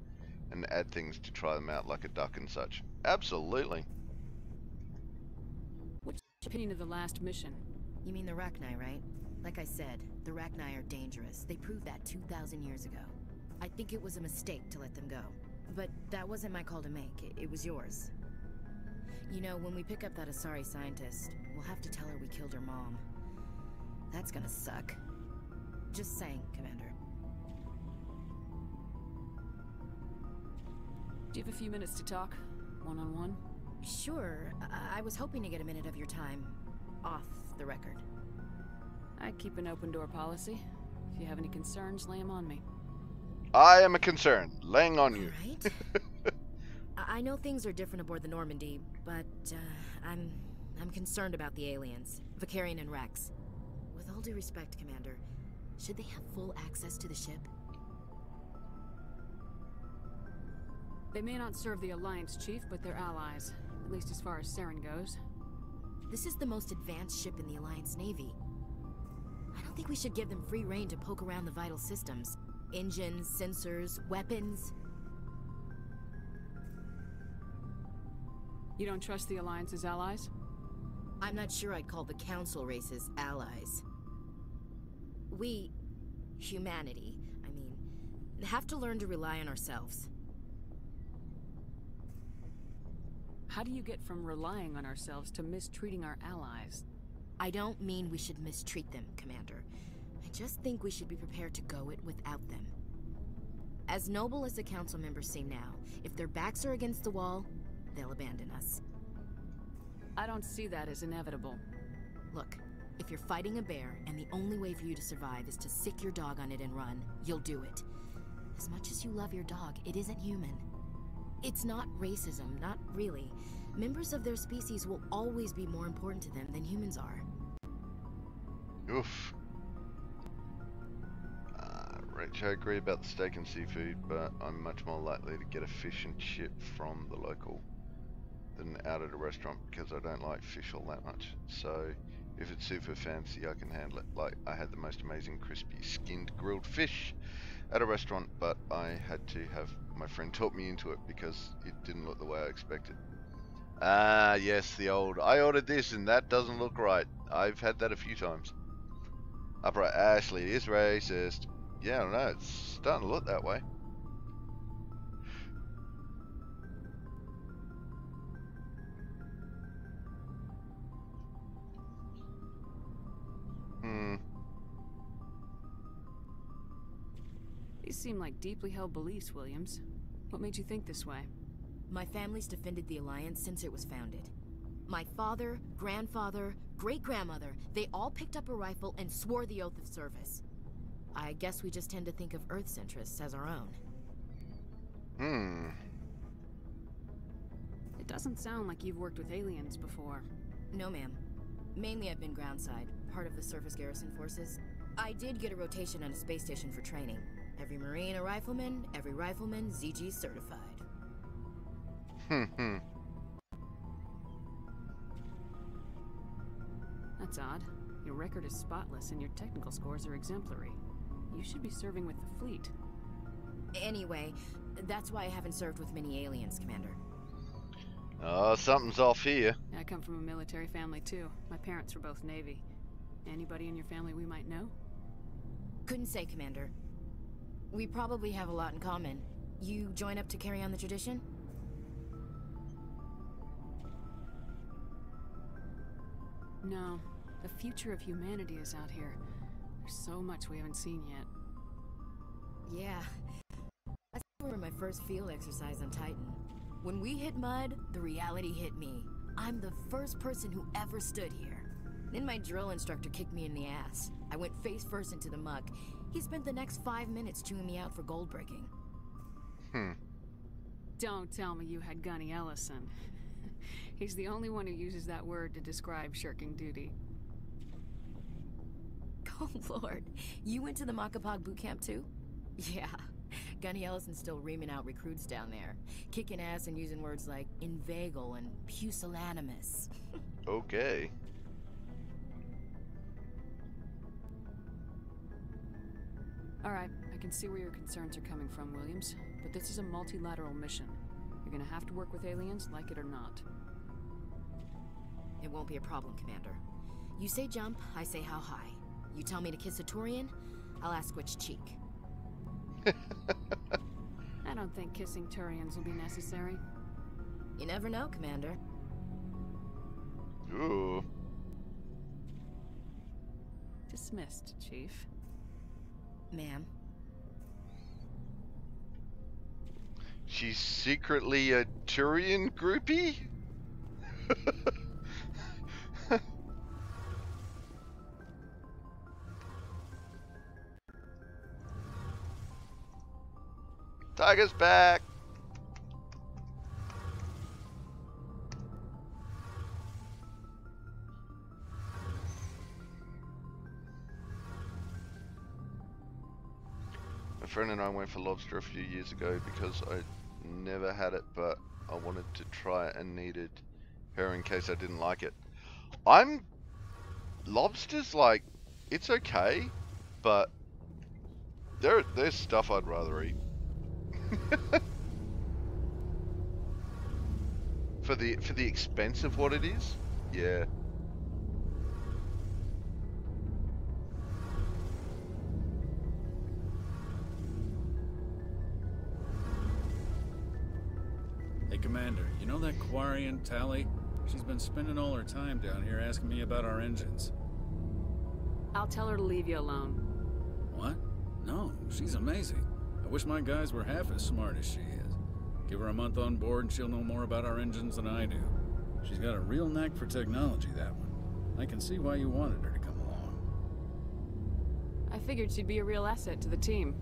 and add things to try them out like a duck and such. Absolutely. What's your opinion of the last mission? You mean the Rachni, right? Like I said, the Rachni are dangerous. They proved that 2,000 years ago. I think it was a mistake to let them go. But that wasn't my call to make. It was yours. You know, when we pick up that Asari scientist, we'll have to tell her we killed her mom. That's gonna suck. Just saying, Commander. Do you have a few minutes to talk? One-on-one? Sure. I was hoping to get a minute of your time. Off the record. I keep an open door policy. If you have any concerns, lay them on me. I am a concern. Laying on you. Right. I know things are different aboard the Normandy, but I'm concerned about the aliens, Vicarian and Rex. With all due respect, Commander, should they have full access to the ship? They may not serve the Alliance, Chief, but they're allies, at least as far as Saren goes. This is the most advanced ship in the Alliance Navy. I don't think we should give them free rein to poke around the vital systems. Engines, sensors, weapons. You don't trust the Alliance's allies? I'm not sure I'd call the Council races allies. We, humanity, I mean, have to learn to rely on ourselves. How do you get from relying on ourselves to mistreating our allies? I don't mean we should mistreat them, Commander. I just think we should be prepared to go it without them. As noble as the Council members seem now, if their backs are against the wall, they'll abandon us. I don't see that as inevitable. Look, if you're fighting a bear and the only way for you to survive is to sick your dog on it and run, you'll do it. As much as you love your dog, it isn't human. It's not racism, not really. Members of their species will always be more important to them than humans are. Oof. Rich, I agree about the steak and seafood, but I'm much more likely to get a fish and chip from the local than out at a restaurant because I don't like fish all that much. So if it's super fancy, I can handle it. Like, I had the most amazing crispy skinned grilled fish at a restaurant, but I had to have my friend talk me into it because it didn't look the way I expected. Ah, yes, the old, I ordered this and that doesn't look right. I've had that a few times. Upright Ashley is racist. Yeah, I don't know, it's starting to look that way. These seem like deeply held beliefs, Williams. What made you think this way? My family's defended the Alliance since it was founded. My father, grandfather, great-grandmother, they all picked up a rifle and swore the oath of service. I guess we just tend to think of Earth's interests as our own. It doesn't sound like you've worked with aliens before. No, ma'am. Mainly I've been groundside, part of the surface garrison forces. I did get a rotation on a space station for training. Every Marine a rifleman, every rifleman ZG certified. That's odd. Your record is spotless and your technical scores are exemplary. You should be serving with the fleet. Anyway, that's why I haven't served with many aliens, Commander. Oh, something's off here. I come from a military family too. My parents were both Navy. Anybody in your family we might know? Couldn't say, Commander. We probably have a lot in common. You join up to carry on the tradition? No. The future of humanity is out here. There's so much we haven't seen yet. Yeah. I remember my first field exercise on Titan. When we hit mud, the reality hit me. I'm the first person who ever stood here. Then my drill instructor kicked me in the ass. I went face first into the muck. He spent the next 5 minutes chewing me out for gold breaking. Don't tell me you had Gunny Ellison. He's the only one who uses that word to describe shirking duty. Oh, Lord. You went to the Makapog boot camp, too? Yeah. Gunny Ellison's still reaming out recruits down there. Kicking ass and using words like inveigle and pusillanimous. Okay. Alright, I can see where your concerns are coming from, Williams. But this is a multilateral mission. You're gonna have to work with aliens, like it or not. It won't be a problem, Commander. You say jump, I say how high. You tell me to kiss a Turian, I'll ask which cheek. I don't think kissing Turians will be necessary. You never know, Commander. Ooh. Dismissed, Chief. Ma'am. She's secretly a Turian groupie? Tiger's back! My friend and I went for lobster a few years ago because I never had it, but I wanted to try it and needed her in case I didn't like it. Lobster's like, it's okay, but there's stuff I'd rather eat. For the expense of what it is, yeah. Hey, Commander, you know that Quarian, Tally? She's been spending all her time down here asking me about our engines. I'll tell her to leave you alone. What? No, she's amazing. I wish my guys were half as smart as she is. Give her a month on board and she'll know more about our engines than I do. She's got a real knack for technology, that one. I can see why you wanted her to come along. I figured she'd be a real asset to the team.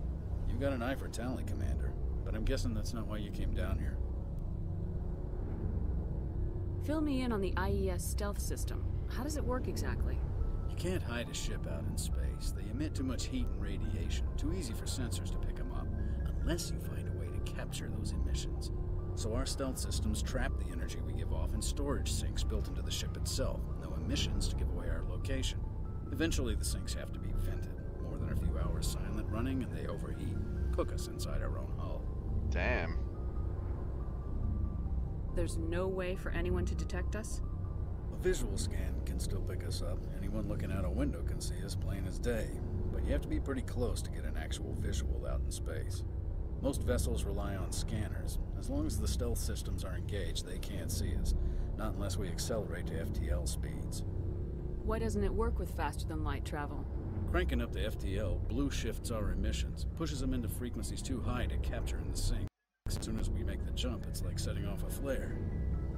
You got an eye for Tally, Commander, but I'm guessing that's not why you came down here. Fill me in on the IES stealth system. How does it work exactly? You can't hide a ship out in space. They emit too much heat and radiation. Too easy for sensors to pick them up, unless you find a way to capture those emissions. So our stealth systems trap the energy we give off in storage sinks built into the ship itself. No emissions to give away our location. Eventually the sinks have to be vented. More than a few hours silent running and they overheat. Cook us inside our own hull. Damn. There's no way for anyone to detect us? A visual scan can still pick us up. Anyone looking out a window can see us plain as day. But you have to be pretty close to get an actual visual out in space. Most vessels rely on scanners. As long as the stealth systems are engaged, they can't see us. Not unless we accelerate to FTL speeds. Why doesn't it work with faster than light travel? Cranking up to FTL blue shifts our emissions, pushes them into frequencies too high to capture in the sink. As soon as we make the jump, it's like setting off a flare.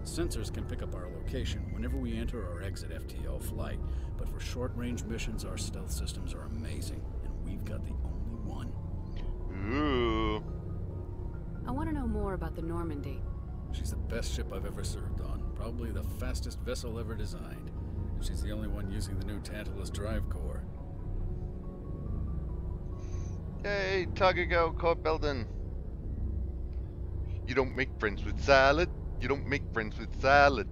Sensors can pick up our location whenever we enter or exit FTL flight, but for short-range missions, our stealth systems are amazing, and we've got the only one. Ooh. I want to know more about the Normandy. She's the best ship I've ever served on, probably the fastest vessel ever designed. And she's the only one using the new Tantalus drive core. Yay, Tiger Girl caught Belden. You don't make friends with salad. You don't make friends with salad.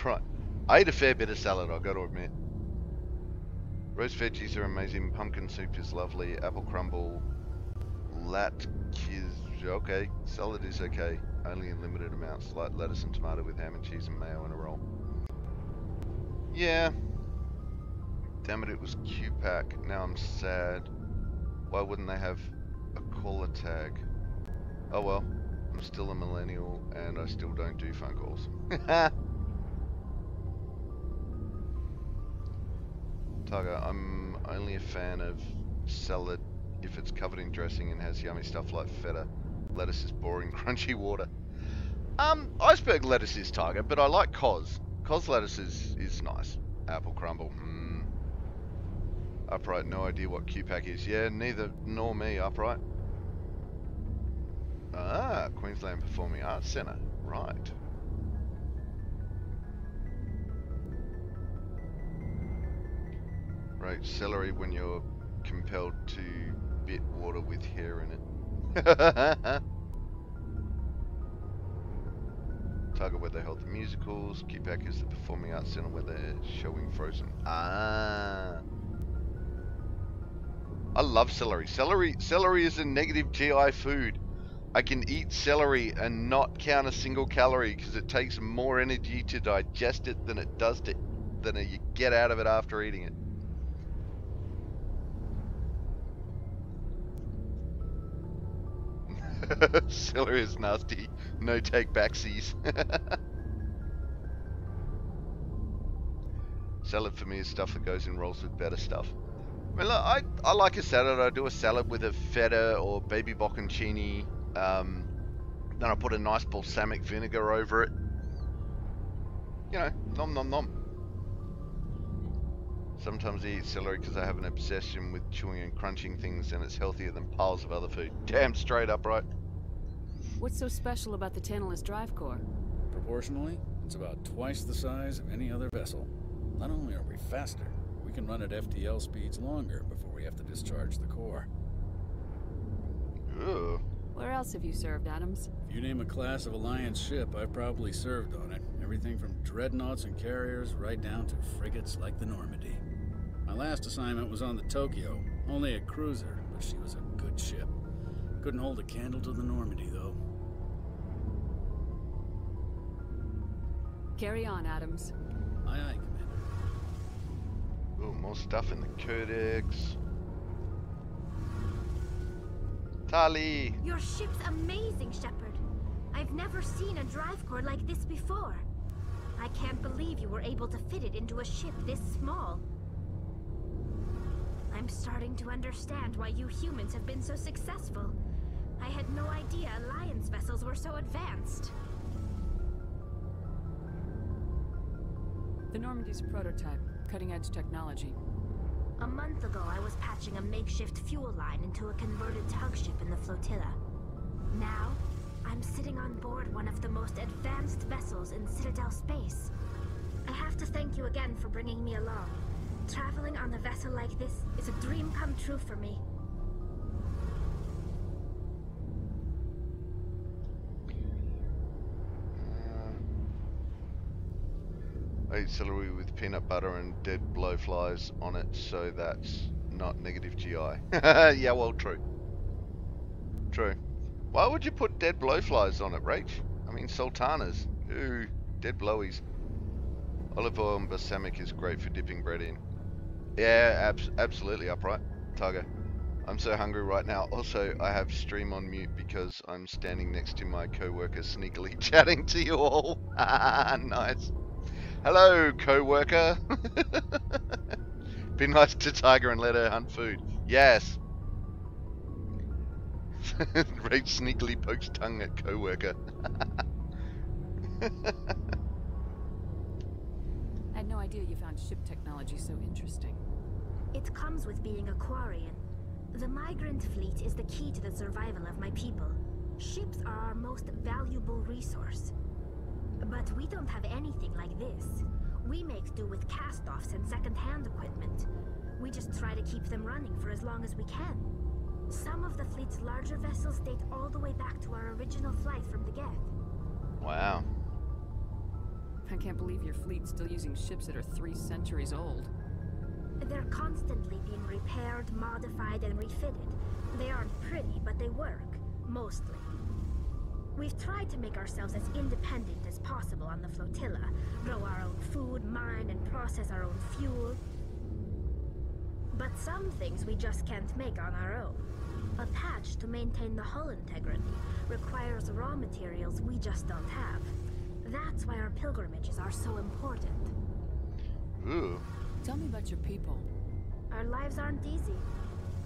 Right. I ate a fair bit of salad, I've got to admit. Roast veggies are amazing. Pumpkin soup is lovely. Apple crumble. Latkes. Okay. Salad is okay. Only in limited amounts. Like lettuce and tomato with ham and cheese and mayo in a roll. Yeah. Damn it, it was Q-Pack. Now I'm sad. Why wouldn't they have a caller tag? Oh well. I'm still a millennial and I still don't do phone calls. Tiger, I'm only a fan of salad if it's covered in dressing and has yummy stuff like feta. Lettuce is boring, crunchy water. Iceberg lettuce is Tiger, but I like Cos. Cos lettuce is nice. Apple crumble. Upright, no idea what Q-Pack is. Yeah, neither nor me, Upright. Ah, Queensland Performing Arts Centre. Right. Right, celery when you're compelled to bit water with hair in it. Tiger where they hold the musicals. Q-Pack is the Performing Arts Centre where they're showing Frozen. Ah. I love celery. Celery is a negative GI food. I can eat celery and not count a single calorie because it takes more energy to digest it than it does than you get out of it after eating it. Celery is nasty. No take backsies. Salad for me is stuff that goes in rolls with better stuff. I mean, look, I like a salad. I do a salad with a feta or baby bocconcini. Then I put a nice balsamic vinegar over it. You know, nom nom nom. Sometimes I eat celery because I have an obsession with chewing and crunching things, and it's healthier than piles of other food. Damn straight up, right? What's so special about the Tantalus drive core? Proportionally, it's about twice the size of any other vessel. Not only are we faster, we can run at FTL speeds longer before we have to discharge the core. Ugh. Where else have you served, Adams? If you name a class of Alliance ship, I've probably served on it. Everything from dreadnoughts and carriers right down to frigates like the Normandy. My last assignment was on the Tokyo, only a cruiser, but she was a good ship. Couldn't hold a candle to the Normandy, though. Carry on, Adams. Aye, aye, Commander. Ooh, more stuff in the codex. Tali! Your ship's amazing, Shepard. I've never seen a drive core like this before. I can't believe you were able to fit it into a ship this small. I'm starting to understand why you humans have been so successful. I had no idea Alliance vessels were so advanced. The Normandy's a prototype, cutting-edge technology. A month ago, I was patching a makeshift fuel line into a converted tug ship in the flotilla. Now, I'm sitting on board one of the most advanced vessels in Citadel space. I have to thank you again for bringing me along. Traveling on a vessel like this is a dream come true for me. I eat celery with peanut butter and dead blowflies on it, so that's not negative GI. Yeah, well, true. True. Why would you put dead blowflies on it, Rach? I mean, sultanas. Ooh, dead blowies. Olive oil and balsamic is great for dipping bread in. Yeah, absolutely, Upright. Tiger. I'm so hungry right now. Also, I have stream on mute because I'm standing next to my co-worker sneakily chatting to you all. Nice. Hello, co-worker. Be nice to Tiger and let her hunt food. Yes. Rage sneakily pokes tongue at co-worker. I had no idea you found ship technology so interesting. It comes with being a Quarian. The migrant fleet is the key to the survival of my people. Ships are our most valuable resource. But we don't have anything like this. We make do with cast-offs and second-hand equipment. We just try to keep them running for as long as we can. Some of the fleet's larger vessels date all the way back to our original flight from the Geth. Wow. I can't believe your fleet's still using ships that are 3 centuries old. They're constantly being repaired, modified, and refitted. They aren't pretty, but they work. Mostly. We've tried to make ourselves as independent as possible on the flotilla. Grow our own food, mine, and process our own fuel. But some things we just can't make on our own. A patch to maintain the hull integrity requires raw materials we just don't have. That's why our pilgrimages are so important. Ooh. Tell me about your people. Our lives aren't easy.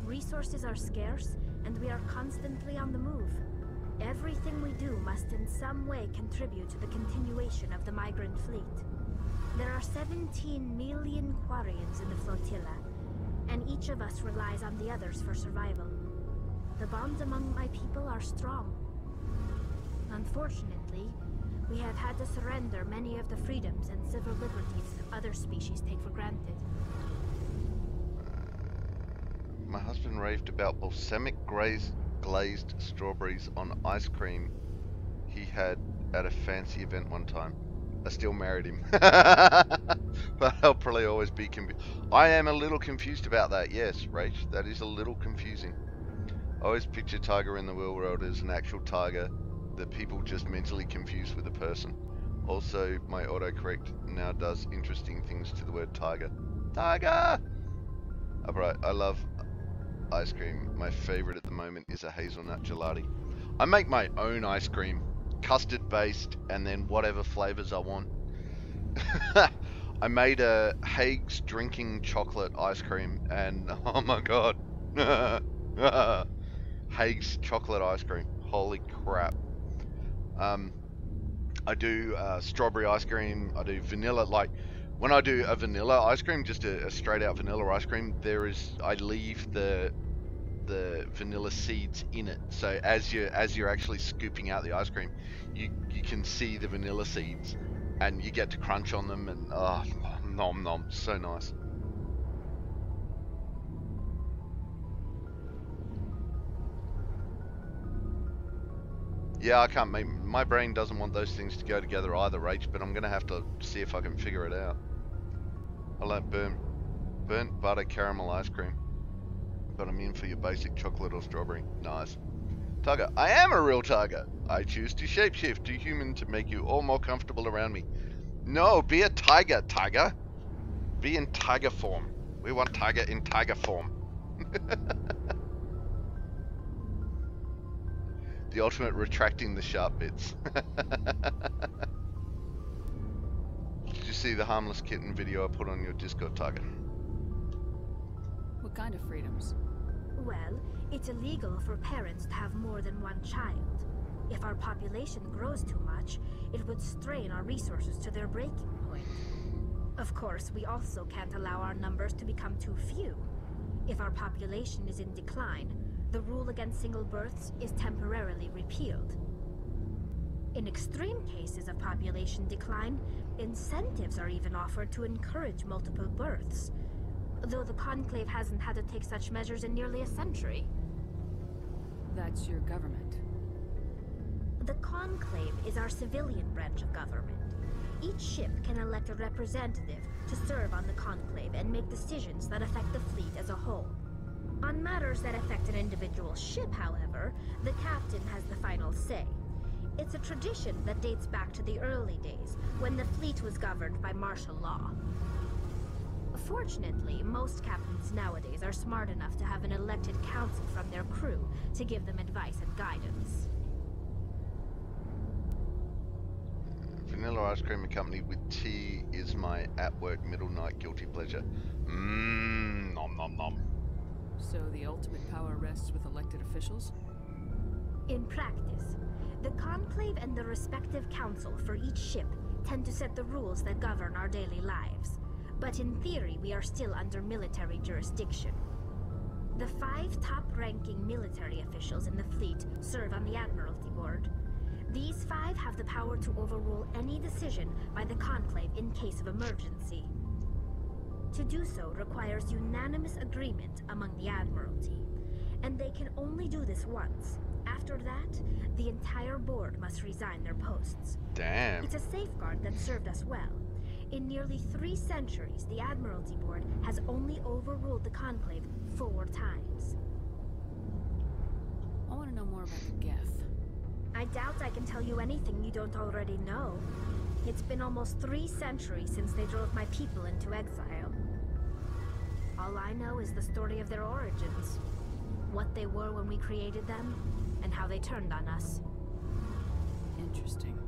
Resources are scarce, and we are constantly on the move. Everything we do must in some way contribute to the continuation of the migrant fleet. There are 17 million Quarians in the flotilla, and each of us relies on the others for survival. The bonds among my people are strong. Unfortunately, we have had to surrender many of the freedoms and civil liberties other species take for granted. My husband raved about balsamic glazed strawberries on ice cream he had at a fancy event one time. I still married him. But I'll probably always be confused. I am a little confused about that, yes, Rach. That is a little confusing. I always picture tiger in the real world as an actual tiger that people just mentally confuse with a person. Also, my autocorrect now does interesting things to the word tiger. Tiger! Alright, I love ice cream. My favorite at the moment is a hazelnut gelati. I make my own ice cream, custard based, and then whatever flavors I want. I made a Haig's drinking chocolate ice cream, and oh my god. Haig's chocolate ice cream. Holy crap. I do strawberry ice cream. I do vanilla. Like when I do a vanilla ice cream, just a straight out vanilla ice cream, I leave the vanilla seeds in it. So as you're actually scooping out the ice cream, you can see the vanilla seeds, and you get to crunch on them, and oh, nom nom, so nice. Yeah, I can't make, my brain doesn't want those things to go together either, Rach, but I'm gonna have to see if I can figure it out. I like burnt butter caramel ice cream, but I'm in for your basic chocolate or strawberry. Nice. Tiger, I am a real tiger. I choose to shapeshift to human to make you all more comfortable around me. No, be a tiger, tiger. Be in tiger form. We want tiger in tiger form. The ultimate retracting the sharp bits. Did you see the harmless kitten video I put on your Discord, Tiger? What kind of freedoms? Well, it's illegal for parents to have more than one child. If our population grows too much, it would strain our resources to their breaking point. Of course, we also can't allow our numbers to become too few. If our population is in decline, the rule against single births is temporarily repealed. In extreme cases of population decline, incentives are even offered to encourage multiple births, though the Conclave hasn't had to take such measures in nearly a century. That's your government. The Conclave is our civilian branch of government. Each ship can elect a representative to serve on the Conclave and make decisions that affect the fleet as a whole. On matters that affect an individual ship, however, the captain has the final say. It's a tradition that dates back to the early days, when the fleet was governed by martial law. Fortunately, most captains nowadays are smart enough to have an elected council from their crew to give them advice and guidance. Vanilla ice cream accompanied with tea is my at-work middle-night guilty pleasure. Nom nom nom. So the ultimate power rests with elected officials? In practice, the Conclave and the respective council for each ship tend to set the rules that govern our daily lives. But in theory, we are still under military jurisdiction. The 5 top-ranking military officials in the fleet serve on the Admiralty Board. These 5 have the power to overrule any decision by the Conclave in case of emergency. To do so requires unanimous agreement among the Admiralty, and they can only do this once. After that, the entire board must resign their posts. Damn. It's a safeguard that served us well. In nearly 3 centuries, the Admiralty Board has only overruled the Conclave 4 times. I want to know more about the Geth. I doubt I can tell you anything you don't already know. It's been almost 3 centuries since they drove my people into exile. All I know is the story of their origins. What they were when we created them, and how they turned on us. Interesting.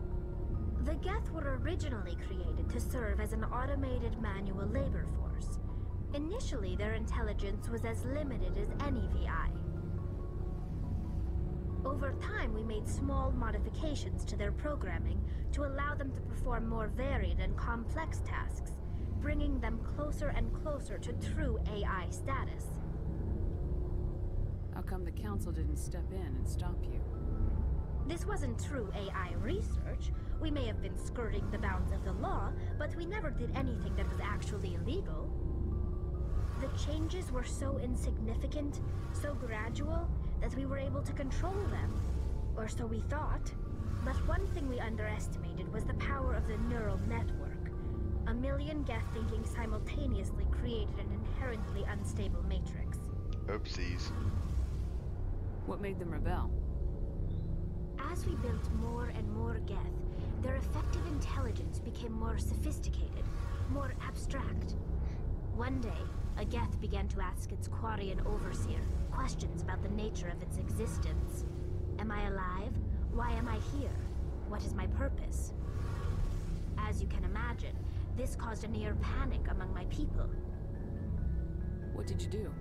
The Geth were originally created to serve as an automated manual labor force. Initially, their intelligence was as limited as any VI. Over time, we made small modifications to their programming to allow them to perform more varied and complex tasks, bringing them closer and closer to true AI status. How come the Council didn't step in and stop you? This wasn't true AI research. We may have been skirting the bounds of the law, but we never did anything that was actually illegal. The changes were so insignificant, so gradual, that we were able to control them. Or so we thought. But one thing we underestimated was the power of the neural network. A million Geth thinking simultaneously created an inherently unstable matrix. Oopsies. What made them rebel? As we built more and more Geth, their effective intelligence became more sophisticated, more abstract. One day, a Geth began to ask its Quarian overseer questions about the nature of its existence. Am I alive? Why am I here? What is my purpose? As you can imagine, this caused a near panic among my people. What did you do?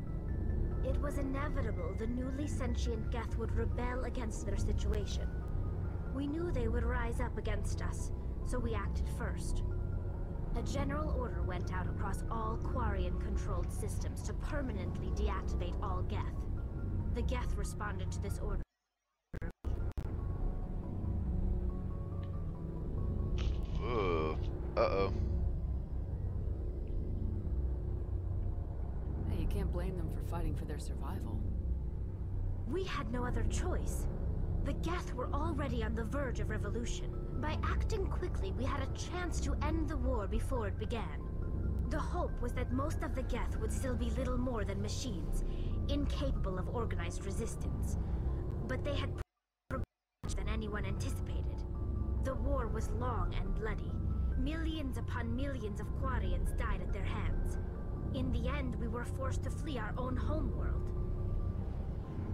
It was inevitable the newly sentient Geth would rebel against their situation. We knew they would rise up against us, so we acted first. A general order went out across all Quarian-controlled systems to permanently deactivate all Geth. The Geth responded to this order. Uh-oh. Hey, you can't blame them for fighting for their survival. We had no other choice. The Geth were already on the verge of revolution. By acting quickly, we had a chance to end the war before it began. The hope was that most of the Geth would still be little more than machines, incapable of organized resistance. But they had more than anyone anticipated. The war was long and bloody. Millions upon millions of Quarians died at their hands. In the end, we were forced to flee our own homeworld.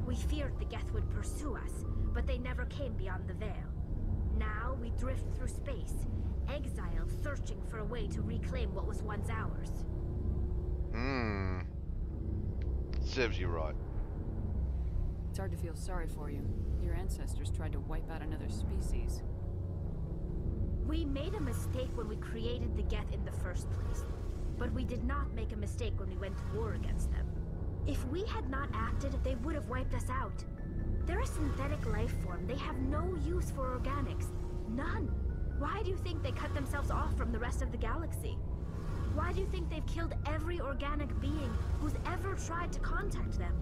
We feared the Geth would pursue us, but they never came beyond the Veil. Now we drift through space, exiled, searching for a way to reclaim what was once ours. Serves you right. It's hard to feel sorry for you. Your ancestors tried to wipe out another species. We made a mistake when we created the Geth in the first place, but we did not make a mistake when we went to war against them. If we had not acted, they would have wiped us out. They're a synthetic life form. They have no use for organics. None. Why do you think they cut themselves off from the rest of the galaxy? Why do you think they've killed every organic being who's ever tried to contact them?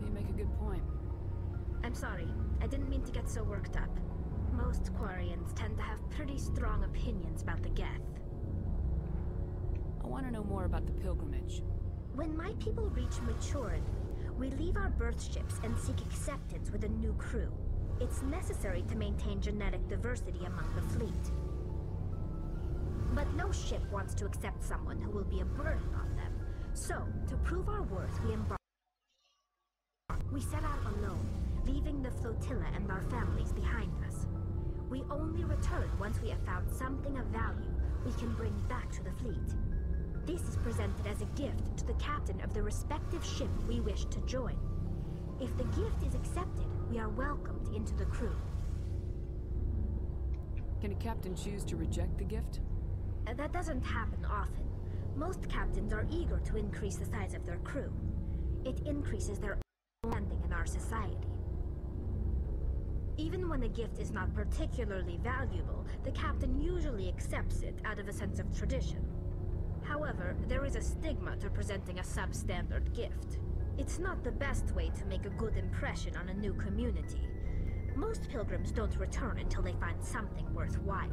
You make a good point. I'm sorry. I didn't mean to get so worked up. Most Quarians tend to have pretty strong opinions about the Geth. I want to know more about the pilgrimage. When my people reach maturity, we leave our birth ships and seek acceptance with a new crew. It's necessary to maintain genetic diversity among the fleet. But no ship wants to accept someone who will be a burden on them. So, to prove our worth, we embark. We set out alone, leaving the flotilla and our families behind us. We only return once we have found something of value we can bring back to the fleet. This is presented as a gift to the captain of the respective ship we wish to join. If the gift is accepted, we are welcomed into the crew. Can a captain choose to reject the gift? That doesn't happen often. Most captains are eager to increase the size of their crew. It increases their standing in our society. Even when a gift is not particularly valuable, the captain usually accepts it out of a sense of tradition. However, there is a stigma to presenting a substandard gift. It's not the best way to make a good impression on a new community. Most pilgrims don't return until they find something worthwhile.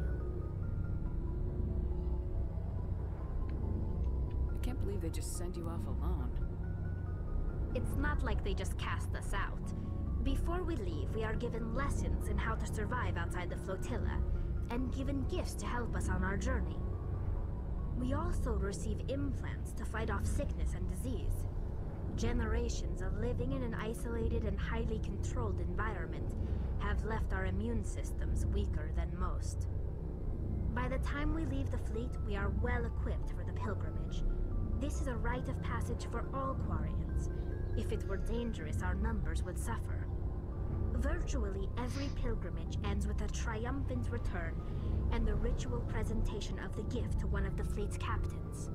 I can't believe they just send you off alone. It's not like they just cast us out. Before we leave, we are given lessons in how to survive outside the flotilla, and given gifts to help us on our journey. We also receive implants to fight off sickness and disease. Generations of living in an isolated and highly controlled environment have left our immune systems weaker than most. By the time we leave the fleet, we are well equipped for the pilgrimage. This is a rite of passage for all Quarians. If it were dangerous, our numbers would suffer. Virtually every pilgrimage ends with a triumphant return and the ritual presentation of the gift to one of the fleet's captains.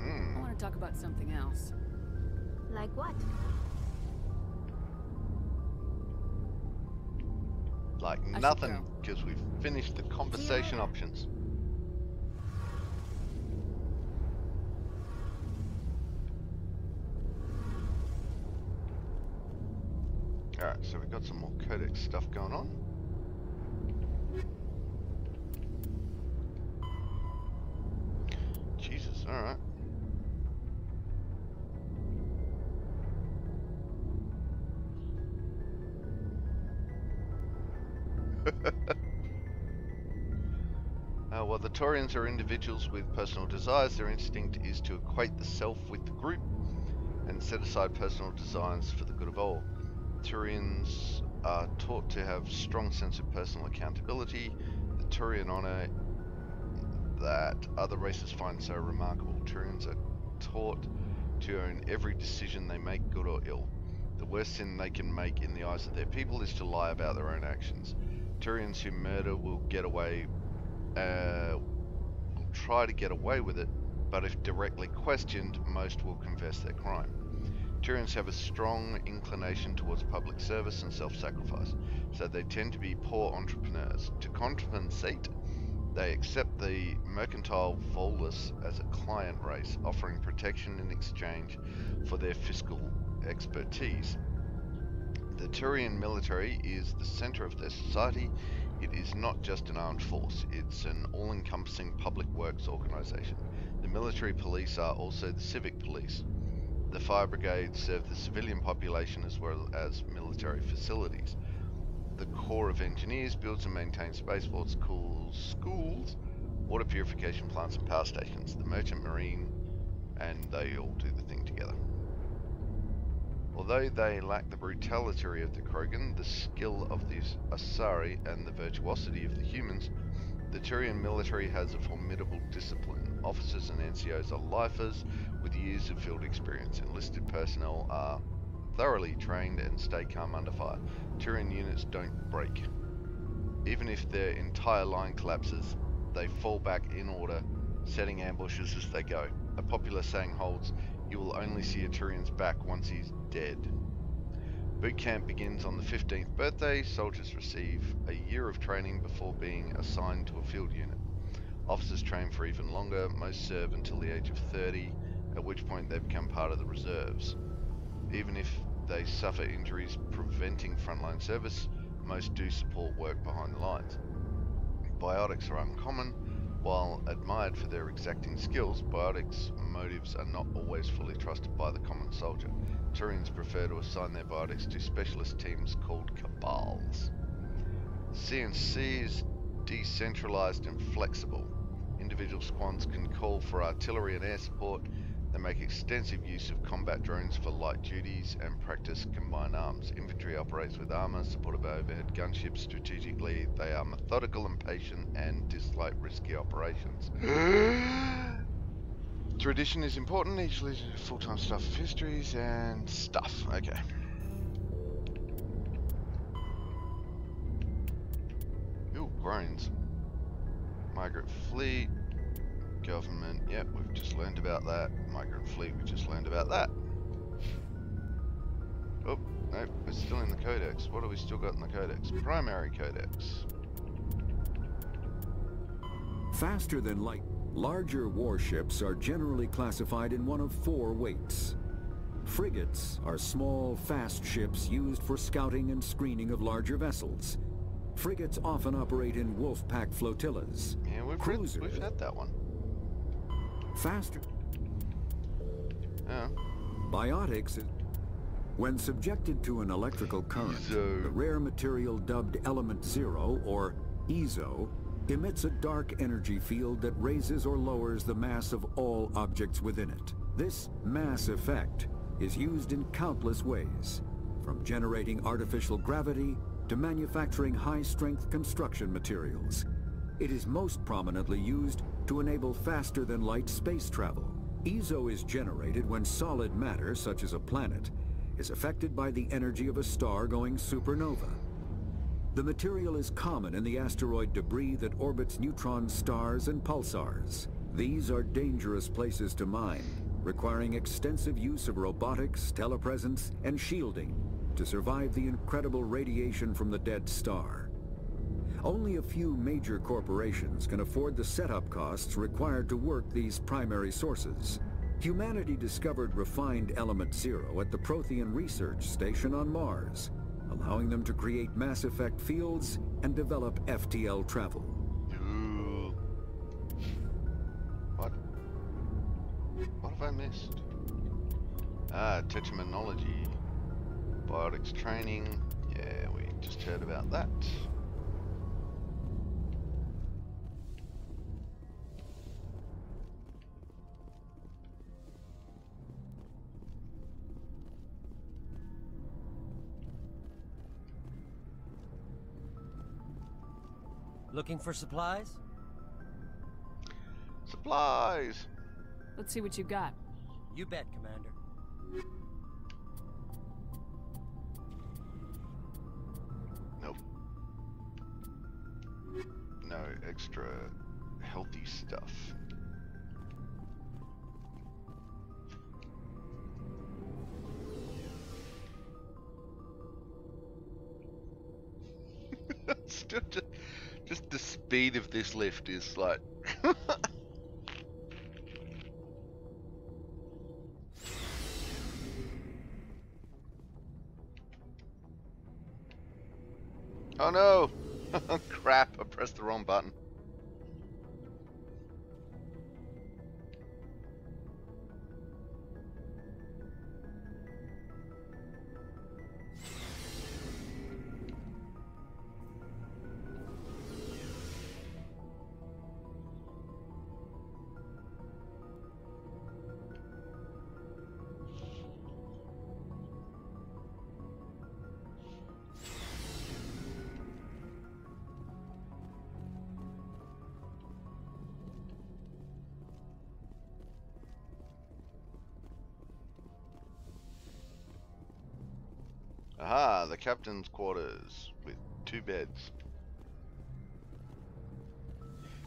I want to talk about something else. Like what? Like nothing, because we've finished the conversation options. Alright, so we've got some more codex stuff going on. Jesus, alright. While the Taurians are individuals with personal desires, their instinct is to equate the self with the group and set aside personal desires for the good of all. Turians are taught to have strong sense of personal accountability, the Turian honor that other races find so remarkable. Turians are taught to own every decision they make, good or ill. The worst sin they can make in the eyes of their people is to lie about their own actions. Turians who murder will get away, will try to get away with it, but if directly questioned, most will confess their crime. Turians have a strong inclination towards public service and self-sacrifice, so they tend to be poor entrepreneurs. To compensate, they accept the mercantile Volus as a client race, offering protection in exchange for their fiscal expertise. The Turian military is the center of their society. It is not just an armed force, it's an all-encompassing public works organization. The military police are also the civic police. The fire brigades serve the civilian population as well as military facilities. The Corps of Engineers builds and maintains spaceports, schools, water purification plants and power stations. The Merchant Marine, and they all do the thing together. Although they lack the brutality of the Krogan, the skill of the Asari, and the virtuosity of the humans, the Turian military has a formidable discipline. Officers and NCOs are lifers with years of field experience. Enlisted personnel are thoroughly trained and stay calm under fire. Turian units don't break. Even if their entire line collapses, they fall back in order, setting ambushes as they go. A popular saying holds, "You will only see a Turian's back once he's dead." Boot camp begins on the 15th birthday. Soldiers receive a year of training before being assigned to a field unit. Officers train for even longer. Most serve until the age of 30, at which point they become part of the reserves. Even if they suffer injuries preventing frontline service, most do support work behind the lines. Biotics are uncommon. While admired for their exacting skills, biotics' motives are not always fully trusted by the common soldier. Turians prefer to assign their biotics to specialist teams called cabals. CNC is decentralized and flexible. Individual squads can call for artillery and air support. They make extensive use of combat drones for light duties and practice combined arms. Infantry operates with armor, supported by overhead gunships. Strategically, they are methodical and patient and dislike risky operations. Tradition is important. Each leads to full-time staff of histories and stuff. Okay. groans. Migrant fleet, government, yep, we've just learned about that. Migrant fleet, we just learned about that. Oh, nope, we're still in the codex. What have we still got in the codex? Primary codex. Faster than light, larger warships are generally classified in one of 4 weights. Frigates are small, fast ships used for scouting and screening of larger vessels. Frigates often operate in wolf pack flotillas. Yeah, we've had that one. Faster. Yeah. Biotics, when subjected to an electrical current, the rare material dubbed Element Zero, or EZO, emits a dark energy field that raises or lowers the mass of all objects within it. This mass effect is used in countless ways, from generating artificial gravity to manufacturing high-strength construction materials. It is most prominently used to enable faster-than-light space travel. EZO is generated when solid matter, such as a planet, is affected by the energy of a star going supernova. The material is common in the asteroid debris that orbits neutron stars and pulsars. These are dangerous places to mine, requiring extensive use of robotics, telepresence, and shielding to survive the incredible radiation from the dead star. Only a few major corporations can afford the setup costs required to work these primary sources. Humanity discovered refined Element Zero at the Prothean Research Station on Mars, allowing them to create Mass Effect fields and develop FTL travel. Ooh. What have I missed? Tetraminology. Biotics training. Yeah, we just heard about that. Looking for supplies? Supplies! Let's see what you got. You bet, Commander. Nope. No extra healthy stuff. Still just the speed of this lift is like oh no! Crap, I pressed the wrong button. Aha, the captain's quarters with 2 beds.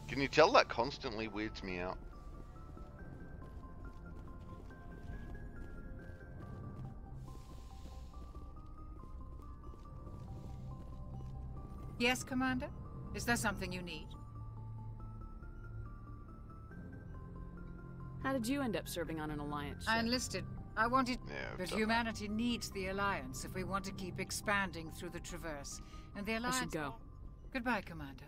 Can you tell that constantly weirds me out? Yes, Commander? Is there something you need? How did you end up serving on an Alliance ship? I enlisted. I wanted... Yeah, but humanity needs the Alliance if we want to keep expanding through the Traverse. And the Alliance... I should go. Goodbye, Commander.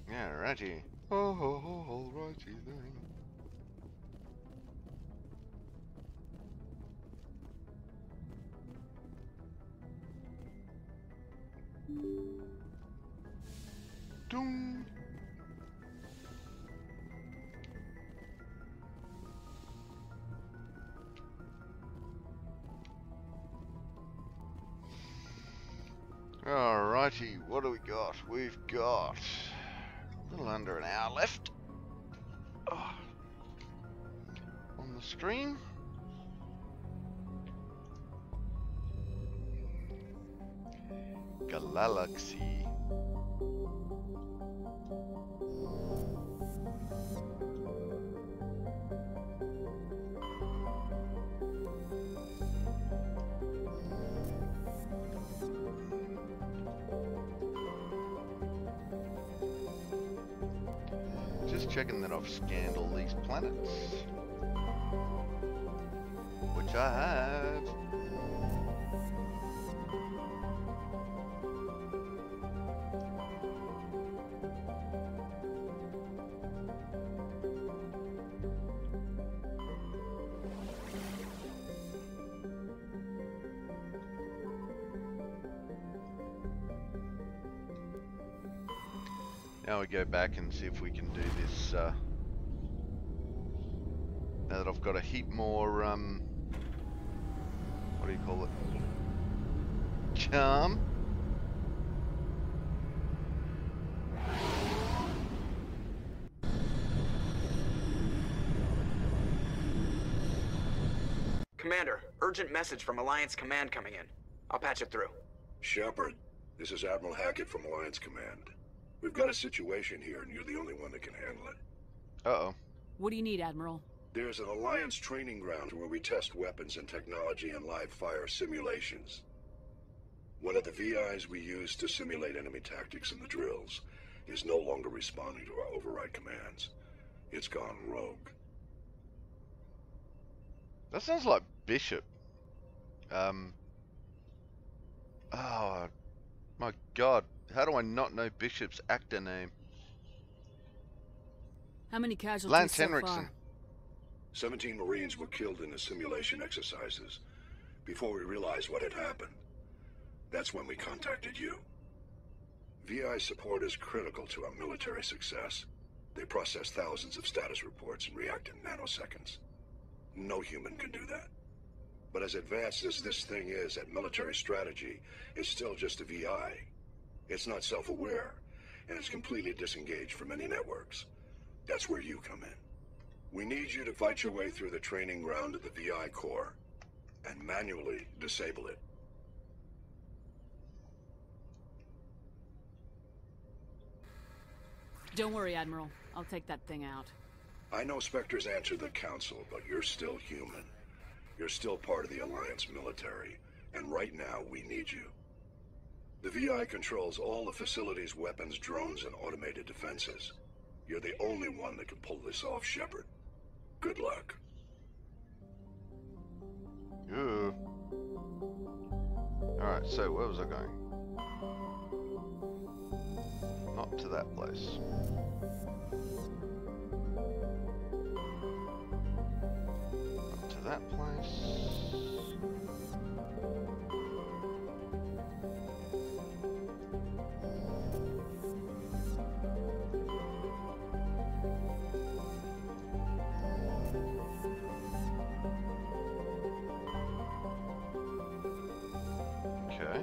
Yeah, righty. Oh, righty then. Doom. Alrighty, what do we got? We've got a little under an hour left. Oh. the stream. Galaxy. Just checking that I've scanned all these planets, which I have. Now we go back and see if we can do this, now that I've got a heap more, what do you call it? Charm. Commander, urgent message from Alliance Command coming in. I'll patch it through. Shepard, this is Admiral Hackett from Alliance Command. We've got a situation here, and you're the only one that can handle it. Uh-oh. What do you need, Admiral? There's an Alliance training ground where we test weapons and technology in live fire simulations. One of the VIs we use to simulate enemy tactics in the drills is no longer responding to our override commands. It's gone rogue. That sounds like Bishop. Oh, my God. How do I not know Bishop's actor name? How many casualties Lance so Henriksen. far? 17 Marines were killed in the simulation exercises. Before we realized what had happened, that's when we contacted you. VI support is critical to our military success. They process thousands of status reports and react in nanoseconds. No human can do that. But as advanced as this thing is at military strategy, it's still just a VI. It's not self-aware, and it's completely disengaged from any networks. That's where you come in. We need you to fight your way through the training ground of the VI core and manually disable it. Don't worry, Admiral. I'll take that thing out. I know Spectres answer the Council, but you're still human. You're still part of the Alliance military, and right now we need you. The VI controls all the facility's weapons, drones, and automated defenses. You're the only one that can pull this off, Shepard. Good luck. Ooh. Alright, so where was I going? Not to that place. Not to that place. Okay.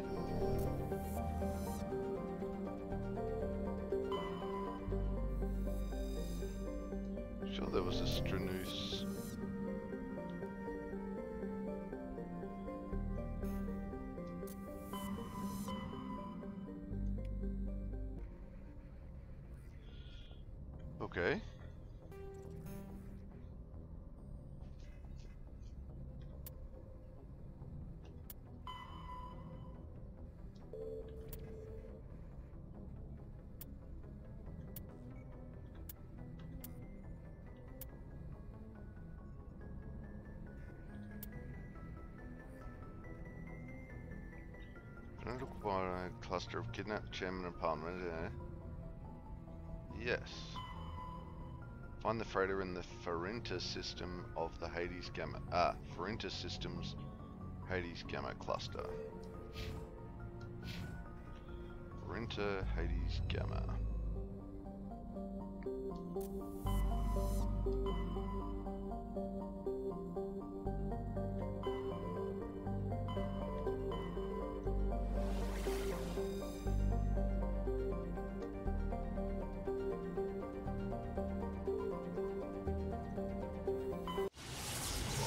Sure there was a Stranoose. Okay. A cluster of kidnapped chairman and parliament. Yes. Find the freighter in the Farinta system of the Hades Gamma. Farinta Systems Hades Gamma cluster. Farinta Hades Gamma.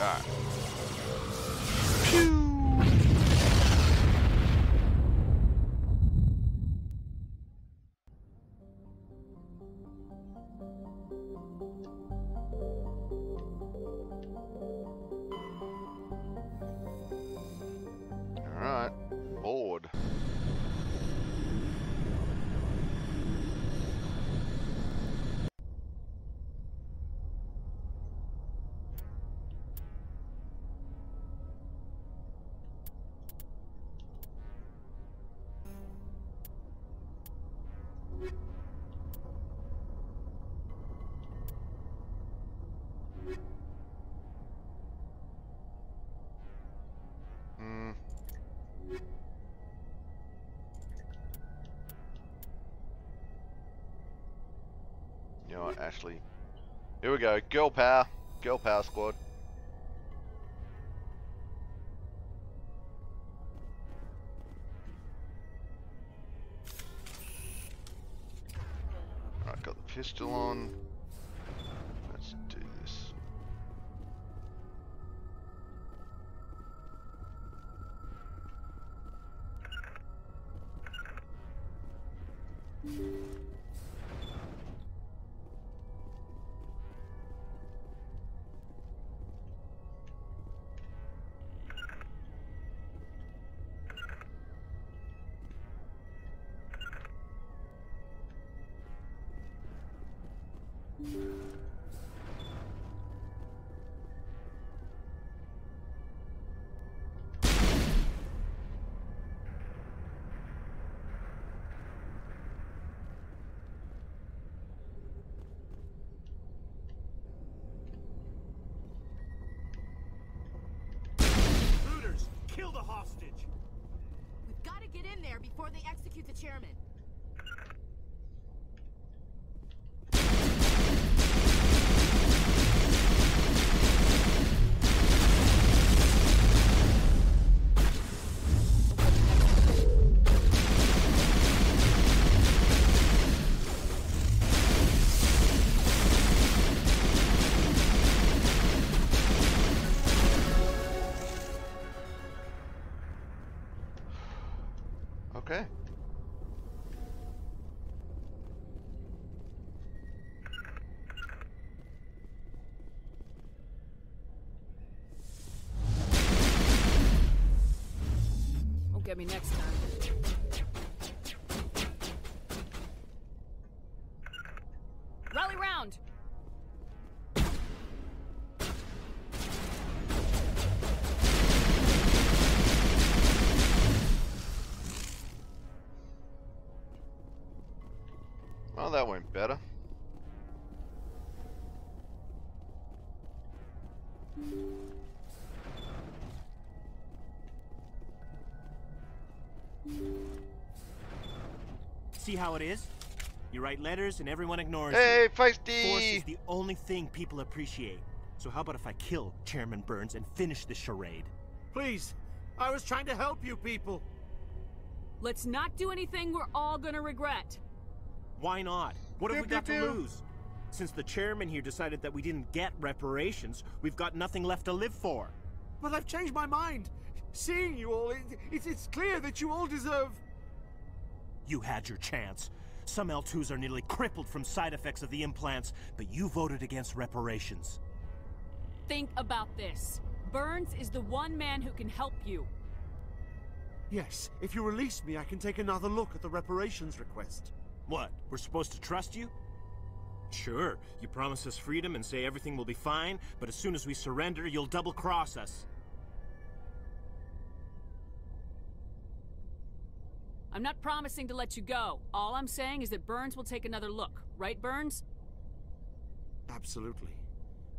Alright. Alright. Bored. You know what, Ashley? Here we go. Girl power. Girl power squad. Alright, got the pistol on. Let's do this. Looters, kill the hostage! We've got to get in there before they execute the chairman. Okay. Won't get me next time. Rally round! Well, that went better. See how it is? You write letters and everyone ignores Hey, you. feisty! Force is the only thing people appreciate. So how about if I kill Chairman Burns and finish this charade? Please, I was trying to help you people. Let's not do anything we're all gonna regret. Why not? What have we got to lose? Since the chairman here decided that we didn't get reparations, we've got nothing left to live for. But I've changed my mind. Seeing you all, it's clear that you all deserve... You had your chance. Some L2s are nearly crippled from side effects of the implants, but you voted against reparations. Think about this. Burns is the one man who can help you. Yes, if you release me, I can take another look at the reparations request. What, we're supposed to trust you? Sure, you promise us freedom and say everything will be fine, but as soon as we surrender, you'll double-cross us. I'm not promising to let you go. All I'm saying is that Burns will take another look. Right, Burns? Absolutely.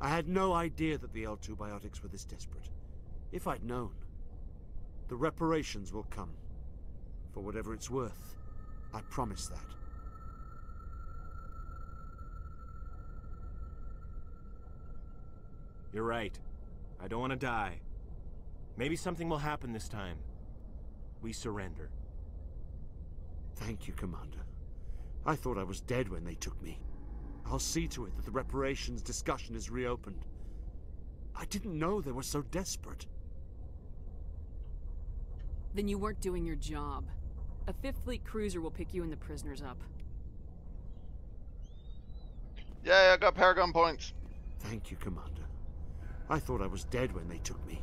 I had no idea that the L2 biotics were this desperate. If I'd known, the reparations will come. For whatever it's worth, I promise that. You're right. I don't want to die. Maybe something will happen this time. We surrender. Thank you, Commander. I thought I was dead when they took me. I'll see to it that the reparations discussion is reopened. I didn't know they were so desperate. Then you weren't doing your job. A 5th Fleet cruiser will pick you and the prisoners up. Yeah, I got Paragon points. Thank you, Commander. I thought I was dead when they took me.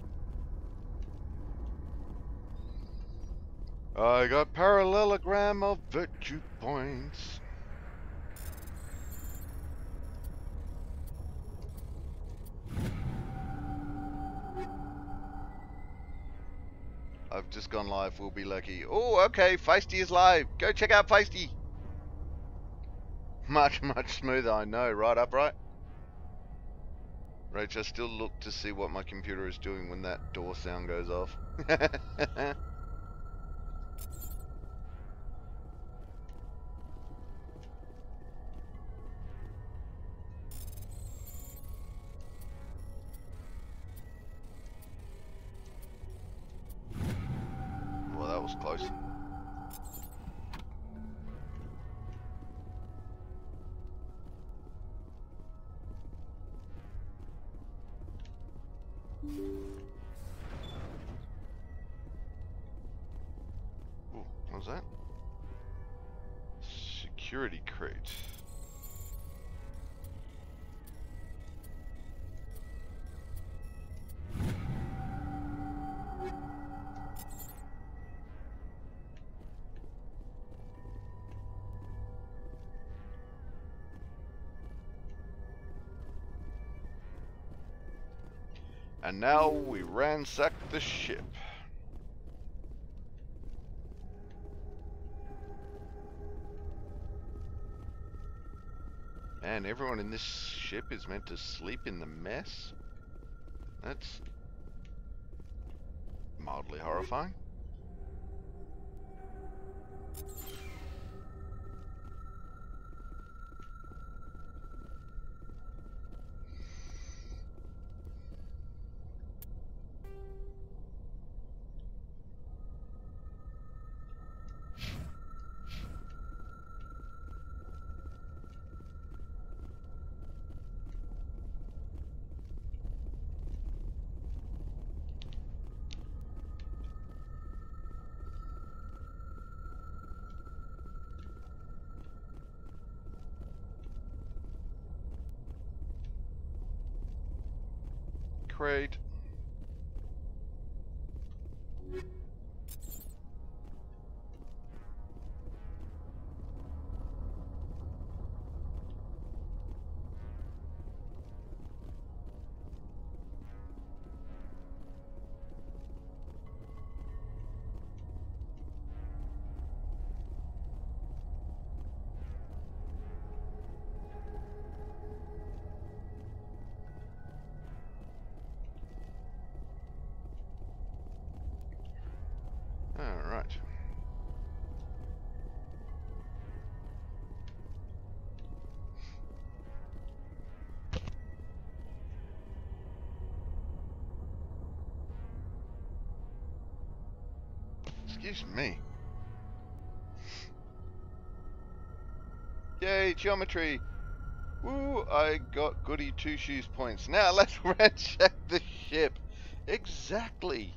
I got parallelogram of virtue points. I've just gone live, we'll be lucky. Oh, okay, Feisty is live. Go check out Feisty. Much smoother, I know, right, Upright? Rach, I still look to see what my computer is doing when that door sound goes off. Well, that was close. Ooh, what was that? Security crate. And now we ransack the ship. Man, everyone in this ship is meant to sleep in the mess? That's mildly horrifying. Crate. All right. Excuse me. Yay, geometry. Woo, I got goody two-shoes points. Now let's ransack the ship. Exactly.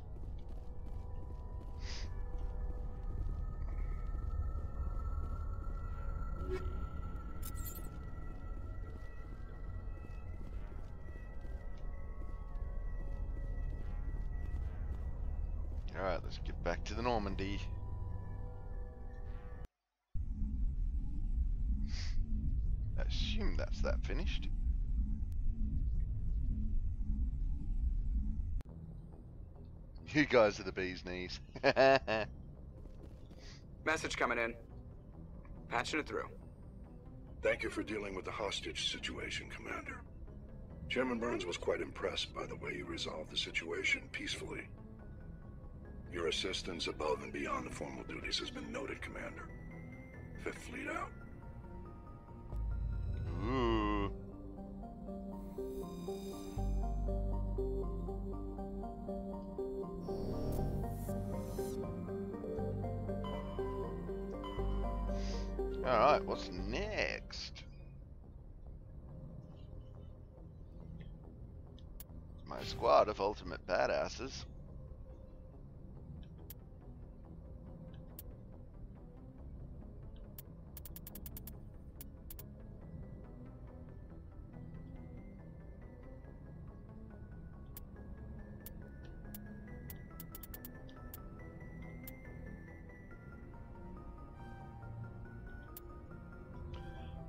Alright, let's get back to the Normandy. I assume that's that finished. You guys are the bee's knees. Message coming in. Patching it through. Thank you for dealing with the hostage situation, Commander. Chairman Burns was quite impressed by the way you resolved the situation peacefully. Your assistance above and beyond the formal duties has been noted, Commander. 5th Fleet out. Ooh. Alright, what's next? My squad of ultimate badasses.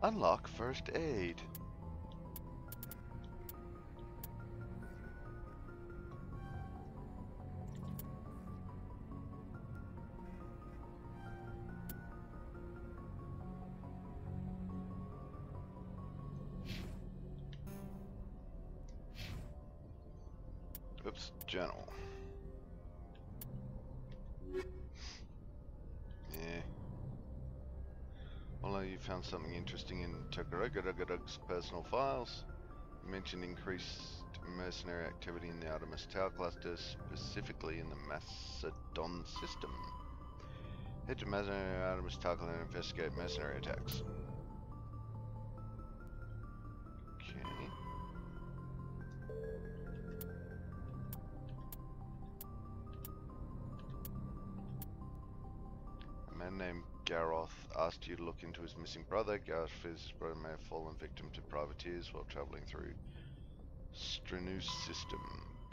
Unlock first aid. Oops, journal. Yeah. Although you found something interesting in Togurugurugurug's personal files. You mentioned increased mercenary activity in the Artemis Tower cluster, specifically in the Macedon system. Head to Mercenary Artemis Tower cluster and investigate mercenary attacks. Okay. A man named Garoth asked you to look into his missing brother. Garoth fears his brother may have fallen victim to privateers while traveling through Stranus system.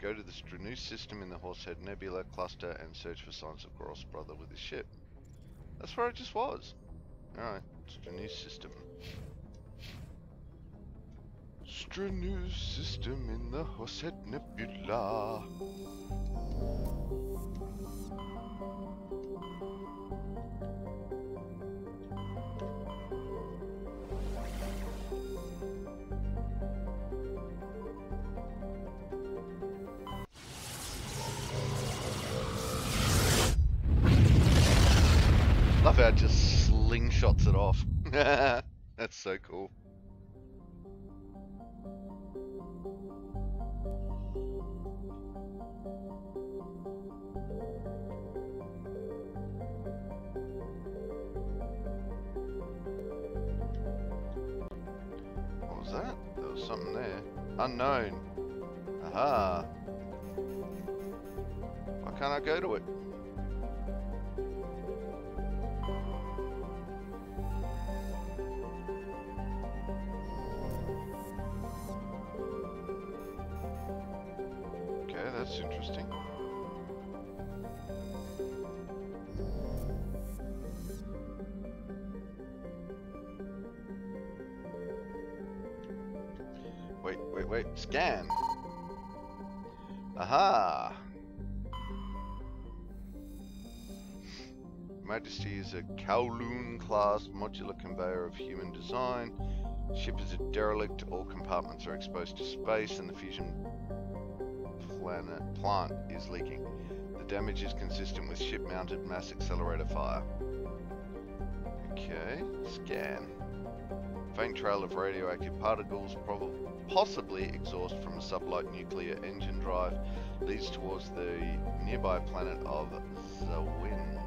Go to the Stranus system in the Horsehead Nebula cluster and search for signs of Garoth's brother with his ship. That's where I just was. Alright, Stranus system. Stranus system in the Horsehead Nebula. Love how it just slingshots it off. That's so cool. What was that? There was something there. Unknown. Aha. Why can't I go to it? Okay, that's interesting. Wait, scan. Aha! Majesty is a Kowloon-class modular conveyor of human design. Ship is a derelict, all compartments are exposed to space, and the fusion plant is leaking. The damage is consistent with ship-mounted mass accelerator fire. Okay, scan. Faint trail of radioactive particles, possibly exhaust from a sublight nuclear engine drive, leads towards the nearby planet of Zawin.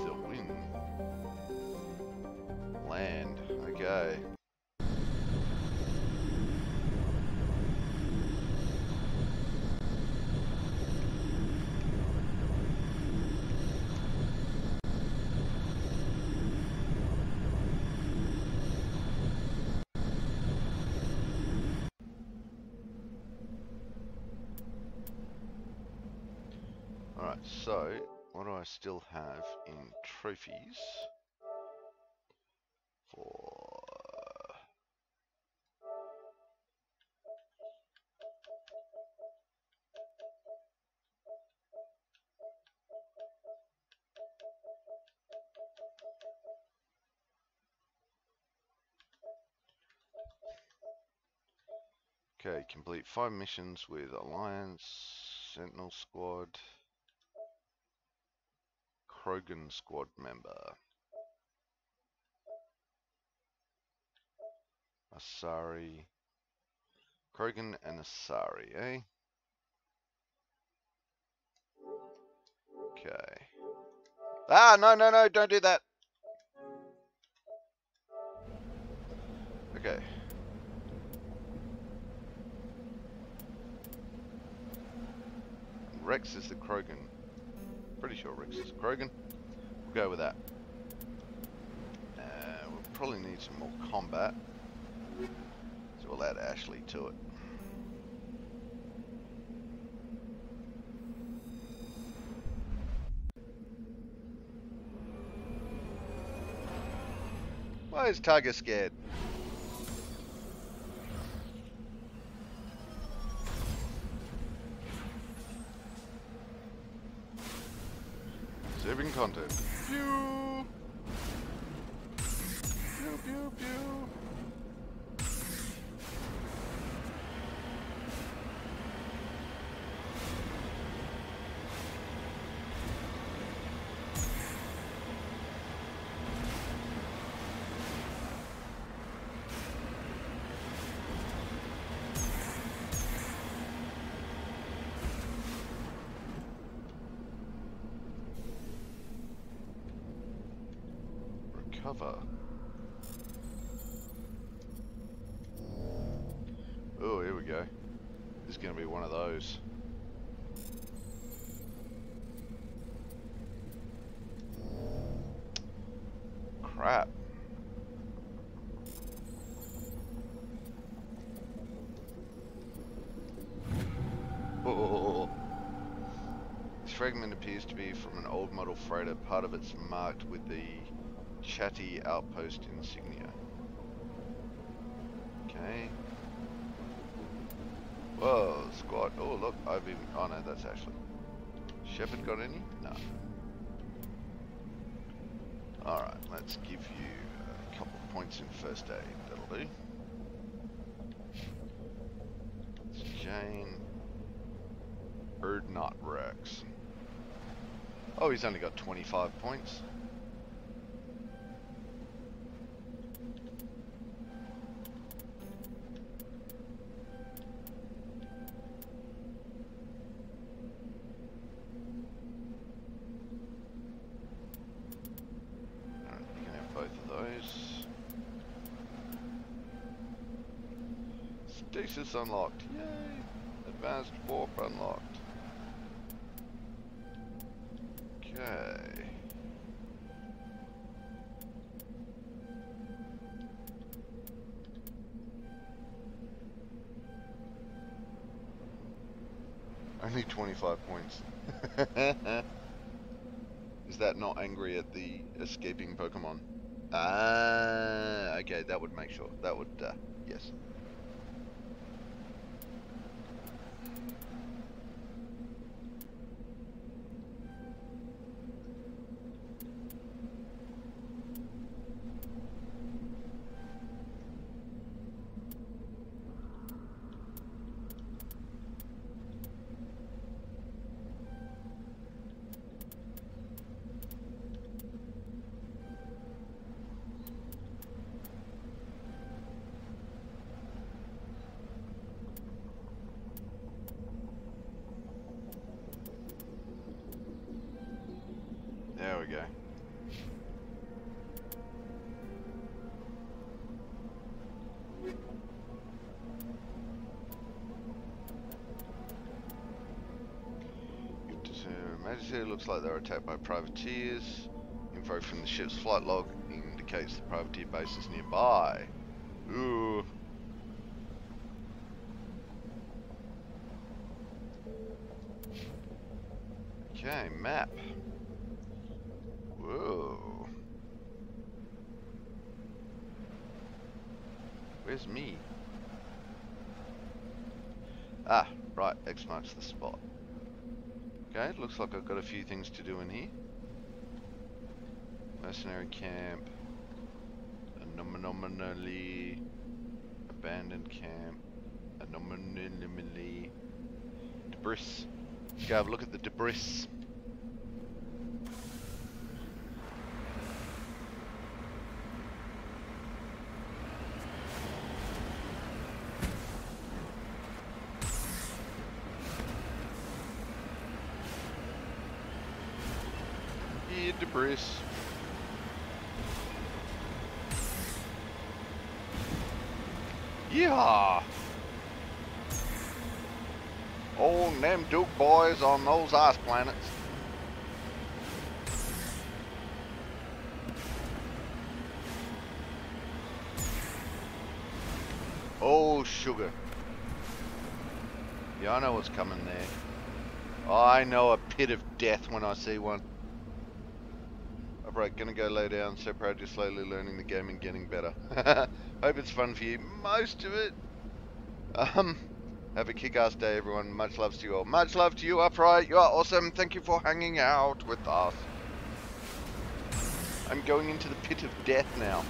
Zawin. Land. Okay. Alright, so what do I still have in trophies for okay, complete 5 missions with Alliance, Sentinel Squad, Krogan Squad member, Asari, Krogan and Asari, eh? Okay. Ah, no, don't do that. Okay. Rex is the Krogan. Pretty sure Rex is the Krogan. We'll go with that. We'll probably need some more combat. So we'll add Ashley to it. Why is Tiger scared? Saving content. Pew! Pew, pew, pew. Cover. Oh, here we go. This is going to be one of those. Crap. Oh. This fragment appears to be from an old model freighter. Part of it's marked with the Chatty outpost insignia. Okay. Whoa, squad. Oh, look, I've even. Oh, no, that's Ashley. Shepard got any? No. Alright, let's give you a couple points in first aid. That'll do. It's Jane. Erdnot Rex. Oh, he's only got 25 points. Stasis unlocked. Yay! Advanced warp unlocked. Okay. Only 25 points. Is that not angry at the escaping Pokemon? Ah, okay, that would make sure. That would, yes. There we go. Majesty looks like they're attacked by privateers. Info from the ship's flight log indicates the privateer base is nearby. Ooh. Okay, map. Whoa. Where's me? Ah, right, X marks the spot. Okay, looks like I've got a few things to do in here. Mercenary camp. Anomaly. Abandoned camp. Anomaly. Debris. Let's go have a look at the debris. Debris. Yeah. Oh, them Duke boys on those ice planets. Oh, sugar. Yeah, I know what's coming there. I know a pit of death when I see one. Alright, gonna go lay down. So proud you're slowly learning the game and getting better. Hope it's fun for you. Most of it. Have a kick-ass day, everyone. Much love to you all. Much love to you, Upright. You are awesome. Thank you for hanging out with us. I'm going into the pit of death now.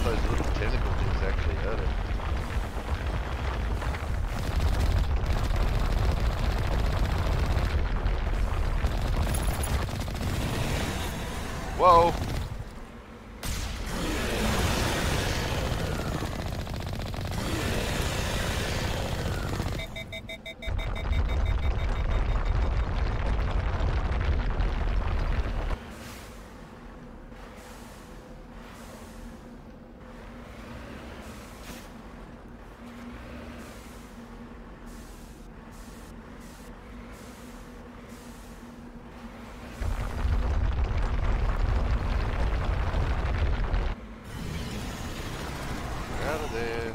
Those little tentacle things actually hurt it. Whoa! Out of there.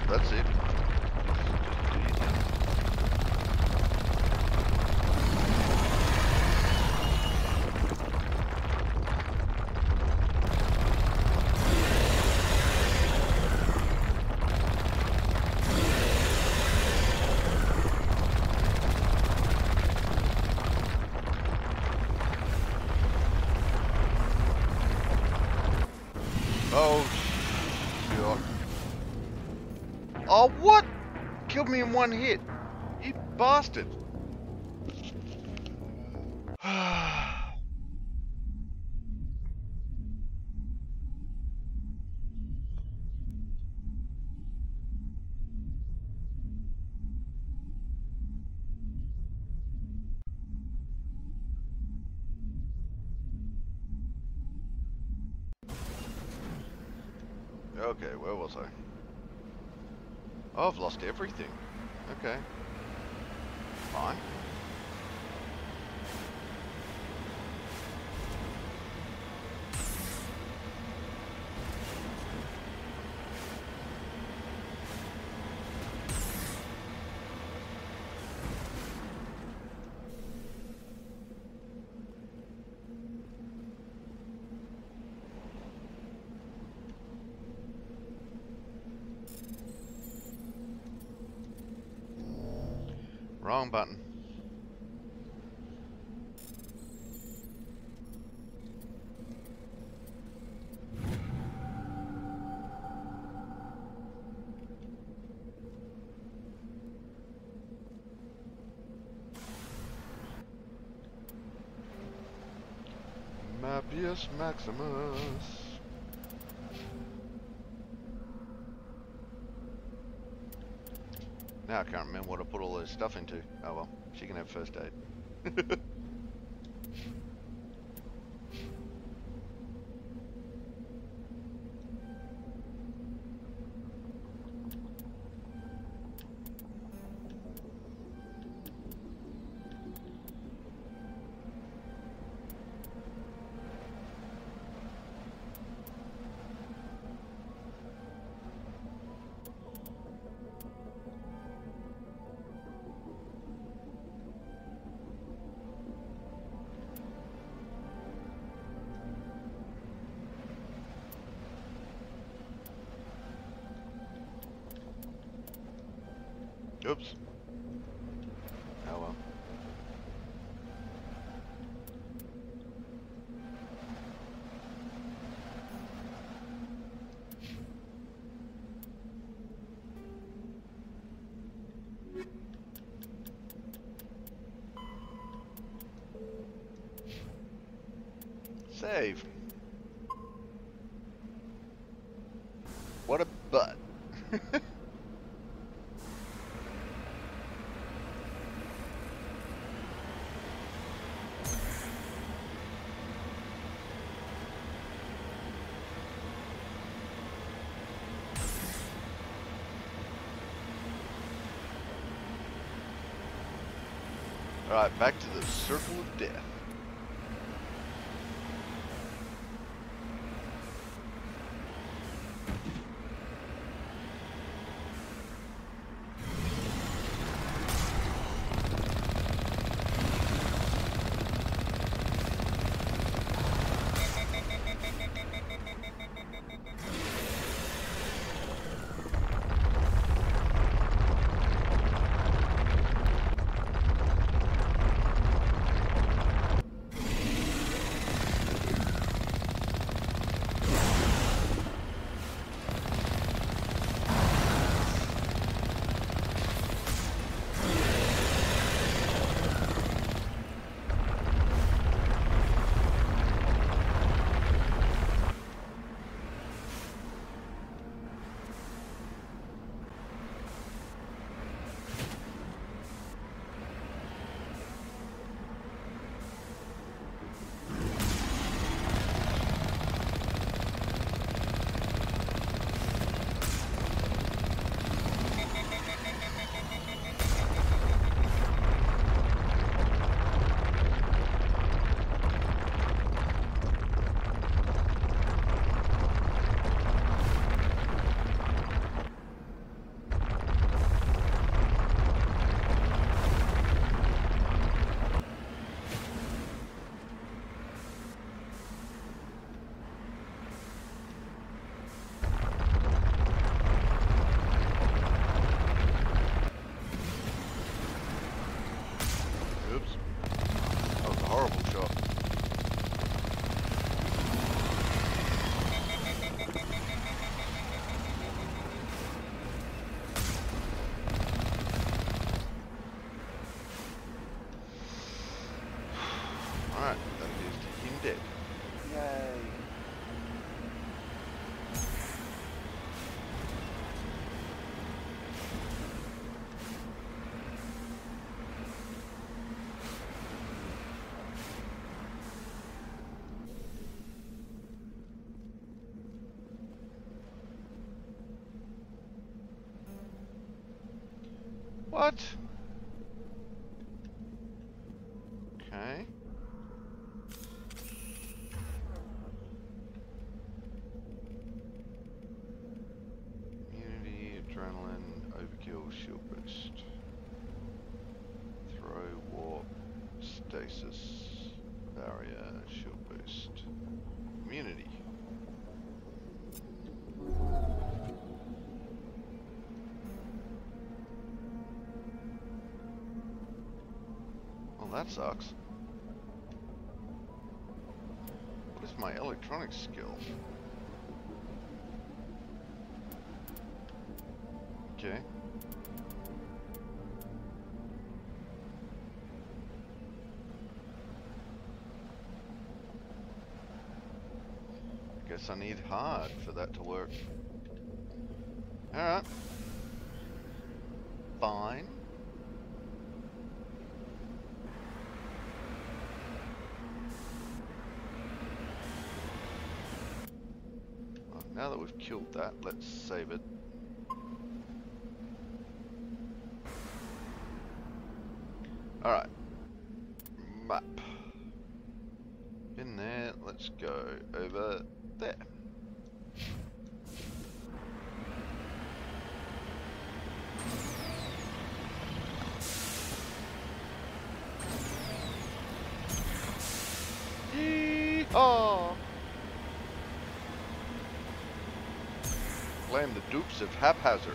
That's it. Just do your thing. Oh, God. Oh, what? Killed me in one hit. You bastard. Okay, where was I? Oh, I've lost everything. Okay. Fine. Wrong button. Mabius Maximus. Now I can't remember what I put all this stuff into. Oh well, she can have first aid. Oops. Oh well. Save. What a butt. Alright, back to the circle of death. What? Okay. Immunity, adrenaline, overkill, shield boost. Throw, warp, stasis, barrier, shield boost. Immunity. Well, that sucks. What is my electronics skill? Okay. Guess I need hard for that to work. Alright. Fine. Well, now that we've killed that, let's save it. Alright. Map. Been there, let's go over there. Yee-haw! Blame the dupes of haphazard.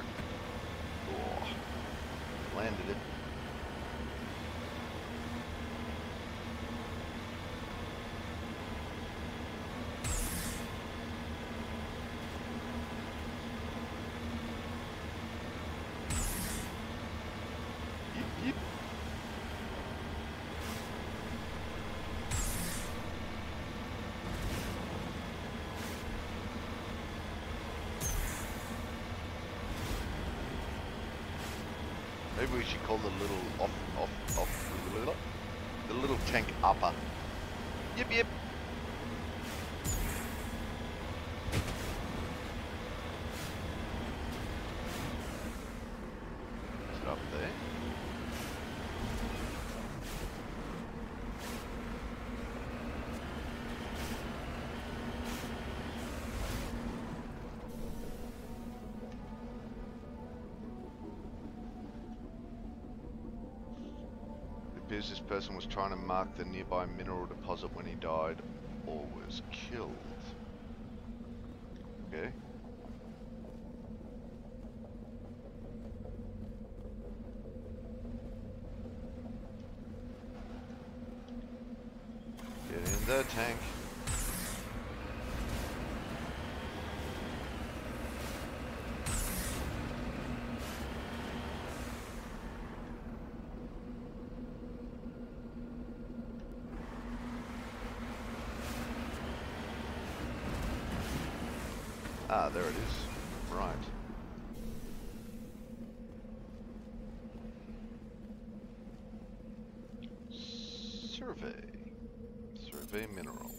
Oh, landed it. Yep. Maybe we should call the little the little tank upper. Yep. Is it up there? It appears this person was trying to mark the nearby mineral deposit when he died or was killed. Okay. Get in the tank. Ah, there it is. Right. Survey mineral.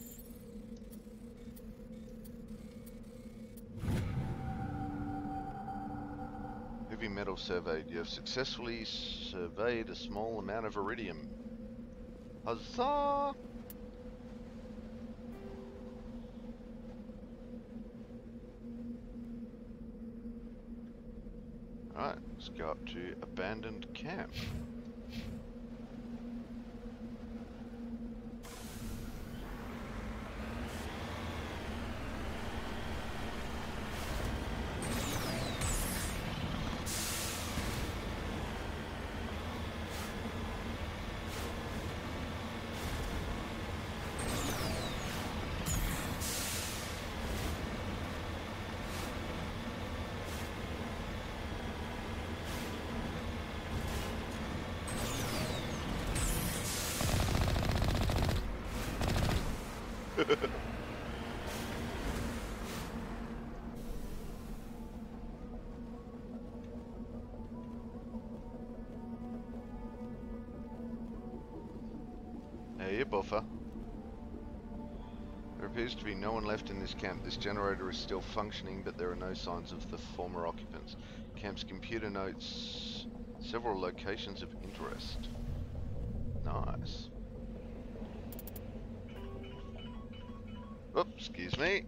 Heavy metal surveyed. You have successfully surveyed a small amount of iridium. Huzzah! Alright, let's go up to abandoned camp. Hey, you buffer. There appears to be no one left in this camp. This generator is still functioning, but there are no signs of the former occupants. Camp's computer notes Several locations of interest. Nice. Oops, excuse me.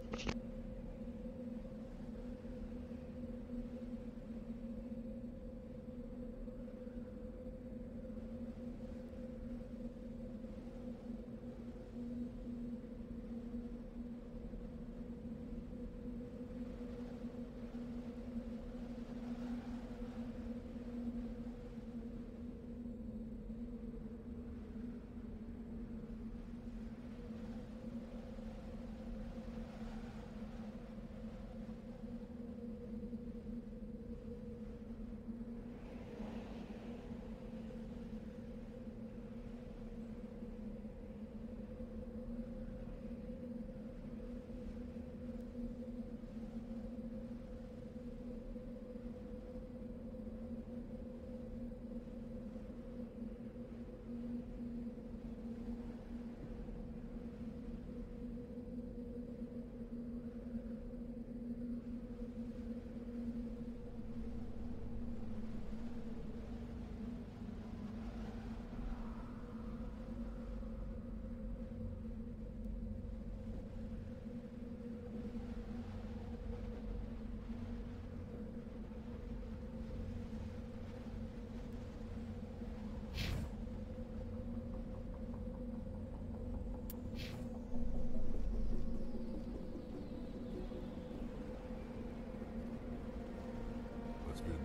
That's good.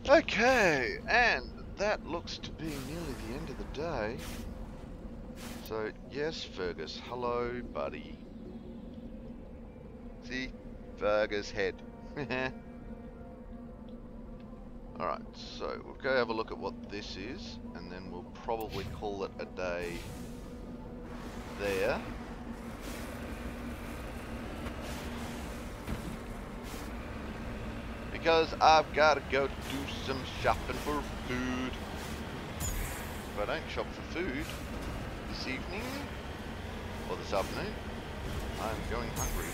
Okay, and that looks to be nearly the end of the day. So, yes, Fergus, hello, buddy. See? Fergus head. Alright, so we'll go have a look at what this is, and then we'll probably call it a day there. Because I've got to go do some shopping for food. If I don't shop for food this evening, or this afternoon, I'm going hungry.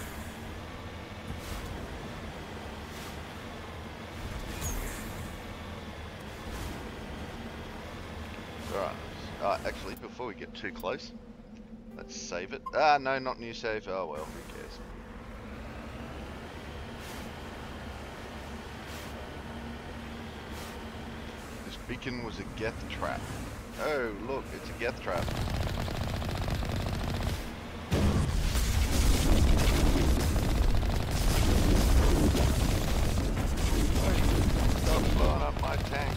Alright, actually, before we get too close, let's save it. Ah, no, not new save. Oh well, who cares? Beacon was a geth trap. Oh, look, it's a geth trap. Stop blowing up my tank.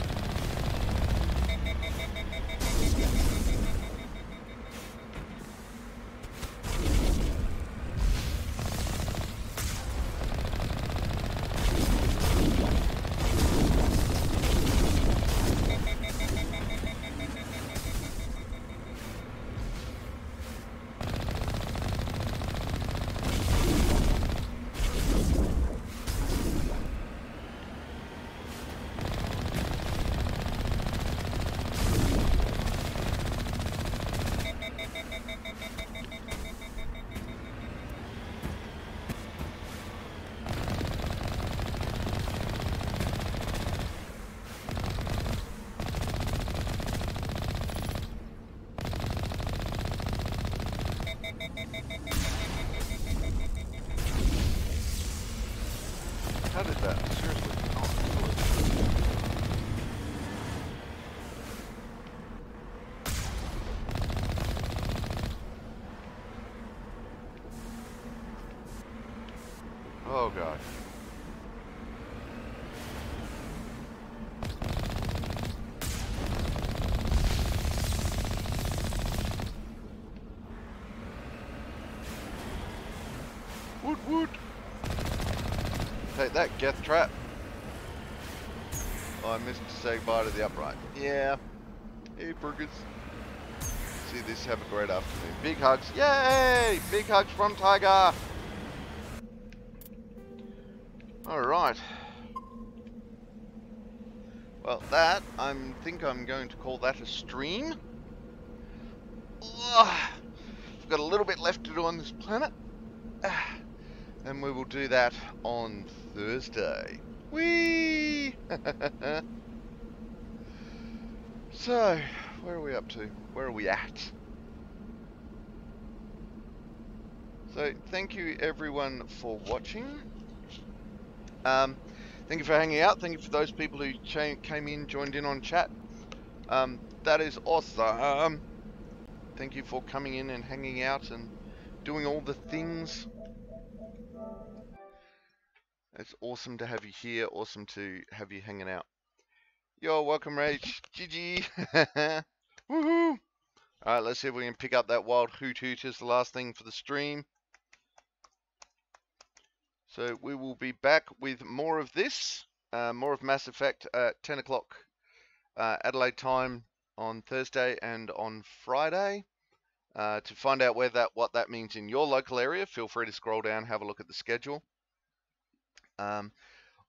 How did that seriously not do it? Oh god. Woot woot! Take that, Geth Trap. Oh, I missed to say goodbye to the upright. Yeah. Hey, burgers. See this, have a great afternoon. Big hugs. Yay! Big hugs from Tiger. Alright. Well, that, I think I'm going to call that a stream. Ugh. I've got a little bit left to do on this planet. And we will do that on Thursday. Whee! So, where are we up to? Where are we at? So, thank you everyone for watching. Thank you for hanging out. Thank you for those people who came in, joined in on chat. That is awesome. Thank you for coming in and hanging out and doing all the things. It's awesome to have you here. Awesome to have you hanging out. Yo, welcome, Rage. GG. Woohoo! Alright, let's see if we can pick up that wild hoot hoot as the last thing for the stream. So we will be back with more of this. More of Mass Effect at 10 o'clock Adelaide time on Thursday and on Friday. To find out what that means in your local area, feel free to scroll down, have a look at the schedule.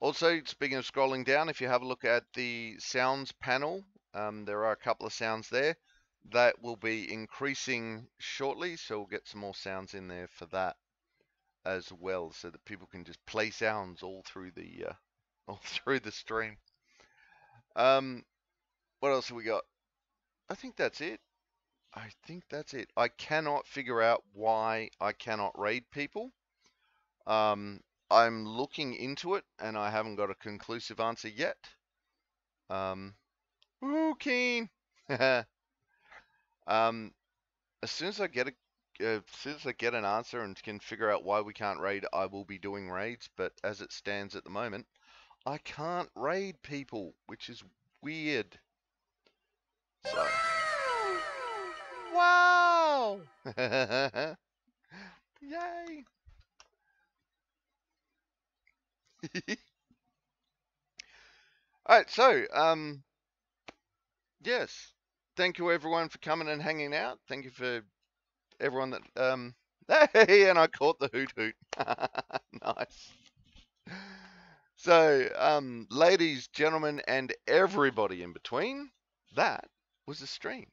Also, speaking of scrolling down, if you have a look at the sounds panel, there are a couple of sounds there that will be increasing shortly, so we'll get some more sounds in there for that as well, so that people can just play sounds all through the stream. What else have we got? I think that's it. I cannot figure out why I cannot raid people. I'm looking into it, and I haven't got a conclusive answer yet. Ooh, keen. As soon as I get an answer and can figure out why we can't raid, I will be doing raids. But as it stands at the moment, I can't raid people, which is weird. So, wow! Yay! Alright, so, yes. Thank you everyone for coming and hanging out. Thank you for everyone that, hey, and I caught the hoot hoot. Nice. So, ladies, gentlemen, and everybody in between, that was a stream.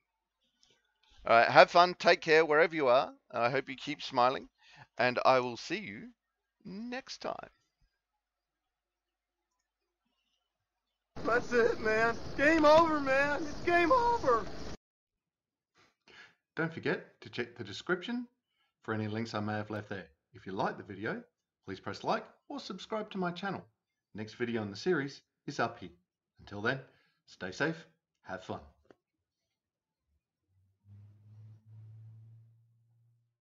Alright, have fun, take care wherever you are. I hope you keep smiling, and I will see you next time. That's it, man. Game over, man. It's game over. Don't forget to check the description for any links I may have left there. If you like the video, please press like or subscribe to my channel. Next video in the series is up here. Until then, stay safe, have fun.